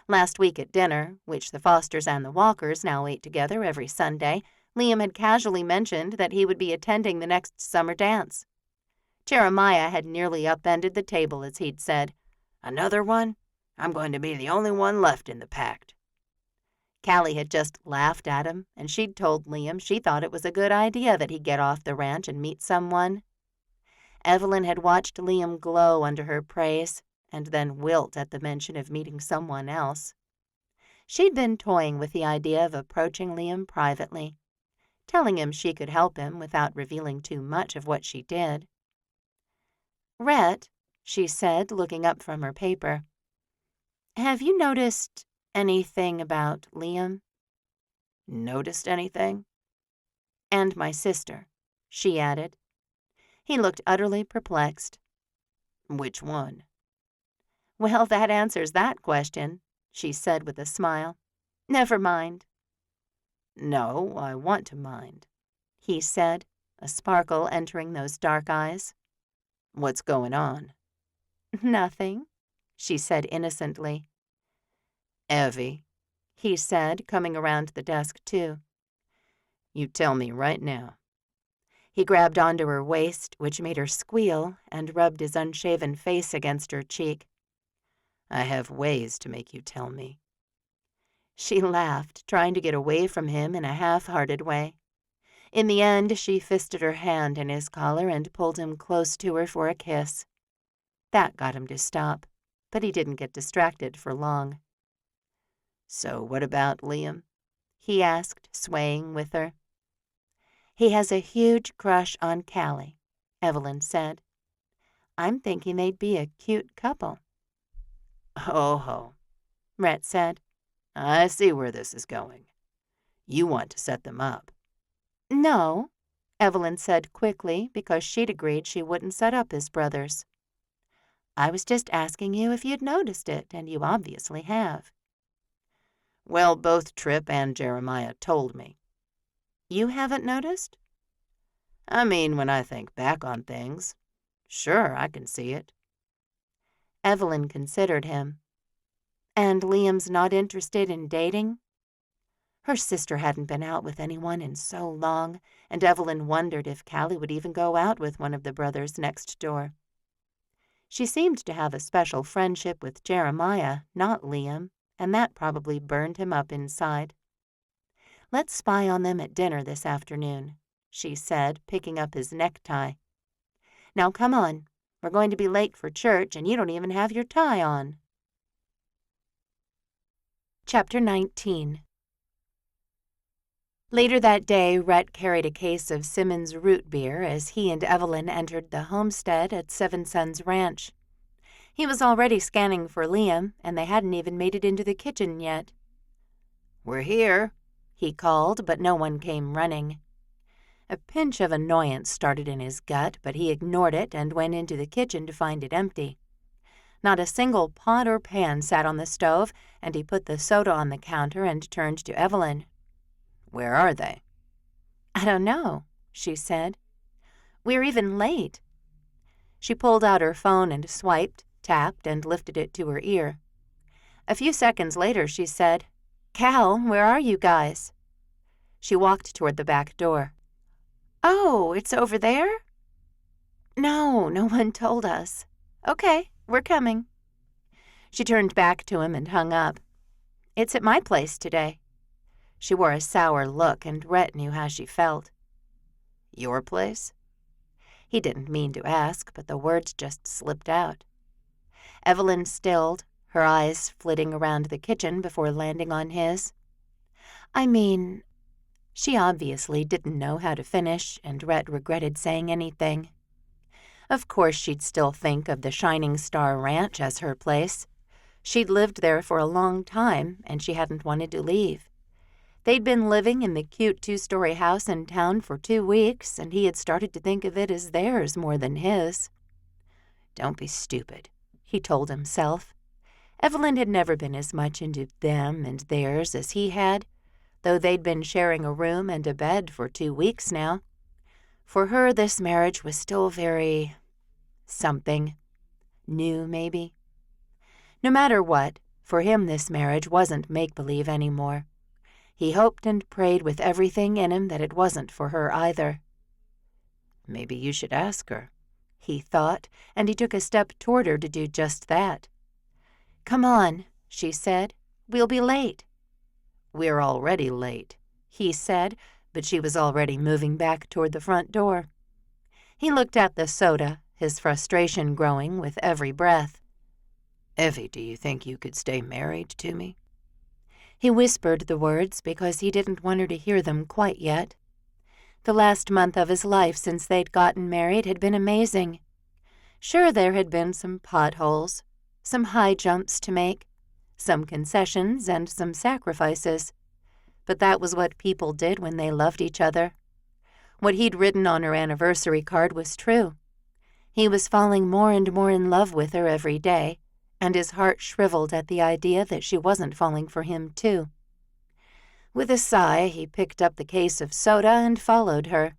Last week at dinner, which the Fosters and the Walkers now ate together every Sunday, Liam had casually mentioned that he would be attending the next summer dance. Jeremiah had nearly upended the table as he'd said, "Another one? I'm going to be the only one left in the pact." Callie had just laughed at him, and she'd told Liam she thought it was a good idea that he get off the ranch and meet someone. Evelyn had watched Liam glow under her praise, and then wilt at the mention of meeting someone else. She'd been toying with the idea of approaching Liam privately, telling him she could help him without revealing too much of what she did. "Rhett," she said, looking up from her paper, "have you noticed anything about Liam?" "Noticed anything?" "And my sister," she added. He looked utterly perplexed. "Which one?" "Well, that answers that question," she said with a smile. "Never mind." "No, I want to mind," he said, a sparkle entering those dark eyes. "What's going on?" "Nothing," she said innocently. "Evie," he said, coming around the desk too. "You tell me right now." He grabbed onto her waist, which made her squeal, and rubbed his unshaven face against her cheek. "I have ways to make you tell me." She laughed, trying to get away from him in a half-hearted way. In the end, she fisted her hand in his collar and pulled him close to her for a kiss. That got him to stop, but he didn't get distracted for long. "So what about Liam?" he asked, swaying with her. He has a huge crush on Callie, Evelyn said. I'm thinking they'd be a cute couple. Ho, Rhett said. I see where this is going. You want to set them up. No, Evelyn said quickly because she'd agreed she wouldn't set up his brothers. I was just asking you if you'd noticed it, and you obviously have. Well, both Tripp and Jeremiah told me. You haven't noticed? I mean, when I think back on things, sure, I can see it. Evelyn considered him. And Liam's not interested in dating? Her sister hadn't been out with anyone in so long, and Evelyn wondered if Callie would even go out with one of the brothers next door. She seemed to have a special friendship with Jeremiah, not Liam, and that probably burned him up inside. Let's spy on them at dinner this afternoon, she said, picking up his necktie. Now come on, we're going to be late for church, and you don't even have your tie on. Chapter 19. Later that day, Rhett carried a case of Simmons root beer as he and Evelyn entered the homestead at Seven Sons Ranch. He was already scanning for Liam, and they hadn't even made it into the kitchen yet. We're here, he called, but no one came running. A pinch of annoyance started in his gut, but he ignored it and went into the kitchen to find it empty. Not a single pot or pan sat on the stove, and he put the soda on the counter and turned to Evelyn. Where are they? I don't know, she said. We're even late. She pulled out her phone and swiped, tapped, and lifted it to her ear. A few seconds later, she said, Cal, where are you guys? She walked toward the back door. Oh, it's over there? No, no one told us. Okay, we're coming. She turned back to him and hung up. It's at my place today. She wore a sour look, and Rhett knew how she felt. Your place? He didn't mean to ask, but the words just slipped out. Evelyn stilled, her eyes flitting around the kitchen before landing on his. I mean, she obviously didn't know how to finish, and Rhett regretted saying anything. Of course she'd still think of the Shining Star Ranch as her place. She'd lived there for a long time, and she hadn't wanted to leave. They'd been living in the cute 2-story house in town for 2 weeks, and he had started to think of it as theirs more than his. Don't be stupid, he told himself. Evelyn had never been as much into them and theirs as he had, though they'd been sharing a room and a bed for 2 weeks now. For her, this marriage was still very something. New, maybe. No matter what, for him this marriage wasn't make-believe anymore. He hoped and prayed with everything in him that it wasn't for her either. Maybe you should ask her, he thought, and he took a step toward her to do just that. Come on, she said. We'll be late. We're already late, he said, but she was already moving back toward the front door. He looked at the soda, his frustration growing with every breath. Evie, do you think you could stay married to me? He whispered the words because he didn't want her to hear them quite yet. The last month of his life since they'd gotten married had been amazing. Sure, there had been some potholes, some high jumps to make, some concessions and some sacrifices. But that was what people did when they loved each other. What he'd written on her anniversary card was true. He was falling more and more in love with her every day, and his heart shriveled at the idea that she wasn't falling for him, too. With a sigh, he picked up the case of soda and followed her.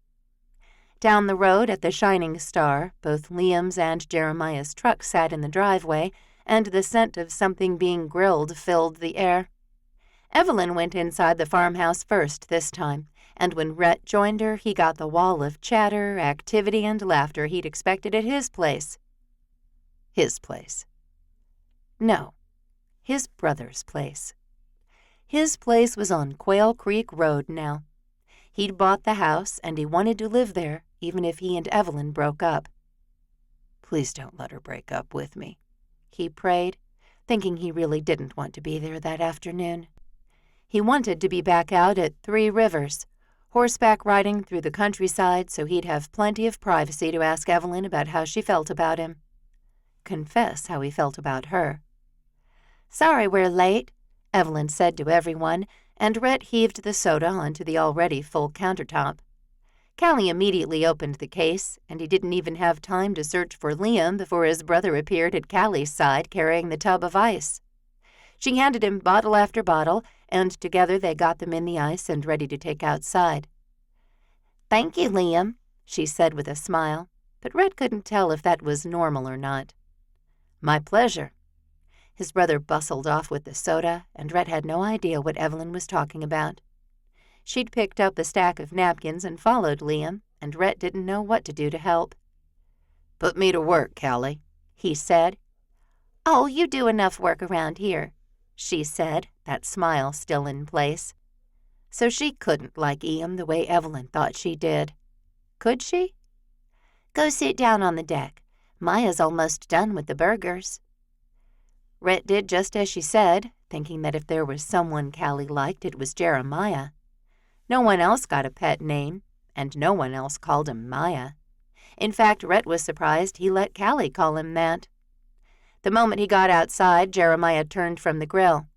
Down the road at the Shining Star, both Liam's and Jeremiah's truck sat in the driveway, and the scent of something being grilled filled the air. Evelyn went inside the farmhouse first this time, and when Rhett joined her, he got the wall of chatter, activity, and laughter he'd expected at his place. His place. No, his brother's place. His place was on Quail Creek Road now. He'd bought the house, and he wanted to live there, even if he and Evelyn broke up. Please don't let her break up with me, he prayed, thinking he really didn't want to be there that afternoon. He wanted to be back out at 3 Rivers, horseback riding through the countryside so he'd have plenty of privacy to ask Evelyn about how she felt about him. Confess how he felt about her. "Sorry we're late," Evelyn said to everyone, and Rhett heaved the soda onto the already full countertop. Callie immediately opened the case, and he didn't even have time to search for Liam before his brother appeared at Callie's side carrying the tub of ice. She handed him bottle after bottle, and together they got them in the ice and ready to take outside. "Thank you, Liam," she said with a smile, but Rhett couldn't tell if that was normal or not. "My pleasure." His brother bustled off with the soda, and Rhett had no idea what Evelyn was talking about. She'd picked up a stack of napkins and followed Liam, and Rhett didn't know what to do to help. "Put me to work, Callie," he said. "Oh, you do enough work around here," she said, that smile still in place. So she couldn't like Liam the way Evelyn thought she did. Could she? "Go sit down on the deck. Maya's almost done with the burgers." Rhett did just as she said, thinking that if there was someone Callie liked, it was Jeremiah. No one else got a pet name, and no one else called him Maya. In fact, Rhett was surprised he let Callie call him that. The moment he got outside, Jeremiah turned from the grill.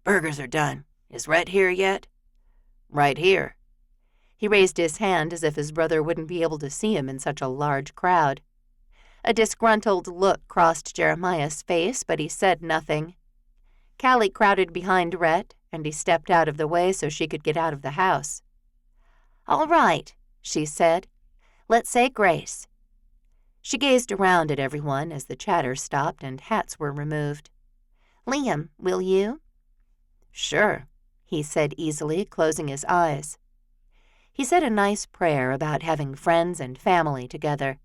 "Burgers are done. Is Rhett here yet?" "Right here." He raised his hand as if his brother wouldn't be able to see him in such a large crowd. A disgruntled look crossed Jeremiah's face, but he said nothing. Callie crowded behind Rhett, and he stepped out of the way so she could get out of the house. "All right," she said. "Let's say grace." She gazed around at everyone as the chatter stopped and hats were removed. "Liam, will you?" "Sure," he said easily, closing his eyes. He said a nice prayer about having friends and family together,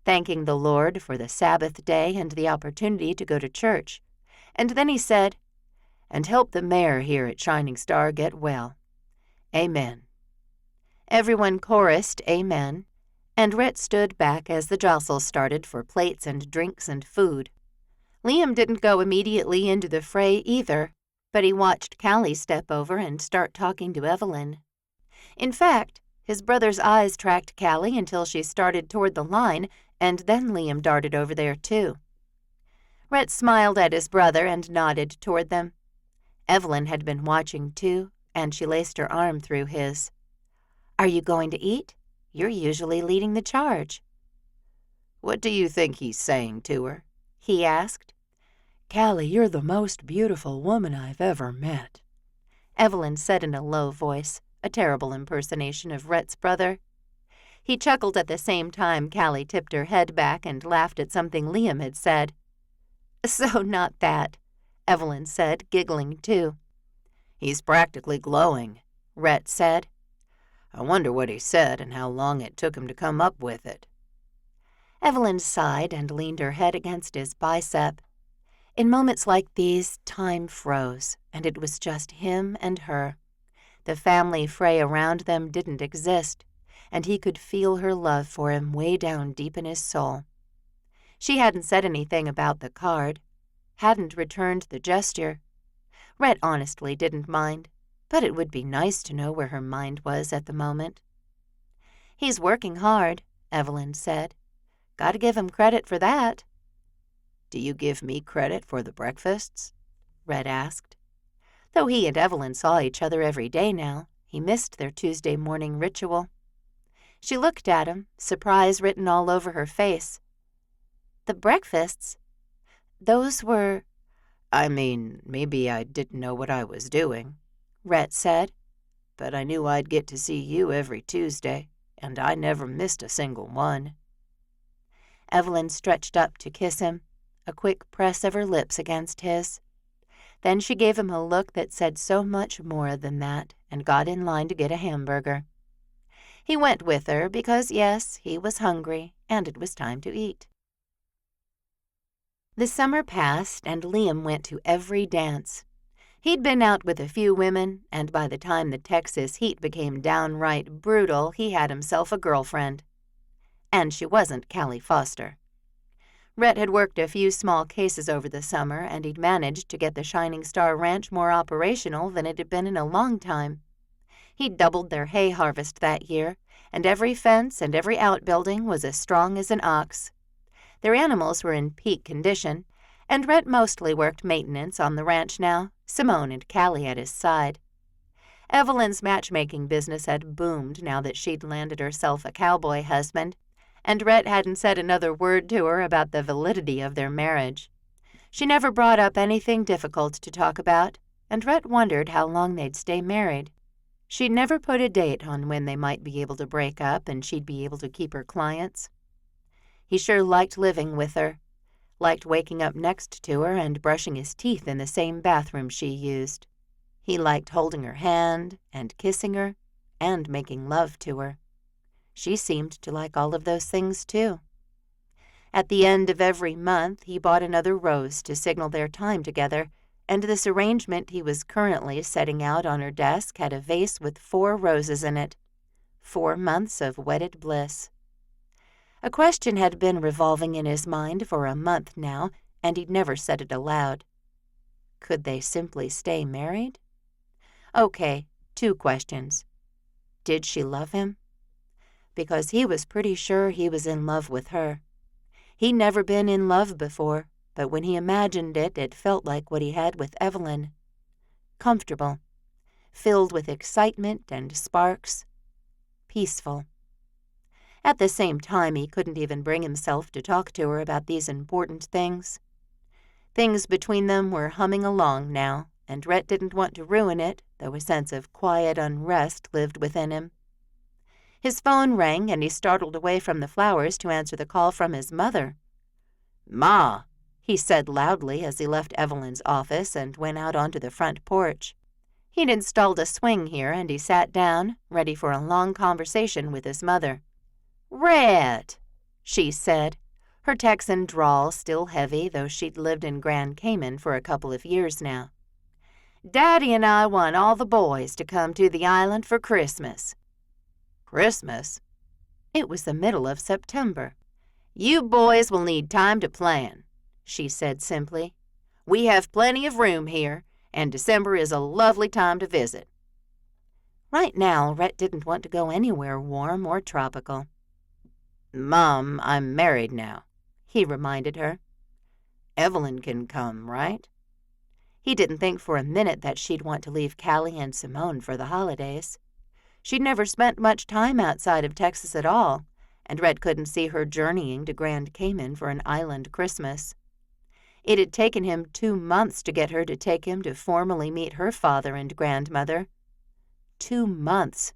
thanking the Lord for the Sabbath day and the opportunity to go to church. And then he said, "And help the mayor here at Shining Star get well. Amen." Everyone chorused amen, and Rhett stood back as the jostle started for plates and drinks and food. Liam didn't go immediately into the fray either, but he watched Callie step over and start talking to Evelyn. In fact, his brother's eyes tracked Callie until she started toward the line, and then Liam darted over there too. Rhett smiled at his brother and nodded toward them. Evelyn had been watching too, and she laced her arm through his. "Are you going to eat? You're usually leading the charge." "What do you think he's saying to her?" he asked. "Callie, you're the most beautiful woman I've ever met," Evelyn said in a low voice, a terrible impersonation of Rhett's brother. He chuckled at the same time Callie tipped her head back and laughed at something Liam had said. "So not that," Evelyn said, giggling too. "He's practically glowing," Rhett said. "I wonder what he said and how long it took him to come up with it." Evelyn sighed and leaned her head against his bicep. In moments like these, time froze, and it was just him and her. The family fray around them didn't exist, and he could feel her love for him way down deep in his soul. She hadn't said anything about the card, hadn't returned the gesture. Rhett honestly didn't mind, but it would be nice to know where her mind was at the moment. "He's working hard," Evelyn said. "Gotta give him credit for that." "Do you give me credit for the breakfasts?" Rhett asked. Though he and Evelyn saw each other every day now, he missed their Tuesday morning ritual. She looked at him, surprise written all over her face. "The breakfasts? Those were—" "I mean, maybe I didn't know what I was doing," Rhett said. "but I knew I'd get to see you every Tuesday, and I never missed a single one." Evelyn stretched up to kiss him, a quick press of her lips against his. Then she gave him a look that said so much more than that and got in line to get a hamburger. He went with her because, yes, he was hungry and it was time to eat. The summer passed and Liam went to every dance. He'd been out with a few women, and by the time the Texas heat became downright brutal, he had himself a girlfriend. And she wasn't Callie Foster. Rhett had worked a few small cases over the summer, and he'd managed to get the Shining Star Ranch more operational than it had been in a long time. He'd doubled their hay harvest that year, and every fence and every outbuilding was as strong as an ox. Their animals were in peak condition, and Rhett mostly worked maintenance on the ranch now, Simone and Callie at his side. Evelyn's matchmaking business had boomed now that she'd landed herself a cowboy husband, and Rhett hadn't said another word to her about the validity of their marriage. She never brought up anything difficult to talk about, and Rhett wondered how long they'd stay married. She'd never put a date on when they might be able to break up and she'd be able to keep her clients. He sure liked living with her, liked waking up next to her and brushing his teeth in the same bathroom she used. He liked holding her hand and kissing her and making love to her. She seemed to like all of those things, too. At the end of every month, he bought another rose to signal their time together, and this arrangement he was currently setting out on her desk had a vase with 4 roses in it. 4 months of wedded bliss. A question had been revolving in his mind for a month now, and he'd never said it aloud. Could they simply stay married? Okay, 2 questions. Did she love him? Because he was pretty sure he was in love with her. He'd never been in love before, but when he imagined it, it felt like what he had with Evelyn. Comfortable, filled with excitement and sparks, peaceful. At the same time, he couldn't even bring himself to talk to her about these important things. Things between them were humming along now, and Rhett didn't want to ruin it, though a sense of quiet unrest lived within him. His phone rang, and he startled away from the flowers to answer the call from his mother. "Ma," he said loudly as he left Evelyn's office and went out onto the front porch. He'd installed a swing here, and he sat down, ready for a long conversation with his mother. "Rhett," she said, her Texan drawl still heavy, though she'd lived in Grand Cayman for a couple of years now. "Daddy and I want all the boys to come to the island for Christmas." Christmas? It was the middle of September. "You boys will need time to plan," she said simply. "We have plenty of room here, and December is a lovely time to visit." Right now, Rhett didn't want to go anywhere warm or tropical. "Mom, I'm married now," he reminded her. "Evelyn can come, right?" He didn't think for a minute that she'd want to leave Callie and Simone for the holidays. She'd never spent much time outside of Texas at all, and Rhett couldn't see her journeying to Grand Cayman for an island Christmas. It had taken him 2 months to get her to take him to formally meet her father and grandmother. 2 months,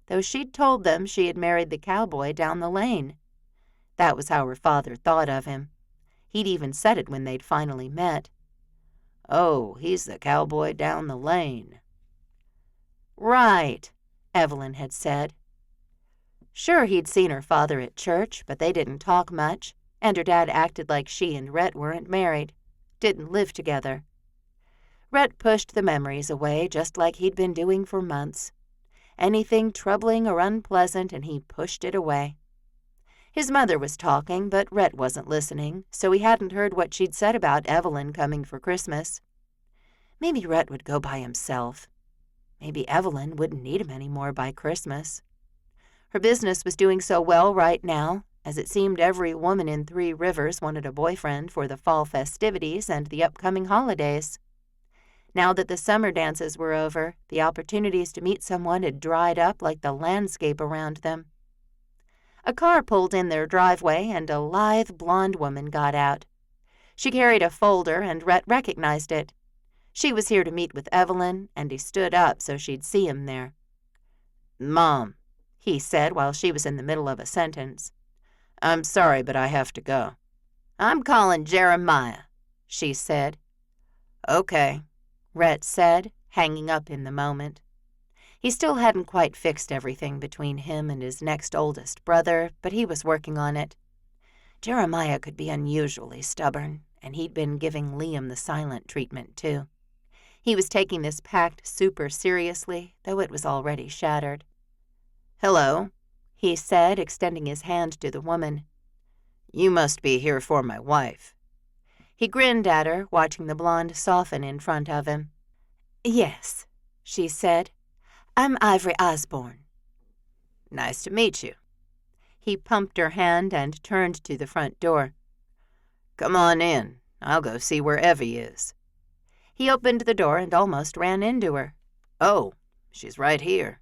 though she'd told them she had married the cowboy down the lane. That was how her father thought of him. He'd even said it when they'd finally met. "Oh, he's the cowboy down the lane." "Right," Evelyn had said. Sure, he'd seen her father at church, but they didn't talk much, and her dad acted like she and Rhett weren't married, didn't live together. Rhett pushed the memories away just like he'd been doing for months. Anything troubling or unpleasant, and he pushed it away. His mother was talking, but Rhett wasn't listening, so he hadn't heard what she'd said about Evelyn coming for Christmas. Maybe Rhett would go by himself. Maybe Evelyn wouldn't need him anymore by Christmas. Her business was doing so well right now, as it seemed every woman in 3 Rivers wanted a boyfriend for the fall festivities and the upcoming holidays. Now that the summer dances were over, the opportunities to meet someone had dried up like the landscape around them. A car pulled in their driveway, and a lithe blonde woman got out. She carried a folder, and Rhett recognized it. She was here to meet with Evelyn, and he stood up so she'd see him there. "Mom," he said while she was in the middle of a sentence. "I'm sorry, but I have to go." "I'm calling Jeremiah," she said. "Okay," Rhett said, hanging up in the moment. He still hadn't quite fixed everything between him and his next oldest brother, but he was working on it. Jeremiah could be unusually stubborn, and he'd been giving Liam the silent treatment, too. He was taking this pact super seriously, though it was already shattered. "Hello," he said, extending his hand to the woman. You must be here for my wife." He grinned at her, watching the blonde soften in front of him. "Yes," she said. "I'm Ivory Osborne." "Nice to meet you." He pumped her hand and turned to the front door. "Come on in. I'll go see where Evie is." He opened the door and almost ran into her. "Oh, she's right here."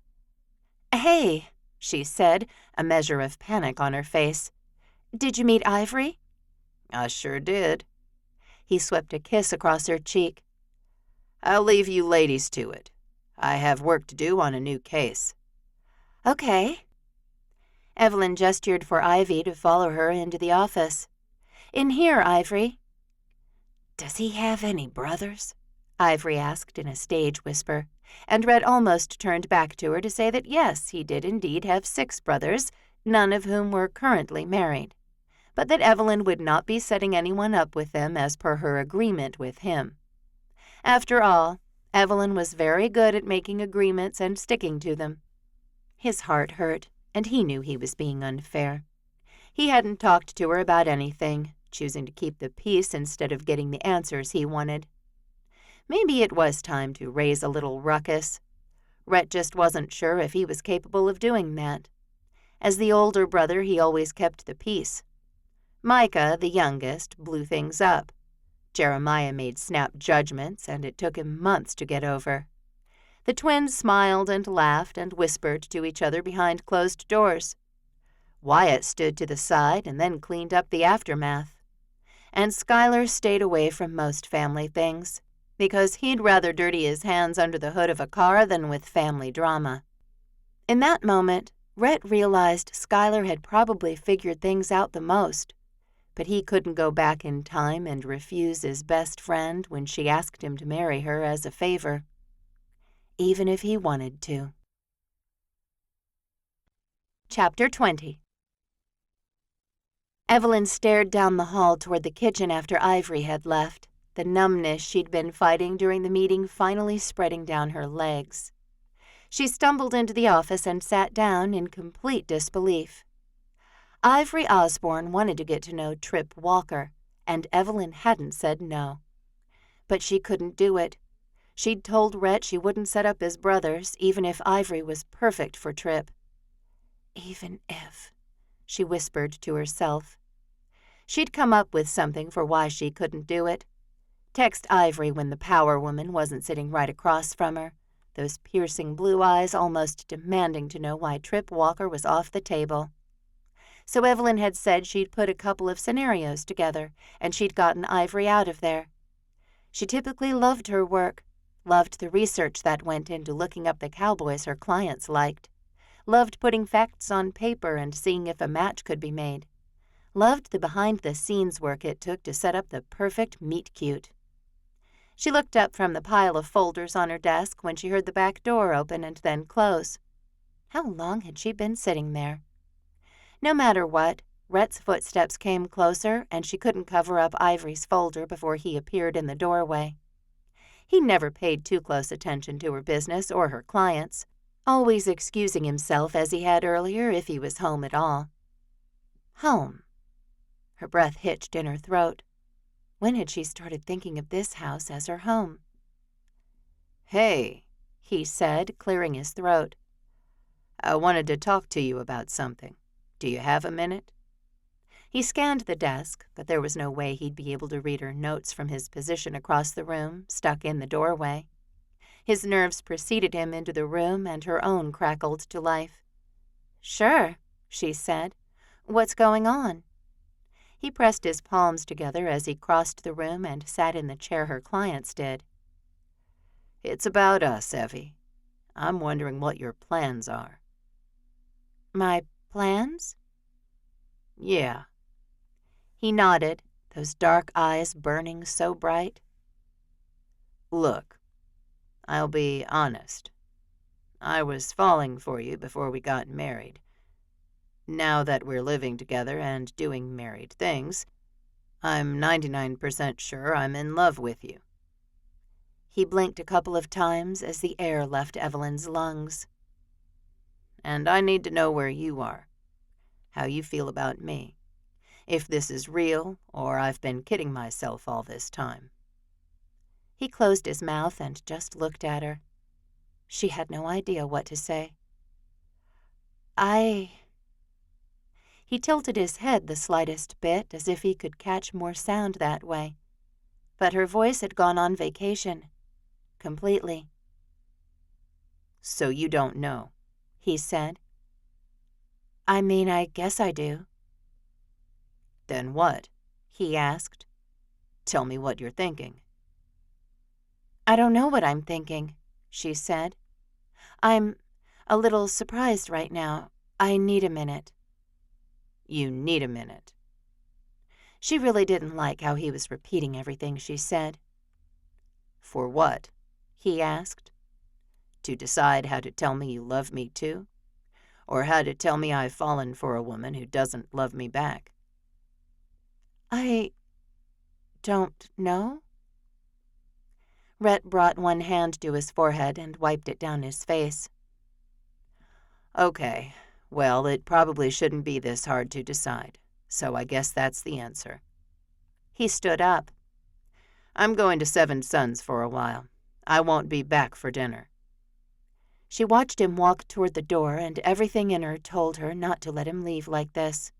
"Hey," she said, a measure of panic on her face. "Did you meet Ivory?" "I sure did." He swept a kiss across her cheek. "I'll leave you ladies to it. I have work to do on a new case." "Okay." Evelyn gestured for Ivy to follow her into the office. "In here, Ivory." Does he have any brothers? Ivory asked in a stage whisper, and Rhett almost turned back to her to say that yes, he did indeed have 6 brothers, none of whom were currently married, but that Evelyn would not be setting anyone up with them as per her agreement with him. After all, Evelyn was very good at making agreements and sticking to them. His heart hurt, and he knew he was being unfair. He hadn't talked to her about anything, choosing to keep the peace instead of getting the answers he wanted. Maybe it was time to raise a little ruckus. Rhett just wasn't sure if he was capable of doing that. As the older brother, he always kept the peace. Micah, the youngest, blew things up. Jeremiah made snap judgments, and it took him months to get over. The twins smiled and laughed and whispered to each other behind closed doors. Wyatt stood to the side and then cleaned up the aftermath. And Schuyler stayed away from most family things, because he'd rather dirty his hands under the hood of a car than with family drama. In that moment, Rhett realized Schuyler had probably figured things out the most, but he couldn't go back in time and refuse his best friend when she asked him to marry her as a favor, even if he wanted to. Chapter 20. Evelyn stared down the hall toward the kitchen after Ivory had left, the numbness she'd been fighting during the meeting finally spreading down her legs. She stumbled into the office and sat down in complete disbelief. Ivory Osborne wanted to get to know Trip Walker, and Evelyn hadn't said no. But she couldn't do it. She'd told Rhett she wouldn't set up as brothers, even if Ivory was perfect for Trip. Even if, she whispered to herself. She'd come up with something for why she couldn't do it. Text Ivory when the power woman wasn't sitting right across from her, those piercing blue eyes almost demanding to know why Trip Walker was off the table. So Evelyn had said she'd put a couple of scenarios together, and she'd gotten Ivory out of there. She typically loved her work, loved the research that went into looking up the cowboys her clients liked, loved putting facts on paper and seeing if a match could be made, loved the behind-the-scenes work it took to set up the perfect meet-cute. She looked up from the pile of folders on her desk when she heard the back door open and then close. How long had she been sitting there? No matter what, Rhett's footsteps came closer, and she couldn't cover up Ivory's folder before he appeared in the doorway. He never paid too close attention to her business or her clients, always excusing himself as he had earlier if he was home at all. Home. Her breath hitched in her throat. When had she started thinking of this house as her home? "Hey," he said, clearing his throat. "I wanted to talk to you about something. Do you have a minute?" He scanned the desk, but there was no way he'd be able to read her notes from his position across the room, stuck in the doorway. His nerves preceded him into the room, and her own crackled to life. "Sure," she said. "What's going on?" He pressed his palms together as he crossed the room and sat in the chair her clients did. "It's about us, Evie. I'm wondering what your plans are." "My plans?" "Yeah." He nodded, those dark eyes burning so bright. "Look, I'll be honest. I was falling for you before we got married. Now that we're living together and doing married things, I'm 99% sure I'm in love with you." He blinked a couple of times as the air left Evelyn's lungs. "And I need to know where you are, how you feel about me. if this is real or I've been kidding myself all this time. He closed his mouth and just looked at her. She had no idea what to say. He tilted his head the slightest bit, as if he could catch more sound that way. But her voice had gone on vacation. Completely. So you don't know, he said. I mean, I guess I do. Then what? He asked. Tell me what you're thinking. I don't know what I'm thinking, she said. I'm a little surprised right now. I need a minute. You need a minute. She really didn't like how he was repeating everything she said. For what? He asked. To decide how to tell me you love me too? Or how to tell me I've fallen for a woman who doesn't love me back? I don't know. Rhett brought one hand to his forehead and wiped it down his face. Okay, well, it probably shouldn't be this hard to decide, so I guess that's the answer. He stood up. I'm going to Seven Sons for a while. I won't be back for dinner. She watched him walk toward the door, and everything in her told her not to let him leave like this.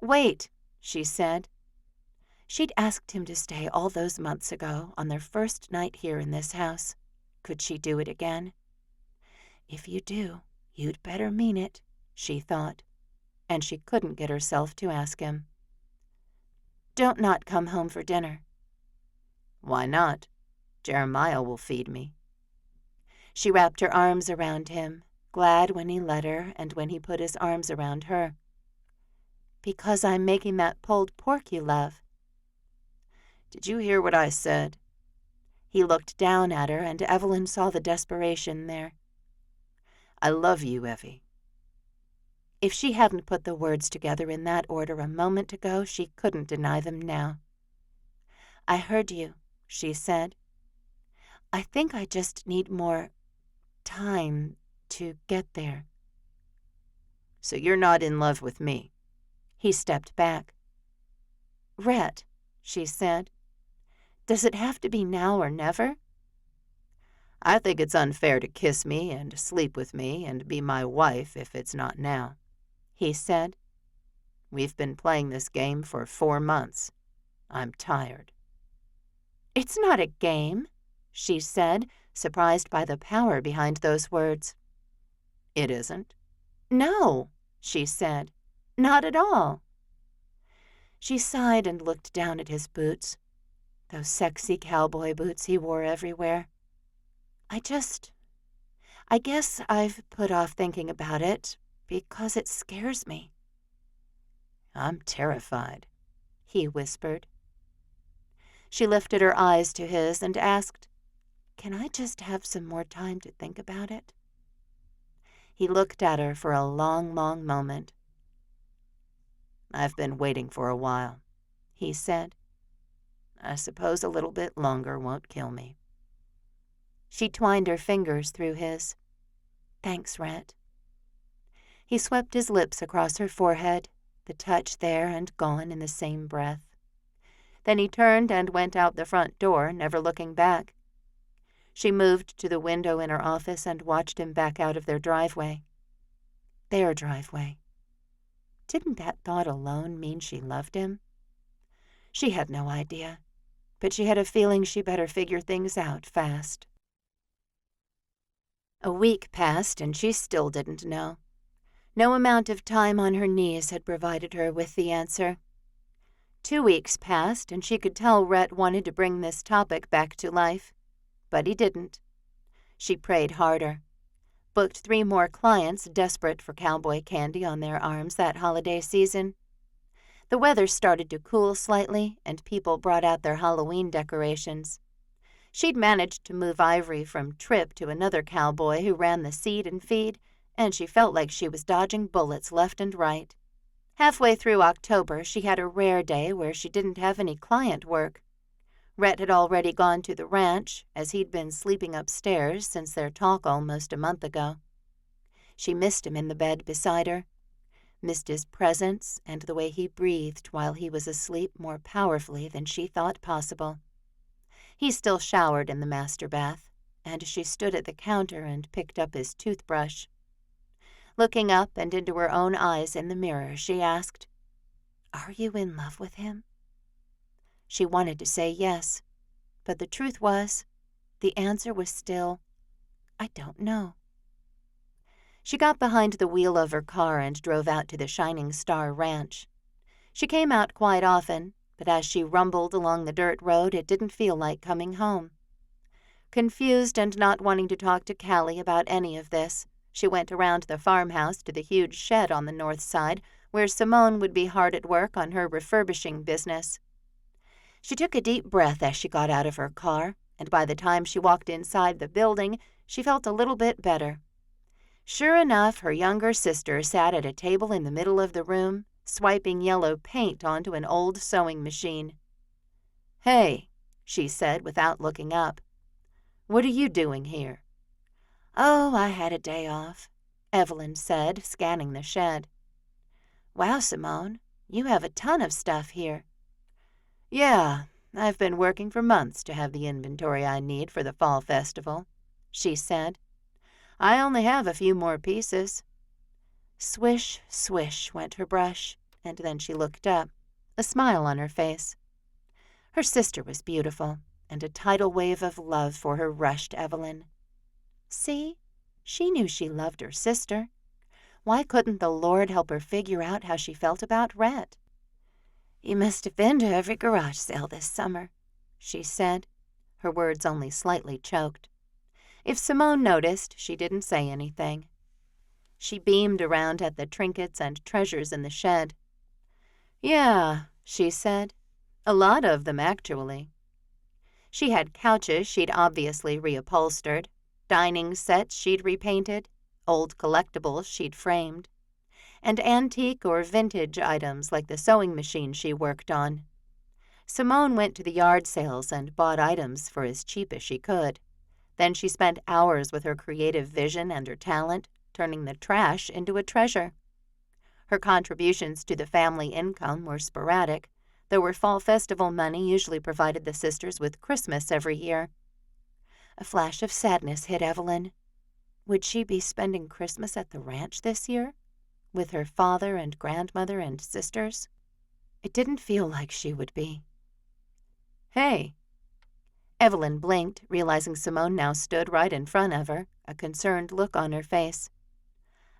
Wait, she said. She'd asked him to stay all those months ago on their first night here in this house. Could she do it again? If you do, you'd better mean it, she thought, and she couldn't get herself to ask him. Don't not come home for dinner. Why not? Jeremiah will feed me. She wrapped her arms around him, glad when he let her and when he put his arms around her. Because I'm making that pulled pork you love. Did you hear what I said? He looked down at her, and Evelyn saw the desperation there. I love you, Evie. If she hadn't put the words together in that order a moment ago, she couldn't deny them now. I heard you, she said. I think I just need more time to get there. So you're not in love with me? He stepped back. Rhett, she said, does it have to be now or never? I think it's unfair to kiss me and sleep with me and be my wife if it's not now, he said. We've been playing this game for 4 months. I'm tired. It's not a game, she said, surprised by the power behind those words. It isn't? No, she said, not at all. She sighed and looked down at his boots, those sexy cowboy boots he wore everywhere. I guess I've put off thinking about it because it scares me. I'm terrified, he whispered. She lifted her eyes to his and asked, Can I just have some more time to think about it? He looked at her for a long, long moment. I've been waiting for a while, he said. I suppose a little bit longer won't kill me. She twined her fingers through his. Thanks, Rhett. He swept his lips across her forehead, the touch there and gone in the same breath. Then he turned and went out the front door, never looking back. She moved to the window in her office and watched him back out of their driveway. Their driveway. Didn't that thought alone mean she loved him? She had no idea, but she had a feeling she better figure things out fast. A week passed, and she still didn't know. No amount of time on her knees had provided her with the answer. 2 weeks passed, and she could tell Rhett wanted to bring this topic back to life. But he didn't. She prayed harder. Booked 3 more clients desperate for cowboy candy on their arms that holiday season. The weather started to cool slightly, and people brought out their Halloween decorations. She'd managed to move Ivory from Trip to another cowboy who ran the seed and feed, and she felt like she was dodging bullets left and right. Halfway through October, she had a rare day where she didn't have any client work. Rhett had already gone to the ranch, as he'd been sleeping upstairs since their talk almost a month ago. She missed him in the bed beside her. missed his presence and the way he breathed while he was asleep more powerfully than she thought possible. He still showered in the master bath, and she stood at the counter and picked up his toothbrush. Looking up and into her own eyes in the mirror, she asked, "Are you in love with him?" She wanted to say yes, but the truth was, the answer was still, "I don't know." She got behind the wheel of her car and drove out to the Shining Star Ranch. She came out quite often, but as she rumbled along the dirt road, it didn't feel like coming home. Confused and not wanting to talk to Callie about any of this, she went around the farmhouse to the huge shed on the north side, where Simone would be hard at work on her refurbishing business. She took a deep breath as she got out of her car, and by the time she walked inside the building, she felt a little bit better. Sure enough, her younger sister sat at a table in the middle of the room, swiping yellow paint onto an old sewing machine. "Hey," she said without looking up. "What are you doing here?" "Oh, I had a day off," Evelyn said, scanning the shed. "Wow, Simone, you have a ton of stuff here." "Yeah, I've been working for months to have the inventory I need for the fall festival," she said. "I only have a few more pieces." Swish, swish went her brush, and then she looked up, a smile on her face. Her sister was beautiful, and a tidal wave of love for her rushed Evelyn. See, she knew she loved her sister. Why couldn't the Lord help her figure out how she felt about Rhett? "You must have been to every garage sale this summer," she said, her words only slightly choked. If Simone noticed, she didn't say anything. She beamed around at the trinkets and treasures in the shed. "Yeah," she said. "A lot of them, actually." She had couches she'd obviously reupholstered, dining sets she'd repainted, old collectibles she'd framed, and antique or vintage items like the sewing machine she worked on. Simone went to the yard sales and bought items for as cheap as she could. Then she spent hours with her creative vision and her talent, turning the trash into a treasure. Her contributions to the family income were sporadic, though her fall festival money usually provided the sisters with Christmas every year. A flash of sadness hit Evelyn. Would she be spending Christmas at the ranch this year, with her father and grandmother and sisters? It didn't feel like she would be. "Hey." Evelyn blinked, realizing Simone now stood right in front of her, a concerned look on her face.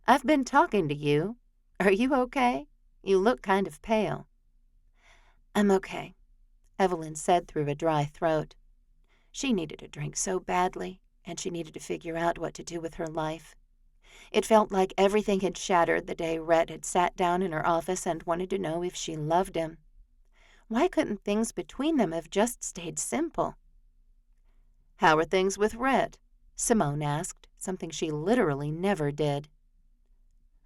"I've been talking to you. Are you okay? You look kind of pale." "I'm okay," Evelyn said through a dry throat. She needed a drink so badly, and she needed to figure out what to do with her life. It felt like everything had shattered the day Rhett had sat down in her office and wanted to know if she loved him. Why couldn't things between them have just stayed simple? "How are things with Rhett?" Simone asked, something she literally never did.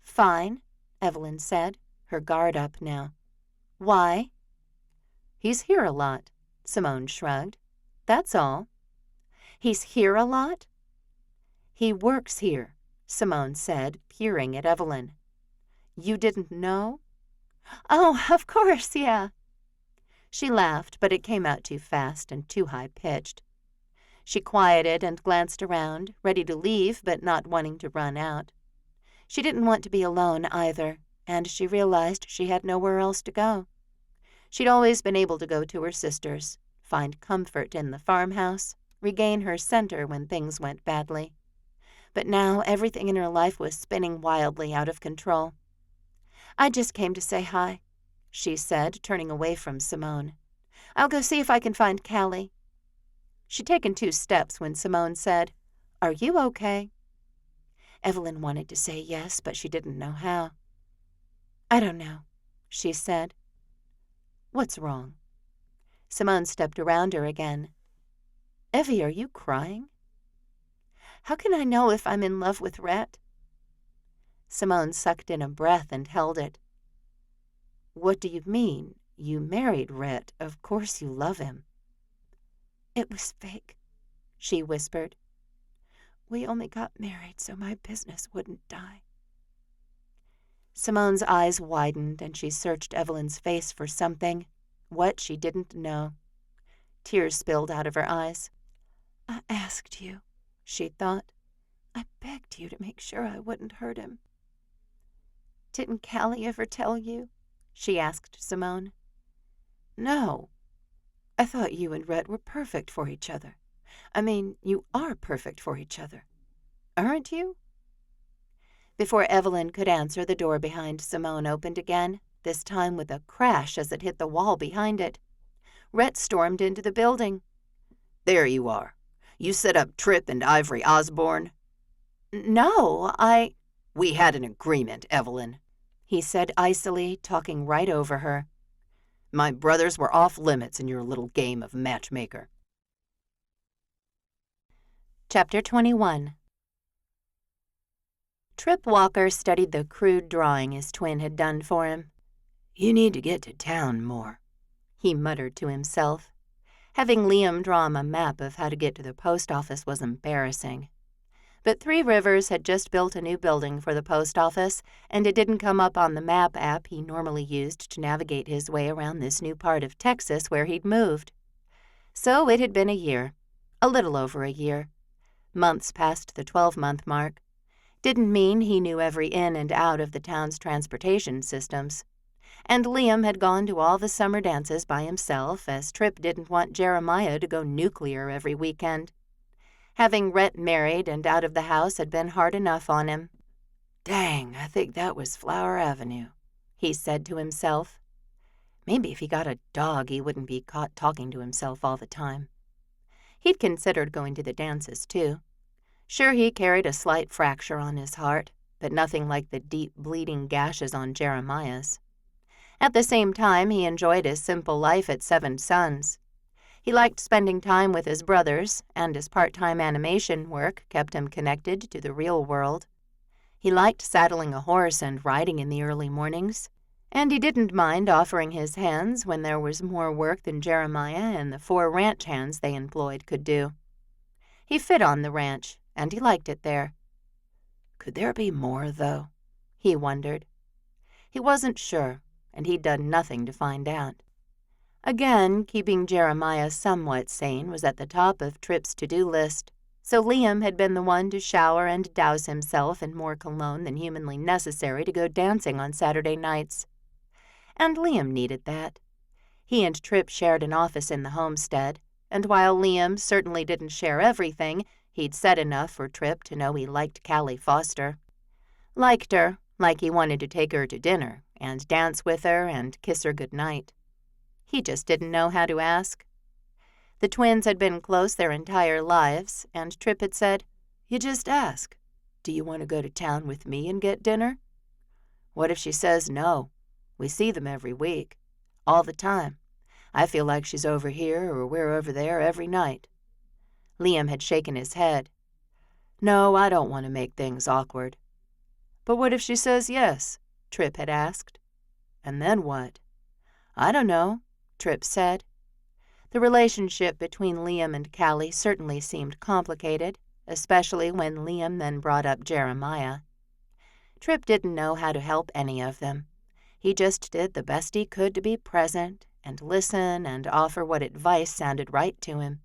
"Fine," Evelyn said, her guard up now. "Why?" "He's here a lot," Simone shrugged. "That's all." "He's here a lot?" "He works here," Simone said, peering at Evelyn. "You didn't know?" "Oh, of course, yeah." She laughed, but it came out too fast and too high-pitched. She quieted and glanced around, ready to leave but not wanting to run out. She didn't want to be alone either, and she realized she had nowhere else to go. She'd always been able to go to her sisters, find comfort in the farmhouse, regain her center when things went badly. But now everything in her life was spinning wildly out of control. "I just came to say hi," she said, turning away from Simone. "I'll go see if I can find Callie." She'd taken 2 steps when Simone said, "Are you okay?" Evelyn wanted to say yes, but she didn't know how. "I don't know," she said. "What's wrong?" Simone stepped around her again. "Evie, are you crying?" "How can I know if I'm in love with Rhett?" Simone sucked in a breath and held it. "What do you mean? You married Rhett. Of course you love him." "It was fake," she whispered. "We only got married so my business wouldn't die." Simone's eyes widened and she searched Evelyn's face for something. What, she didn't know. Tears spilled out of her eyes. "I asked you," she thought. "I begged you to make sure I wouldn't hurt him." "Didn't Callie ever tell you?" she asked Simone. "No. I thought you and Rhett were perfect for each other. I mean, you are perfect for each other. Aren't you?" Before Evelyn could answer, the door behind Simone opened again, this time with a crash as it hit the wall behind it. Rhett stormed into the building. "There you are. You set up Tripp and Ivory Osborne?" "No, We had an agreement, Evelyn," he said icily, talking right over her. "My brothers were off limits in your little game of matchmaker." Chapter 21. Tripp Walker studied the crude drawing his twin had done for him. "You need to get to town more," he muttered to himself. Having Liam draw him a map of how to get to the post office was embarrassing. But Three Rivers had just built a new building for the post office, and it didn't come up on the map app he normally used to navigate his way around this new part of Texas where he'd moved. So it had been a year, a little over a year. Months past the 12-month mark. Didn't mean he knew every in and out of the town's transportation systems. And Liam had gone to all the summer dances by himself, as Tripp didn't want Jeremiah to go nuclear every weekend. Having Rhett married and out of the house had been hard enough on him. "Dang, I think that was Flower Avenue," he said to himself. Maybe if he got a dog, he wouldn't be caught talking to himself all the time. He'd considered going to the dances, too. Sure, he carried a slight fracture on his heart, but nothing like the deep bleeding gashes on Jeremiah's. At the same time, he enjoyed his simple life at Seven Sons. He liked spending time with his brothers, and his part-time animation work kept him connected to the real world. He liked saddling a horse and riding in the early mornings, and he didn't mind offering his hands when there was more work than Jeremiah and the 4 ranch hands they employed could do. He fit on the ranch, and he liked it there. Could there be more, though? He wondered. He wasn't sure, and he'd done nothing to find out. Again, keeping Jeremiah somewhat sane was at the top of Tripp's to-do list, so Liam had been the one to shower and douse himself in more cologne than humanly necessary to go dancing on Saturday nights. And Liam needed that. He and Tripp shared an office in the homestead, and while Liam certainly didn't share everything, he'd said enough for Tripp to know he liked Callie Foster. Liked her, like he wanted to take her to dinner, and dance with her, and kiss her goodnight. He just didn't know how to ask. The twins had been close their entire lives, and Tripp had said, "You just ask. Do you want to go to town with me and get dinner?" What if she says no? We see them every week. All the time. I feel like she's over here or we're over there every night. Liam had shaken his head. "No, I don't want to make things awkward." "But what if she says yes?" Tripp had asked. "And then what?" "I don't know," Tripp said. The relationship between Liam and Callie certainly seemed complicated, especially when Liam then brought up Jeremiah. Tripp didn't know how to help any of them. He just did the best he could to be present and listen and offer what advice sounded right to him.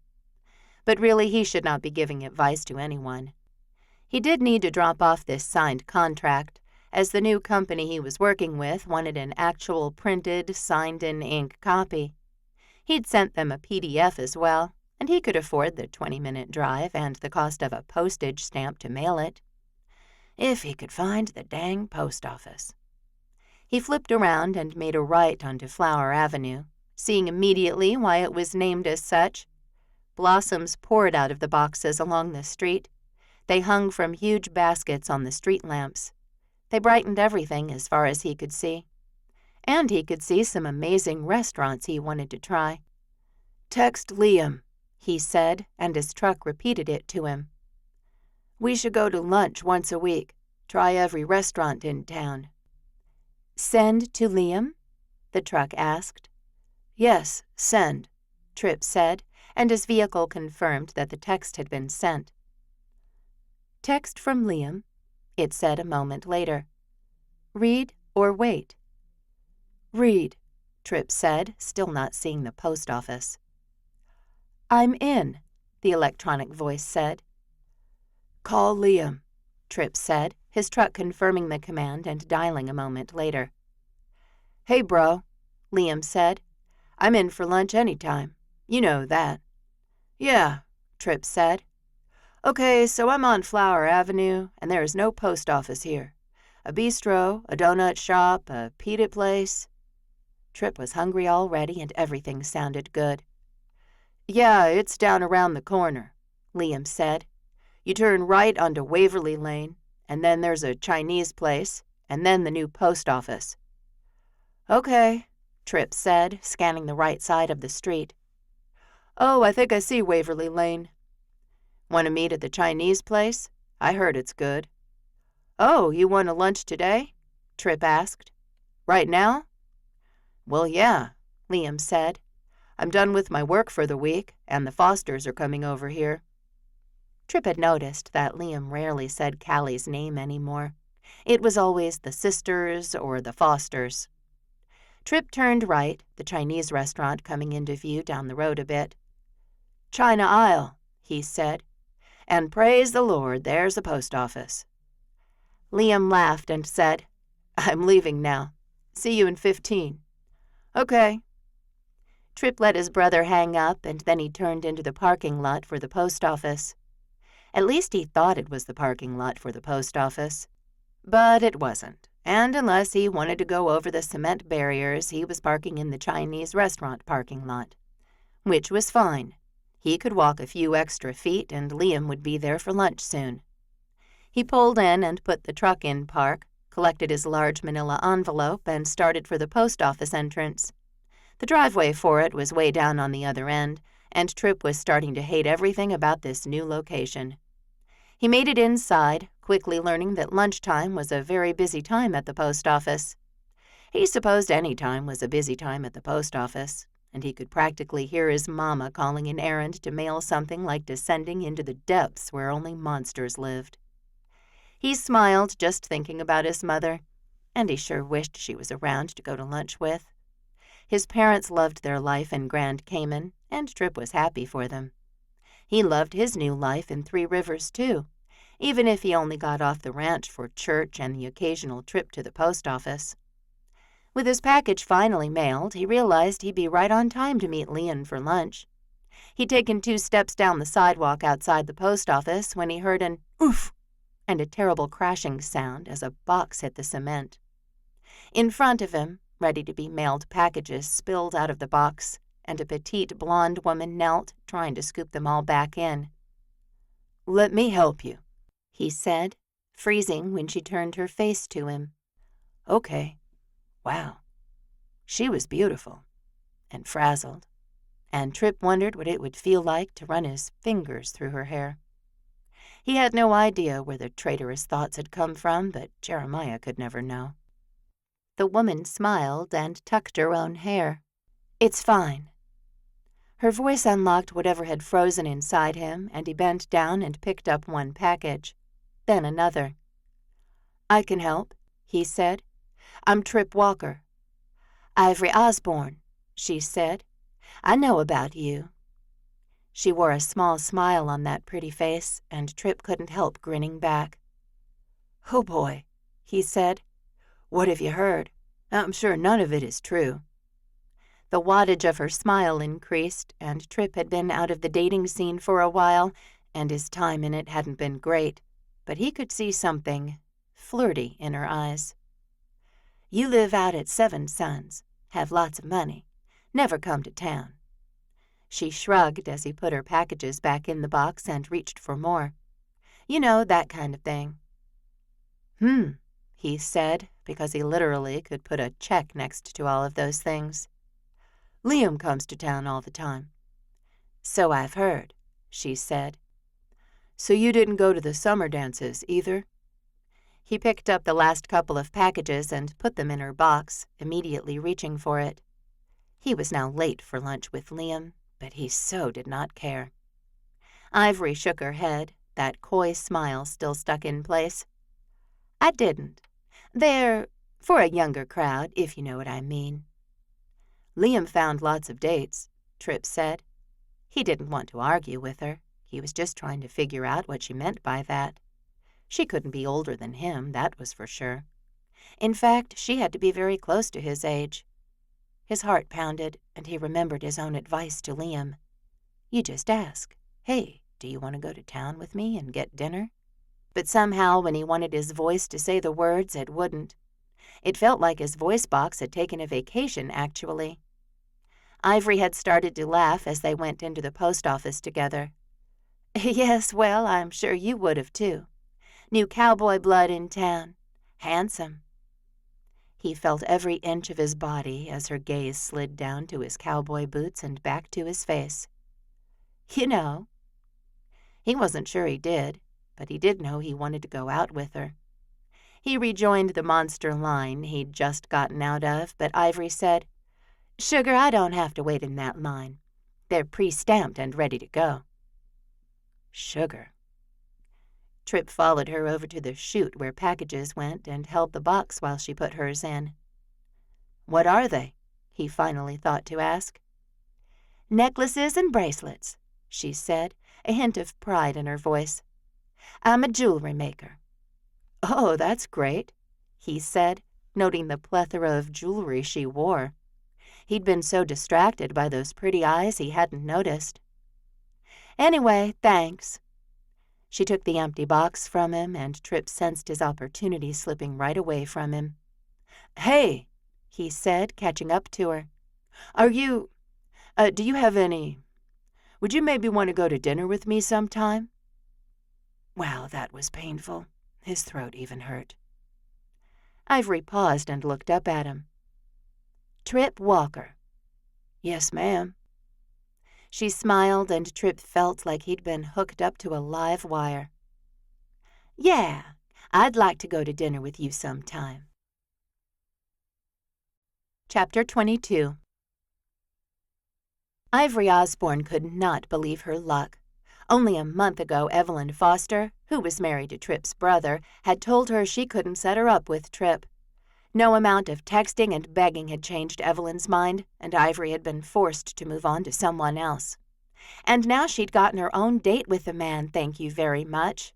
But really he should not be giving advice to anyone. He did need to drop off this signed contract, as the new company he was working with wanted an actual printed, signed-in-ink copy. He'd sent them a PDF as well, and he could afford the 20-minute drive and the cost of a postage stamp to mail it. If he could find the dang post office. He flipped around and made a right onto Flower Avenue, seeing immediately why it was named as such. Blossoms poured out of the boxes along the street. They hung from huge baskets on the street lamps. They brightened everything as far as he could see. And he could see some amazing restaurants he wanted to try. "Text Liam," he said, and his truck repeated it to him. "We should go to lunch once a week. Try every restaurant in town." "Send to Liam?" the truck asked. "Yes, send," Tripp said, and his vehicle confirmed that the text had been sent. "Text from Liam," it said a moment later. "Read or wait? Read, Tripp said, still not seeing the post office. I'm in, the electronic voice said. Call Liam, Tripp said, his truck confirming the command and dialing a moment later. Hey, bro, Liam said. I'm in for lunch anytime. You know that. Yeah, Tripp said. Okay, so I'm on Flower Avenue, and there is no post office here. A bistro, a donut shop, a pita place. Tripp was hungry already, and everything sounded good. Yeah, it's down around the corner, Liam said. You turn right onto Waverly Lane, and then there's a Chinese place, and then the new post office. Okay, Tripp said, scanning the right side of the street. Oh, I think I see Waverly Lane. Want to meet at the Chinese place? I heard it's good. Oh, you want a lunch today? Tripp asked. Right now? Well, yeah, Liam said. I'm done with my work for the week, and the Fosters are coming over here. Tripp had noticed that Liam rarely said Callie's name anymore. It was always the sisters or the Fosters. Tripp turned right, the Chinese restaurant coming into view down the road a bit. China Aisle, he said. And praise the Lord, there's the post office. Liam laughed and said, I'm leaving now. See you in 15. Okay. Tripp let his brother hang up, and then he turned into the parking lot for the post office. At least he thought it was the parking lot for the post office. But it wasn't, and unless he wanted to go over the cement barriers, he was parking in the Chinese restaurant parking lot. Which was fine. He could walk a few extra feet, and Liam would be there for lunch soon. He pulled in and put the truck in park, collected his large manila envelope, and started for the post office entrance. The driveway for it was way down on the other end, and Tripp was starting to hate everything about this new location. He made it inside, quickly learning that lunchtime was a very busy time at the post office. He supposed any time was a busy time at the post office, and he could practically hear his mama calling an errand to mail something like descending into the depths where only monsters lived. He smiled just thinking about his mother, and he sure wished she was around to go to lunch with. His parents loved their life in Grand Cayman, and Tripp was happy for them. He loved his new life in Three Rivers, too, even if he only got off the ranch for church and the occasional trip to the post office. With his package finally mailed, he realized he'd be right on time to meet Liam for lunch. He'd taken 2 steps down the sidewalk outside the post office when he heard an oof and a terrible crashing sound as a box hit the cement. In front of him, ready to be mailed packages spilled out of the box, and a petite blonde woman knelt, trying to scoop them all back in. Let me help you, he said, freezing when she turned her face to him. Okay. Wow. She was beautiful and frazzled, and Tripp wondered what it would feel like to run his fingers through her hair. He had no idea where the traitorous thoughts had come from, but Jeremiah could never know. The woman smiled and tucked her own hair. It's fine. Her voice unlocked whatever had frozen inside him, and he bent down and picked up one package, then another. I can help, he said. I'm Tripp Walker. Ivory Osborne, she said. I know about you. She wore a small smile on that pretty face, and Tripp couldn't help grinning back. Oh boy, he said. What have you heard? I'm sure none of it is true. The wattage of her smile increased, and Tripp had been out of the dating scene for a while, and his time in it hadn't been great, but he could see something flirty in her eyes. You live out at Seven Sons, have lots of money, never come to town. She shrugged as he put her packages back in the box and reached for more. You know, that kind of thing. He said, because he literally could put a check next to all of those things. Liam comes to town all the time. So I've heard, she said. So you didn't go to the summer dances either? He picked up the last couple of packages and put them in her box, immediately reaching for it. He was now late for lunch with Liam, but he so did not care. Ivory shook her head, that coy smile still stuck in place. I didn't. They're For a younger crowd, if you know what I mean. Liam found lots of dates, Tripp said. He didn't want to argue with her. He was just trying to figure out what she meant by that. She couldn't be older than him, that was for sure. In fact, she had to be very close to his age. His heart pounded, and he remembered his own advice to Liam. You just ask, hey, do you want to go to town with me and get dinner? But somehow, when he wanted his voice to say the words, it wouldn't. It felt like his voice box had taken a vacation, actually. Ivory had started to laugh as they went into the post office together. Yes, well, I'm sure you would have, too. New cowboy blood in town. Handsome. He felt every inch of his body as her gaze slid down to his cowboy boots and back to his face. You know. He wasn't sure he did, but he did know he wanted to go out with her. He rejoined the monster line he'd just gotten out of, but Ivory said, Sugar, I don't have to wait in that line. They're pre-stamped and ready to go. Sugar. Tripp followed her over to the chute where packages went and held the box while she put hers in. What are they? He finally thought to ask. Necklaces and bracelets, she said, a hint of pride in her voice. I'm a jewelry maker. Oh, that's great, he said, noting the plethora of jewelry she wore. He'd been so distracted by those pretty eyes he hadn't noticed. Anyway, thanks. She took the empty box from him, and Tripp sensed his opportunity slipping right away from him. Hey, he said, catching up to her. Do you have any... Would you maybe want to go to dinner with me sometime? Wow, that was painful. His throat even hurt. Ivory paused and looked up at him. Tripp Walker. Yes, ma'am. She smiled, and Tripp felt like he'd been hooked up to a live wire. Yeah, I'd like to go to dinner with you sometime. Chapter 22. Ivory Osborne could not believe her luck. Only a month ago, Evelyn Foster, who was married to Tripp's brother, had told her she couldn't set her up with Tripp. No amount of texting and begging had changed Evelyn's mind, and Ivory had been forced to move on to someone else. And now she'd gotten her own date with the man, thank you very much.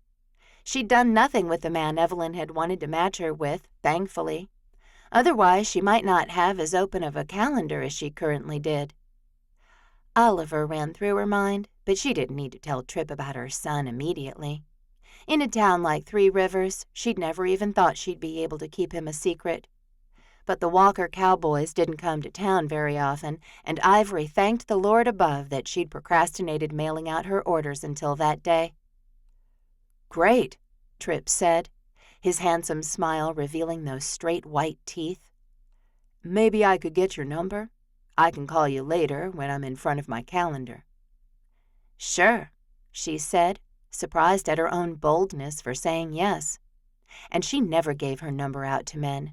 She'd done nothing with the man Evelyn had wanted to match her with, thankfully. Otherwise, she might not have as open of a calendar as she currently did. Oliver ran through her mind, but she didn't need to tell Tripp about her son immediately. In a town like Three Rivers, she'd never even thought she'd be able to keep him a secret. But the Walker cowboys didn't come to town very often, and Ivory thanked the Lord above that she'd procrastinated mailing out her orders until that day. Great, Tripp said, his handsome smile revealing those straight white teeth. Maybe I could get your number? I can call you later when I'm in front of my calendar. Sure, she said, surprised at her own boldness for saying yes. And she never gave her number out to men.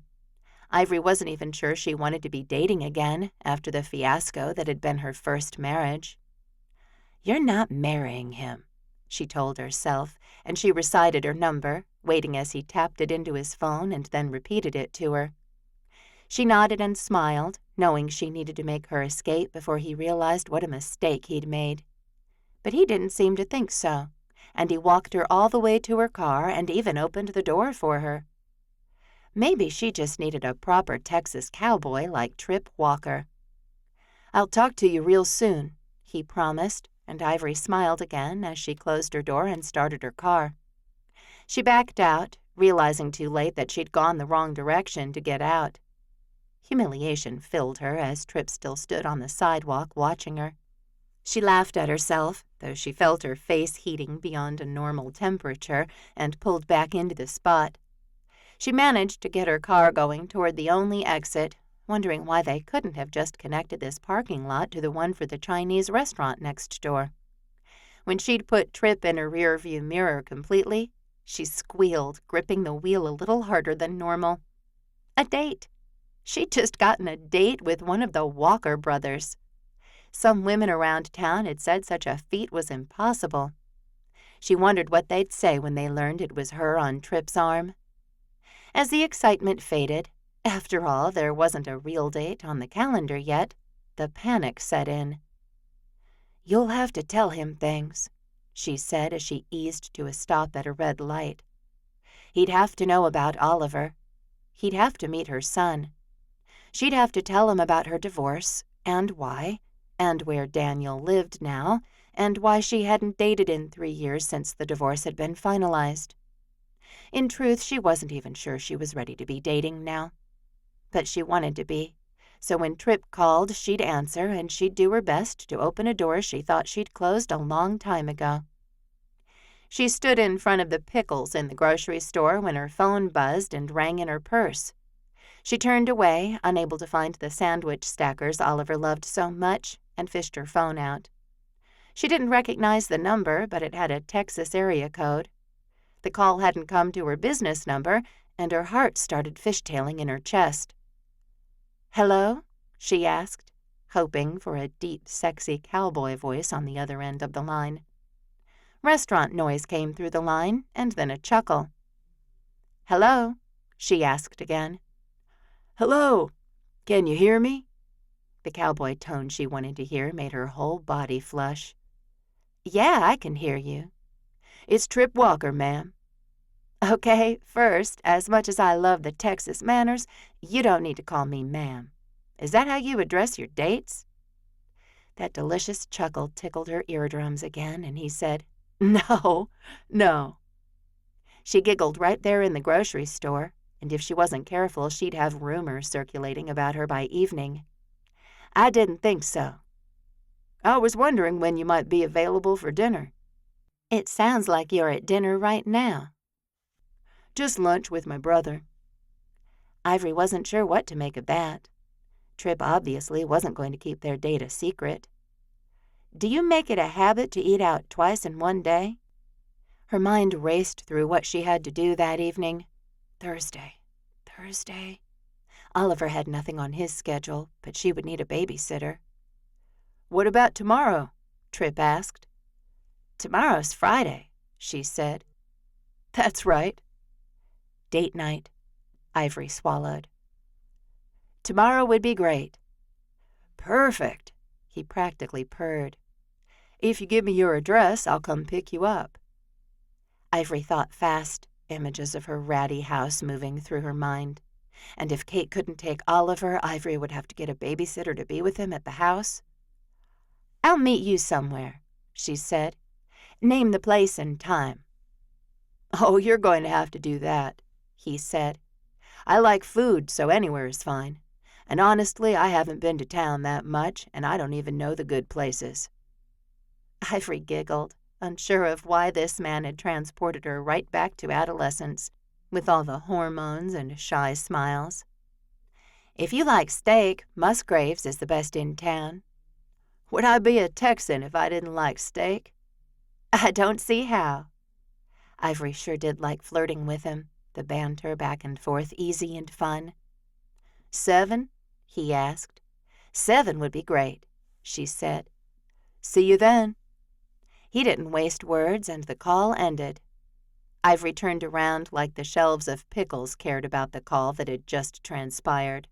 Ivory wasn't even sure she wanted to be dating again after the fiasco that had been her first marriage. You're not marrying him, she told herself, and she recited her number, waiting as he tapped it into his phone and then repeated it to her. She nodded and smiled, knowing she needed to make her escape before he realized what a mistake he'd made. But he didn't seem to think so, and he walked her all the way to her car and even opened the door for her. Maybe she just needed a proper Texas cowboy like Tripp Walker. I'll talk to you real soon, he promised, and Ivory smiled again as she closed her door and started her car. She backed out, realizing too late that she'd gone the wrong direction to get out. Humiliation filled her as Tripp still stood on the sidewalk watching her. She laughed at herself, though she felt her face heating beyond a normal temperature, and pulled back into the spot. She managed to get her car going toward the only exit, wondering why they couldn't have just connected this parking lot to the one for the Chinese restaurant next door. When she'd put Tripp in her rearview mirror completely, she squealed, gripping the wheel a little harder than normal. A date! She'd just gotten a date with one of the Walker brothers. Some women around town had said such a feat was impossible. She wondered what they'd say when they learned it was her on Tripp's arm. As the excitement faded, After all, there wasn't a real date on the calendar yet. The panic set in. "You'll have to tell him things," she said as she eased to a stop at a red light. "He'd have to know about Oliver. He'd have to meet her son. She'd have to tell him about her divorce, and why, and where Daniel lived now, and why she hadn't dated in 3 years since the divorce had been finalized. In truth, she wasn't even sure she was ready to be dating now. But she wanted to be, so when Tripp called, she'd answer, and she'd do her best to open a door she thought she'd closed a long time ago. She stood in front of the pickles in the grocery store when her phone buzzed and rang in her purse. She turned away, unable to find the sandwich stackers Oliver loved so much, and fished her phone out. She didn't recognize the number, but it had a Texas area code. The call hadn't come to her business number, and her heart started fishtailing in her chest. "Hello?" she asked, hoping for a deep, sexy cowboy voice on the other end of the line. Restaurant noise came through the line, and then a chuckle. "Hello?" she asked again. "Hello, can you hear me?" The cowboy tone she wanted to hear made her whole body flush. "Yeah, I can hear you." "It's Tripp Walker, ma'am." "Okay, first, as much as I love the Texas manners, you don't need to call me ma'am. Is that how you address your dates?" That delicious chuckle tickled her eardrums again, and he said, "No, no." She giggled right there in the grocery store, and if she wasn't careful, she'd have rumors circulating about her by evening. "I didn't think so." "I was wondering when you might be available for dinner." "It sounds like you're at dinner right now." "Just lunch with my brother." Ivory wasn't sure what to make of that. Tripp obviously wasn't going to keep their date a secret. "Do you make it a habit to eat out twice in one day?" Her mind raced through what she had to do that evening. Thursday. Oliver had nothing on his schedule, but she would need a babysitter. "What about tomorrow?" Tripp asked. "Tomorrow's Friday," she said. "That's right." Date night. Ivory swallowed. "Tomorrow would be great." "Perfect," he practically purred. "If you give me your address, I'll come pick you up." Ivory thought fast, images of her ratty house moving through her mind. And if Kate couldn't take Oliver, Ivory would have to get a babysitter to be with him at the house. "I'll meet you somewhere," she said. "Name the place and time." "Oh, you're going to have to do that," he said. "I like food, so anywhere is fine. And honestly, I haven't been to town that much, and I don't even know the good places." Ivory giggled, unsure of why this man had transported her right back to adolescence, with all the hormones and shy smiles. "If you like steak, Musgrave's is the best in town." "Would I be a Texan if I didn't like steak?" "I don't see how." Ivory sure did like flirting with him, the banter back and forth easy and fun. 7? He asked. 7 would be great, she said. "See you then." He didn't waste words, and the call ended. Ivory turned around like the shelves of pickles cared about the call that had just transpired.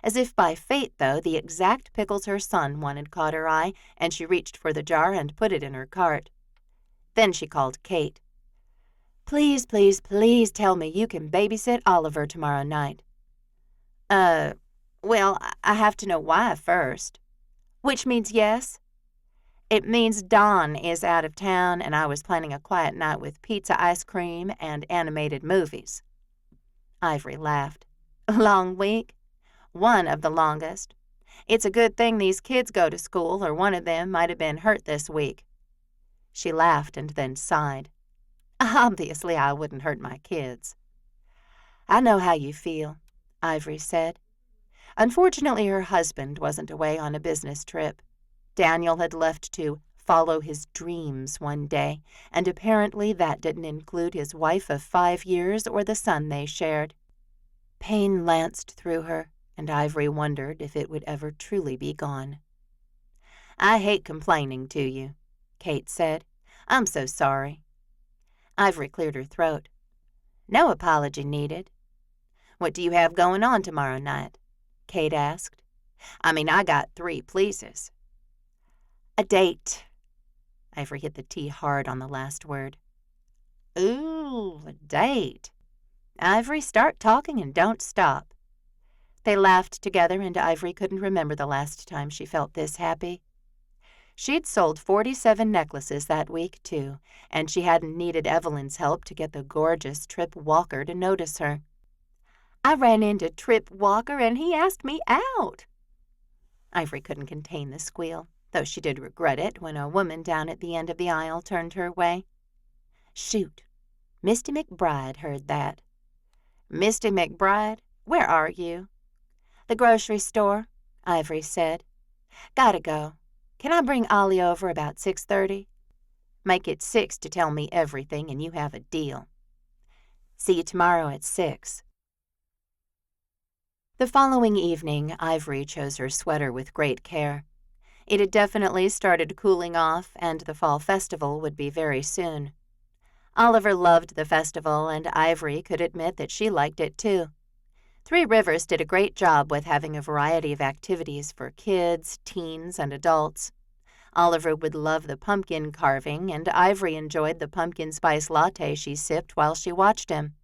As if by fate, though, the exact pickles her son wanted caught her eye, and she reached for the jar and put it in her cart. Then she called Kate. "Please, please, please tell me you can babysit Oliver tomorrow night." Well, I have to know why first." "Which means yes?" "It means Don is out of town, and I was planning a quiet night with pizza ice cream and animated movies." Ivory laughed. "Long week?" "One of the longest. It's a good thing these kids go to school, or one of them might have been hurt this week." She laughed and then sighed. "Obviously, I wouldn't hurt my kids." "I know how you feel," Ivory said. Unfortunately, her husband wasn't away on a business trip. Daniel had left to follow his dreams one day, and apparently that didn't include his wife of 5 years or the son they shared. Pain lanced through her, and Ivory wondered if it would ever truly be gone. "I hate complaining to you," Kate said. "I'm so sorry." Ivory cleared her throat. "No apology needed." "What do you have going on tomorrow night?" Kate asked. I got 3 pleases." "A date." Ivory hit the T hard on the last word. "Ooh, a date." "Ivory, start talking and don't stop." They laughed together, and Ivory couldn't remember the last time she felt this happy. She'd sold 47 necklaces that week, too, and she hadn't needed Evelyn's help to get the gorgeous Trip Walker to notice her. "I ran into Trip Walker, and he asked me out." Ivory couldn't contain the squeal, though she did regret it when a woman down at the end of the aisle turned her way. "Shoot, Misty McBride heard that." "Misty McBride? Where are you?" "The grocery store," Ivory said. "Gotta go. Can I bring Ollie over about 6:30? Make it 6 to tell me everything, and you have a deal." "See you tomorrow at 6. The following evening, Ivory chose her sweater with great care. It had definitely started cooling off, and the fall festival would be very soon. Oliver loved the festival, and Ivory could admit that she liked it too. Three Rivers did a great job with having a variety of activities for kids, teens, and adults. Oliver would love the pumpkin carving, and Ivory enjoyed the pumpkin spice latte she sipped while she watched him.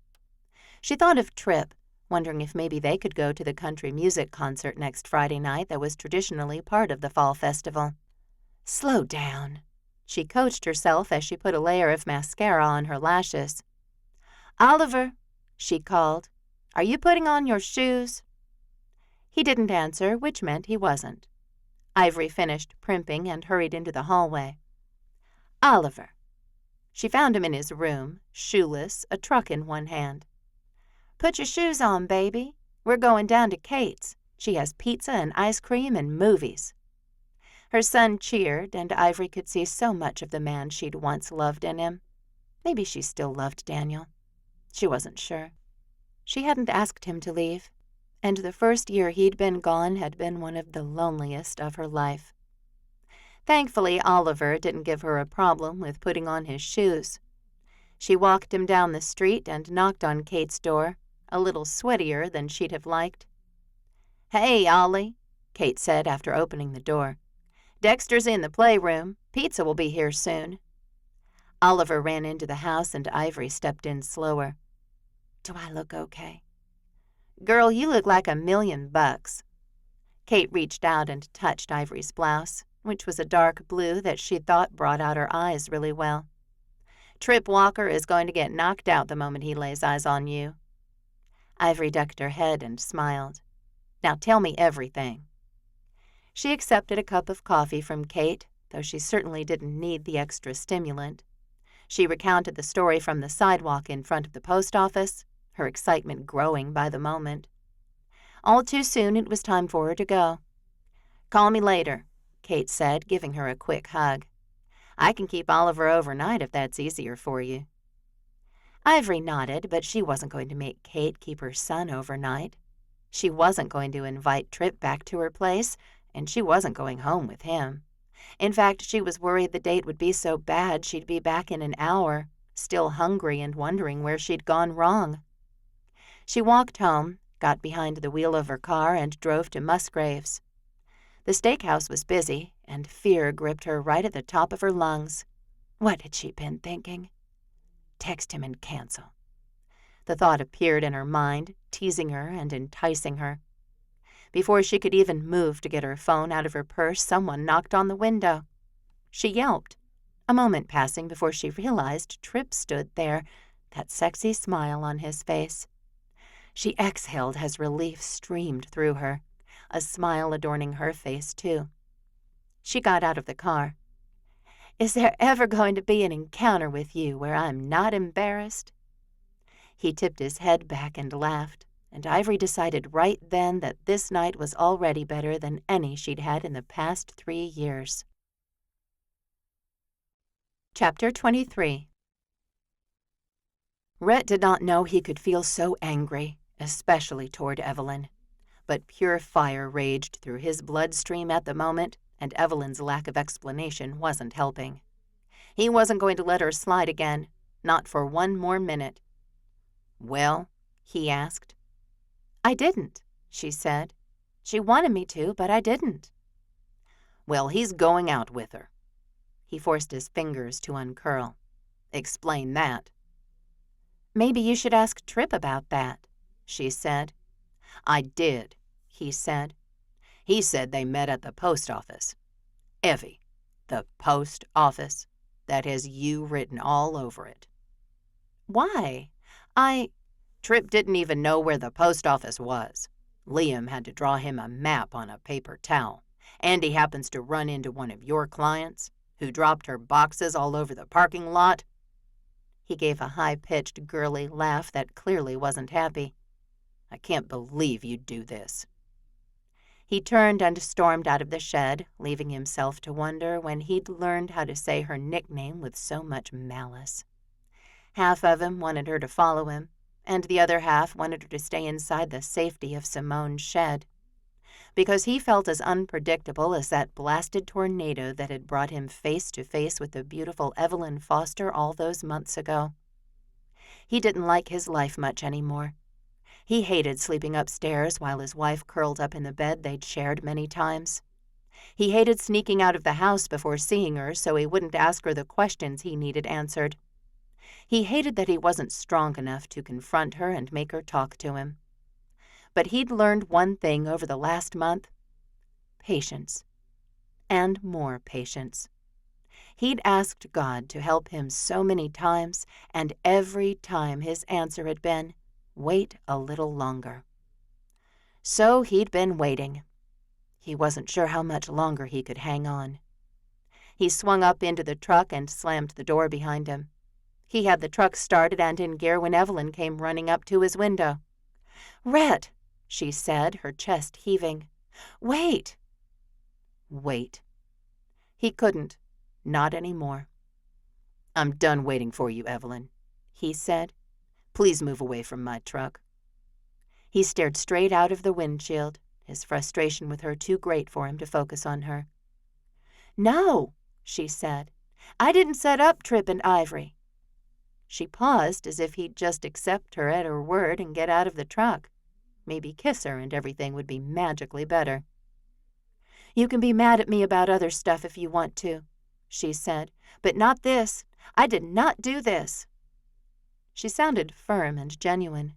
She thought of Trip, wondering if maybe they could go to the country music concert next Friday night that was traditionally part of the fall festival. "Slow down," she coached herself as she put a layer of mascara on her lashes. "Oliver," she called, "are you putting on your shoes?" He didn't answer, which meant he wasn't. Ivory finished primping and hurried into the hallway. "Oliver." She found him in his room, shoeless, a truck in one hand. "Put your shoes on, baby. We're going down to Kate's. She has pizza and ice cream and movies." Her son cheered, and Ivory could see so much of the man she'd once loved in him. Maybe she still loved Daniel. She wasn't sure. She hadn't asked him to leave, and the first year he'd been gone had been one of the loneliest of her life. Thankfully, Oliver didn't give her a problem with putting on his shoes. She walked him down the street and knocked on Kate's door, a little sweatier than she'd have liked. "Hey, Ollie," Kate said after opening the door. "Dexter's in the playroom. Pizza will be here soon." Oliver ran into the house, and Ivory stepped in slower. "Do I look okay?" "Girl, you look like $1,000,000. Kate reached out and touched Ivory's blouse, which was a dark blue that she thought brought out her eyes really well. "Trip Walker is going to get knocked out the moment he lays eyes on you." Ivory ducked her head and smiled. "Now tell me everything." She accepted a cup of coffee from Kate, though she certainly didn't need the extra stimulant. She recounted the story from the sidewalk in front of the post office, her excitement growing by the moment. All too soon it was time for her to go. "Call me later," Kate said, giving her a quick hug. "I can keep Oliver overnight if that's easier for you." Ivory nodded, but she wasn't going to make Kate keep her son overnight. She wasn't going to invite Trip back to her place, and she wasn't going home with him. In fact, she was worried the date would be so bad she'd be back in an hour, still hungry and wondering where she'd gone wrong. She walked home, got behind the wheel of her car, and drove to Musgrave's. The steakhouse was busy, and fear gripped her right at the top of her lungs. What had she been thinking? Text him and cancel. The thought appeared in her mind, teasing her and enticing her. Before she could even move to get her phone out of her purse, someone knocked on the window. She yelped, a moment passing before she realized Trip stood there, that sexy smile on his face. She exhaled as relief streamed through her, a smile adorning her face, too. She got out of the car. "Is there ever going to be an encounter with you where I'm not embarrassed?" He tipped his head back and laughed, and Ivory decided right then that this night was already better than any she'd had in the past 3 years. Chapter 23. Rhett did not know he could feel so angry, especially toward Evelyn. But pure fire raged through his bloodstream at the moment, and Evelyn's lack of explanation wasn't helping. He wasn't going to let her slide again, not for one more minute. "Well?" he asked. I didn't, she said. She wanted me to, but I didn't. Well, he's going out with her. He forced his fingers to uncurl. Explain that. Maybe you should ask Tripp about that, she said. I did, he said. He said they met at the post office. Evie, the post office. That has you written all over it. Why? Tripp didn't even know where the post office was. Liam had to draw him a map on a paper towel. Andy happens to run into one of your clients, who dropped her boxes all over the parking lot. He gave a high-pitched, girly laugh that clearly wasn't happy. I can't believe you'd do this. He turned and stormed out of the shed, leaving himself to wonder when he'd learned how to say her nickname with so much malice. Half of him wanted her to follow him, and the other half wanted her to stay inside the safety of Simone's shed, because he felt as unpredictable as that blasted tornado that had brought him face to face with the beautiful Evelyn Foster all those months ago. He didn't like his life much anymore. He hated sleeping upstairs while his wife curled up in the bed they'd shared many times. He hated sneaking out of the house before seeing her so he wouldn't ask her the questions he needed answered. He hated that he wasn't strong enough to confront her and make her talk to him. But he'd learned one thing over the last month: patience. And more patience. He'd asked God to help him so many times, and every time his answer had been, wait a little longer. So he'd been waiting. He wasn't sure how much longer he could hang on. He swung up into the truck and slammed the door behind him. He had the truck started and in gear when Evelyn came running up to his window. "Rhett," she said, her chest heaving. "Wait." Wait. He couldn't. Not anymore. I'm done waiting for you, Evelyn, he said. Please move away from my truck. He stared straight out of the windshield, his frustration with her too great for him to focus on her. "No," she said. "I didn't set up Tripp and Ivory." She paused as if he'd just accept her at her word and get out of the truck. Maybe kiss her and everything would be magically better. "You can be mad at me about other stuff if you want to," she said, "but not this. I did not do this." She sounded firm and genuine.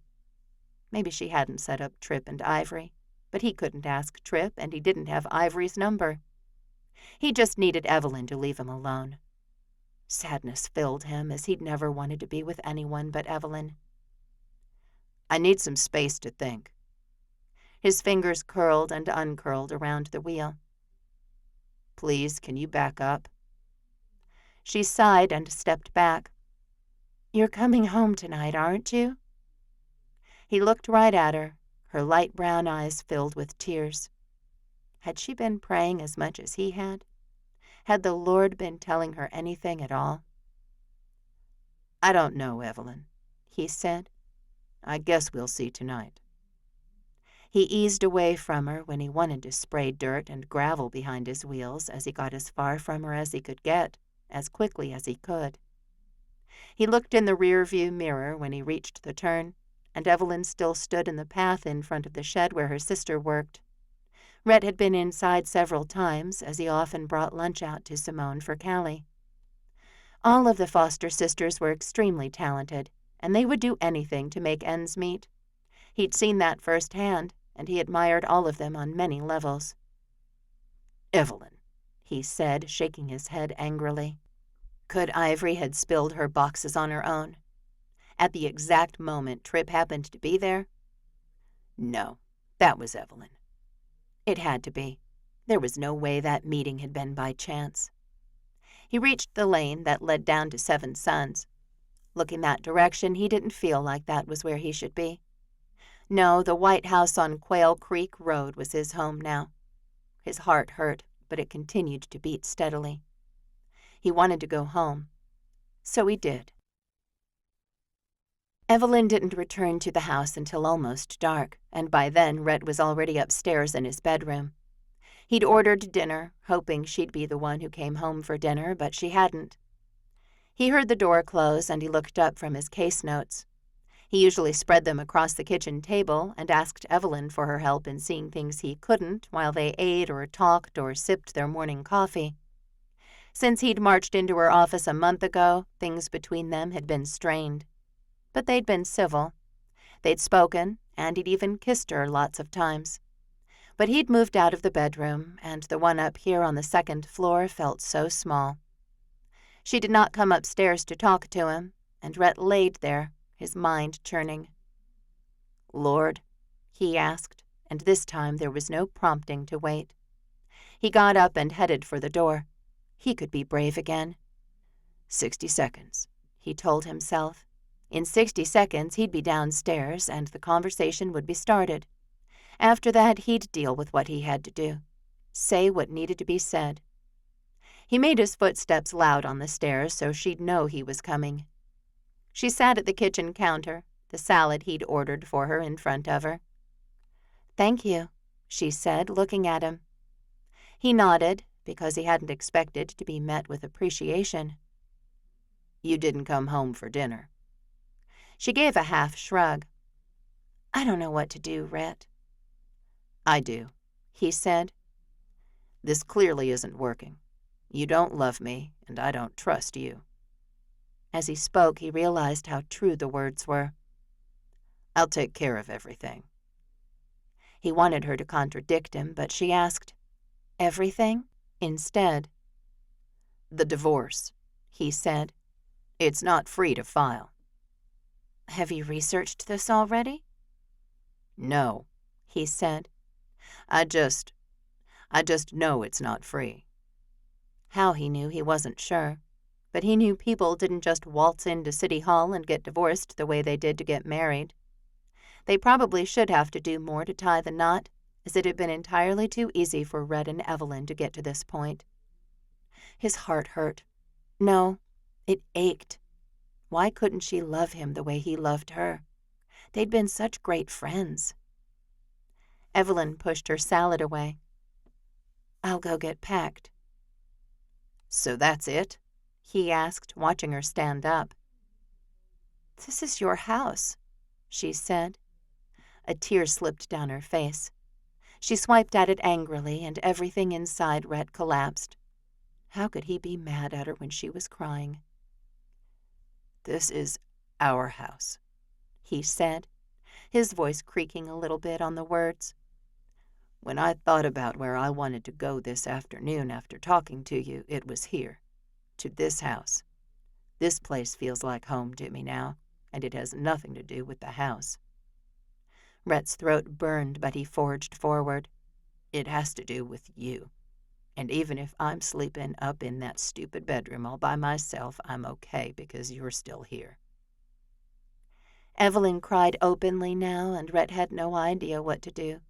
Maybe she hadn't set up Tripp and Ivory, but he couldn't ask Tripp, and he didn't have Ivory's number. He just needed Evelyn to leave him alone. Sadness filled him, as he'd never wanted to be with anyone but Evelyn. I need some space to think. His fingers curled and uncurled around the wheel. Please, can you back up? She sighed and stepped back. "You're coming home tonight, aren't you?" He looked right at her, her light brown eyes filled with tears. Had she been praying as much as he had? Had the Lord been telling her anything at all? I don't know, Evelyn, he said. I guess we'll see tonight. He eased away from her when he wanted to spray dirt and gravel behind his wheels as he got as far from her as he could get, as quickly as he could. He looked in the rear-view mirror when he reached the turn, and Evelyn still stood in the path in front of the shed where her sister worked. Rhett had been inside several times, as he often brought lunch out to Simone for Callie. All of the Foster sisters were extremely talented, and they would do anything to make ends meet. He'd seen that firsthand, and he admired all of them on many levels. Evelyn, he said, shaking his head angrily. Could Ivory had spilled her boxes on her own? At the exact moment Tripp happened to be there? No, that was Evelyn. It had to be. There was no way that meeting had been by chance. He reached the lane that led down to Seven Sons. Looking that direction, he didn't feel like that was where he should be. No, the White House on Quail Creek Road was his home now. His heart hurt, but it continued to beat steadily. He wanted to go home. So he did. Evelyn didn't return to the house until almost dark, and by then Rhett was already upstairs in his bedroom. He'd ordered dinner, hoping she'd be the one who came home for dinner, but she hadn't. He heard the door close, and he looked up from his case notes. He usually spread them across the kitchen table and asked Evelyn for her help in seeing things he couldn't while they ate or talked or sipped their morning coffee. Since he'd marched into her office a month ago, things between them had been strained. But they'd been civil. They'd spoken, and he'd even kissed her lots of times. But he'd moved out of the bedroom, and the one up here on the second floor felt so small. She did not come upstairs to talk to him, and Rhett laid there, his mind churning. "Lord?" he asked, and this time there was no prompting to wait. He got up and headed for the door. He could be brave again. 60 seconds, he told himself. In 60 seconds he'd be downstairs, and the conversation would be started. After that, he'd deal with what he had to do. Say what needed to be said. He made his footsteps loud on the stairs so she'd know he was coming. She sat at the kitchen counter, the salad he'd ordered for her in front of her. "Thank you," she said, looking at him. He nodded, because he hadn't expected to be met with appreciation. "You didn't come home for dinner." She gave a half shrug. "I don't know what to do, Rhett." "I do," he said. "This clearly isn't working. You don't love me, and I don't trust you." As he spoke, he realized how true the words were. "I'll take care of everything." He wanted her to contradict him, but she asked, "Everything?" instead. "The divorce," he said. "It's not free to file." "Have you researched this already?" "No," he said. I just know it's not free." How he knew, he wasn't sure, but he knew people didn't just waltz into City Hall and get divorced the way they did to get married. They probably should have to do more to tie the knot, as it had been entirely too easy for Rhett and Evelyn to get to this point. His heart hurt. No, it ached. Why couldn't she love him the way he loved her? They'd been such great friends. Evelyn pushed her salad away. "I'll go get packed." "So that's it?" he asked, watching her stand up. "This is your house," she said. A tear slipped down her face. She swiped at it angrily, and everything inside Rhett collapsed. How could he be mad at her when she was crying? "This is our house," he said, his voice creaking a little bit on the words. "When I thought about where I wanted to go this afternoon after talking to you, it was here, to this house. This place feels like home to me now, and it has nothing to do with the house." Rhett's throat burned, but he forged forward. "It has to do with you. And even if I'm sleeping up in that stupid bedroom all by myself, I'm okay because you're still here." Evelyn cried openly now, and Rhett had no idea what to do.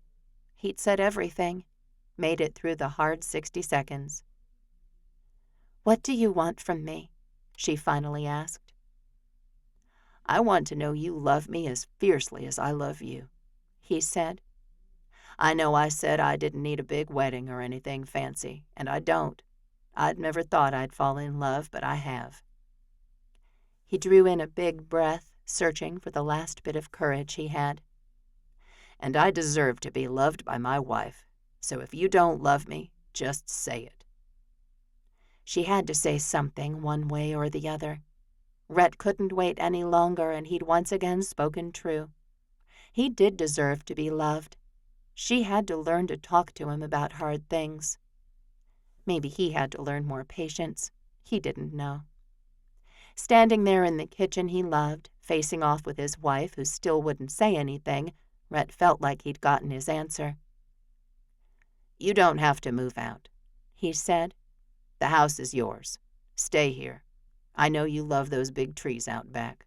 He'd said everything, made it through the hard 60 seconds. "What do you want from me?" she finally asked. "I want to know you love me as fiercely as I love you," he said. "I know I said I didn't need a big wedding or anything fancy, and I don't. I'd never thought I'd fall in love, but I have." He drew in a big breath, searching for the last bit of courage he had. "And I deserve to be loved by my wife, so if you don't love me, just say it." She had to say something one way or the other. Rhett couldn't wait any longer, and he'd once again spoken true. He did deserve to be loved. She had to learn to talk to him about hard things. Maybe he had to learn more patience. He didn't know. Standing there in the kitchen he loved, facing off with his wife, who still wouldn't say anything, Rhett felt like he'd gotten his answer. "You don't have to move out," he said. "The house is yours. Stay here. I know you love those big trees out back."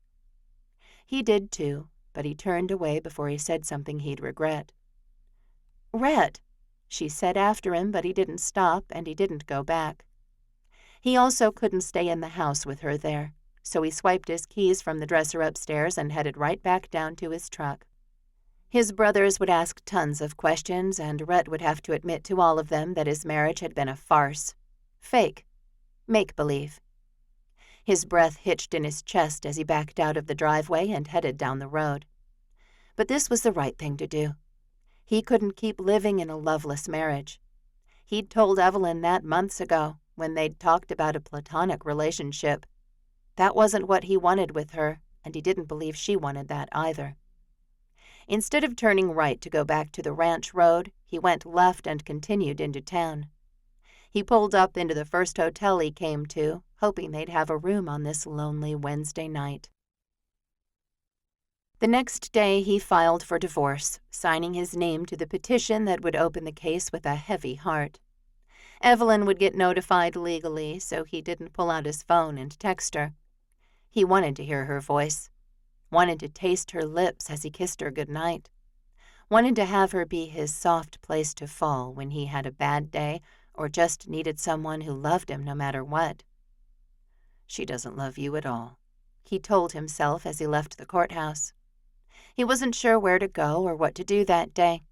He did too, but he turned away before he said something he'd regret. "Rhett," she said after him, but he didn't stop, and he didn't go back. He also couldn't stay in the house with her there, so he swiped his keys from the dresser upstairs and headed right back down to his truck. His brothers would ask tons of questions, and Rhett would have to admit to all of them that his marriage had been a farce. Fake. Make-believe. His breath hitched in his chest as he backed out of the driveway and headed down the road. But this was the right thing to do. He couldn't keep living in a loveless marriage. He'd told Evelyn that months ago when they'd talked about a platonic relationship. That wasn't what he wanted with her, and he didn't believe she wanted that either. Instead of turning right to go back to the ranch road, he went left and continued into town. He pulled up into the first hotel he came to, hoping they'd have a room on this lonely Wednesday night. The next day he filed for divorce, signing his name to the petition that would open the case with a heavy heart. Evelyn would get notified legally, so he didn't pull out his phone and text her. He wanted to hear her voice, wanted to taste her lips as he kissed her goodnight, wanted to have her be his soft place to fall when he had a bad day or just needed someone who loved him no matter what. "She doesn't love you at all," he told himself as he left the courthouse. He wasn't sure where to go or what to do that day.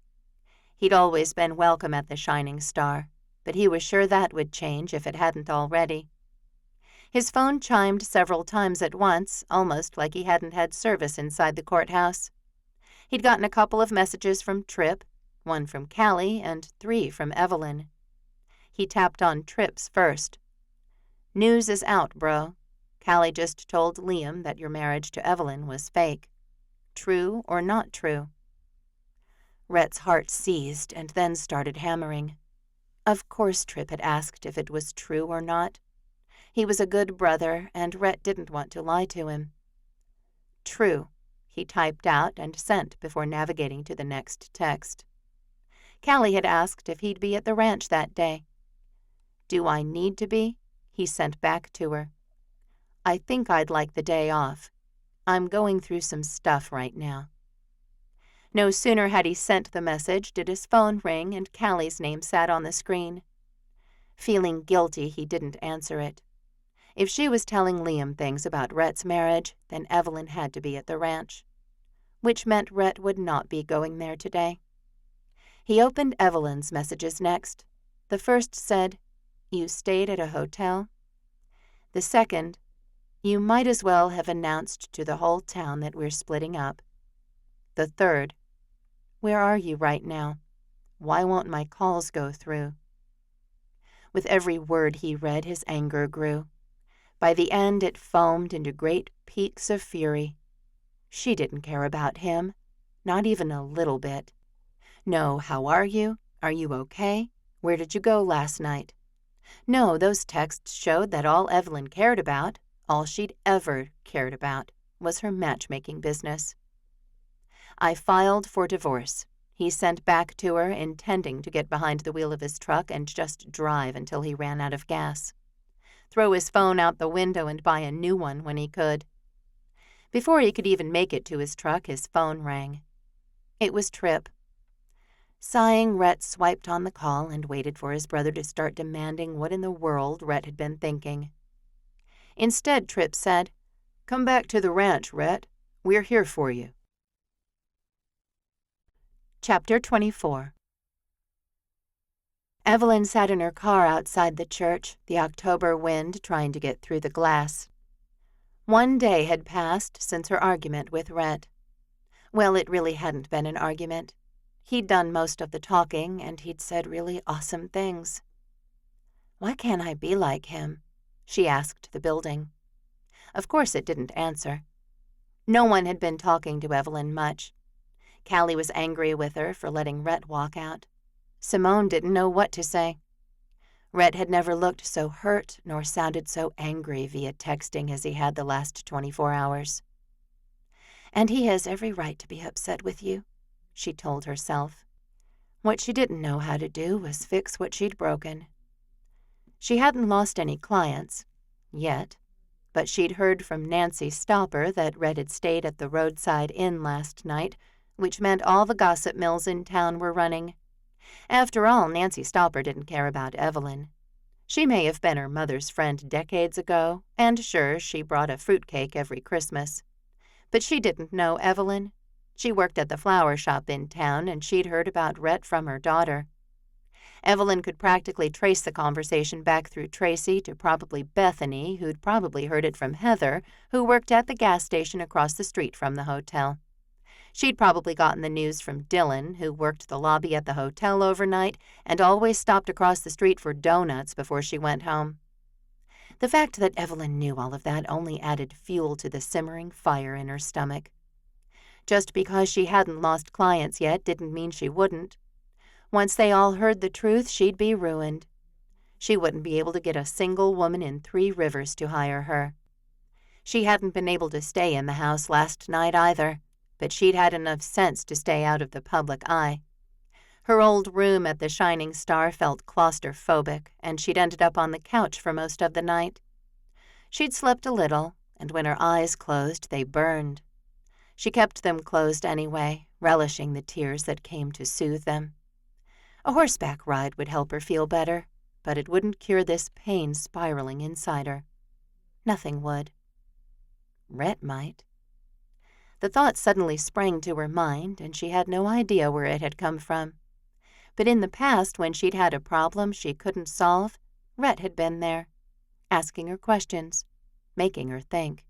He'd always been welcome at the Shining Star, but he was sure that would change if it hadn't already. His phone chimed several times at once, almost like he hadn't had service inside the courthouse. He'd gotten a couple of messages from Tripp, one from Callie, and 3 from Evelyn. He tapped on Tripp's first. "News is out, bro. Callie just told Liam that your marriage to Evelyn was fake. True or not true?" Rhett's heart seized and then started hammering. Of course Tripp had asked if it was true or not. He was a good brother, and Rhett didn't want to lie to him. "True," he typed out and sent before navigating to the next text. Callie had asked if he'd be at the ranch that day. "Do I need to be?" he sent back to her. "I think I'd like the day off. I'm going through some stuff right now." No sooner had he sent the message did his phone ring and Callie's name sat on the screen. Feeling guilty, he didn't answer it. If she was telling Liam things about Rhett's marriage, then Evelyn had to be at the ranch, which meant Rhett would not be going there today. He opened Evelyn's messages next. The first said, "You stayed at a hotel?" The second, "You might as well have announced to the whole town that we're splitting up." The third, "Where are you right now? Why won't my calls go through?" With every word he read, his anger grew. By the end, it foamed into great peaks of fury. She didn't care about him, not even a little bit. No, "How are you? Are you okay? Where did you go last night?" No, those texts showed that all Evelyn cared about, all she'd ever cared about, was her matchmaking business. "I filed for divorce," he sent back to her, intending to get behind the wheel of his truck and just drive until he ran out of gas. Throw his phone out the window and buy a new one when he could. Before he could even make it to his truck, his phone rang. It was Tripp. Sighing, Rhett swiped on the call and waited for his brother to start demanding what in the world Rhett had been thinking. Instead, Tripp said, "Come back to the ranch, Rhett. We're here for you." Chapter 24. Evelyn sat in her car outside the church, the October wind trying to get through the glass. 1 day had passed since her argument with Rhett. Well, it really hadn't been an argument. He'd done most of the talking, and he'd said really awesome things. "Why can't I be like him?" she asked the building. Of course it didn't answer. No one had been talking to Evelyn much. Callie was angry with her for letting Rhett walk out. Simone didn't know what to say. Rhett had never looked so hurt nor sounded so angry via texting as he had the last 24 hours. "And he has every right to be upset with you," she told herself. What she didn't know how to do was fix what she'd broken. She hadn't lost any clients, yet, but she'd heard from Nancy Stopper that Rhett had stayed at the roadside inn last night, which meant all the gossip mills in town were running. After all, Nancy Stopper didn't care about Evelyn. She may have been her mother's friend decades ago, and sure, she brought a fruitcake every Christmas. But she didn't know Evelyn. She worked at the flower shop in town, and she'd heard about Rhett from her daughter. Evelyn could practically trace the conversation back through Tracy to probably Bethany, who'd probably heard it from Heather, who worked at the gas station across the street from the hotel. She'd probably gotten the news from Dylan, who worked the lobby at the hotel overnight and always stopped across the street for donuts before she went home. The fact that Evelyn knew all of that only added fuel to the simmering fire in her stomach. Just because she hadn't lost clients yet didn't mean she wouldn't. Once they all heard the truth, she'd be ruined. She wouldn't be able to get a single woman in 3 Rivers to hire her. She hadn't been able to stay in the house last night either, but she'd had enough sense to stay out of the public eye. Her old room at the Shining Star felt claustrophobic, and she'd ended up on the couch for most of the night. She'd slept a little, and when her eyes closed, they burned. She kept them closed anyway, relishing the tears that came to soothe them. A horseback ride would help her feel better, but it wouldn't cure this pain spiraling inside her. Nothing would. Rhett might. The thought suddenly sprang to her mind, and she had no idea where it had come from. But in the past, when she'd had a problem she couldn't solve, Rhett had been there, asking her questions, making her think,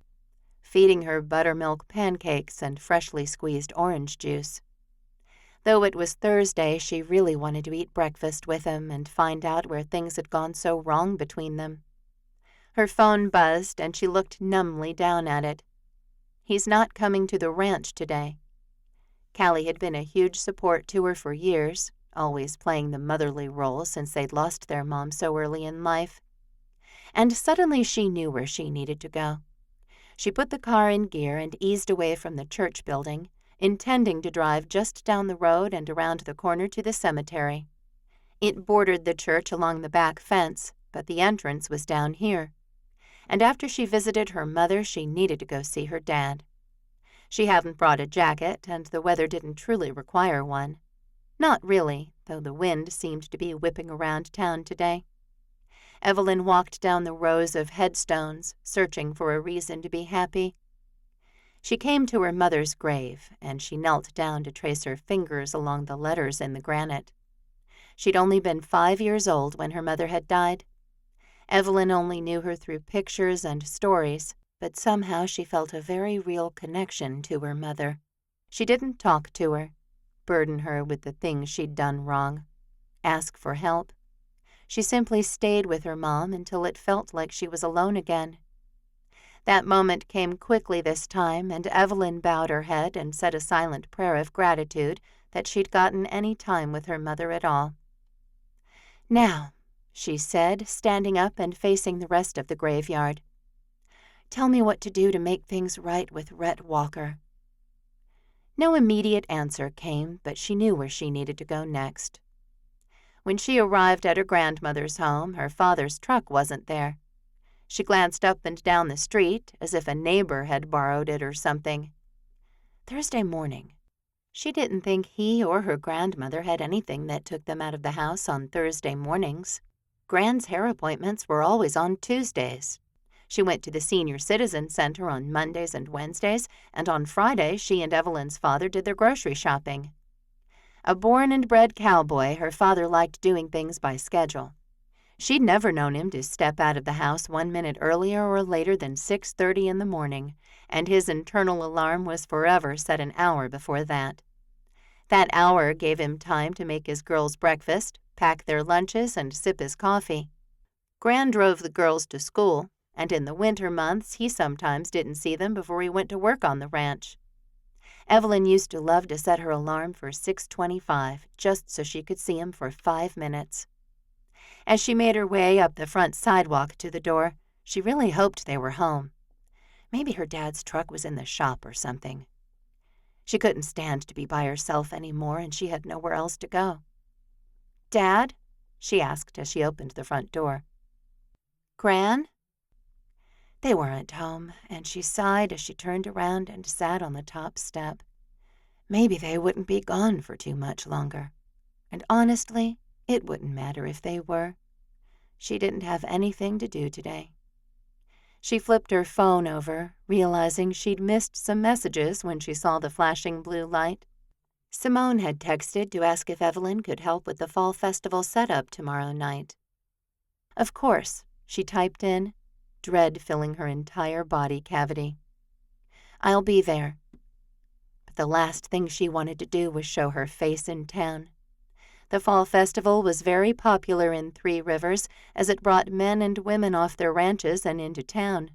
feeding her buttermilk pancakes and freshly squeezed orange juice. Though it was Thursday, she really wanted to eat breakfast with him and find out where things had gone so wrong between them. Her phone buzzed, and she looked numbly down at it. He's not coming to the ranch today. Callie had been a huge support to her for years, always playing the motherly role since they'd lost their mom so early in life. And suddenly she knew where she needed to go. She put the car in gear and eased away from the church building, intending to drive just down the road and around the corner to the cemetery. It bordered the church along the back fence, but the entrance was down here. And after she visited her mother, she needed to go see her dad. She hadn't brought a jacket, and the weather didn't truly require one. Not really, though the wind seemed to be whipping around town today. Evelyn walked down the rows of headstones, searching for a reason to be happy. She came to her mother's grave, and she knelt down to trace her fingers along the letters in the granite. She'd only been 5 years old when her mother had died. Evelyn only knew her through pictures and stories, but somehow she felt a very real connection to her mother. She didn't talk to her, burden her with the things she'd done wrong, ask for help. She simply stayed with her mom until it felt like she was alone again. That moment came quickly this time, and Evelyn bowed her head and said a silent prayer of gratitude that she'd gotten any time with her mother at all. "Now," she said, standing up and facing the rest of the graveyard, "tell me what to do to make things right with Rhett Walker." No immediate answer came, but she knew where she needed to go next. When she arrived at her grandmother's home, her father's truck wasn't there. She glanced up and down the street, as if a neighbor had borrowed it or something. Thursday morning. She didn't think he or her grandmother had anything that took them out of the house on Thursday mornings. Grand's hair appointments were always on Tuesdays. She went to the Senior Citizen Center on Mondays and Wednesdays, and on Friday she and Evelyn's father did their grocery shopping. A born and bred cowboy, her father liked doing things by schedule. She'd never known him to step out of the house 1 minute earlier or later than 6:30 in the morning, and his internal alarm was forever set an hour before that. That hour gave him time to make his girls breakfast, pack their lunches, and sip his coffee. Gran drove the girls to school, and in the winter months he sometimes didn't see them before he went to work on the ranch. Evelyn used to love to set her alarm for 6:25, just so she could see him for 5 minutes. As she made her way up the front sidewalk to the door, she really hoped they were home. Maybe her dad's truck was in the shop or something. She couldn't stand to be by herself anymore, and she had nowhere else to go. "Dad?" she asked as she opened the front door. "Gran?" They weren't home, and she sighed as she turned around and sat on the top step. Maybe they wouldn't be gone for too much longer. And honestly, it wouldn't matter if they were. She didn't have anything to do today. She flipped her phone over, realizing she'd missed some messages when she saw the flashing blue light. Simone had texted to ask if Evelyn could help with the fall festival setup tomorrow night. Of course, she typed in, dread filling her entire body cavity. I'll be there. But the last thing she wanted to do was show her face in town. The fall festival was very popular in Three Rivers as it brought men and women off their ranches and into town.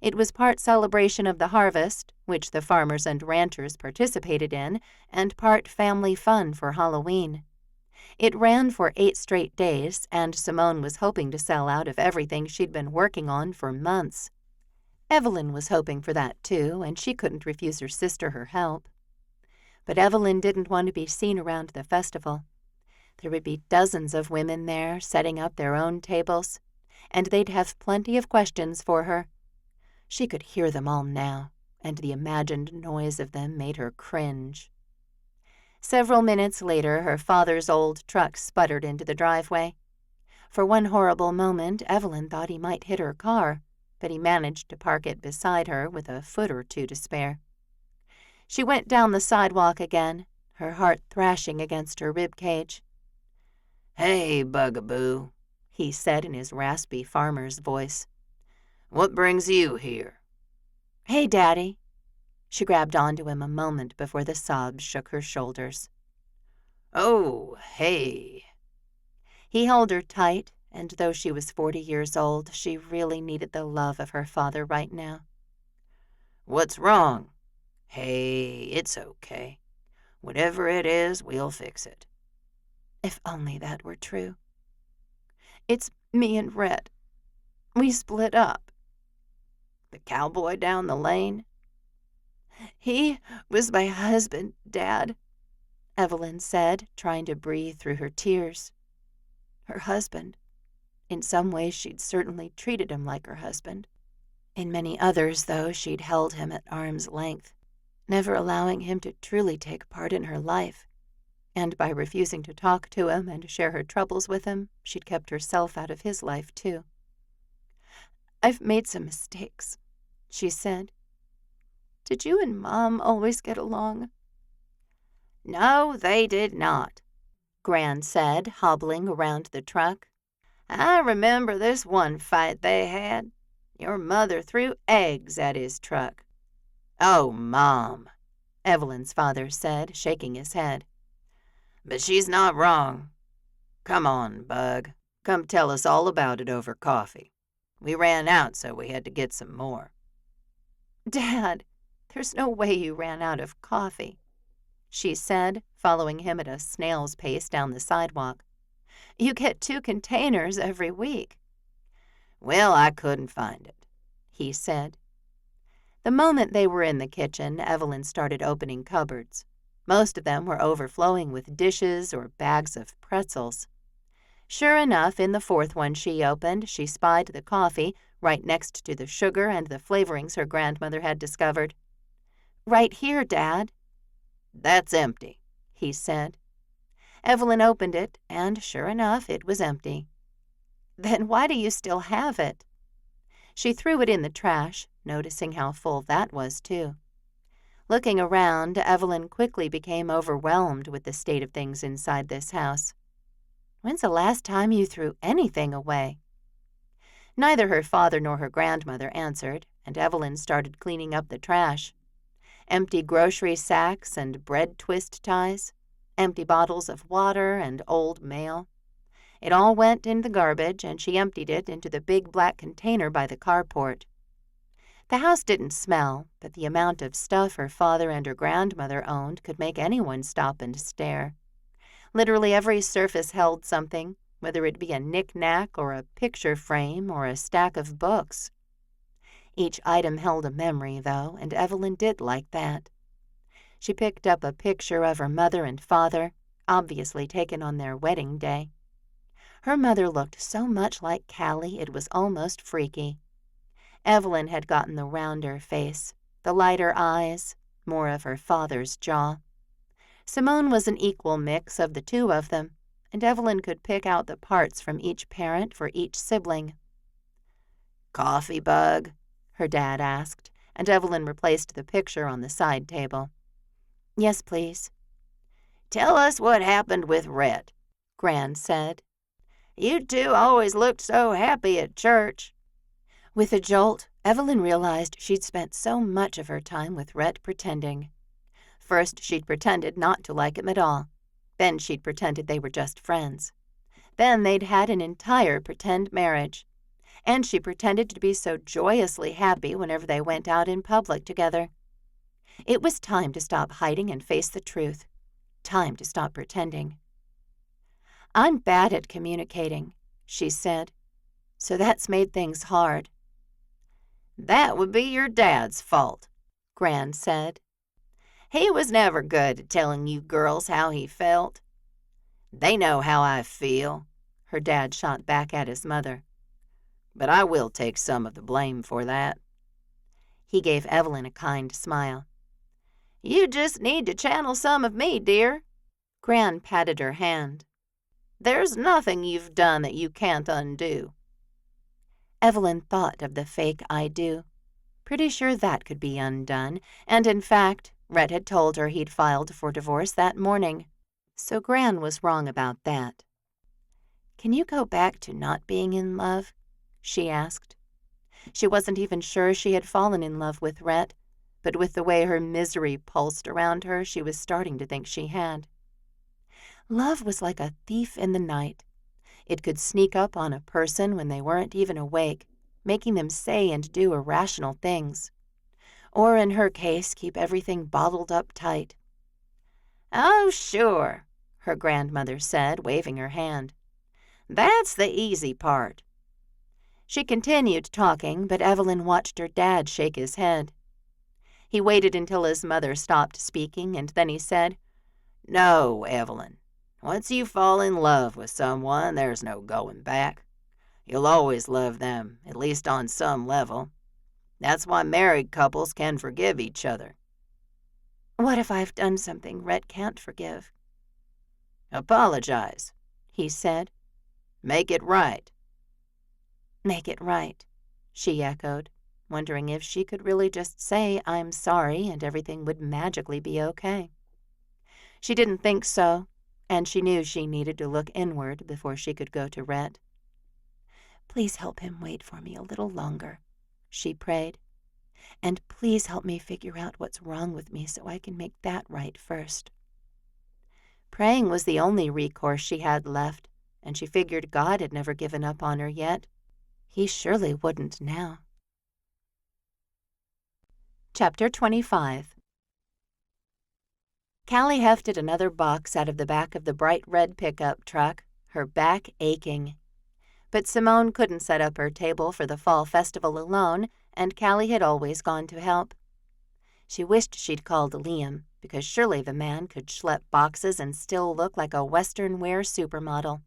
It was part celebration of the harvest, which the farmers and ranchers participated in, and part family fun for Halloween. It ran for 8 straight days, and Simone was hoping to sell out of everything she'd been working on for months. Evelyn was hoping for that too, and she couldn't refuse her sister her help. But Evelyn didn't want to be seen around the festival. There would be dozens of women there setting up their own tables, and they'd have plenty of questions for her. She could hear them all now, and the imagined noise of them made her cringe. Several minutes later, her father's old truck sputtered into the driveway. For one horrible moment, Evelyn thought he might hit her car, but he managed to park it beside her with a foot or two to spare. She went down the sidewalk again, her heart thrashing against her rib cage. "Hey, bugaboo," he said in his raspy farmer's voice. "What brings you here?" Hey, Daddy. She grabbed onto him a moment before the sobs shook her shoulders. "Oh, hey." He held her tight, and though she was 40 years old, she really needed the love of her father right now. "What's wrong?" "Hey, it's okay. Whatever it is, we'll fix it." If only that were true. It's me and Rhett. We split up. "The cowboy down the lane?" He was my husband, Dad, Evelyn said, trying to breathe through her tears. Her husband. In some ways, she'd certainly treated him like her husband. In many others, though, she'd held him at arm's length, never allowing him to truly take part in her life. And by refusing to talk to him and share her troubles with him, she'd kept herself out of his life, too. I've made some mistakes, she said. Did you and Mom always get along? "No, they did not," Gran said, hobbling around the truck. "I remember this one fight they had. Your mother threw eggs at his truck." "Oh, Mom," Evelyn's father said, shaking his head. "But she's not wrong. Come on, Bug. Come tell us all about it over coffee. We ran out, so we had to get some more." Dad, there's no way you ran out of coffee, she said, following him at a snail's pace down the sidewalk. You get 2 containers every week. "Well, I couldn't find it," he said. The moment they were in the kitchen, Evelyn started opening cupboards. Most of them were overflowing with dishes or bags of pretzels. Sure enough, in the 4th one she opened, she spied the coffee right next to the sugar and the flavorings her grandmother had discovered. Right here, Dad. "That's empty," he said. Evelyn opened it, and sure enough, it was empty. Then why do you still have it? She threw it in the trash, noticing how full that was, too. Looking around, Evelyn quickly became overwhelmed with the state of things inside this house. When's the last time you threw anything away? Neither her father nor her grandmother answered, and Evelyn started cleaning up the trash. Empty grocery sacks and bread twist ties, empty bottles of water and old mail. It all went in the garbage, and she emptied it into the big black container by the carport. The house didn't smell, but the amount of stuff her father and her grandmother owned could make anyone stop and stare. Literally every surface held something, whether it be a knick-knack or a picture frame or a stack of books. Each item held a memory, though, and Evelyn did like that. She picked up a picture of her mother and father, obviously taken on their wedding day. Her mother looked so much like Callie it was almost freaky. Evelyn had gotten the rounder face, the lighter eyes, more of her father's jaw. Simone was an equal mix of the 2 of them, and Evelyn could pick out the parts from each parent for each sibling. "Coffee, Bug?" her dad asked, and Evelyn replaced the picture on the side table. Yes, please. Tell us what happened with Rhett, Gran said. You two always looked so happy at church. With a jolt, Evelyn realized she'd spent so much of her time with Rhett pretending. First, she'd pretended not to like him at all. Then she'd pretended they were just friends. Then they'd had an entire pretend marriage. And she pretended to be so joyously happy whenever they went out in public together. It was time to stop hiding and face the truth. Time to stop pretending. "I'm bad at communicating," she said. "So that's made things hard." That would be your dad's fault, Gran said. He was never good at telling you girls how he felt. They know how I feel, her dad shot back at his mother. But I will take some of the blame for that. He gave Evelyn a kind smile. You just need to channel some of me, dear. Gran patted her hand. There's nothing you've done that you can't undo. Evelyn thought of the fake I do. Pretty sure that could be undone, and in fact, Rhett had told her he'd filed for divorce that morning. So Gran was wrong about that. "Can you go back to not being in love?" she asked. She wasn't even sure she had fallen in love with Rhett, but with the way her misery pulsed around her, she was starting to think she had. Love was like a thief in the night. It could sneak up on a person when they weren't even awake, making them say and do irrational things. Or in her case, keep everything bottled up tight. "Oh, sure," her grandmother said, waving her hand. "That's the easy part." She continued talking, but Evelyn watched her dad shake his head. He waited until his mother stopped speaking, and then he said, "No, Evelyn. Once you fall in love with someone, there's no going back. You'll always love them, at least on some level. That's why married couples can forgive each other." "What if I've done something Rhett can't forgive?" "Apologize," he said. "Make it right." "Make it right," she echoed, wondering if she could really just say, "I'm sorry," and everything would magically be okay. She didn't think so, and she knew she needed to look inward before she could go to Rhett. "Please help him wait for me a little longer," she prayed. "And please help me figure out what's wrong with me so I can make that right first." Praying was the only recourse she had left, and she figured God had never given up on her yet. He surely wouldn't now. Chapter 25. Callie hefted another box out of the back of the bright red pickup truck, her back aching. But Simone couldn't set up her table for the fall festival alone, and Callie had always gone to help. She wished she'd called Liam, because surely the man could schlep boxes and still look like a Western wear supermodel.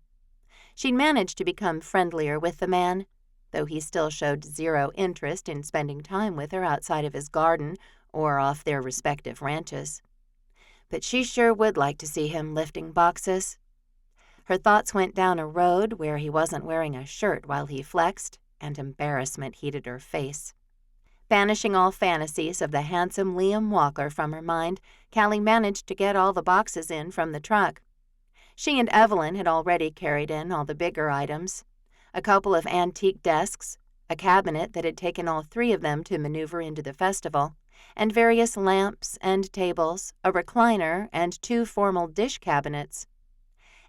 She'd managed to become friendlier with the man, though he still showed zero interest in spending time with her outside of his garden or off their respective ranches. But she sure would like to see him lifting boxes. Her thoughts went down a road where he wasn't wearing a shirt while he flexed, and embarrassment heated her face. Banishing all fantasies of the handsome Liam Walker from her mind, Callie managed to get all the boxes in from the truck. She and Evelyn had already carried in all the bigger items: a couple of antique desks, a cabinet that had taken all three of them to maneuver into the festival, and various lamps and tables, a recliner, and 2 formal dish cabinets.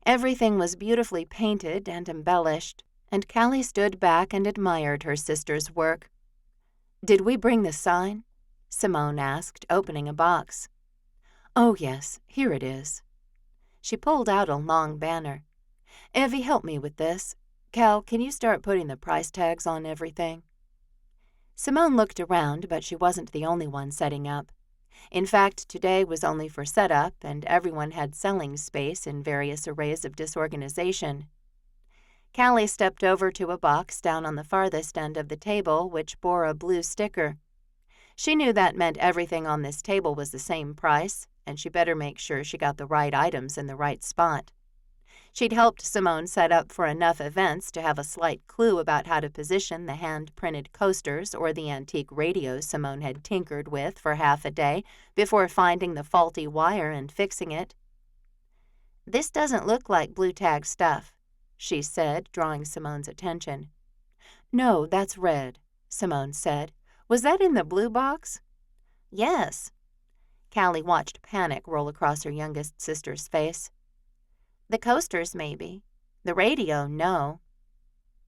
Everything was beautifully painted and embellished, and Callie stood back and admired her sister's work. "Did we bring the sign?" Simone asked, opening a box. "Oh, yes, here it is." She pulled out a long banner. "Evie, help me with this. Cal, can you start putting the price tags on everything?" Simone looked around, but she wasn't the only one setting up. In fact, today was only for setup, and everyone had selling space in various arrays of disorganization. Callie stepped over to a box down on the farthest end of the table, which bore a blue sticker. She knew that meant everything on this table was the same price, and she better make sure she got the right items in the right spot. She'd helped Simone set up for enough events to have a slight clue about how to position the hand-printed coasters or the antique radios Simone had tinkered with for half a day before finding the faulty wire and fixing it. "This doesn't look like blue tag stuff," she said, drawing Simone's attention. "No, that's red," Simone said. "Was that in the blue box?" "Yes." Callie watched panic roll across her youngest sister's face. "The coasters, maybe. The radio, no."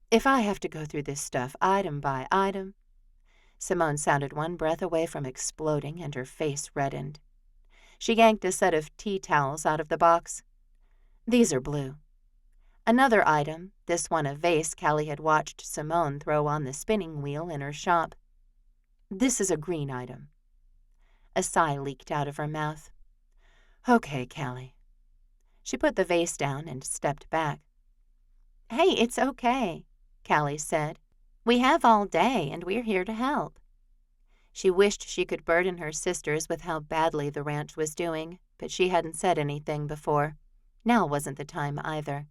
"If I have to go through this stuff item by item—" Simone sounded one breath away from exploding, and her face reddened. She yanked a set of tea towels out of the box. "These are blue." Another item, this one a vase Callie had watched Simone throw on the spinning wheel in her shop. "This is a green item." A sigh leaked out of her mouth. "Okay, Callie." She put the vase down and stepped back. "Hey, it's okay," Callie said. "We have all day, and we're here to help." She wished she could burden her sisters with how badly the ranch was doing, but she hadn't said anything before. Now wasn't the time either.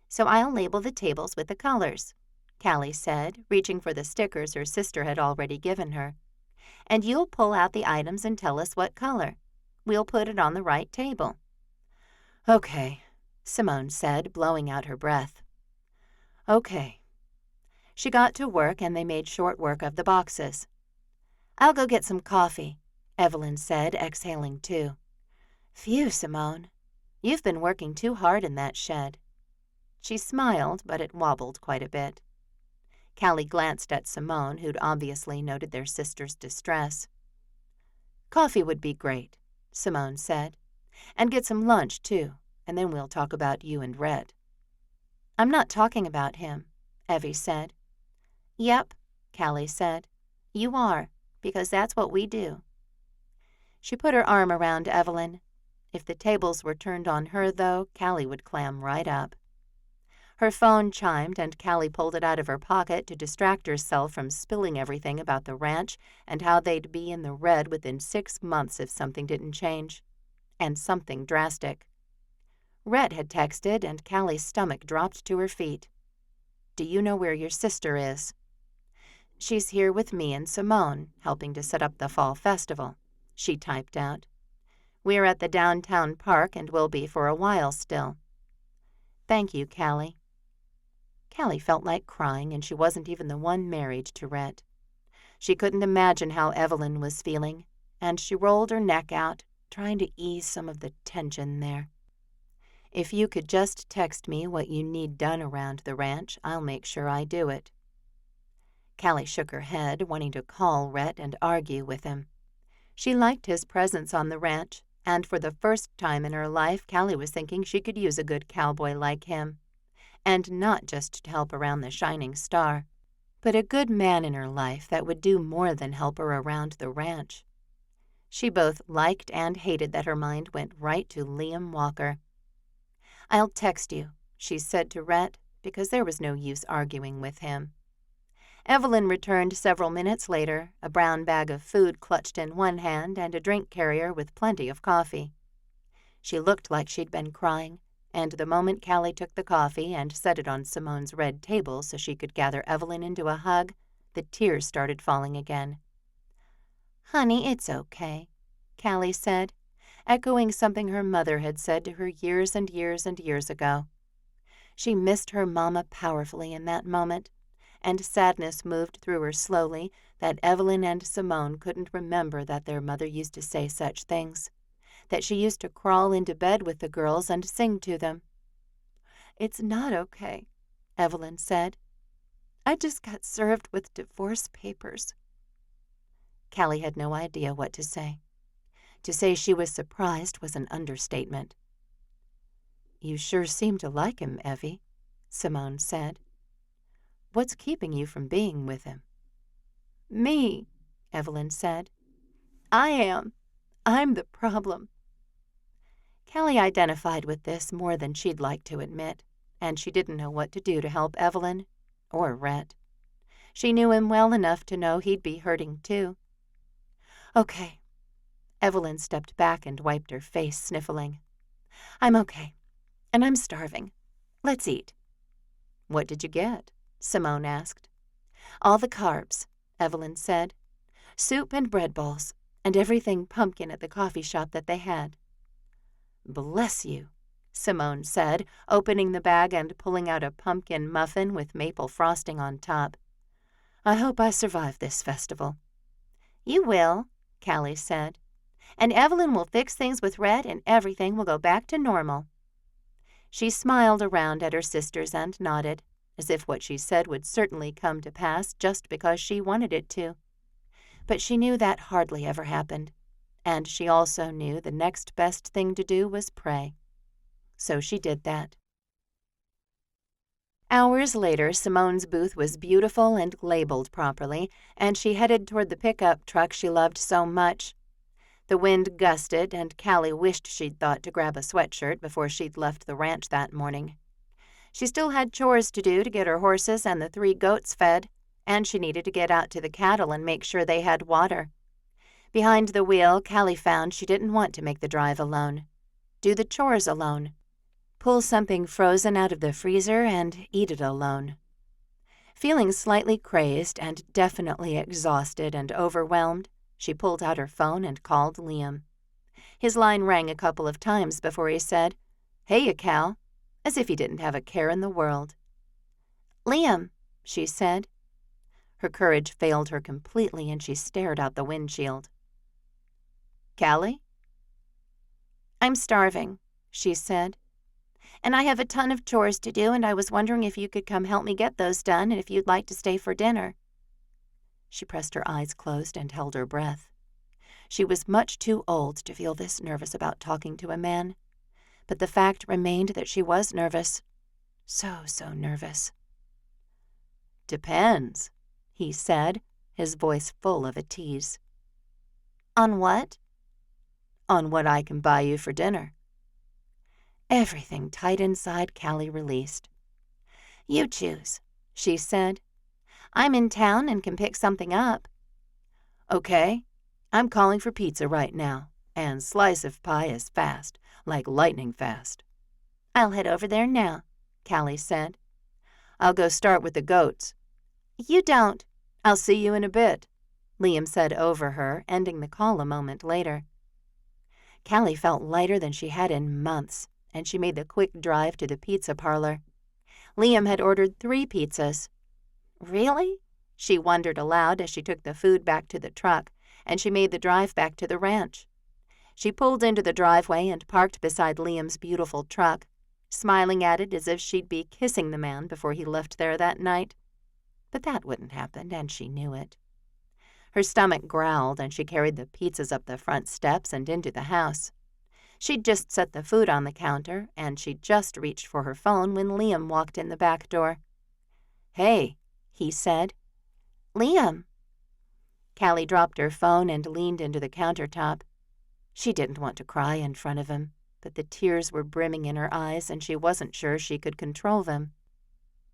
"So I'll label the tables with the colors," Callie said, reaching for the stickers her sister had already given her. "And you'll pull out the items and tell us what color. We'll put it on the right table." "Okay," Simone said, blowing out her breath. "Okay." She got to work, and they made short work of the boxes. "I'll go get some coffee," Evelyn said, exhaling too. "Phew, Simone. You've been working too hard in that shed." She smiled, but it wobbled quite a bit. Callie glanced at Simone, who'd obviously noted their sister's distress. "Coffee would be great," Simone said. "And get some lunch, too, and then we'll talk about you and Rhett." "I'm not talking about him," Evie said. "Yep," Callie said. "You are, because that's what we do." She put her arm around Evelyn. If the tables were turned on her, though, Callie would clam right up. Her phone chimed, and Callie pulled it out of her pocket to distract herself from spilling everything about the ranch and how they'd be in the red within 6 months if something didn't change. And something drastic. Rhett had texted, and Callie's stomach dropped to her feet. "Do you know where your sister is?" "She's here with me and Simone, helping to set up the fall festival," she typed out. "We're at the downtown park and will be for a while still." "Thank you, Callie." Callie felt like crying, and she wasn't even the one married to Rhett. She couldn't imagine how Evelyn was feeling, and she rolled her neck out, trying to ease some of the tension there. "If you could just text me what you need done around the ranch, I'll make sure I do it." Callie shook her head, wanting to call Rhett and argue with him. She liked his presence on the ranch, and for the first time in her life, Callie was thinking she could use a good cowboy like him. And not just to help around the shining star, but a good man in her life that would do more than help her around the ranch. She both liked and hated that her mind went right to Liam Walker. "I'll text you," she said to Rhett, because there was no use arguing with him. Evelyn returned several minutes later, a brown bag of food clutched in one hand and a drink carrier with plenty of coffee. She looked like she'd been crying, and the moment Callie took the coffee and set it on Simone's red table so she could gather Evelyn into a hug, the tears started falling again. "Honey, it's okay," Callie said, echoing something her mother had said to her years and years and years ago. She missed her mama powerfully in that moment, and sadness moved through her slowly that Evelyn and Simone couldn't remember that their mother used to say such things, that she used to crawl into bed with the girls and sing to them. "It's not okay," Evelyn said. "I just got served with divorce papers." Callie had no idea what to say. To say she was surprised was an understatement. "You sure seem to like him, Evie," Simone said. "What's keeping you from being with him?" "Me," Evelyn said. "I am. I'm the problem." Callie identified with this more than she'd like to admit, and she didn't know what to do to help Evelyn or Rhett. She knew him well enough to know he'd be hurting too. "Okay." Evelyn stepped back and wiped her face, sniffling. "I'm okay, and I'm starving. Let's eat." "What did you get?" Simone asked. "All the carbs," Evelyn said. "Soup and bread balls, and everything pumpkin at the coffee shop that they had." "Bless you," Simone said, opening the bag and pulling out a pumpkin muffin with maple frosting on top. I hope I survive this festival. You will, Callie said. And Evelyn will fix things with Rhett and everything will go back to normal. She smiled around at her sisters and nodded, as if what she said would certainly come to pass just because she wanted it to. But she knew that hardly ever happened, and she also knew the next best thing to do was pray. So she did that. Hours later, Simone's booth was beautiful and labeled properly, and she headed toward the pickup truck she loved so much. The wind gusted, and Callie wished she'd thought to grab a sweatshirt before she'd left the ranch that morning. She still had chores to do to get her horses and the 3 goats fed, and she needed to get out to the cattle and make sure they had water. Behind the wheel, Callie found she didn't want to make the drive alone, do the chores alone, pull something frozen out of the freezer and eat it alone. Feeling slightly crazed and definitely exhausted and overwhelmed, she pulled out her phone and called Liam. His line rang a couple of times before he said, "Hey, Cal," as if he didn't have a care in the world. "Liam," she said. Her courage failed her completely and she stared out the windshield. "Callie?" "I'm starving," she said. "And I have a ton of chores to do, and I was wondering if you could come help me get those done and if you'd like to stay for dinner." She pressed her eyes closed and held her breath. She was much too old to feel this nervous about talking to a man, but the fact remained that she was nervous. So nervous. "Depends," he said, his voice full of a tease. "On what?" "On what I can buy you for dinner." Everything tight inside Callie released. "You choose," she said. "I'm in town and can pick something up." "Okay. I'm calling for pizza right now, and slice of pie is fast, like lightning fast." "I'll head over there now," Callie said. "I'll go start with the goats." "You don't." "I'll see you in a bit," Liam said over her, ending the call a moment later. Callie felt lighter than she had in months, and she made the quick drive to the pizza parlor. Liam had ordered 3 pizzas. Really? She wondered aloud as she took the food back to the truck, and she made the drive back to the ranch. She pulled into the driveway and parked beside Liam's beautiful truck, smiling at it as if she'd be kissing the man before he left there that night. But that wouldn't happen, and she knew it. Her stomach growled, and she carried the pizzas up the front steps and into the house. She'd just set the food on the counter, and she'd just reached for her phone when Liam walked in the back door. "Hey," he said. "Liam." Callie dropped her phone and leaned into the countertop. She didn't want to cry in front of him, but the tears were brimming in her eyes and she wasn't sure she could control them.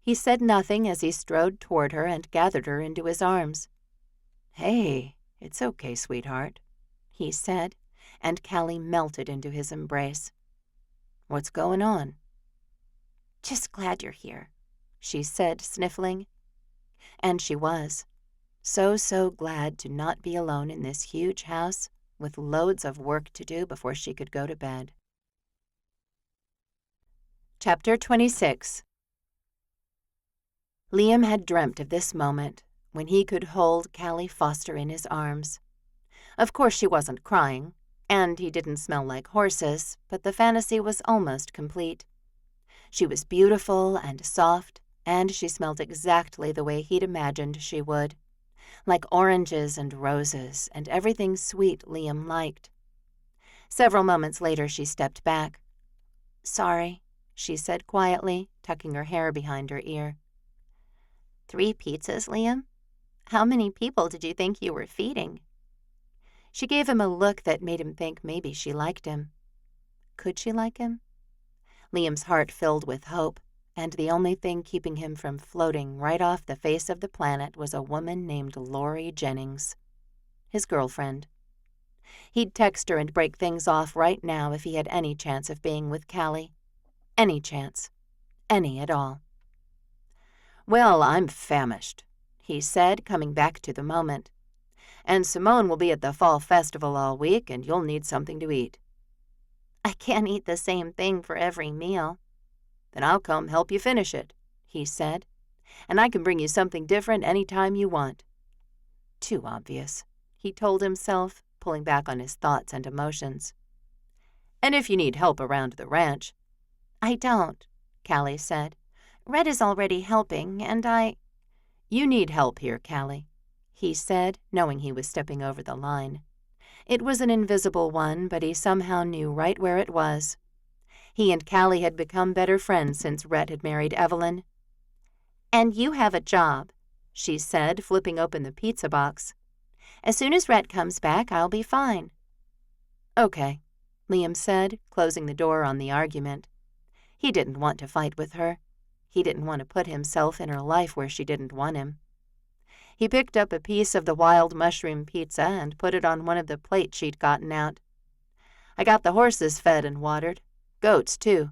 He said nothing as he strode toward her and gathered her into his arms. "Hey, it's okay, sweetheart," he said, and Callie melted into his embrace. "What's going on?" "Just glad you're here," she said, sniffling. And she was. So glad to not be alone in this huge house with loads of work to do before she could go to bed. Chapter 26. Liam had dreamt of this moment when he could hold Callie Foster in his arms. Of course she wasn't crying, and he didn't smell like horses, but the fantasy was almost complete. She was beautiful and soft, and she smelled exactly the way he'd imagined she would, like oranges and roses and everything sweet Liam liked. Several moments later she stepped back. "Sorry," she said quietly, tucking her hair behind her ear. 3 pizzas, Liam? How many people did you think you were feeding?" She gave him a look that made him think maybe she liked him. Could she like him? Liam's heart filled with hope, and the only thing keeping him from floating right off the face of the planet was a woman named Lori Jennings, his girlfriend. He'd text her and break things off right now if he had any chance of being with Callie. Any chance. Any at all. "Well, I'm famished," he said, coming back to the moment. "And Simone will be at the fall festival all week, and you'll need something to eat." I can't eat the same thing for every meal. Then I'll come help you finish it, he said, and I can bring you something different any time you want. Too obvious, he told himself, pulling back on his thoughts and emotions. And if you need help around the ranch. I don't, Callie said. Rhett is already helping, and You need help here, Callie, he said, knowing he was stepping over the line. It was an invisible one, but he somehow knew right where it was. He and Callie had become better friends since Rhett had married Evelyn. And you have a job, she said, flipping open the pizza box. As soon as Rhett comes back, I'll be fine. Okay, Liam said, closing the door on the argument. He didn't want to fight with her. He didn't want to put himself in her life where she didn't want him. He picked up a piece of the wild mushroom pizza and put it on one of the plates she'd gotten out. I got the horses fed and watered. Goats, too.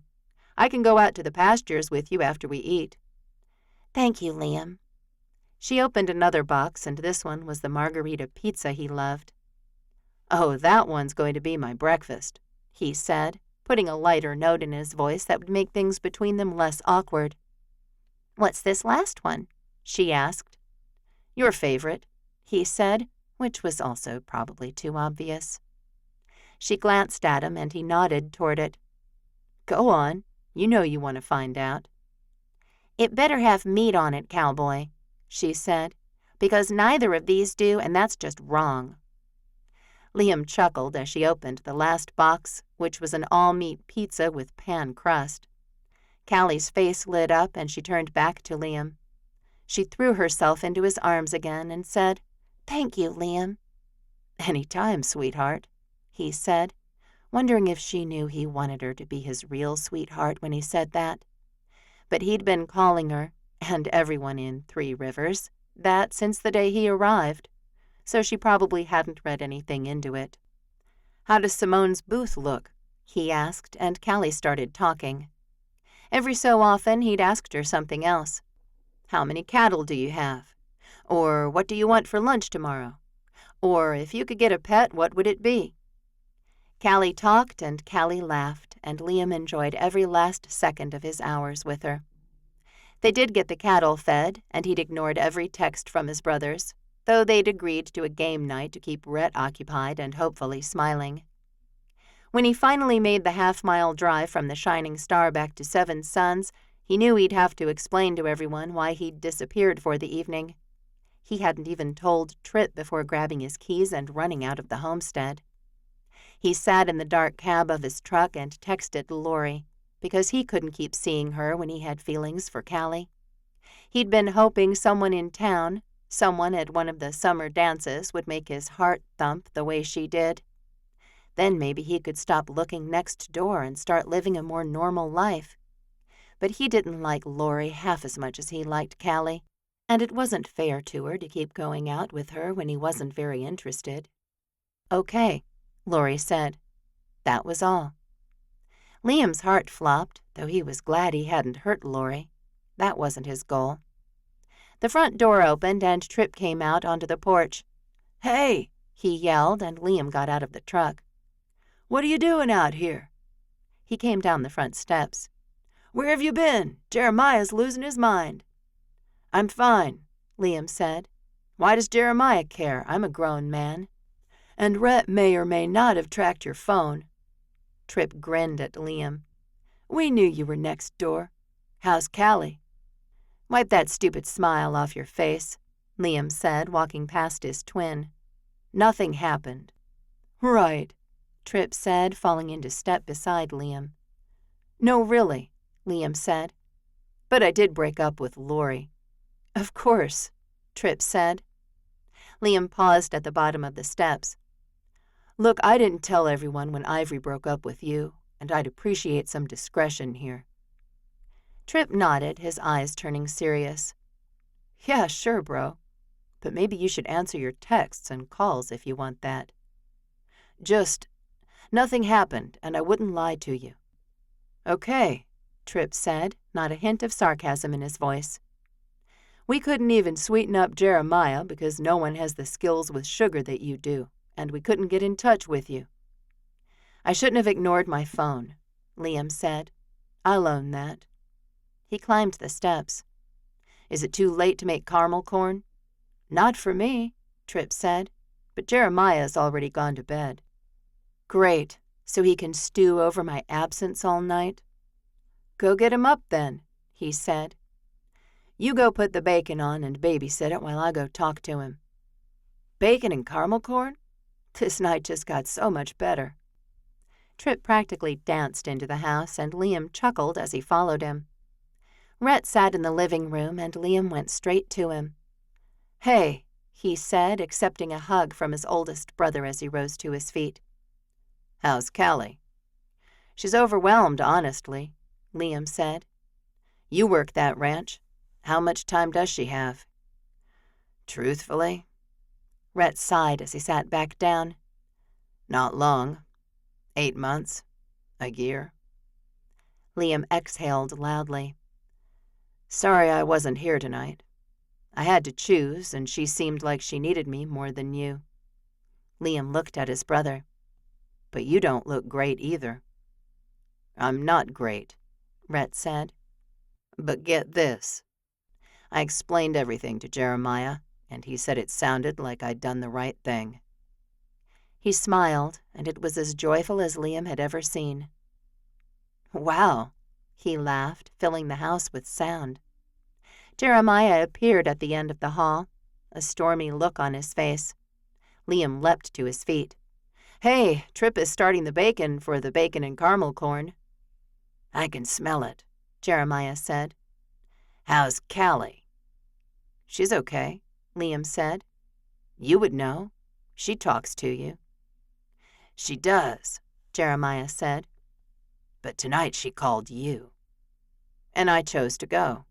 I can go out to the pastures with you after we eat. Thank you, Liam. She opened another box, and this one was the margarita pizza he loved. Oh, that one's going to be my breakfast, he said, putting a lighter note in his voice that would make things between them less awkward. What's this last one? She asked. Your favorite, he said, which was also probably too obvious. She glanced at him, and he nodded toward it. Go on. You know you want to find out. It better have meat on it, cowboy, she said, because neither of these do, and that's just wrong. Liam chuckled as she opened the last box, which was an all-meat pizza with pan crust. Callie's face lit up, and she turned back to Liam. She threw herself into his arms again and said, Thank you, Liam. Any time, sweetheart, he said, wondering if she knew he wanted her to be his real sweetheart when he said that. But he'd been calling her, and everyone in 3 Rivers, that since the day he arrived, so she probably hadn't read anything into it. How does Simone's booth look? He asked, and Callie started talking. Every so often he'd asked her something else. How many cattle do you have? Or what do you want for lunch tomorrow? Or if you could get a pet, what would it be? Callie talked and Callie laughed, and Liam enjoyed every last second of his hours with her. They did get the cattle fed, and he'd ignored every text from his brothers, though they'd agreed to a game night to keep Rhett occupied and hopefully smiling. When he finally made the half-mile drive from the Shining Star back to Seven Suns, he knew he'd have to explain to everyone why he'd disappeared for the evening. He hadn't even told Tripp before grabbing his keys and running out of the homestead. He sat in the dark cab of his truck and texted Lori, because he couldn't keep seeing her when he had feelings for Callie. He'd been hoping someone in town, someone at one of the summer dances, would make his heart thump the way she did. Then maybe he could stop looking next door and start living a more normal life. But he didn't like Lori half as much as he liked Callie, and it wasn't fair to her to keep going out with her when he wasn't very interested. Okay, Lori said. That was all. Liam's heart flopped, though he was glad he hadn't hurt Lori. That wasn't his goal. The front door opened and Tripp came out onto the porch. Hey, he yelled, and Liam got out of the truck. What are you doing out here? He came down the front steps. Where have you been? Jeremiah's losing his mind. I'm fine, Liam said. Why does Jeremiah care? I'm a grown man. And Rhett may or may not have tracked your phone. Tripp grinned at Liam. We knew you were next door. How's Callie? Wipe that stupid smile off your face, Liam said, walking past his twin. Nothing happened. Right, Tripp said, falling into step beside Liam. No, really, Liam said. But I did break up with Lori. Of course, Tripp said. Liam paused at the bottom of the steps. Look, I didn't tell everyone when Ivory broke up with you, and I'd appreciate some discretion here. Tripp nodded, his eyes turning serious. Yeah, sure, bro. But maybe you should answer your texts and calls if you want that. Nothing happened, and I wouldn't lie to you. Okay, Tripp said, not a hint of sarcasm in his voice. We couldn't even sweeten up Jeremiah because no one has the skills with sugar that you do, and we couldn't get in touch with you. I shouldn't have ignored my phone, Liam said. I'll own that. He climbed the steps. Is it too late to make caramel corn? Not for me, Tripp said, but Jeremiah's already gone to bed. Great, so he can stew over my absence all night? Go get him up then, he said. You go put the bacon on and babysit it while I go talk to him. Bacon and caramel corn? This night just got so much better. Tripp practically danced into the house, and Liam chuckled as he followed him. Rhett sat in the living room, and Liam went straight to him. Hey, he said, accepting a hug from his oldest brother as he rose to his feet. How's Callie? She's overwhelmed, honestly, Liam said. You work that ranch. How much time does she have? Truthfully, Rhett sighed as he sat back down. Not long. 8 months. A year. Liam exhaled loudly. Sorry I wasn't here tonight. I had to choose, and she seemed like she needed me more than you. Liam looked at his brother. But you don't look great either. I'm not great, Rhett said. But get this. I explained everything to Jeremiah, and he said it sounded like I'd done the right thing. He smiled, and it was as joyful as Liam had ever seen. Wow, he laughed, filling the house with sound. Jeremiah appeared at the end of the hall, a stormy look on his face. Liam leapt to his feet. Hey, Tripp is starting the bacon for the bacon and caramel corn. I can smell it, Jeremiah said. How's Callie? She's okay, Liam said. You would know. She talks to you. She does, Jeremiah said. But tonight she called you. And I chose to go.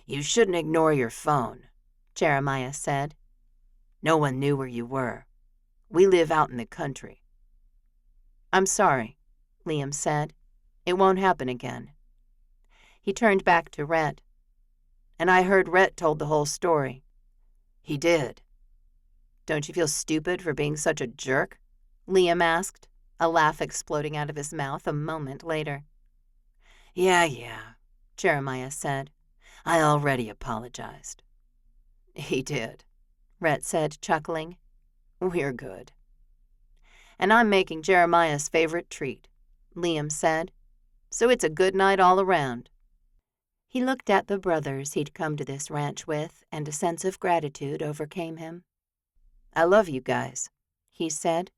You shouldn't ignore your phone, Jeremiah said. No one knew where you were. We live out in the country. I'm sorry, Liam said. It won't happen again. He turned back to Rhett. And I heard Rhett told the whole story. He did. Don't you feel stupid for being such a jerk? Liam asked, a laugh exploding out of his mouth a moment later. Yeah, Jeremiah said. I already apologized. He did, Rhett said, chuckling. We're good. And I'm making Jeremiah's favorite treat, Liam said. So it's a good night all around. He looked at the brothers he'd come to this ranch with, and a sense of gratitude overcame him. I love you guys, he said.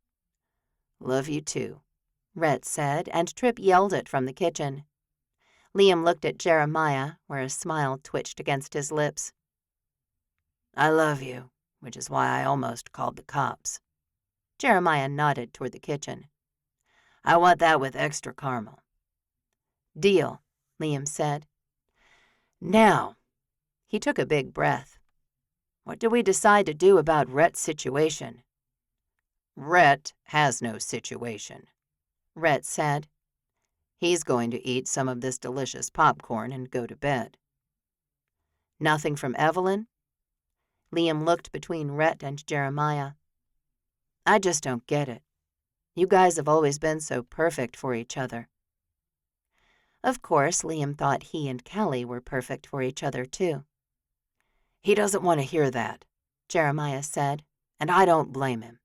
Love you too, Rhett said, and Tripp yelled it from the kitchen. Liam looked at Jeremiah, where a smile twitched against his lips. I love you, which is why I almost called the cops. Jeremiah nodded toward the kitchen. I want that with extra caramel. Deal, Liam said. Now, he took a big breath. What do we decide to do about Rhett's situation? Rhett has no situation, Rhett said. He's going to eat some of this delicious popcorn and go to bed. Nothing from Evelyn? Liam looked between Rhett and Jeremiah. I just don't get it. You guys have always been so perfect for each other. Of course, Liam thought he and Callie were perfect for each other, too. He doesn't want to hear that, Jeremiah said, and I don't blame him.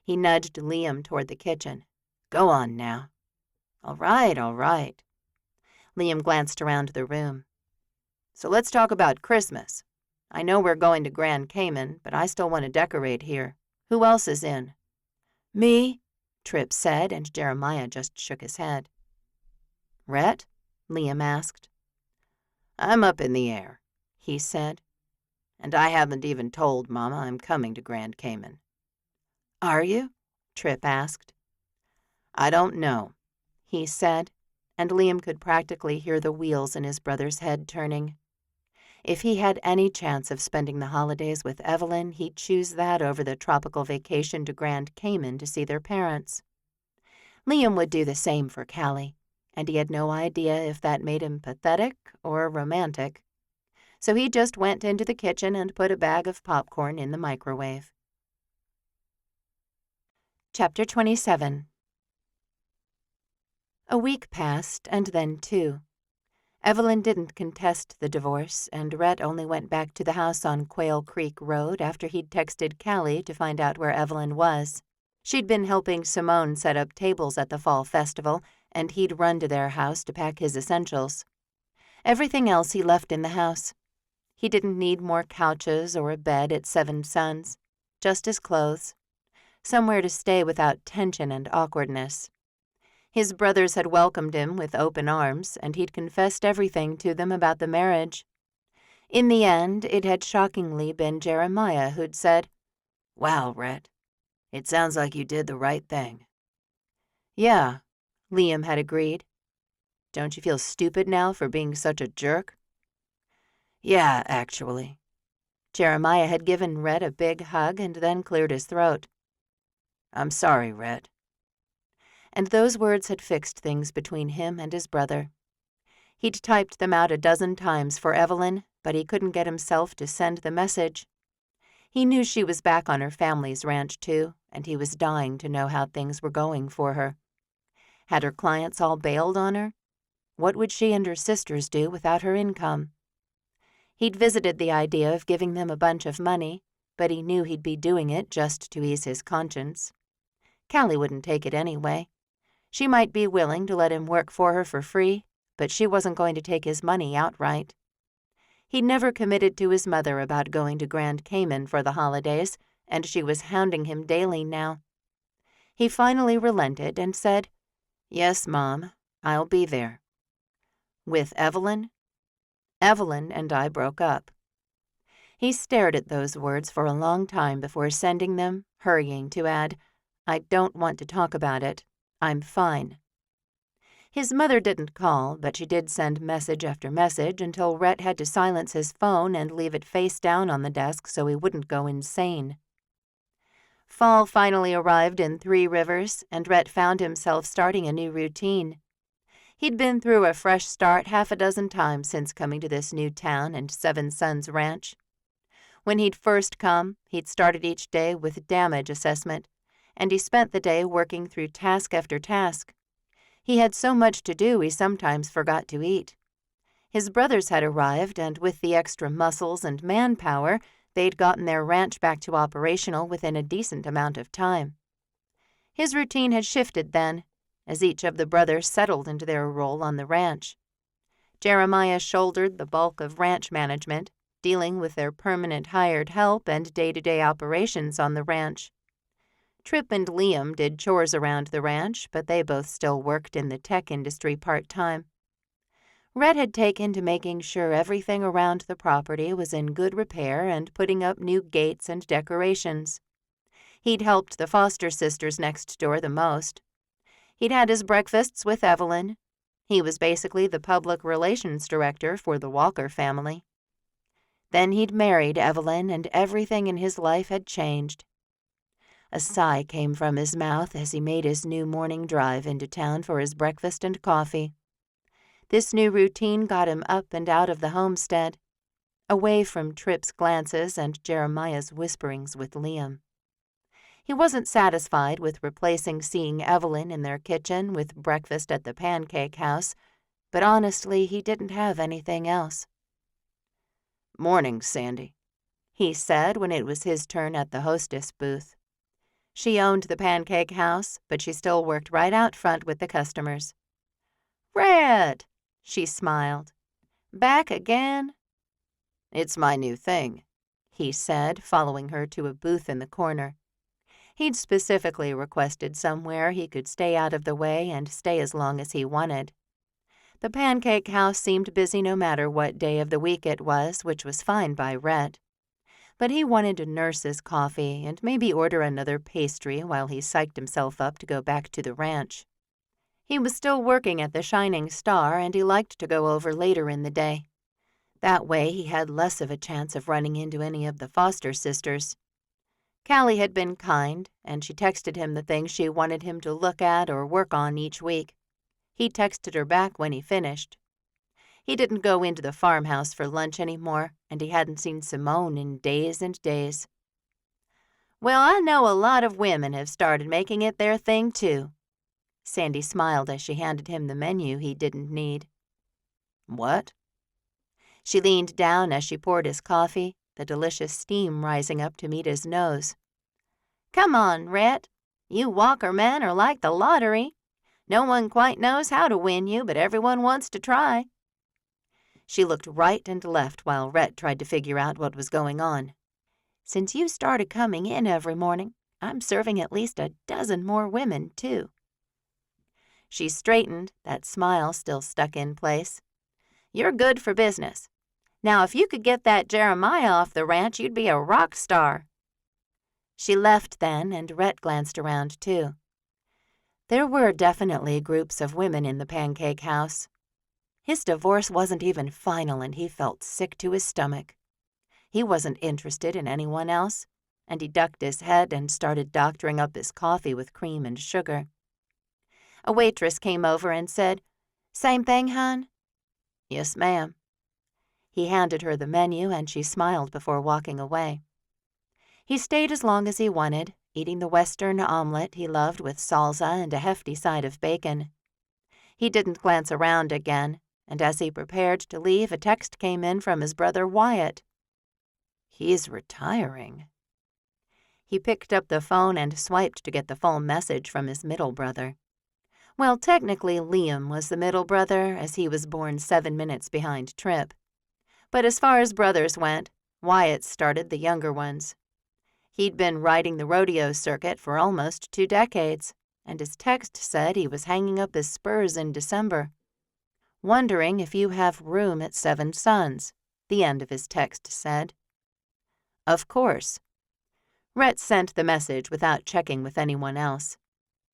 He nudged Liam toward the kitchen. Go on now. All right. Liam glanced around the room. So let's talk about Christmas. I know we're going to Grand Cayman, but I still want to decorate here. Who else is in? Me, Tripp said, and Jeremiah just shook his head. Rhett? Liam asked. I'm up in the air, he said. And I haven't even told Mama I'm coming to Grand Cayman. Are you? Tripp asked. I don't know, he said, and Liam could practically hear the wheels in his brother's head turning. If he had any chance of spending the holidays with Evelyn, he'd choose that over the tropical vacation to Grand Cayman to see their parents. Liam would do the same for Callie, and he had no idea if that made him pathetic or romantic. So he just went into the kitchen and put a bag of popcorn in the microwave. Chapter 27. A week passed, and then 2. Evelyn didn't contest the divorce, and Rhett only went back to the house on Quail Creek Road after he'd texted Callie to find out where Evelyn was. She'd been helping Simone set up tables at the fall festival, and he'd run to their house to pack his essentials. Everything else he left in the house. He didn't need more couches or a bed at Seven Sons, just his clothes. Somewhere to stay without tension and awkwardness. His brothers had welcomed him with open arms, and he'd confessed everything to them about the marriage. In the end, it had shockingly been Jeremiah who'd said, "Wow, Rhett, it sounds like you did the right thing." "Yeah," Liam had agreed. "Don't you feel stupid now for being such a jerk?" "Yeah, actually." Jeremiah had given Rhett a big hug and then cleared his throat. "I'm sorry, Rhett." And those words had fixed things between him and his brother. He'd typed them out a dozen times for Evelyn, but he couldn't get himself to send the message. He knew she was back on her family's ranch, too, and he was dying to know how things were going for her. Had her clients all bailed on her? What would she and her sisters do without her income? He'd visited the idea of giving them a bunch of money, but he knew he'd be doing it just to ease his conscience. Callie wouldn't take it anyway. She might be willing to let him work for her for free, but she wasn't going to take his money outright. He'd never committed to his mother about going to Grand Cayman for the holidays, and she was hounding him daily now. He finally relented and said, "Yes, Mom, I'll be there." "With Evelyn?" "Evelyn and I broke up." He stared at those words for a long time before sending them, hurrying to add, "I don't want to talk about it. I'm fine." His mother didn't call, but she did send message after message until Rhett had to silence his phone and leave it face down on the desk so he wouldn't go insane. Fall finally arrived in 3 Rivers, and Rhett found himself starting a new routine. He'd been through a fresh start half a dozen times since coming to this new town and Seven Sons Ranch. When he'd first come, he'd started each day with damage assessment, and he spent the day working through task after task. He had so much to do he sometimes forgot to eat. His brothers had arrived, and with the extra muscles and manpower, they'd gotten their ranch back to operational within a decent amount of time. His routine had shifted then, as each of the brothers settled into their role on the ranch. Jeremiah shouldered the bulk of ranch management, dealing with their permanent hired help and day-to-day operations on the ranch. Tripp and Liam did chores around the ranch, but they both still worked in the tech industry part-time. Rhett had taken to making sure everything around the property was in good repair and putting up new gates and decorations. He'd helped the Foster sisters next door the most. He'd had his breakfasts with Evelyn. He was basically the public relations director for the Walker family. Then he'd married Evelyn, and everything in his life had changed. A sigh came from his mouth as he made his new morning drive into town for his breakfast and coffee. This new routine got him up and out of the homestead, away from Tripp's glances and Jeremiah's whisperings with Liam. He wasn't satisfied with replacing seeing Evelyn in their kitchen with breakfast at the pancake house, but honestly, he didn't have anything else. "Morning, Sandy," he said when it was his turn at the hostess booth. She owned the pancake house, but she still worked right out front with the customers. "Rhett," she smiled. "Back again?" "It's my new thing," he said, following her to a booth in the corner. He'd specifically requested somewhere he could stay out of the way and stay as long as he wanted. The pancake house seemed busy no matter what day of the week it was, which was fine by Rhett. But he wanted to nurse his coffee and maybe order another pastry while he psyched himself up to go back to the ranch. He was still working at the Shining Star, and he liked to go over later in the day. That way he had less of a chance of running into any of the Foster sisters. Callie had been kind, and she texted him the things she wanted him to look at or work on each week. He texted her back when he finished. He didn't go into the farmhouse for lunch anymore, and he hadn't seen Simone in days and days. "Well, I know a lot of women have started making it their thing, too," Sandy smiled as she handed him the menu he didn't need. What? She leaned down as she poured his coffee, the delicious steam rising up to meet his nose. Come on, Rhett. You Walker men are like the lottery. No one quite knows how to win you, but everyone wants to try. She looked right and left while Rhett tried to figure out what was going on. Since you started coming in every morning, I'm serving at least a dozen more women, too. She straightened, that smile still stuck in place. You're good for business. Now, if you could get that Jeremiah off the ranch, you'd be a rock star. She left then, and Rhett glanced around, too. There were definitely groups of women in the pancake house. His divorce wasn't even final, and he felt sick to his stomach. He wasn't interested in anyone else, and he ducked his head and started doctoring up his coffee with cream and sugar. A waitress came over and said, Same thing, hon? Yes, ma'am. He handed her the menu, and she smiled before walking away. He stayed as long as he wanted, eating the Western omelet he loved with salsa and a hefty side of bacon. He didn't glance around again, and as he prepared to leave, a text came in from his brother Wyatt. He's retiring. He picked up the phone and swiped to get the full message from his middle brother. Well, technically Liam was the middle brother, as he was born 7 minutes behind Tripp. But as far as brothers went, Wyatt started the younger ones. He'd been riding the rodeo circuit for almost 2 decades, and his text said he was hanging up his spurs in December. Wondering if you have room at 7 Sons, the end of his text said. Of course. Rhett sent the message without checking with anyone else.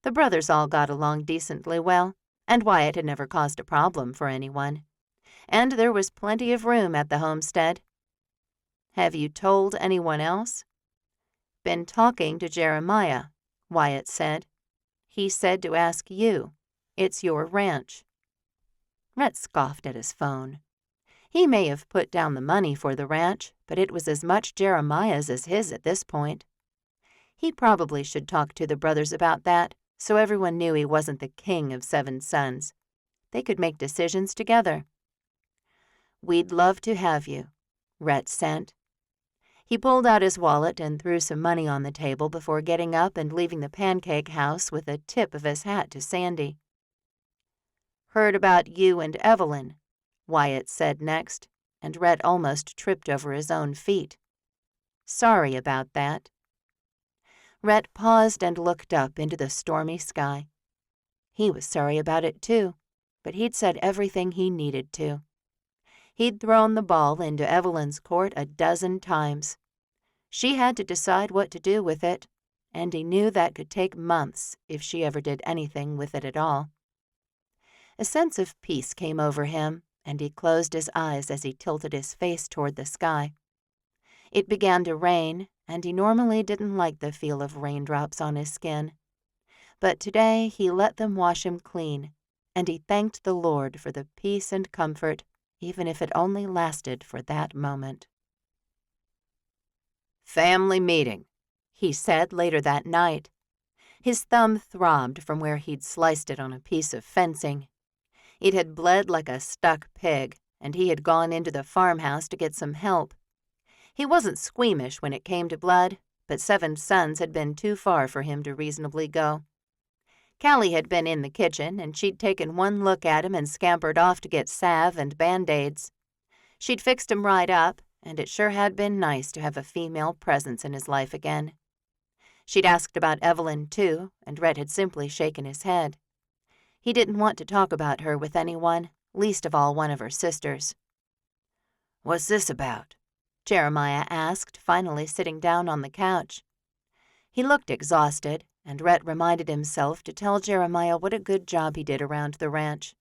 The brothers all got along decently well, and Wyatt had never caused a problem for anyone. And there was plenty of room at the homestead. Have you told anyone else? Been talking to Jeremiah, Wyatt said. He said to ask you. It's your ranch. Rhett scoffed at his phone. He may have put down the money for the ranch, but it was as much Jeremiah's as his at this point. He probably should talk to the brothers about that, so everyone knew he wasn't the king of 7 Sons. They could make decisions together. We'd love to have you, Rhett sent. He pulled out his wallet and threw some money on the table before getting up and leaving the pancake house with a tip of his hat to Sandy. Heard about you and Evelyn, Wyatt said next, and Rhett almost tripped over his own feet. Sorry about that. Rhett paused and looked up into the stormy sky. He was sorry about it too, but he'd said everything he needed to. He'd thrown the ball into Evelyn's court a dozen times. She had to decide what to do with it, and he knew that could take months if she ever did anything with it at all. A sense of peace came over him, and he closed his eyes as he tilted his face toward the sky. It began to rain, and he normally didn't like the feel of raindrops on his skin. But today he let them wash him clean, and he thanked the Lord for the peace and comfort, even if it only lasted for that moment. Family meeting, he said later that night. His thumb throbbed from where he'd sliced it on a piece of fencing. It had bled like a stuck pig, and he had gone into the farmhouse to get some help. He wasn't squeamish when it came to blood, but 7 Sons had been too far for him to reasonably go. Callie had been in the kitchen, and she'd taken one look at him and scampered off to get salve and Band-Aids. She'd fixed him right up, and it sure had been nice to have a female presence in his life again. She'd asked about Evelyn, too, and Rhett had simply shaken his head. He didn't want to talk about her with anyone, least of all one of her sisters. What's this about? Jeremiah asked, finally sitting down on the couch. He looked exhausted, and Rhett reminded himself to tell Jeremiah what a good job he did around the ranch.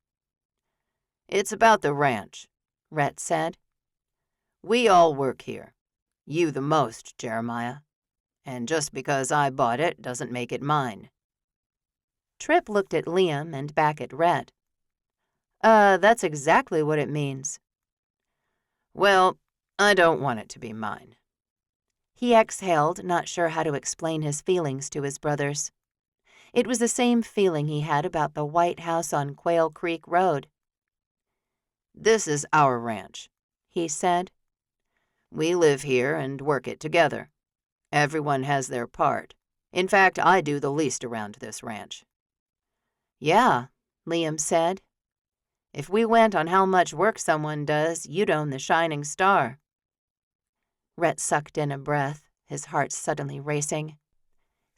It's about the ranch, Rhett said. We all work here. You the most, Jeremiah. And just because I bought it doesn't make it mine. Tripp looked at Liam and back at Rhett. That's exactly what it means. Well, I don't want it to be mine. He exhaled, not sure how to explain his feelings to his brothers. It was the same feeling he had about the white house on Quail Creek Road. "This is our ranch," he said. "We live here and work it together. Everyone has their part. In fact, I do the least around this ranch." "Yeah," Liam said. "If we went on how much work someone does, you'd own the shining star." Rhett sucked in a breath, his heart suddenly racing.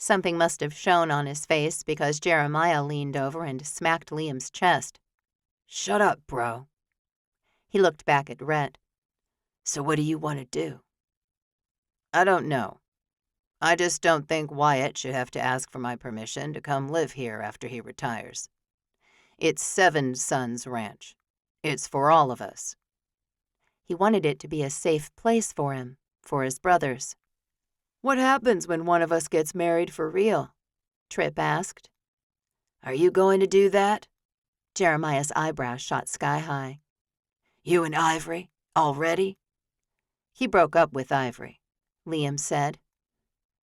Something must have shown on his face because Jeremiah leaned over and smacked Liam's chest. "Shut up, bro." He looked back at Rhett. "So what do you want to do?" "I don't know. I just don't think Wyatt should have to ask for my permission to come live here after he retires. It's 7 Sons Ranch. It's for all of us." He wanted it to be a safe place for him, for his brothers. "What happens when one of us gets married for real?" Tripp asked. "Are you going to do that?" Jeremiah's eyebrows shot sky high. "You and Ivory? Already?" "He broke up with Ivory," Liam said.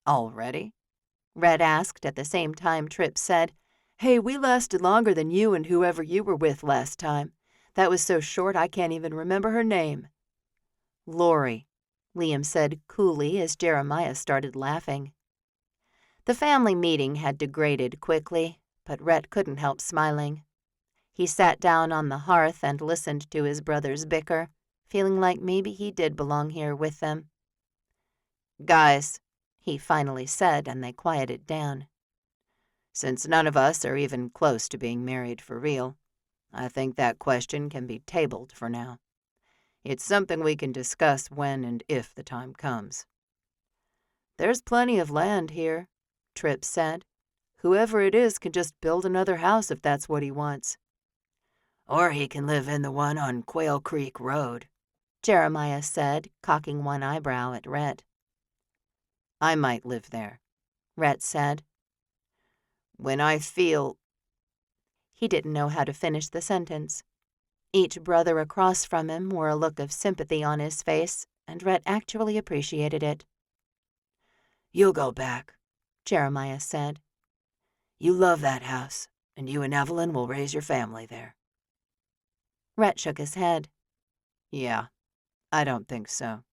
"Already?" Rhett asked at the same time Tripp said, "Hey, we lasted longer than you and whoever you were with last time. That was so short I can't even remember her name." "Lori," Liam said coolly as Jeremiah started laughing. The family meeting had degraded quickly, but Rhett couldn't help smiling. He sat down on the hearth and listened to his brothers bicker, feeling like maybe he did belong here with them. "Guys," he finally said, and they quieted down. "Since none of us are even close to being married for real, I think that question can be tabled for now. It's something we can discuss when and if the time comes." "There's plenty of land here," Tripp said. "Whoever it is can just build another house if that's what he wants." "Or he can live in the one on Quail Creek Road," Jeremiah said, cocking one eyebrow at Rhett. "I might live there," Rhett said. "When I feel—" He didn't know how to finish the sentence. Each brother across from him wore a look of sympathy on his face, and Rhett actually appreciated it. "You'll go back," Jeremiah said. "You love that house, and you and Evelyn will raise your family there." Rhett shook his head. "Yeah, I don't think so."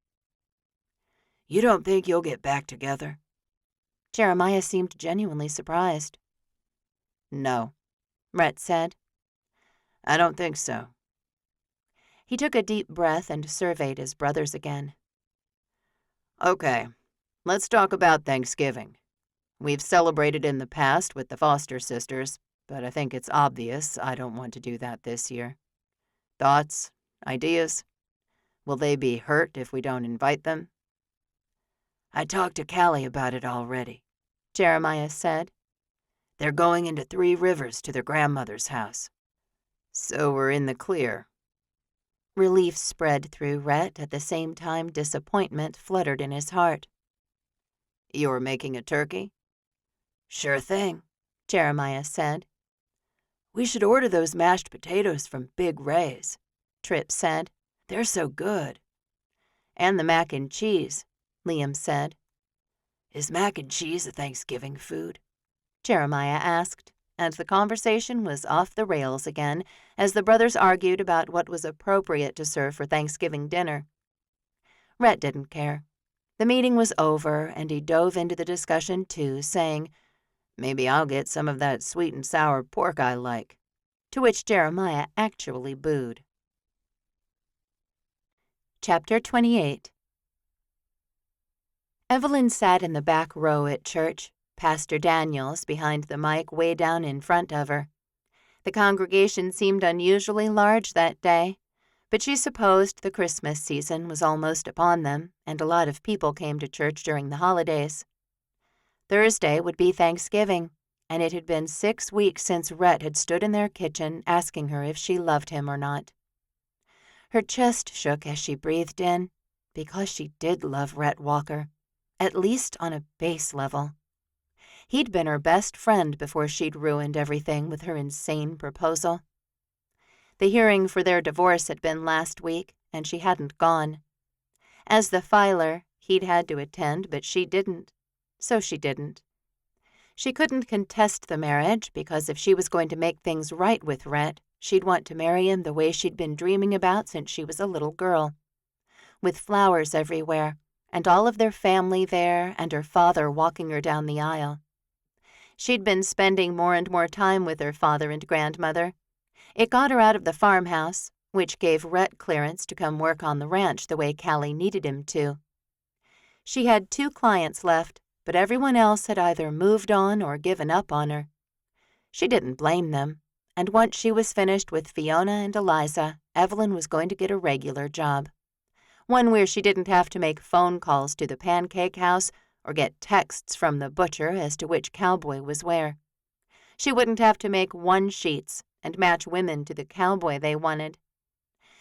You don't think you'll get back together? Jeremiah seemed genuinely surprised. No, Rhett said. I don't think so. He took a deep breath and surveyed his brothers again. Okay, let's talk about Thanksgiving. We've celebrated in the past with the Foster sisters, but I think it's obvious I don't want to do that this year. Thoughts? Ideas? Will they be hurt if we don't invite them? I talked to Callie about it already, Jeremiah said. They're going into 3 Rivers to their grandmother's house. So we're in the clear. Relief spread through Rhett, at the same time disappointment fluttered in his heart. You're making a turkey? Sure thing, Jeremiah said. We should order those mashed potatoes from Big Ray's, Tripp said. They're so good. And the mac and cheese, Liam said. Is mac and cheese a Thanksgiving food? Jeremiah asked, and the conversation was off the rails again as the brothers argued about what was appropriate to serve for Thanksgiving dinner. Rhett didn't care. The meeting was over, and he dove into the discussion too, saying, Maybe I'll get some of that sweet and sour pork I like. To which Jeremiah actually booed. Chapter 28. Evelyn sat in the back row at church, Pastor Daniels behind the mic way down in front of her. The congregation seemed unusually large that day, but she supposed the Christmas season was almost upon them, and a lot of people came to church during the holidays. Thursday would be Thanksgiving, and it had been 6 weeks since Rhett had stood in their kitchen asking her if she loved him or not. Her chest shook as she breathed in, because she did love Rhett Walker, at least on a base level. He'd been her best friend before she'd ruined everything with her insane proposal. The hearing for their divorce had been last week, and she hadn't gone. As the filer, he'd had to attend, but she didn't. So she didn't. She couldn't contest the marriage because if she was going to make things right with Rhett, she'd want to marry him the way she'd been dreaming about since she was a little girl, with flowers everywhere, and all of their family there, and her father walking her down the aisle. She'd been spending more and more time with her father and grandmother. It got her out of the farmhouse, which gave Rhett clearance to come work on the ranch the way Callie needed him to. She had 2 clients left, but everyone else had either moved on or given up on her. She didn't blame them, and once she was finished with Fiona and Eliza, Evelyn was going to get a regular job. One where she didn't have to make phone calls to the pancake house or get texts from the butcher as to which cowboy was where. She wouldn't have to make one-sheets and match women to the cowboy they wanted.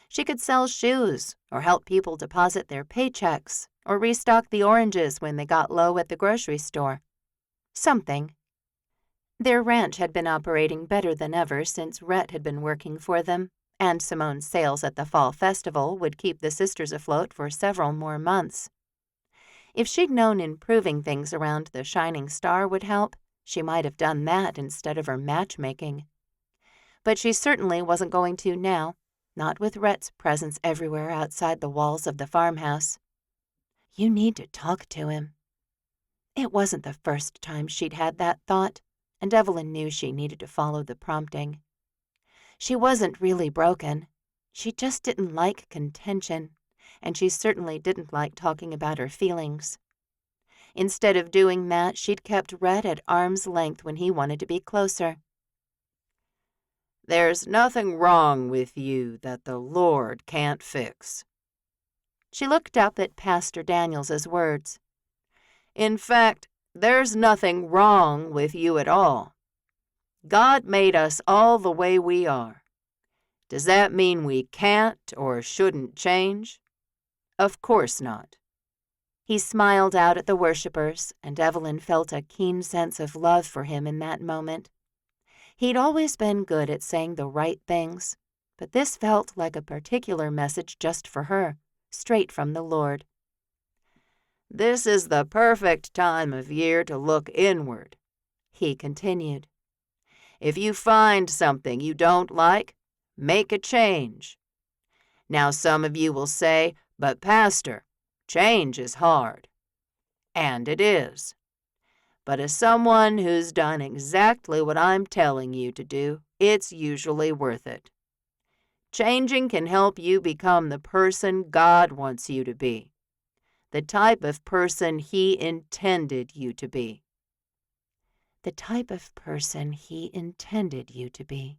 She could sell shoes or help people deposit their paychecks or restock the oranges when they got low at the grocery store. Something. Their ranch had been operating better than ever since Rhett had been working for them, and Simone's sales at the fall festival would keep the sisters afloat for several more months. If she'd known improving things around the Shining Star would help, she might have done that instead of her matchmaking. But she certainly wasn't going to now, not with Rhett's presence everywhere outside the walls of the farmhouse. You need to talk to him. It wasn't the first time she'd had that thought, and Evelyn knew she needed to follow the prompting. She wasn't really broken. She just didn't like contention, and she certainly didn't like talking about her feelings. Instead of doing that, she'd kept Rhett at arm's length when he wanted to be closer. There's nothing wrong with you that the Lord can't fix. She looked up at Pastor Daniels's words. In fact, there's nothing wrong with you at all. God made us all the way we are. Does that mean we can't or shouldn't change? Of course not. He smiled out at the worshippers, and Evelyn felt a keen sense of love for him in that moment. He'd always been good at saying the right things, but this felt like a particular message just for her, straight from the Lord. This is the perfect time of year to look inward, he continued. If you find something you don't like, make a change. Now some of you will say, but Pastor, change is hard. And it is. But as someone who's done exactly what I'm telling you to do, it's usually worth it. Changing can help you become the person God wants you to be, the type of person He intended you to be. The type of person He intended you to be.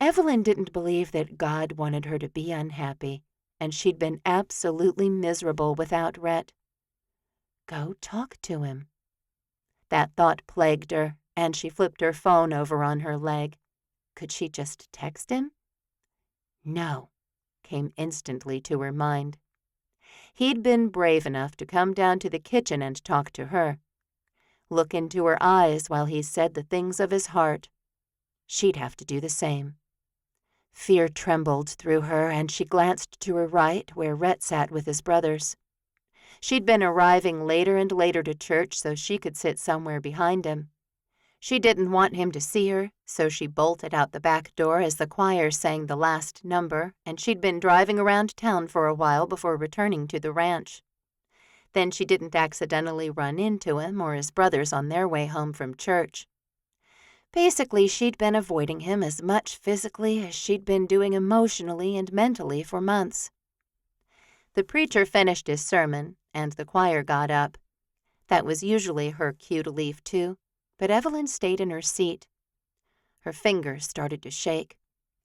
Evelyn didn't believe that God wanted her to be unhappy, and she'd been absolutely miserable without Rhett. Go talk to him. That thought plagued her, and she flipped her phone over on her leg. Could she just text him? No, came instantly to her mind. He'd been brave enough to come down to the kitchen and talk to her. Look into her eyes while he said the things of his heart. She'd have to do the same. Fear trembled through her, and she glanced to her right, where Rhett sat with his brothers. She'd been arriving later and later to church so she could sit somewhere behind him. She didn't want him to see her, so she bolted out the back door as the choir sang the last number, and she'd been driving around town for a while before returning to the ranch. Then she didn't accidentally run into him or his brothers on their way home from church. Basically, she'd been avoiding him as much physically as she'd been doing emotionally and mentally for months. The preacher finished his sermon, and the choir got up. That was usually her cue to leave, too, but Evelyn stayed in her seat. Her fingers started to shake,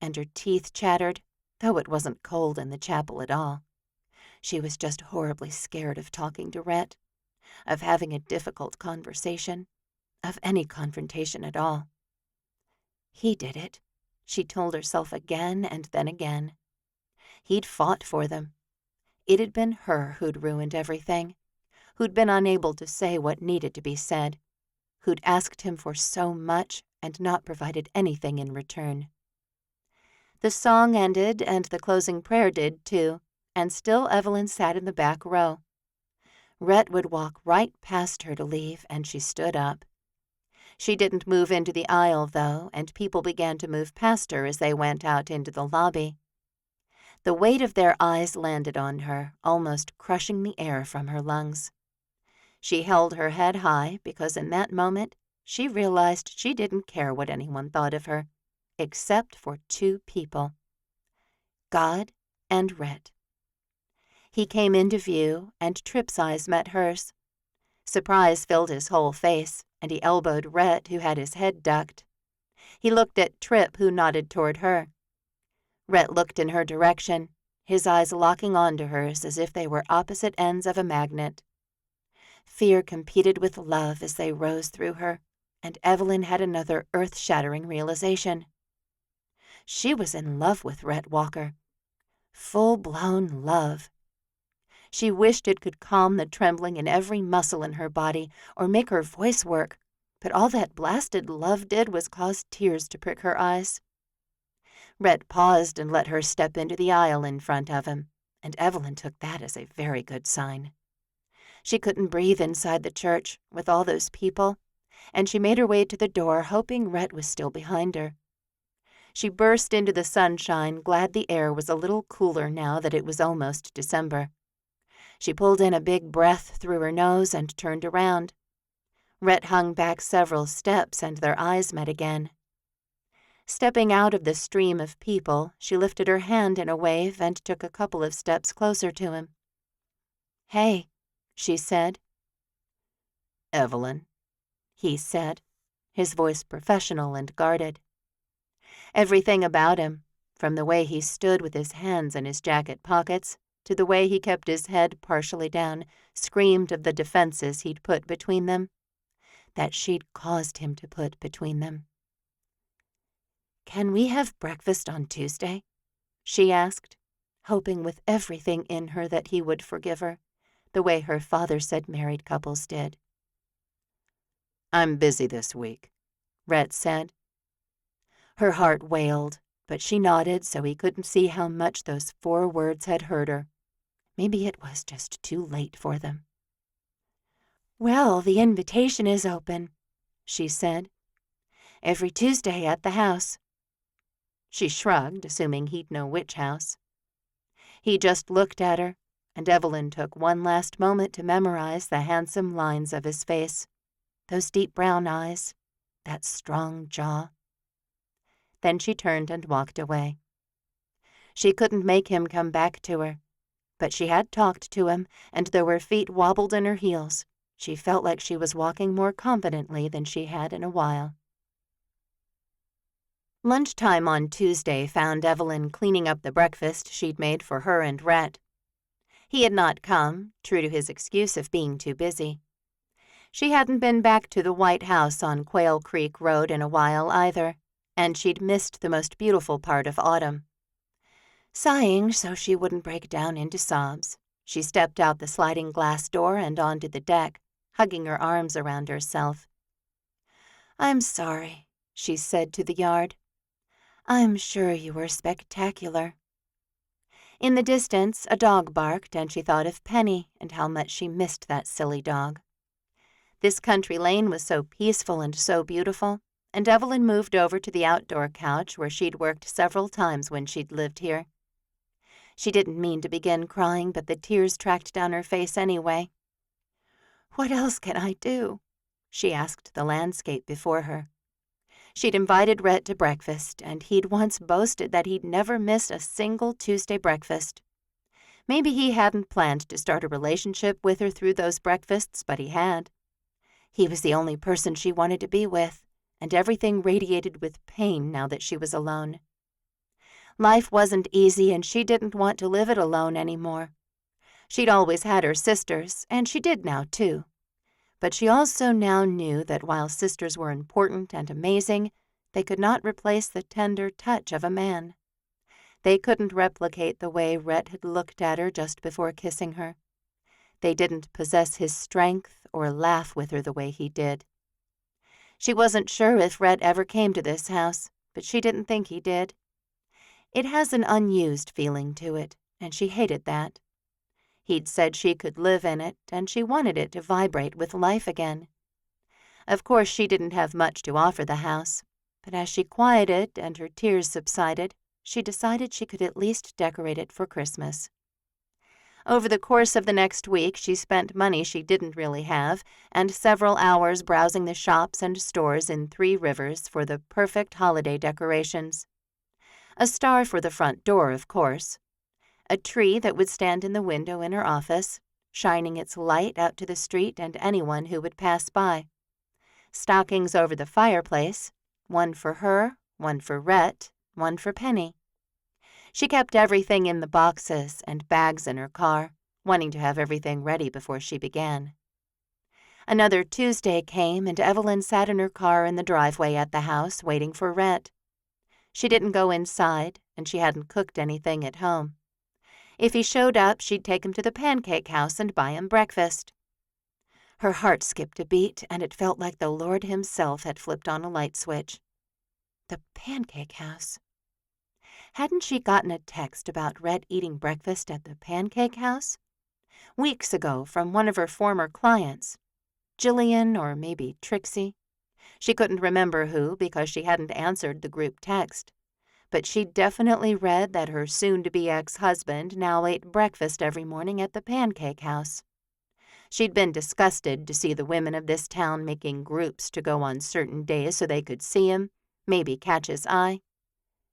and her teeth chattered, though it wasn't cold in the chapel at all. She was just horribly scared of talking to Rhett, of having a difficult conversation, of any confrontation at all. He did it, she told herself again and then again. He'd fought for them. It had been her who'd ruined everything, who'd been unable to say what needed to be said, who'd asked him for so much and not provided anything in return. The song ended, and the closing prayer did, too, and still Evelyn sat in the back row. Rhett would walk right past her to leave, and she stood up. She didn't move into the aisle, though, and people began to move past her as they went out into the lobby. The weight of their eyes landed on her, almost crushing the air from her lungs. She held her head high because in that moment she realized she didn't care what anyone thought of her, except for two people: God and Rhett. He came into view, and Tripp's eyes met hers. Surprise filled his whole face, and he elbowed Rhett, who had his head ducked. He looked at Tripp, who nodded toward her. Rhett looked in her direction, his eyes locking onto hers as if they were opposite ends of a magnet. Fear competed with love as they rose through her, and Evelyn had another earth-shattering realization. She was in love with Rhett Walker. Full-blown love. She wished it could calm the trembling in every muscle in her body or make her voice work, but all that blasted love did was cause tears to prick her eyes. Rhett paused and let her step into the aisle in front of him, and Evelyn took that as a very good sign. She couldn't breathe inside the church with all those people, and she made her way to the door, hoping Rhett was still behind her. She burst into the sunshine, glad the air was a little cooler now that it was almost December. She pulled in a big breath through her nose and turned around. Rhett hung back several steps, and their eyes met again. Stepping out of the stream of people, she lifted her hand in a wave and took a couple of steps closer to him. "Hey," she said. "Evelyn," he said, his voice professional and guarded. Everything about him, from the way he stood with his hands in his jacket pockets to the way he kept his head partially down, screamed of the defenses he'd put between them, that she'd caused him to put between them. "Can we have breakfast on Tuesday?" she asked, hoping with everything in her that he would forgive her, the way her father said married couples did. "I'm busy this week," Rhett said. Her heart wailed, but she nodded so he couldn't see how much those 4 words had hurt her. Maybe it was just too late for them. "Well, the invitation is open," she said. "Every Tuesday at the house." She shrugged, assuming he'd know which house. He just looked at her, and Evelyn took one last moment to memorize the handsome lines of his face, those deep brown eyes, that strong jaw. Then she turned and walked away. She couldn't make him come back to her, but she had talked to him, and though her feet wobbled in her heels, she felt like she was walking more confidently than she had in a while. Lunchtime on Tuesday found Evelyn cleaning up the breakfast she'd made for her and Rhett. He had not come, true to his excuse of being too busy. She hadn't been back to the White House on Quail Creek Road in a while either, and she'd missed the most beautiful part of autumn. Sighing so she wouldn't break down into sobs, she stepped out the sliding glass door and onto the deck, hugging her arms around herself. "I'm sorry," she said to the yard. "I'm sure you were spectacular." In the distance, a dog barked, and she thought of Penny and how much she missed that silly dog. This country lane was so peaceful and so beautiful, and Evelyn moved over to the outdoor couch where she'd worked several times when she'd lived here. She didn't mean to begin crying, but the tears tracked down her face anyway. "What else can I do?" she asked the landscape before her. She'd invited Rhett to breakfast, and he'd once boasted that he'd never missed a single Tuesday breakfast. Maybe he hadn't planned to start a relationship with her through those breakfasts, but he had. He was the only person she wanted to be with, and everything radiated with pain now that she was alone. Life wasn't easy, and she didn't want to live it alone anymore. She'd always had her sisters, and she did now too. But she also now knew that while sisters were important and amazing, they could not replace the tender touch of a man. They couldn't replicate the way Rhett had looked at her just before kissing her. They didn't possess his strength or laugh with her the way he did. She wasn't sure if Rhett ever came to this house, but she didn't think he did. It has an unused feeling to it, and she hated that. He'd said she could live in it, and she wanted it to vibrate with life again. Of course, she didn't have much to offer the house, but as she quieted and her tears subsided, she decided she could at least decorate it for Christmas. Over the course of the next week, she spent money she didn't really have and several hours browsing the shops and stores in Three Rivers for the perfect holiday decorations. A star for the front door, of course. A tree that would stand in the window in her office, shining its light out to the street and anyone who would pass by. Stockings over the fireplace, one for her, one for Rhett, one for Penny. She kept everything in the boxes and bags in her car, wanting to have everything ready before she began. Another Tuesday came, and Evelyn sat in her car in the driveway at the house, waiting for Rhett. She didn't go inside, and she hadn't cooked anything at home. If he showed up, she'd take him to the pancake house and buy him breakfast. Her heart skipped a beat, and it felt like the Lord himself had flipped on a light switch. The pancake house. Hadn't she gotten a text about Rhett eating breakfast at the pancake house? Weeks ago, from one of her former clients. Jillian or maybe Trixie. She couldn't remember who because she hadn't answered the group text. But she'd definitely read that her soon-to-be ex-husband now ate breakfast every morning at the pancake house. She'd been disgusted to see the women of this town making groups to go on certain days so they could see him, maybe catch his eye.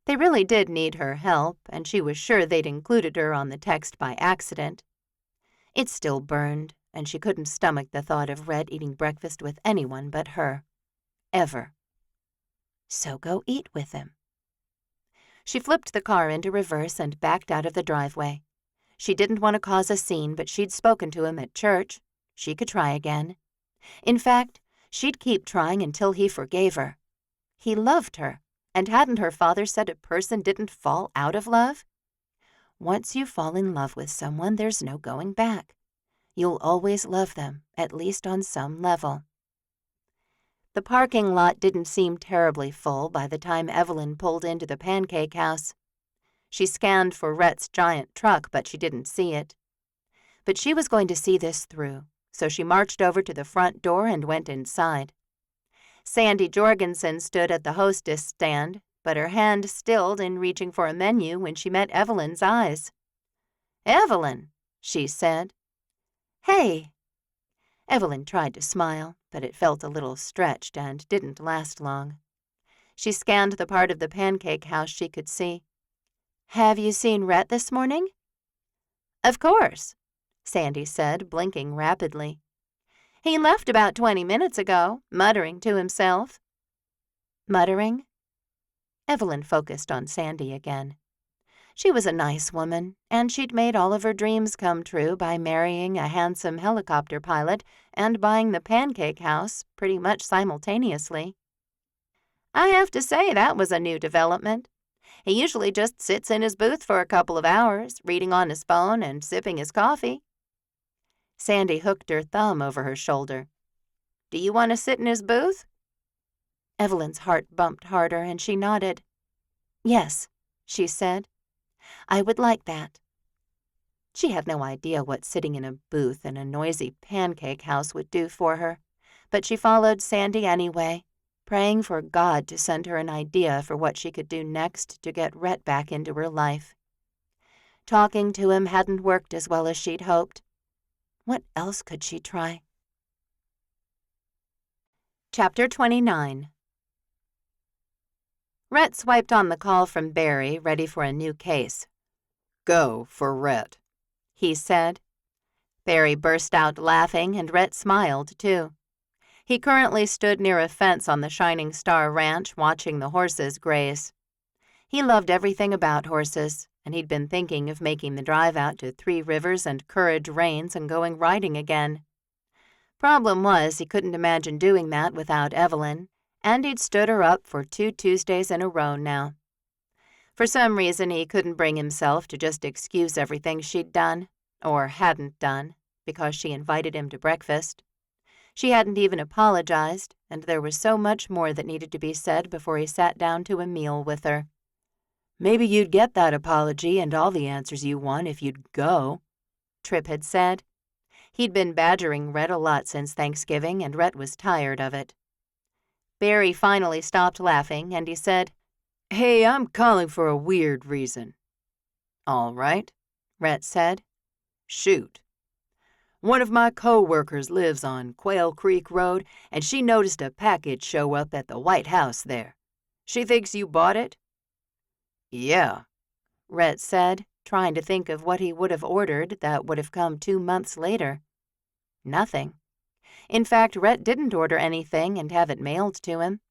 They really did need her help, and she was sure they'd included her on the text by accident. It still burned, and she couldn't stomach the thought of Rhett eating breakfast with anyone but her. Ever. So go eat with him. She flipped the car into reverse and backed out of the driveway. She didn't want to cause a scene, but she'd spoken to him at church. She could try again. In fact, she'd keep trying until he forgave her. He loved her. And hadn't her father said a person didn't fall out of love? Once you fall in love with someone, there's no going back. You'll always love them, at least on some level. The parking lot didn't seem terribly full by the time Evelyn pulled into the pancake house. She scanned for Rhett's giant truck, but she didn't see it. But she was going to see this through, so she marched over to the front door and went inside. Sandy Jorgensen stood at the hostess stand, but her hand stilled in reaching for a menu when she met Evelyn's eyes. "Evelyn," she said. "Hey." Evelyn tried to smile, but it felt a little stretched and didn't last long. She scanned the part of the pancake house she could see. "Have you seen Rhett this morning?" "Of course," Sandy said, blinking rapidly. "He left about 20 minutes ago, muttering to himself." Muttering? Evelyn focused on Sandy again. She was a nice woman, and she'd made all of her dreams come true by marrying a handsome helicopter pilot and buying the pancake house pretty much simultaneously. "I have to say that was a new development. He usually just sits in his booth for a couple of hours, reading on his phone and sipping his coffee." Sandy hooked her thumb over her shoulder. "Do you want to sit in his booth?" Evelyn's heart bumped harder, and she nodded. "Yes," she said. "I would like that." She had no idea what sitting in a booth in a noisy pancake house would do for her, but she followed Sandy anyway, praying for God to send her an idea for what she could do next to get Rhett back into her life. Talking to him hadn't worked as well as she'd hoped. What else could she try? Chapter 29. Rhett swiped on the call from Barry, ready for a new case. "Go for Rhett," he said. Barry burst out laughing, and Rhett smiled, too. He currently stood near a fence on the Shining Star Ranch, watching the horses graze. He loved everything about horses, and he'd been thinking of making the drive out to Three Rivers and Courage Reigns and going riding again. Problem was, he couldn't imagine doing that without Evelyn, and he'd stood her up for 2 Tuesdays in a row now. For some reason, he couldn't bring himself to just excuse everything she'd done, or hadn't done, because she invited him to breakfast. She hadn't even apologized, and there was so much more that needed to be said before he sat down to a meal with her. "Maybe you'd get that apology and all the answers you want if you'd go," Tripp had said. He'd been badgering Rhett a lot since Thanksgiving, and Rhett was tired of it. Barry finally stopped laughing, and he said, "Hey, I'm calling for a weird reason." "All right," Rhett said. "Shoot. One of my co-workers lives on Quail Creek Road, and she noticed a package show up at the White House there. She thinks you bought it?" "Yeah," Rhett said, trying to think of what he would have ordered that would have come 2 months later. Nothing. In fact, Rhett didn't order anything and have it mailed to him.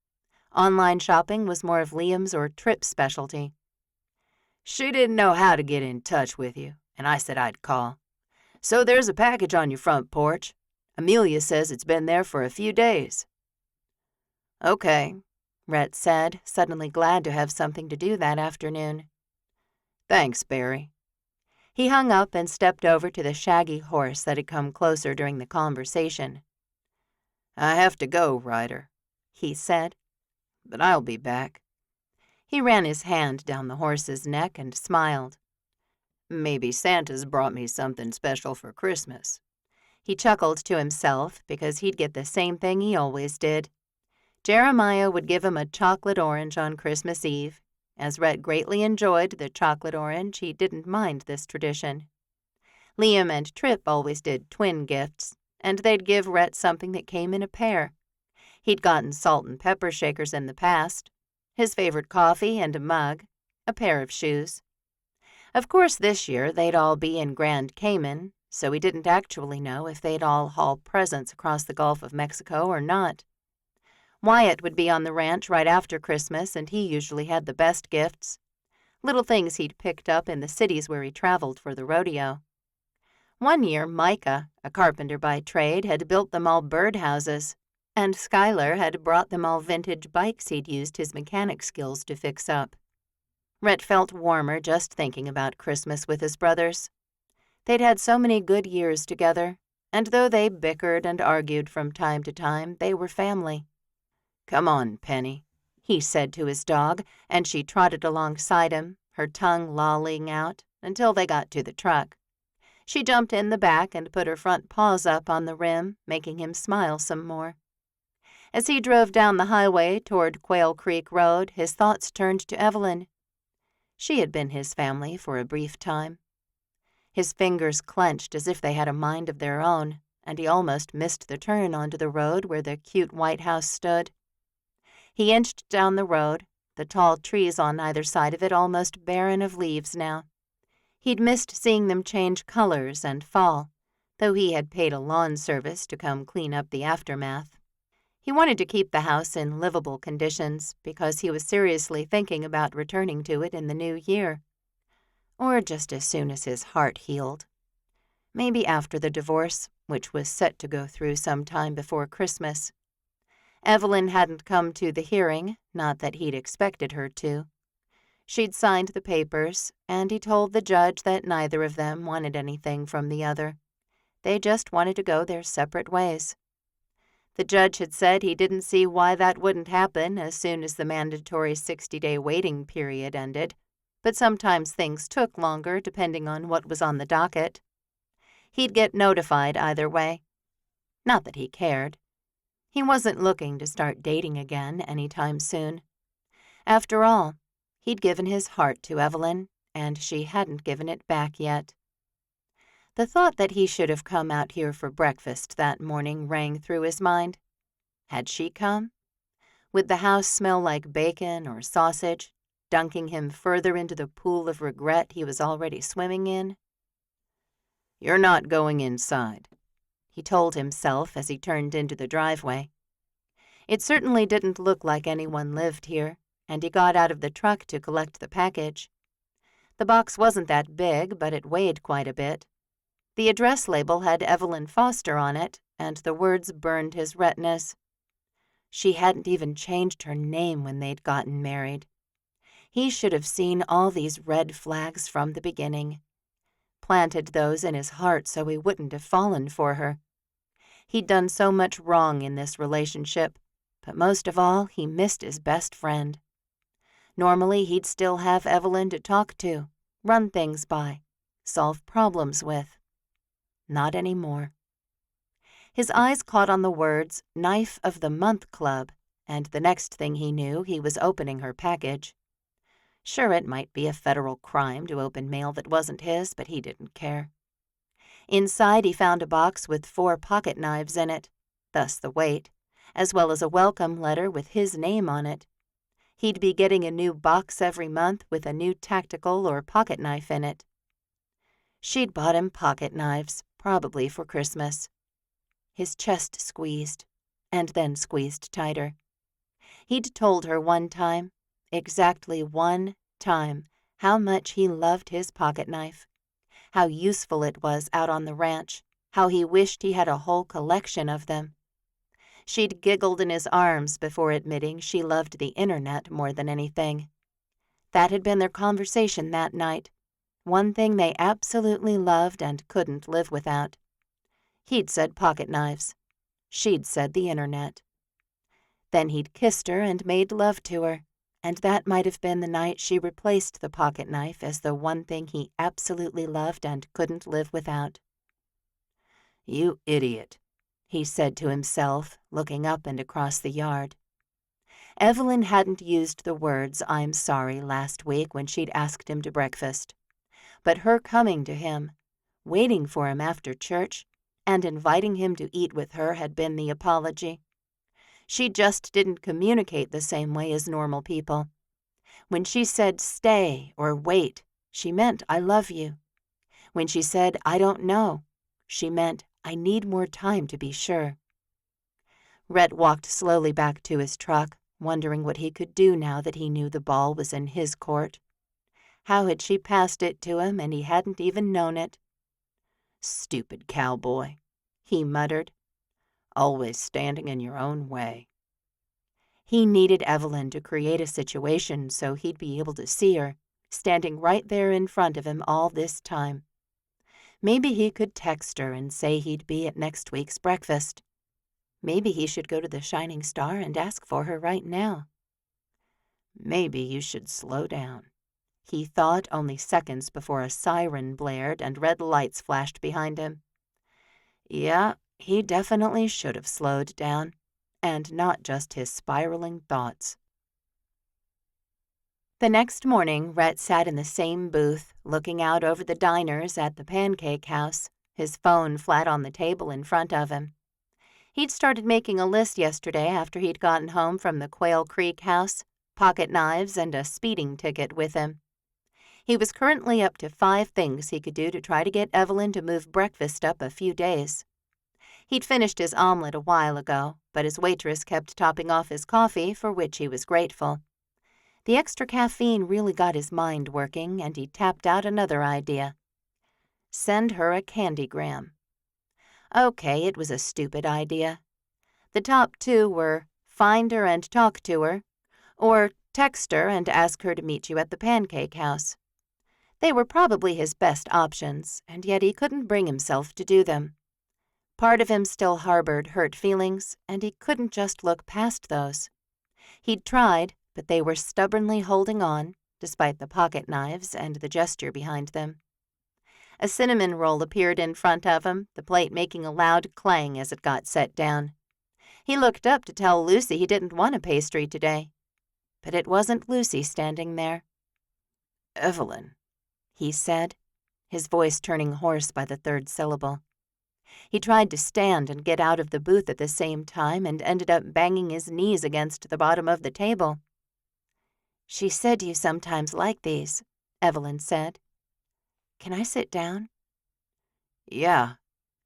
Online shopping was more of Liam's or Tripp's specialty. "She didn't know how to get in touch with you, and I said I'd call. So there's a package on your front porch. Amelia says it's been there for a few days." "Okay," Rhett said, suddenly glad to have something to do that afternoon. "Thanks, Barry." He hung up and stepped over to the shaggy horse that had come closer during the conversation. "I have to go, Ryder," he said. "but I'll be back." He ran his hand down the horse's neck and smiled. "Maybe Santa's brought me something special for Christmas." He chuckled to himself because he'd get the same thing he always did. Jeremiah would give him a chocolate orange on Christmas Eve. As Rhett greatly enjoyed the chocolate orange, he didn't mind this tradition. Liam and Tripp always did twin gifts, and they'd give Rhett something that came in a pair. He'd gotten salt and pepper shakers in the past, his favorite coffee and a mug, a pair of shoes. Of course, this year they'd all be in Grand Cayman, so he didn't actually know if they'd all haul presents across the Gulf of Mexico or not. Wyatt would be on the ranch right after Christmas, and he usually had the best gifts. Little things he'd picked up in the cities where he traveled for the rodeo. One year, Micah, a carpenter by trade, had built them all birdhouses, and Schuyler had brought them all vintage bikes he'd used his mechanic skills to fix up. Rhett felt warmer just thinking about Christmas with his brothers. They'd had so many good years together, and though they bickered and argued from time to time, they were family. "Come on, Penny," he said to his dog, and she trotted alongside him, her tongue lolling out, until they got to the truck. She jumped in the back and put her front paws up on the rim, making him smile some more. As he drove down the highway toward Quail Creek Road, his thoughts turned to Evelyn. She had been his family for a brief time. His fingers clenched as if they had a mind of their own, and he almost missed the turn onto the road where the cute White House stood. He inched down the road, the tall trees on either side of it almost barren of leaves now. He'd missed seeing them change colors and fall, though he had paid a lawn service to come clean up the aftermath. He wanted to keep the house in livable conditions because he was seriously thinking about returning to it in the new year. Or just as soon as his heart healed. Maybe after the divorce, which was set to go through some time before Christmas. Evelyn hadn't come to the hearing, not that he'd expected her to. She'd signed the papers, and he told the judge that neither of them wanted anything from the other. They just wanted to go their separate ways. The judge had said he didn't see why that wouldn't happen as soon as the mandatory 60-day waiting period ended, but sometimes things took longer depending on what was on the docket. He'd get notified either way. Not that he cared. He wasn't looking to start dating again any time soon. After all, he'd given his heart to Evelyn, and she hadn't given it back yet. The thought that he should have come out here for breakfast that morning rang through his mind. Had she come? Would the house smell like bacon or sausage, dunking him further into the pool of regret he was already swimming in? "You're not going inside," he told himself as he turned into the driveway. It certainly didn't look like anyone lived here, and he got out of the truck to collect the package. The box wasn't that big, but it weighed quite a bit. The address label had Evelyn Foster on it, and the words burned his retinas. She hadn't even changed her name when they'd gotten married. He should have seen all these red flags from the beginning. Planted those in his heart so he wouldn't have fallen for her. He'd done so much wrong in this relationship, but most of all, he missed his best friend. Normally, he'd still have Evelyn to talk to, run things by, solve problems with. Not anymore. His eyes caught on the words Knife of the Month Club and the next thing he knew, he was opening her package. Sure, it might be a federal crime to open mail that wasn't his, but he didn't care. Inside, he found a box with 4 pocket knives in it, thus the weight, as well as a welcome letter with his name on it. He'd be getting a new box every month with a new tactical or pocket knife in it. She'd bought him pocket knives, probably for Christmas. His chest squeezed, and then squeezed tighter. He'd told her one time, exactly one time, how much he loved his pocket knife, how useful it was out on the ranch, how he wished he had a whole collection of them. She'd giggled in his arms before admitting she loved the internet more than anything. That had been their conversation that night, one thing they absolutely loved and couldn't live without. He'd said pocket knives. She'd said the internet. Then he'd kissed her and made love to her, and that might have been the night she replaced the pocket knife as the one thing he absolutely loved and couldn't live without. "You idiot," he said to himself, looking up and across the yard. Evelyn hadn't used the words "I'm sorry" last week when she'd asked him to breakfast, but her coming to him, waiting for him after church, and inviting him to eat with her had been the apology. She just didn't communicate the same way as normal people. When she said stay or wait, she meant I love you. When she said I don't know, she meant I need more time to be sure. Rhett walked slowly back to his truck, wondering what he could do now that he knew the ball was in his court. How had she passed it to him and he hadn't even known it? "Stupid cowboy," he muttered. "Always standing in your own way." He needed Evelyn to create a situation so he'd be able to see her, standing right there in front of him all this time. Maybe he could text her and say he'd be at next week's breakfast. Maybe he should go to the Shining Star and ask for her right now. "Maybe you should slow down," he thought only seconds before a siren blared and red lights flashed behind him. Yeah, he definitely should have slowed down, and not just his spiraling thoughts. The next morning, Rhett sat in the same booth, looking out over the diners at the Pancake House, his phone flat on the table in front of him. He'd started making a list yesterday after he'd gotten home from the Quail Creek house, pocket knives and a speeding ticket with him. He was currently up to 5 things he could do to try to get Evelyn to move breakfast up a few days. He'd finished his omelet a while ago, but his waitress kept topping off his coffee, for which he was grateful. The extra caffeine really got his mind working, and he tapped out another idea. Send her a candygram. Okay, it was a stupid idea. The top 2 were find her and talk to her, or text her and ask her to meet you at the Pancake House. They were probably his best options, and yet he couldn't bring himself to do them. Part of him still harbored hurt feelings, and he couldn't just look past those. He'd tried, but they were stubbornly holding on, despite the pocket knives and the gesture behind them. A cinnamon roll appeared in front of him, the plate making a loud clang as it got set down. He looked up to tell Lucy he didn't want a pastry today. But it wasn't Lucy standing there. "Evelyn," he said, his voice turning hoarse by the 3rd syllable. He tried to stand and get out of the booth at the same time and ended up banging his knees against the bottom of the table. She said you sometimes like these, Evelyn said. Can I sit down? "Yeah,"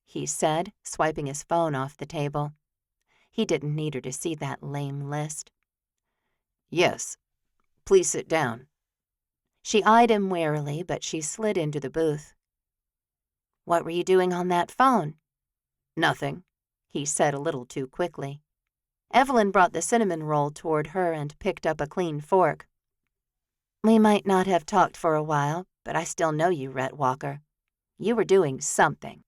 he said, swiping his phone off the table. He didn't need her to see that lame list. "Yes, please sit down." She eyed him warily, but she slid into the booth. What were you doing on that phone? "Nothing," he said a little too quickly. Evelyn brought the cinnamon roll toward her and picked up a clean fork. We might not have talked for a while, but I still know you, Rhett Walker. You were doing something.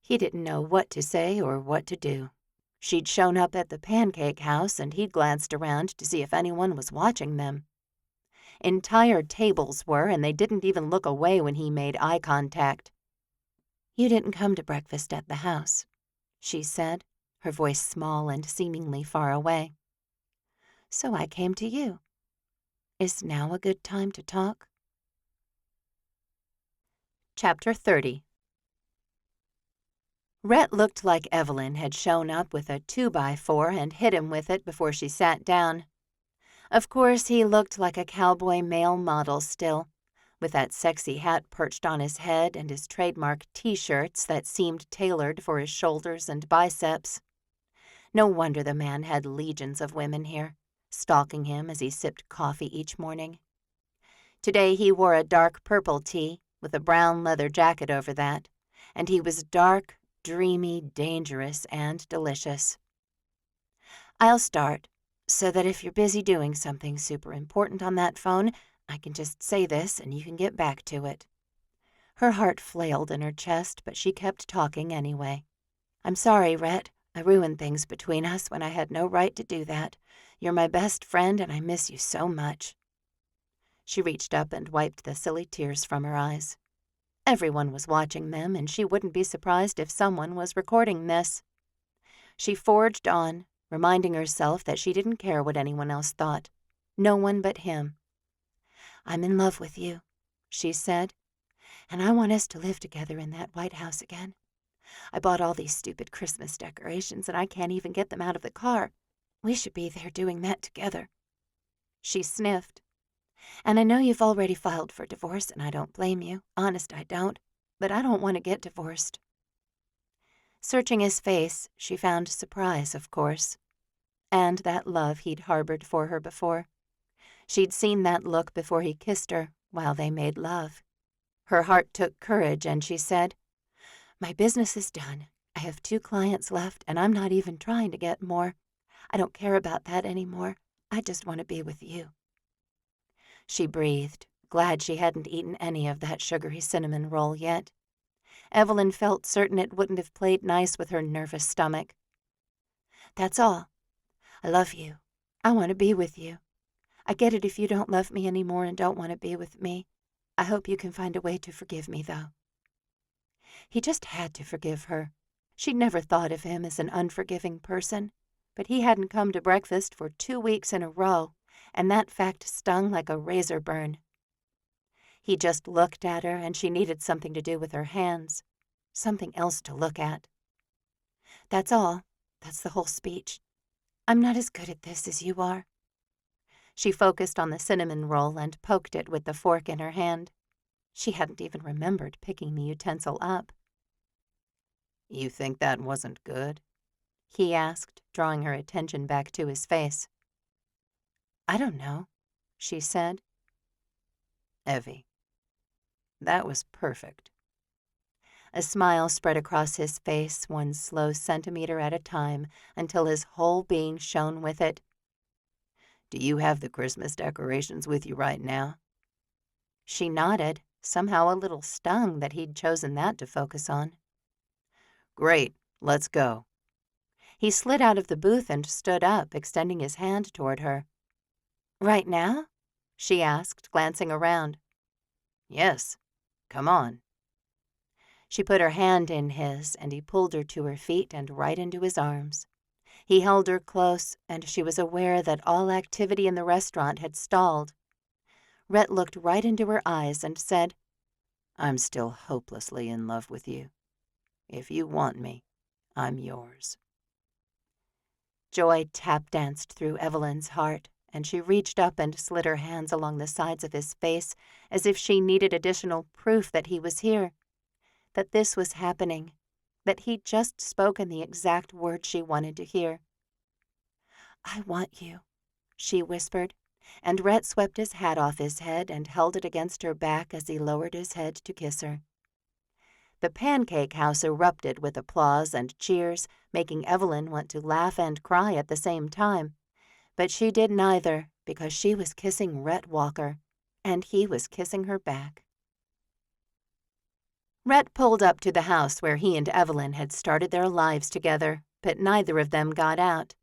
He didn't know what to say or what to do. She'd shown up at the Pancake House, and he'd glanced around to see if anyone was watching them. Entire tables were, and they didn't even look away when he made eye contact. You didn't come to breakfast at the house, she said, her voice small and seemingly far away. So I came to you. Is now a good time to talk? Chapter 30. Rhett looked like Evelyn had shown up with a 2x4 and hit him with it before she sat down. Of course, he looked like a cowboy male model still, with that sexy hat perched on his head and his trademark T-shirts that seemed tailored for his shoulders and biceps. No wonder the man had legions of women here, stalking him as he sipped coffee each morning. Today he wore a dark purple tee with a brown leather jacket over that, and he was dark, dreamy, dangerous, and delicious. I'll start, so that if you're busy doing something super important on that phone, I can just say this and you can get back to it. Her heart flailed in her chest, but she kept talking anyway. I'm sorry, Rhett. I ruined things between us when I had no right to do that. You're my best friend, and I miss you so much. She reached up and wiped the silly tears from her eyes. Everyone was watching them, and she wouldn't be surprised if someone was recording this. She forged on, reminding herself that she didn't care what anyone else thought. No one but him. I'm in love with you, she said, and I want us to live together in that White House again. I bought all these stupid Christmas decorations, and I can't even get them out of the car. We should be there doing that together. She sniffed. And I know you've already filed for divorce, and I don't blame you. Honest, I don't. But I don't want to get divorced. Searching his face, she found surprise, of course, and that love he'd harbored for her before. She'd seen that look before he kissed her while they made love. Her heart took courage, and she said, My business is done. I have 2 clients left, and I'm not even trying to get more. I don't care about that anymore. I just want to be with you. She breathed, glad she hadn't eaten any of that sugary cinnamon roll yet. Evelyn felt certain it wouldn't have played nice with her nervous stomach. That's all. I love you. I want to be with you. I get it if you don't love me anymore and don't want to be with me. I hope you can find a way to forgive me, though. He just had to forgive her. She'd never thought of him as an unforgiving person, but he hadn't come to breakfast for 2 weeks in a row, and that fact stung like a razor burn. He just looked at her, and she needed something to do with her hands, something else to look at. That's all. That's the whole speech. I'm not as good at this as you are. She focused on the cinnamon roll and poked it with the fork in her hand. She hadn't even remembered picking the utensil up. You think that wasn't good? He asked, drawing her attention back to his face. I don't know, she said. Evie, that was perfect. A smile spread across his face, one slow centimeter at a time, until his whole being shone with it. Do you have the Christmas decorations with you right now? She nodded, somehow a little stung that he'd chosen that to focus on. Great, let's go. He slid out of the booth and stood up, extending his hand toward her. Right now? She asked, glancing around. Yes, come on. She put her hand in his, and he pulled her to her feet and right into his arms. He held her close, and she was aware that all activity in the restaurant had stalled. Rhett looked right into her eyes and said, I'm still hopelessly in love with you. If you want me, I'm yours. Joy tap-danced through Evelyn's heart, and she reached up and slid her hands along the sides of his face as if she needed additional proof that he was here, that this was happening, that he'd just spoken the exact words she wanted to hear. I want you, she whispered, and Rhett swept his hat off his head and held it against her back as he lowered his head to kiss her. The pancake house erupted with applause and cheers, making Evelyn want to laugh and cry at the same time. But she did neither, because she was kissing Rhett Walker, and he was kissing her back. Rhett pulled up to the house where he and Evelyn had started their lives together, but neither of them got out.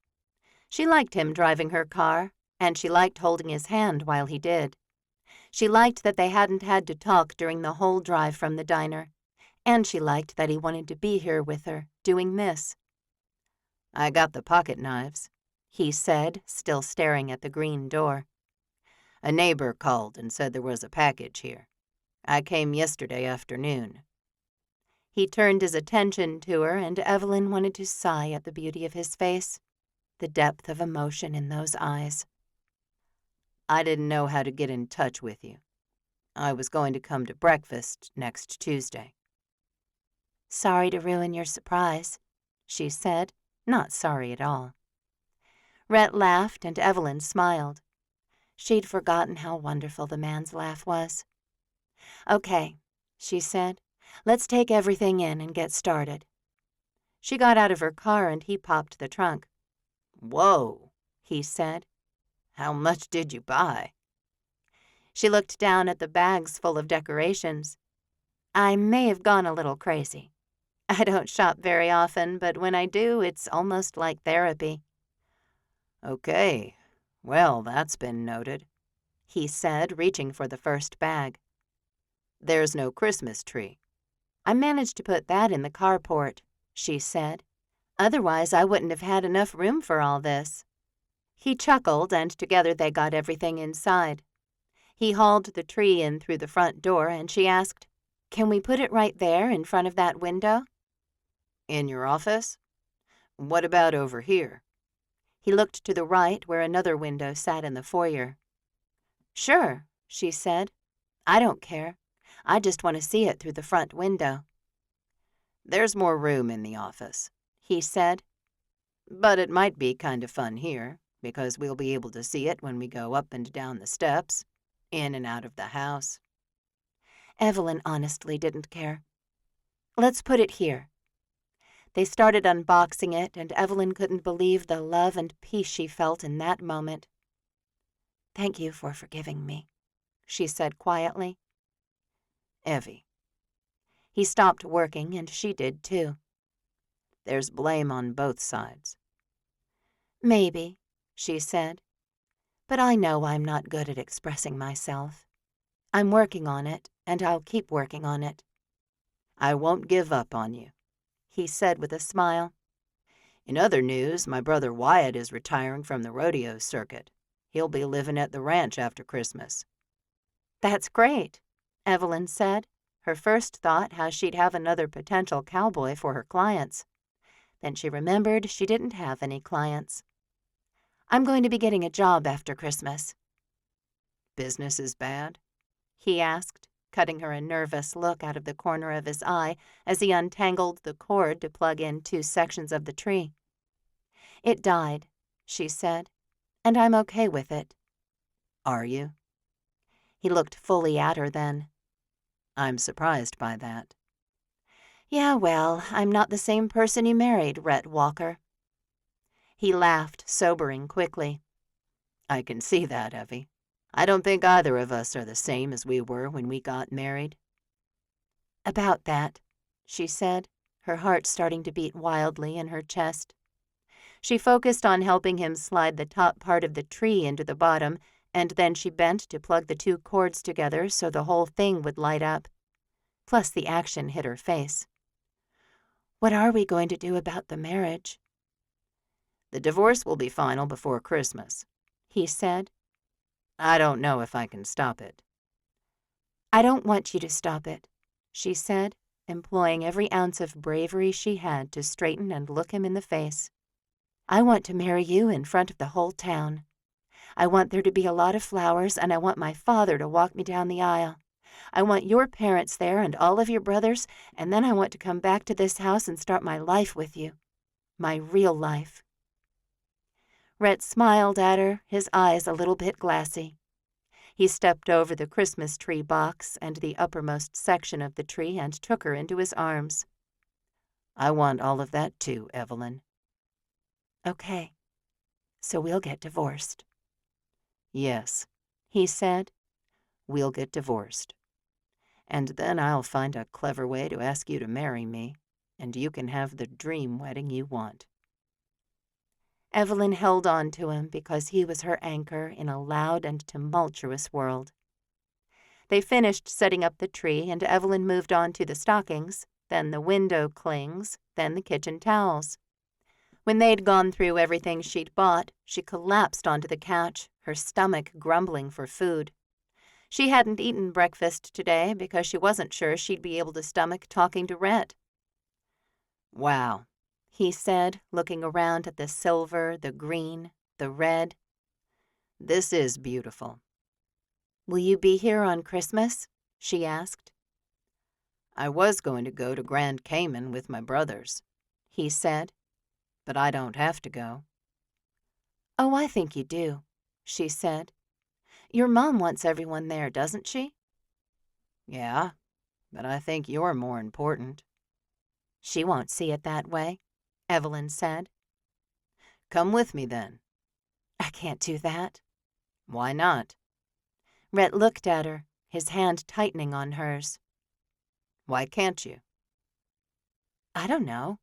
She liked him driving her car, and she liked holding his hand while he did. She liked that they hadn't had to talk during the whole drive from the diner, and she liked that he wanted to be here with her, doing this. I got the pocket knives, he said, still staring at the green door. A neighbor called and said there was a package here. I came yesterday afternoon. He turned his attention to her, and Evelyn wanted to sigh at the beauty of his face, the depth of emotion in those eyes. I didn't know how to get in touch with you. I was going to come to breakfast next Tuesday. Sorry to ruin your surprise, she said, not sorry at all. Rhett laughed, and Evelyn smiled. She'd forgotten how wonderful the man's laugh was. Okay, she said. Let's take everything in and get started. She got out of her car and he popped the trunk. Whoa, he said. How much did you buy? She looked down at the bags full of decorations. I may have gone a little crazy. I don't shop very often, but when I do, it's almost like therapy. Okay, well, that's been noted, he said, reaching for the first bag. There's no Christmas tree. I managed to put that in the carport, she said. Otherwise, I wouldn't have had enough room for all this. He chuckled, and together they got everything inside. He hauled the tree in through the front door, and she asked, Can we put it right there in front of that window? In your office? What about over here? He looked to the right, where another window sat in the foyer. Sure, she said. I don't care. I just want to see it through the front window. There's more room in the office, he said. But it might be kind of fun here, because we'll be able to see it when we go up and down the steps, in and out of the house. Evelyn honestly didn't care. Let's put it here. They started unboxing it, and Evelyn couldn't believe the love and peace she felt in that moment. Thank you for forgiving me, she said quietly. Evie. He stopped working, and she did too. There's blame on both sides. Maybe, she said. But I know I'm not good at expressing myself. I'm working on it, and I'll keep working on it. I won't give up on you, he said with a smile. In other news, my brother Wyatt is retiring from the rodeo circuit. He'll be living at the ranch after Christmas. That's great, Evelyn said, her first thought how she'd have another potential cowboy for her clients. Then she remembered she didn't have any clients. I'm going to be getting a job after Christmas. Business is bad? He asked, cutting her a nervous look out of the corner of his eye as he untangled the cord to plug in 2 sections of the tree. It died, she said, and I'm okay with it. Are you? He looked fully at her then. I'm surprised by that. Yeah, well, I'm not the same person you married, Rhett Walker. He laughed, sobering quickly. I can see that, Evie. I don't think either of us are the same as we were when we got married. About that, she said, her heart starting to beat wildly in her chest. She focused on helping him slide the top part of the tree into the bottom, and then she bent to plug the 2 cords together so the whole thing would light up. Plus the action hit her face. What are we going to do about the marriage? The divorce will be final before Christmas, he said. I don't know if I can stop it. I don't want you to stop it, she said, employing every ounce of bravery she had to straighten and look him in the face. I want to marry you in front of the whole town. I want there to be a lot of flowers, and I want my father to walk me down the aisle. I want your parents there and all of your brothers, and then I want to come back to this house and start my life with you. My real life. Rhett smiled at her, his eyes a little bit glassy. He stepped over the Christmas tree box and the uppermost section of the tree and took her into his arms. I want all of that too, Evelyn. Okay, so we'll get divorced. Yes, he said. We'll get divorced. And then I'll find a clever way to ask you to marry me, and you can have the dream wedding you want. Evelyn held on to him because he was her anchor in a loud and tumultuous world. They finished setting up the tree, and Evelyn moved on to the stockings, then the window clings, then the kitchen towels. When they'd gone through everything she'd bought, she collapsed onto the couch, her stomach grumbling for food. She hadn't eaten breakfast today because she wasn't sure she'd be able to stomach talking to Rhett. "Wow," he said, looking around at the silver, the green, the red. "this is beautiful." "Will you be here on Christmas?" she asked. "I was going to go to Grand Cayman with my brothers," he said. "but I don't have to go." "Oh, I think you do," she said. "Your mom wants everyone there, doesn't she?" "Yeah, but I think you're more important." "She won't see it that way," Evelyn said. "Come with me then." "I can't do that." "Why not?" Rhett looked at her, his hand tightening on hers. "Why can't you?" "I don't know.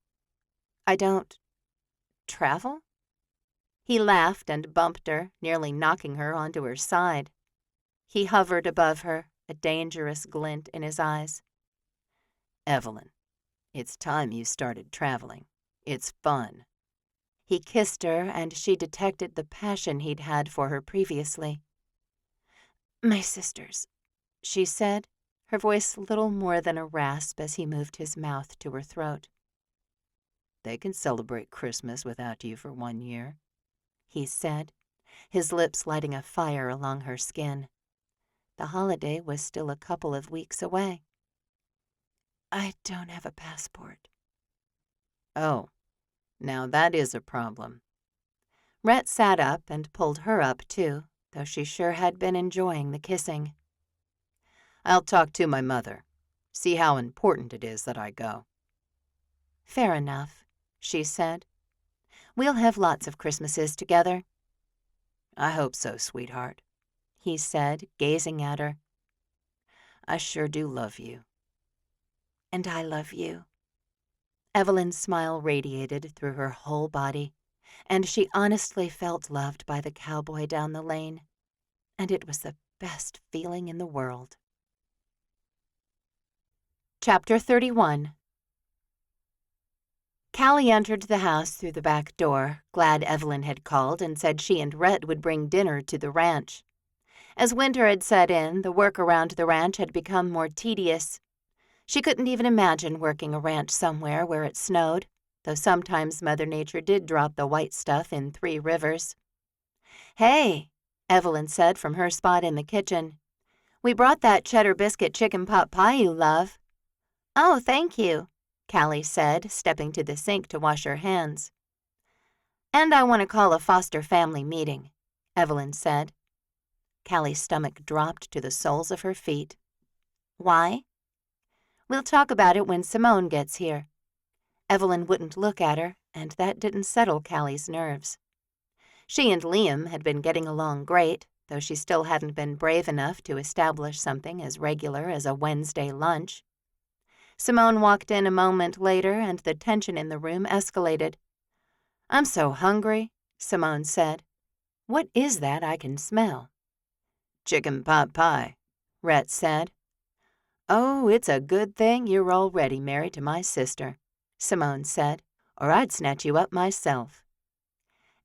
I don't travel?" He laughed and bumped her, nearly knocking her onto her side. He hovered above her, a dangerous glint in his eyes. "Evelyn, it's time you started traveling. It's fun." He kissed her, and she detected the passion he'd had for her previously. "My sisters," she said, her voice little more than a rasp as he moved his mouth to her throat. "They can celebrate Christmas without you for 1 year," he said, his lips lighting a fire along her skin. The holiday was still a couple of weeks away. "I don't have a passport." "Oh, now that is a problem." Rhett sat up and pulled her up, too, though she sure had been enjoying the kissing. "I'll talk to my mother, see how important it is that I go." "Fair enough," she said. "We'll have lots of Christmases together." "I hope so, sweetheart," he said, gazing at her. "I sure do love you." "And I love you." Evelyn's smile radiated through her whole body, and she honestly felt loved by the cowboy down the lane, and it was the best feeling in the world. Chapter 31. Callie entered the house through the back door, glad Evelyn had called and said she and Rhett would bring dinner to the ranch. As winter had set in, the work around the ranch had become more tedious. She couldn't even imagine working a ranch somewhere where it snowed, though sometimes Mother Nature did drop the white stuff in 3 rivers. "Hey," Evelyn said from her spot in the kitchen. "We brought that cheddar biscuit chicken pot pie you love." "Oh, thank you," Callie said, stepping to the sink to wash her hands. "And I want to call a foster family meeting," Evelyn said. Callie's stomach dropped to the soles of her feet. "Why?" "We'll talk about it when Simone gets here." Evelyn wouldn't look at her, and that didn't settle Callie's nerves. She and Liam had been getting along great, though she still hadn't been brave enough to establish something as regular as a Wednesday lunch. Simone walked in a moment later, and the tension in the room escalated. "I'm so hungry," Simone said. "What is that I can smell?" "Chicken pot pie," Rhett said. "Oh, it's a good thing you're already married to my sister," Simone said, "or I'd snatch you up myself."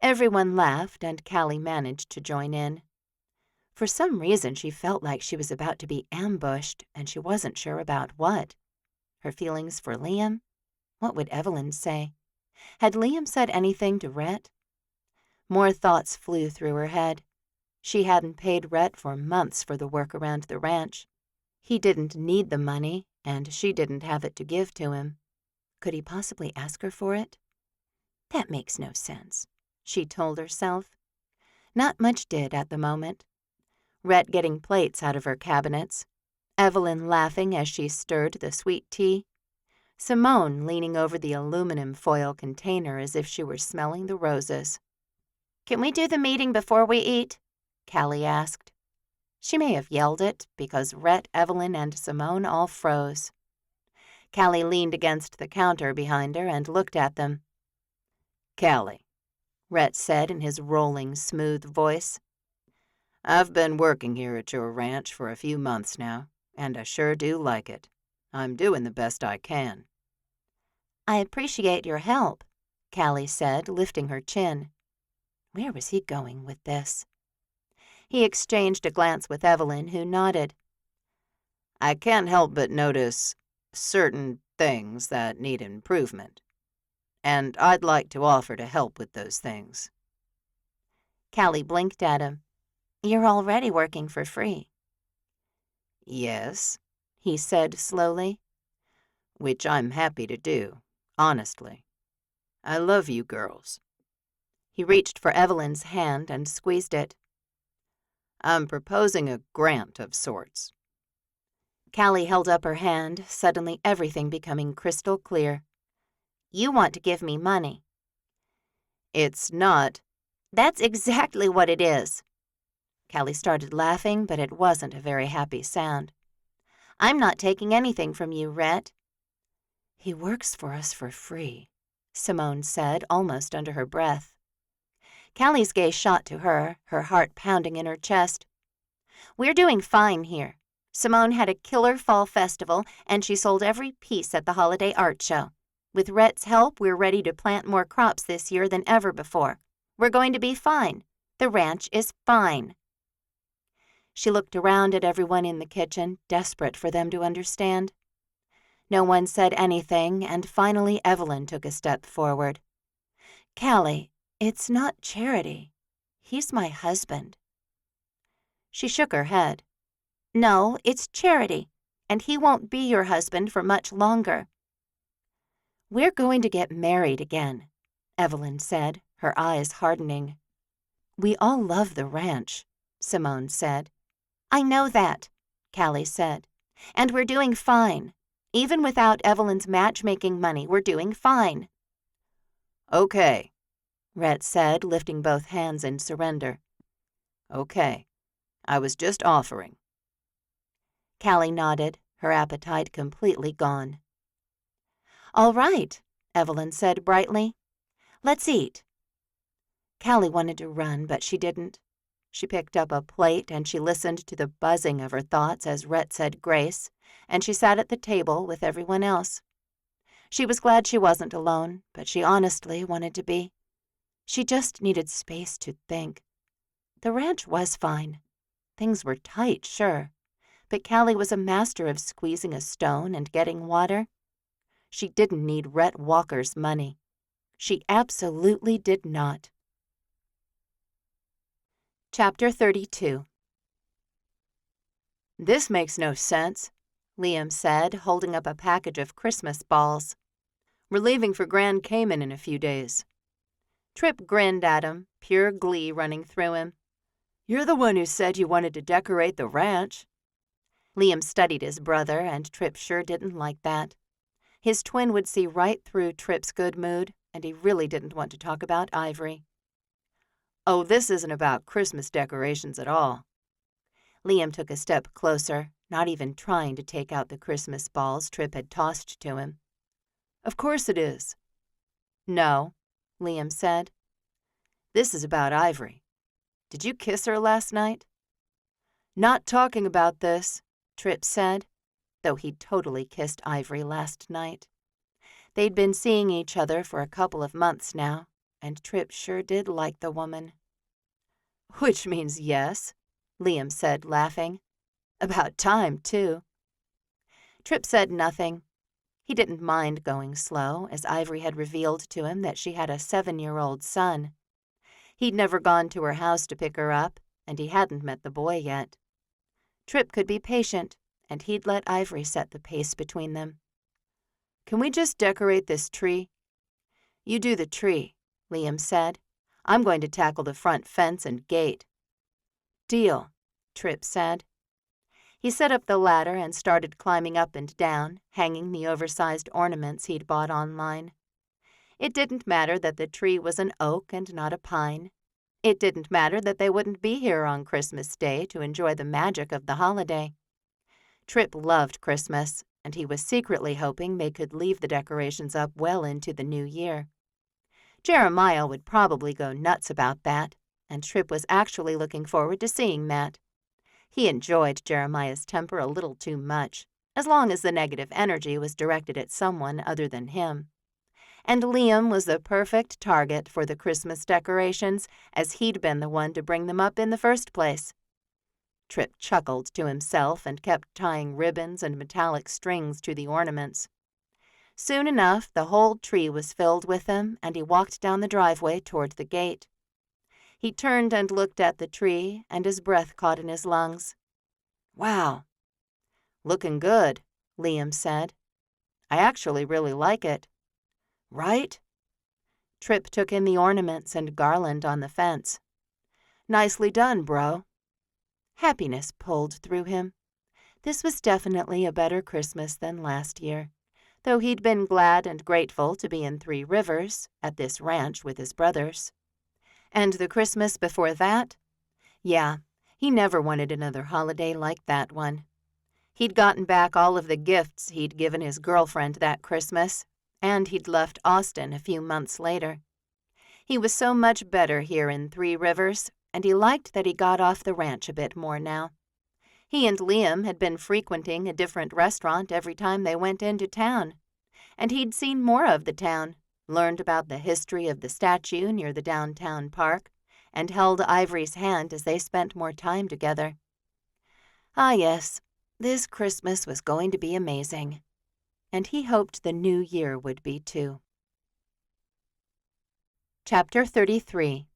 Everyone laughed, and Callie managed to join in. For some reason, she felt like she was about to be ambushed, and she wasn't sure about what. Her feelings for Liam? What would Evelyn say? Had Liam said anything to Rhett? More thoughts flew through her head. She hadn't paid Rhett for months for the work around the ranch. He didn't need the money, and she didn't have it to give to him. Could he possibly ask her for it? That makes no sense, she told herself. Not much did at the moment. Rhett getting plates out of her cabinets, Evelyn laughing as she stirred the sweet tea, Simone leaning over the aluminum foil container as if she were smelling the roses. "Can we do the meeting before we eat?" Callie asked. She may have yelled it because Rhett, Evelyn, and Simone all froze. Callie leaned against the counter behind her and looked at them. "Callie," Rhett said in his rolling, smooth voice. "I've been working here at your ranch for a few months now, and I sure do like it. I'm doing the best I can." "I appreciate your help," Callie said, lifting her chin. Where was he going with this? He exchanged a glance with Evelyn, who nodded. I can't help but notice certain things that need improvement, and I'd like to offer to help with those things. Callie blinked at him. You're already working for free. Yes, He said slowly. which I'm happy to do, honestly. I love you girls. He reached for Evelyn's hand and squeezed it. I'm proposing a grant of sorts. Callie held up her hand, suddenly everything becoming crystal clear. You want to give me money. It's not. That's exactly what it is. Callie started laughing, but it wasn't a very happy sound. I'm not taking anything from you, Rhett. He works for us for free, Simone said, almost under her breath. Callie's gaze shot to her heart pounding in her chest. We're doing fine here. Simone had a killer fall festival, and she sold every piece at the holiday art show. With Rhett's help, we're ready to plant more crops this year than ever before. We're going to be fine. The ranch is fine. She looked around at everyone in the kitchen, desperate for them to understand. No one said anything, and finally Evelyn took a step forward. Callie, it's not charity. He's my husband. She shook her head. No, it's charity, and he won't be your husband for much longer. We're going to get married again, Evelyn said, her eyes hardening. We all love the ranch, Simone said. I know that, Callie said, and we're doing fine. Even without Evelyn's matchmaking money, we're doing fine. Okay, Rhett said, lifting both hands in surrender. Okay, I was just offering. Callie nodded, her appetite completely gone. All right, Evelyn said brightly. Let's eat. Callie wanted to run, but she didn't. She picked up a plate and she listened to the buzzing of her thoughts as Rhett said grace, and she sat at the table with everyone else. She was glad she wasn't alone, but she honestly wanted to be. She just needed space to think. The ranch was fine. Things were tight, sure, but Callie was a master of squeezing a stone and getting water. She didn't need Rhett Walker's money. She absolutely did not. Chapter 32. This makes no sense, Liam said, holding up a package of Christmas balls. We're leaving for Grand Cayman in a few days. Tripp grinned at him, pure glee running through him. You're the one who said you wanted to decorate the ranch. Liam studied his brother, and Tripp sure didn't like that. His twin would see right through Tripp's good mood, and he really didn't want to talk about Ivory. Oh, this isn't about Christmas decorations at all. Liam took a step closer, not even trying to take out the Christmas balls Tripp had tossed to him. Of course it is. No, Liam said. This is about Ivory. Did you kiss her last night? Not talking about this, Tripp said, though he'd totally kissed Ivory last night. They'd been seeing each other for a couple of months now, and Tripp sure did like the woman. Which means yes, Liam said, laughing. About time, too. Tripp said nothing. He didn't mind going slow, as Ivory had revealed to him that she had a 7-year-old son. He'd never gone to her house to pick her up, and he hadn't met the boy yet. Tripp could be patient, and he'd let Ivory set the pace between them. Can we just decorate this tree? You do the tree, Liam said. I'm going to tackle the front fence and gate. Deal, Tripp said. He set up the ladder and started climbing up and down, hanging the oversized ornaments he'd bought online. It didn't matter that the tree was an oak and not a pine. It didn't matter that they wouldn't be here on Christmas Day to enjoy the magic of the holiday. Tripp loved Christmas, and he was secretly hoping they could leave the decorations up well into the new year. Jeremiah would probably go nuts about that, and Tripp was actually looking forward to seeing that. He enjoyed Jeremiah's temper a little too much, as long as the negative energy was directed at someone other than him. And Liam was the perfect target for the Christmas decorations, as he'd been the one to bring them up in the first place. Trip chuckled to himself and kept tying ribbons and metallic strings to the ornaments. Soon enough, the whole tree was filled with them, and he walked down the driveway toward the gate. He turned and looked at the tree, and his breath caught in his lungs. "Wow, looking good," Liam said. "I actually really like it." "Right?" Trip took in the ornaments and garland on the fence. "Nicely done, bro." Happiness pulled through him. This was definitely a better Christmas than last year, though he'd been glad and grateful to be in Three Rivers, at this ranch with his brothers. And the Christmas before that? Yeah, he never wanted another holiday like that one. He'd gotten back all of the gifts he'd given his girlfriend that Christmas, and he'd left Austin a few months later. He was so much better here in Three Rivers, and he liked that he got off the ranch a bit more now. He and Liam had been frequenting a different restaurant every time they went into town, and he'd seen more of the town, learned about the history of the statue near the downtown park, and held Ivory's hand as they spent more time together. Ah, yes, this Christmas was going to be amazing, and he hoped the new year would be too. Chapter 33.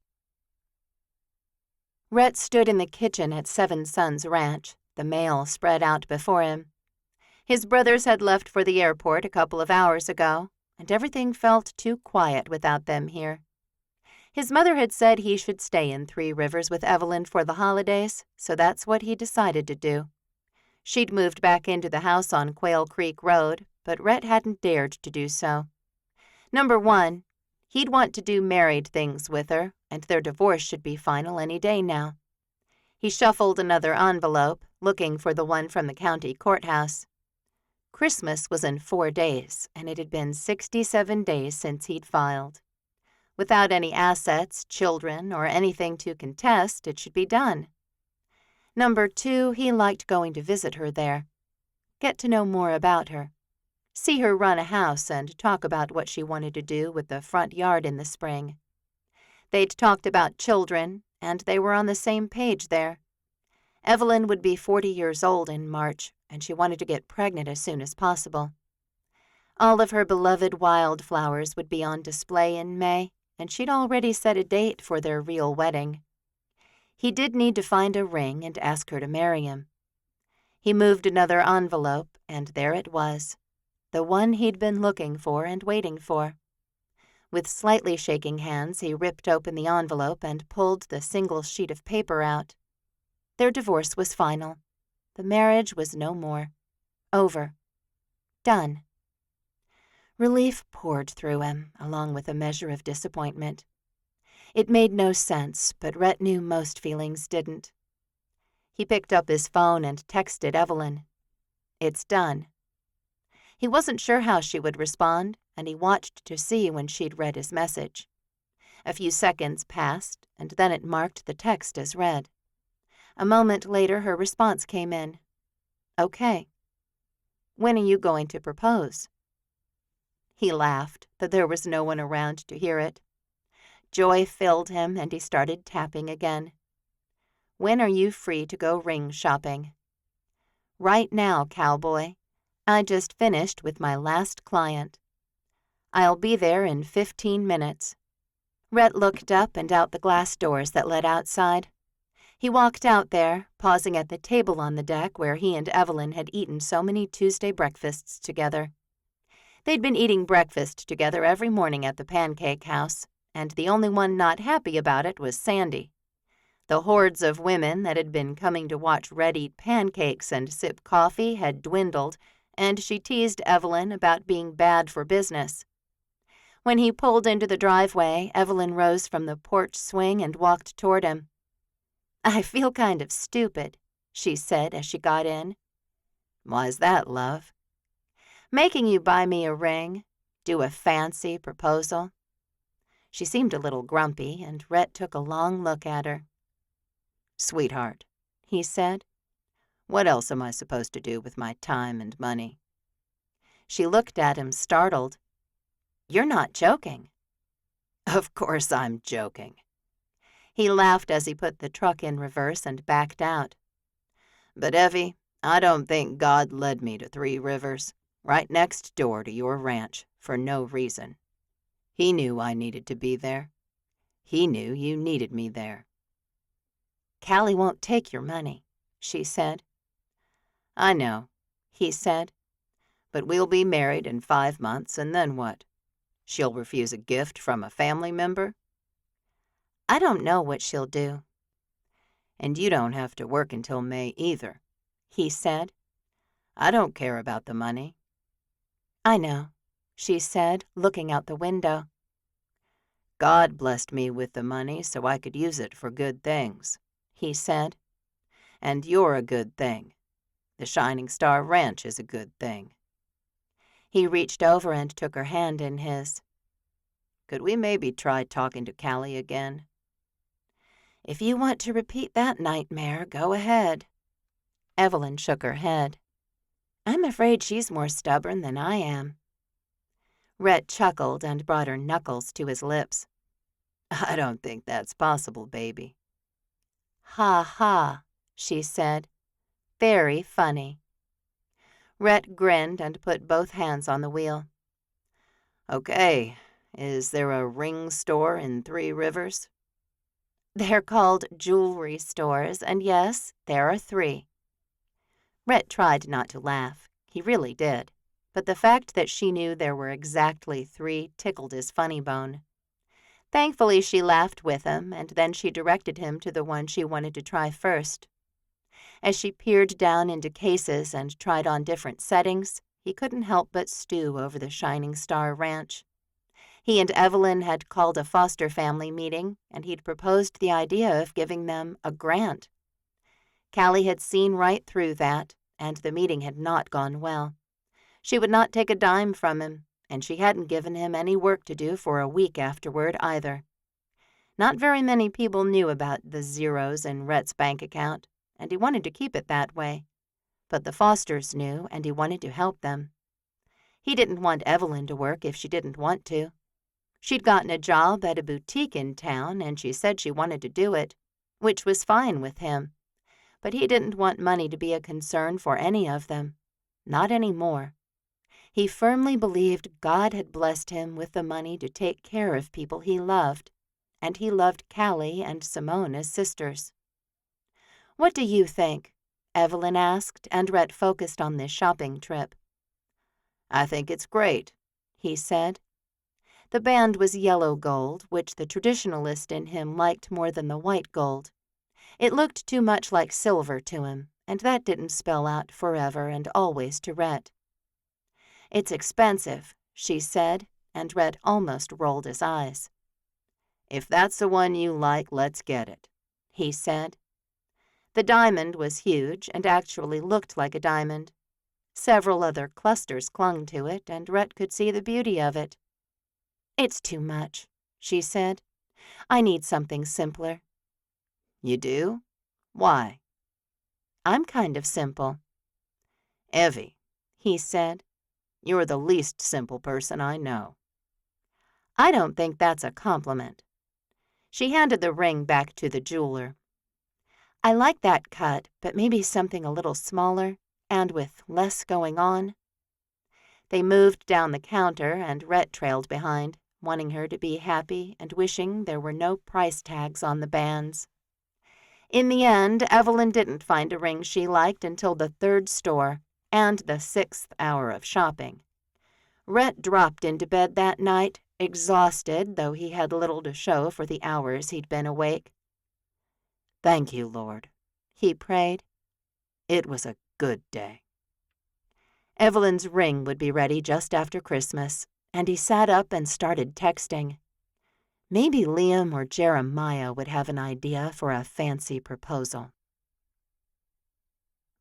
Rhett stood in the kitchen at Seven Sons Ranch, the mail spread out before him. His brothers had left for the airport a couple of hours ago, and everything felt too quiet without them here. His mother had said he should stay in Three Rivers with Evelyn for the holidays, so that's what he decided to do. She'd moved back into the house on Quail Creek Road, but Rhett hadn't dared to do so. Number one, he'd want to do married things with her, and their divorce should be final any day now. He shuffled another envelope, looking for the one from the county courthouse. Christmas was in 4 days, and it had been 67 days since he'd filed. Without any assets, children, or anything to contest, it should be done. Number two, he liked going to visit her there. Get to know more about her. See her run a house and talk about what she wanted to do with the front yard in the spring. They'd talked about children, and they were on the same page there. Evelyn would be 40 years old in March, and she wanted to get pregnant as soon as possible. All of her beloved wildflowers would be on display in May, and she'd already set a date for their real wedding. He did need to find a ring and ask her to marry him. He moved another envelope, and there it was, the one he'd been looking for and waiting for. With slightly shaking hands, he ripped open the envelope and pulled the single sheet of paper out. Their divorce was final. The marriage was no more. Over. Done. Relief poured through him, along with a measure of disappointment. It made no sense, but Rhett knew most feelings didn't. He picked up his phone and texted Evelyn. "It's done." He wasn't sure how she would respond, and he watched to see when she'd read his message. A few seconds passed, and then it marked the text as read. A moment later, her response came in. "Okay. When are you going to propose?" He laughed, but there was no one around to hear it. Joy filled him, and he started tapping again. "When are you free to go ring shopping?" "Right now, cowboy. I just finished with my last client. I'll be there in 15 minutes. Rhett looked up and out the glass doors that led outside. He walked out there, pausing at the table on the deck where he and Evelyn had eaten so many Tuesday breakfasts together. They'd been eating breakfast together every morning at the pancake house, and the only one not happy about it was Sandy. The hordes of women that had been coming to watch Rhett eat pancakes and sip coffee had dwindled, and she teased Evelyn about being bad for business. When he pulled into the driveway, Evelyn rose from the porch swing and walked toward him. "I feel kind of stupid," she said as she got in. "Why's that, love?" "Making you buy me a ring, do a fancy proposal." She seemed a little grumpy, and Rhett took a long look at her. "Sweetheart," he said, "what else am I supposed to do with my time and money?" She looked at him, startled. You're not joking." Of course I'm joking. He laughed as he put the truck in reverse and backed out. But Evie, I don't think God led me to Three Rivers, right next door to your ranch, for no reason. He knew I needed to be there. He knew you needed me there. "Callie won't take your money," she said. I know, he said. but we'll be married in 5 months, and then what? She'll refuse a gift from a family member? "I don't know what she'll do." And you don't have to work until May either, he said. I don't care about the money. "I know," she said, looking out the window. God blessed me with the money so I could use it for good things, he said. And you're a good thing. The Shining Star Ranch is a good thing. He reached over and took her hand in his. Could we maybe try talking to Callie again? "If you want to repeat that nightmare, go ahead." Evelyn shook her head. "I'm afraid she's more stubborn than I am." Rhett chuckled and brought her knuckles to his lips. I don't think that's possible, baby. "Ha ha," she said. "Very funny." Rhett grinned and put both hands on the wheel. Okay, is there a ring store in Three Rivers? "They're called jewelry stores, and yes, there are 3. Rhett tried not to laugh. He really did. But the fact that she knew there were exactly 3 tickled his funny bone. Thankfully, she laughed with him, and then she directed him to the one she wanted to try first. As she peered down into cases and tried on different settings, he couldn't help but stew over the Shining Star Ranch. He and Evelyn had called a foster family meeting, and he'd proposed the idea of giving them a grant. Callie had seen right through that, and the meeting had not gone well. She would not take a dime from him, and she hadn't given him any work to do for a week afterward either. Not very many people knew about the zeros in Rhett's bank account, and he wanted to keep it that way. But the Fosters knew, and he wanted to help them. He didn't want Evelyn to work if she didn't want to. She'd gotten a job at a boutique in town, and she said she wanted to do it, which was fine with him. But he didn't want money to be a concern for any of them. Not anymore. He firmly believed God had blessed him with the money to take care of people he loved, and he loved Callie and Simone as sisters. "What do you think?" Evelyn asked, and Rhett focused on this shopping trip. I think it's great, he said. The band was yellow gold, which the traditionalist in him liked more than the white gold. It looked too much like silver to him, and that didn't spell out forever and always to Rhett. "It's expensive," she said, and Rhett almost rolled his eyes. If that's the one you like, let's get it, he said. The diamond was huge and actually looked like a diamond. Several other clusters clung to it, and Rhett could see the beauty of it. "It's too much," she said. "I need something simpler." You do? Why? "I'm kind of simple." Evie, he said. You're the least simple person I know. "I don't think that's a compliment." She handed the ring back to the jeweler. "I like that cut, but maybe something a little smaller, and with less going on." They moved down the counter, and Rhett trailed behind, wanting her to be happy and wishing there were no price tags on the bands. In the end, Evelyn didn't find a ring she liked until the 3rd store and the 6th hour of shopping. Rhett dropped into bed that night, exhausted, though he had little to show for the hours he'd been awake. Thank you, Lord, he prayed. It was a good day. Evelyn's ring would be ready just after Christmas, and he sat up and started texting. Maybe Liam or Jeremiah would have an idea for a fancy proposal.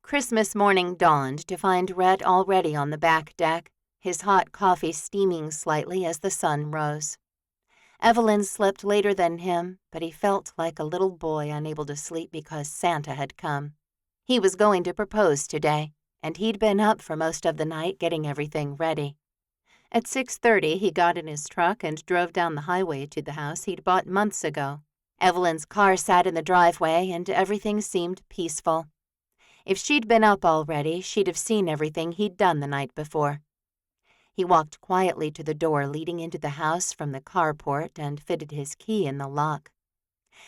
Christmas morning dawned to find Rhett already on the back deck, his hot coffee steaming slightly as the sun rose. Evelyn slept later than him, but he felt like a little boy unable to sleep because Santa had come. He was going to propose today, and he'd been up for most of the night getting everything ready. At 6:30, he got in his truck and drove down the highway to the house he'd bought months ago. Evelyn's car sat in the driveway, and everything seemed peaceful. If she'd been up already, she'd have seen everything he'd done the night before. He walked quietly to the door leading into the house from the carport and fitted his key in the lock.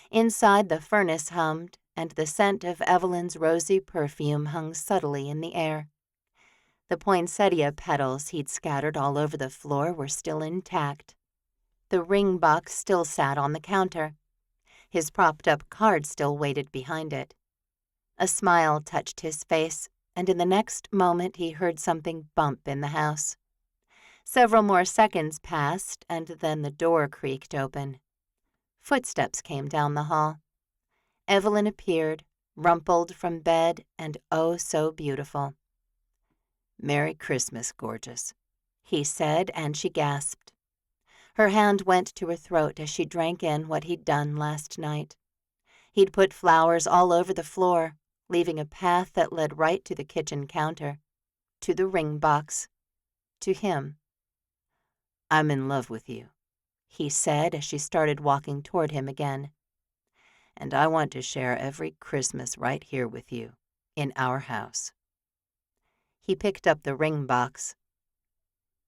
Inside, the furnace hummed, and the scent of Evelyn's rosy perfume hung subtly in the air. The poinsettia petals he'd scattered all over the floor were still intact. The ring box still sat on the counter. His propped-up card still waited behind it. A smile touched his face, and in the next moment he heard something bump in the house. Several more seconds passed, and then the door creaked open. Footsteps came down the hall. Evelyn appeared, rumpled from bed and oh so beautiful. "Merry Christmas, gorgeous," he said, and she gasped. Her hand went to her throat as she drank in what he'd done last night. He'd put flowers all over the floor, leaving a path that led right to the kitchen counter, to the ring box, to him. "I'm in love with you," he said as she started walking toward him again. "And I want to share every Christmas right here with you, in our house." He picked up the ring box.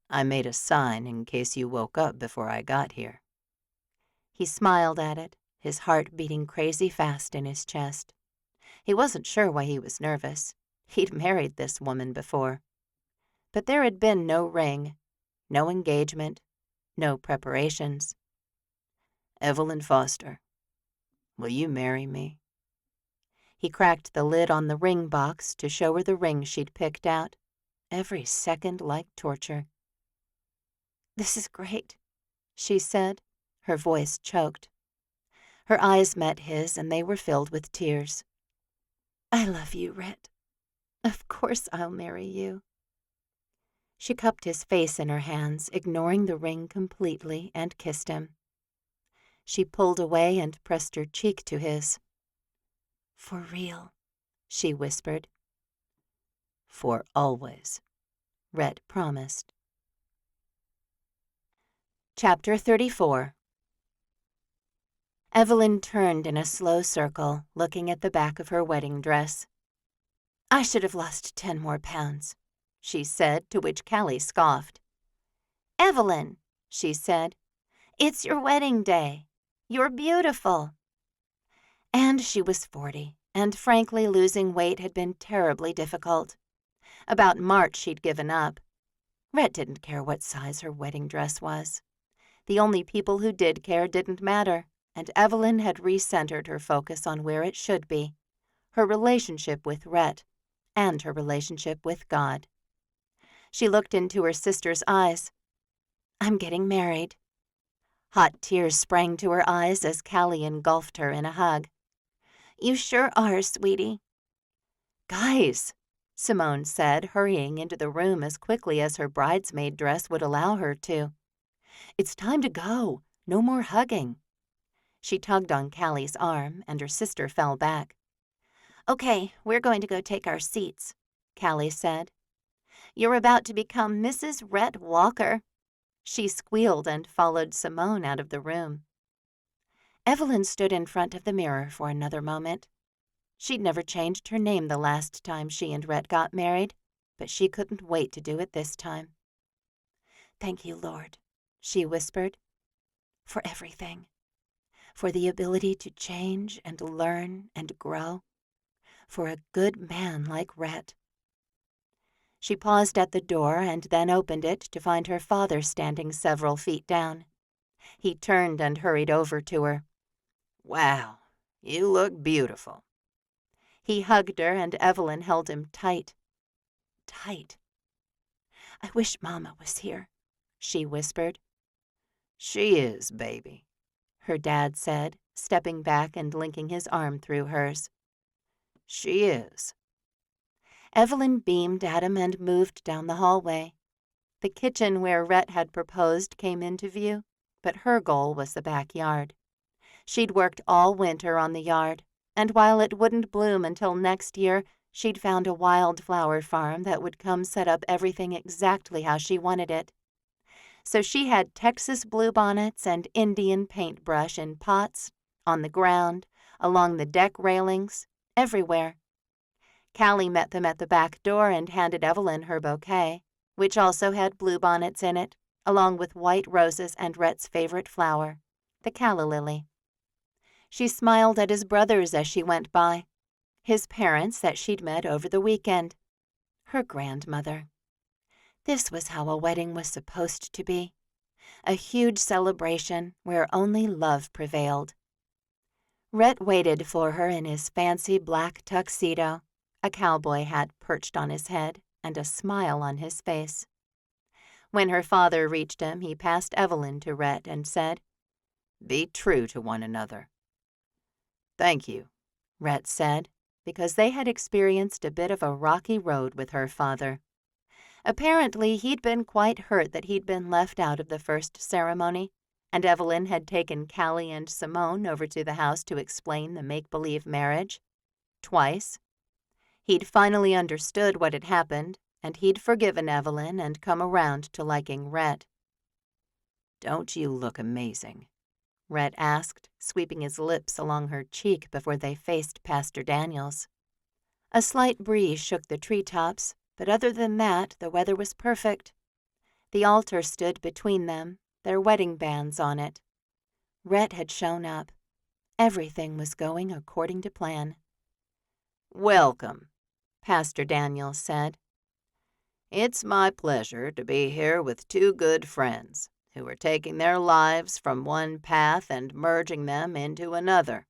"I made a sign in case you woke up before I got here." He smiled at it, his heart beating crazy fast in his chest. He wasn't sure why he was nervous. He'd married this woman before. But there had been no ring, no engagement, no preparations. "Evelyn Foster, will you marry me?" He cracked the lid on the ring box to show her the ring she'd picked out, every second like torture. "This is great," she said, her voice choked. Her eyes met his, and they were filled with tears. "I love you, Rhett. Of course I'll marry you." She cupped his face in her hands, ignoring the ring completely, and kissed him. She pulled away and pressed her cheek to his. "For real," she whispered. "For always," Rhett promised. Chapter 34. Evelyn turned in a slow circle, looking at the back of her wedding dress. "I should have lost 10 more pounds," she said, to which Callie scoffed. "Evelyn," she said, "it's your wedding day. You're beautiful." And she was 40, and frankly losing weight had been terribly difficult. About March she'd given up. Rhett didn't care what size her wedding dress was. The only people who did care didn't matter, and Evelyn had recentered her focus on where it should be, her relationship with Rhett, and her relationship with God. She looked into her sister's eyes. "I'm getting married." Hot tears sprang to her eyes as Callie engulfed her in a hug. "You sure are, sweetie." "Guys," Simone said, hurrying into the room as quickly as her bridesmaid dress would allow her to. "It's time to go. No more hugging." She tugged on Callie's arm, and her sister fell back. "Okay, we're going to go take our seats," Callie said. "You're about to become Mrs. Rhett Walker." She squealed and followed Simone out of the room. Evelyn stood in front of the mirror for another moment. She'd never changed her name the last time she and Rhett got married, but she couldn't wait to do it this time. "Thank you, Lord," she whispered, "for everything. For the ability to change and learn and grow. For a good man like Rhett." She paused at the door and then opened it to find her father standing several feet down. He turned and hurried over to her. "Wow, you look beautiful." He hugged her, and Evelyn held him tight. Tight. "I wish Mama was here," she whispered. "She is, baby," her dad said, stepping back and linking his arm through hers. "She is." Evelyn beamed at him and moved down the hallway. The kitchen where Rhett had proposed came into view, but her goal was the backyard. She'd worked all winter on the yard, and while it wouldn't bloom until next year, she'd found a wildflower farm that would come set up everything exactly how she wanted it. So she had Texas bluebonnets and Indian paintbrush in pots, on the ground, along the deck railings, everywhere. Callie met them at the back door and handed Evelyn her bouquet, which also had bluebonnets in it, along with white roses and Rhett's favorite flower, the calla lily. She smiled at his brothers as she went by, his parents that she'd met over the weekend, her grandmother. This was how a wedding was supposed to be, a huge celebration where only love prevailed. Rhett waited for her in his fancy black tuxedo, a cowboy hat perched on his head, and a smile on his face. When her father reached him, he passed Evelyn to Rhett and said, "Be true to one another." "Thank you," Rhett said, because they had experienced a bit of a rocky road with her father. Apparently, he'd been quite hurt that he'd been left out of the first ceremony, and Evelyn had taken Callie and Simone over to the house to explain the make-believe marriage. Twice. He'd finally understood what had happened, and he'd forgiven Evelyn and come around to liking Rhett. "Don't you look amazing?" Rhett asked, sweeping his lips along her cheek before they faced Pastor Daniels. A slight breeze shook the treetops, but other than that, the weather was perfect. The altar stood between them, their wedding bands on it. Rhett had shown up. Everything was going according to plan. "Welcome," Pastor Daniels said. "It's my pleasure to be here with two good friends who are taking their lives from one path and merging them into another."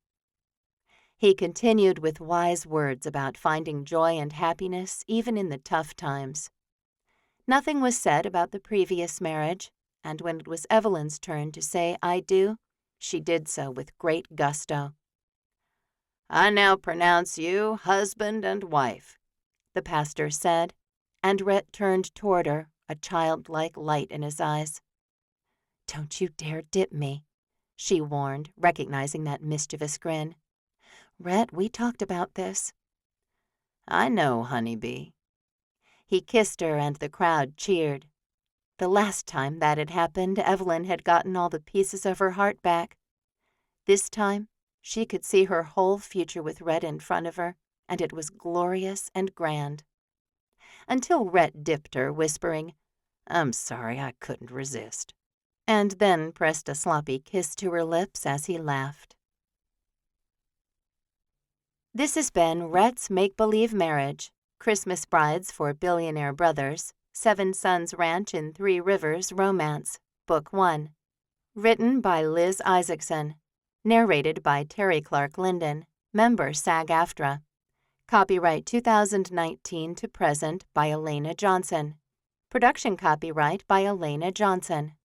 He continued with wise words about finding joy and happiness even in the tough times. Nothing was said about the previous marriage, and when it was Evelyn's turn to say "I do," she did so with great gusto. "I now pronounce you husband and wife," the pastor said, and Rhett turned toward her, a childlike light in his eyes. "Don't you dare dip me," she warned, recognizing that mischievous grin. "Rhett, we talked about this." "I know, honeybee." He kissed her and the crowd cheered. The last time that had happened, Evelyn had gotten all the pieces of her heart back. This time, she could see her whole future with Rhett in front of her, and it was glorious and grand. Until Rhett dipped her, whispering, "I'm sorry, I couldn't resist," and then pressed a sloppy kiss to her lips as he laughed. This has been Rhett's Make-Believe Marriage, Christmas Brides for Billionaire Brothers, Seven Sons Ranch in Three Rivers Romance, Book 1. Written by Liz Isaacson. Narrated by Terry Clark Linden, member SAG-AFTRA. Copyright 2019 to present by Elena Johnson. Production copyright by Elena Johnson.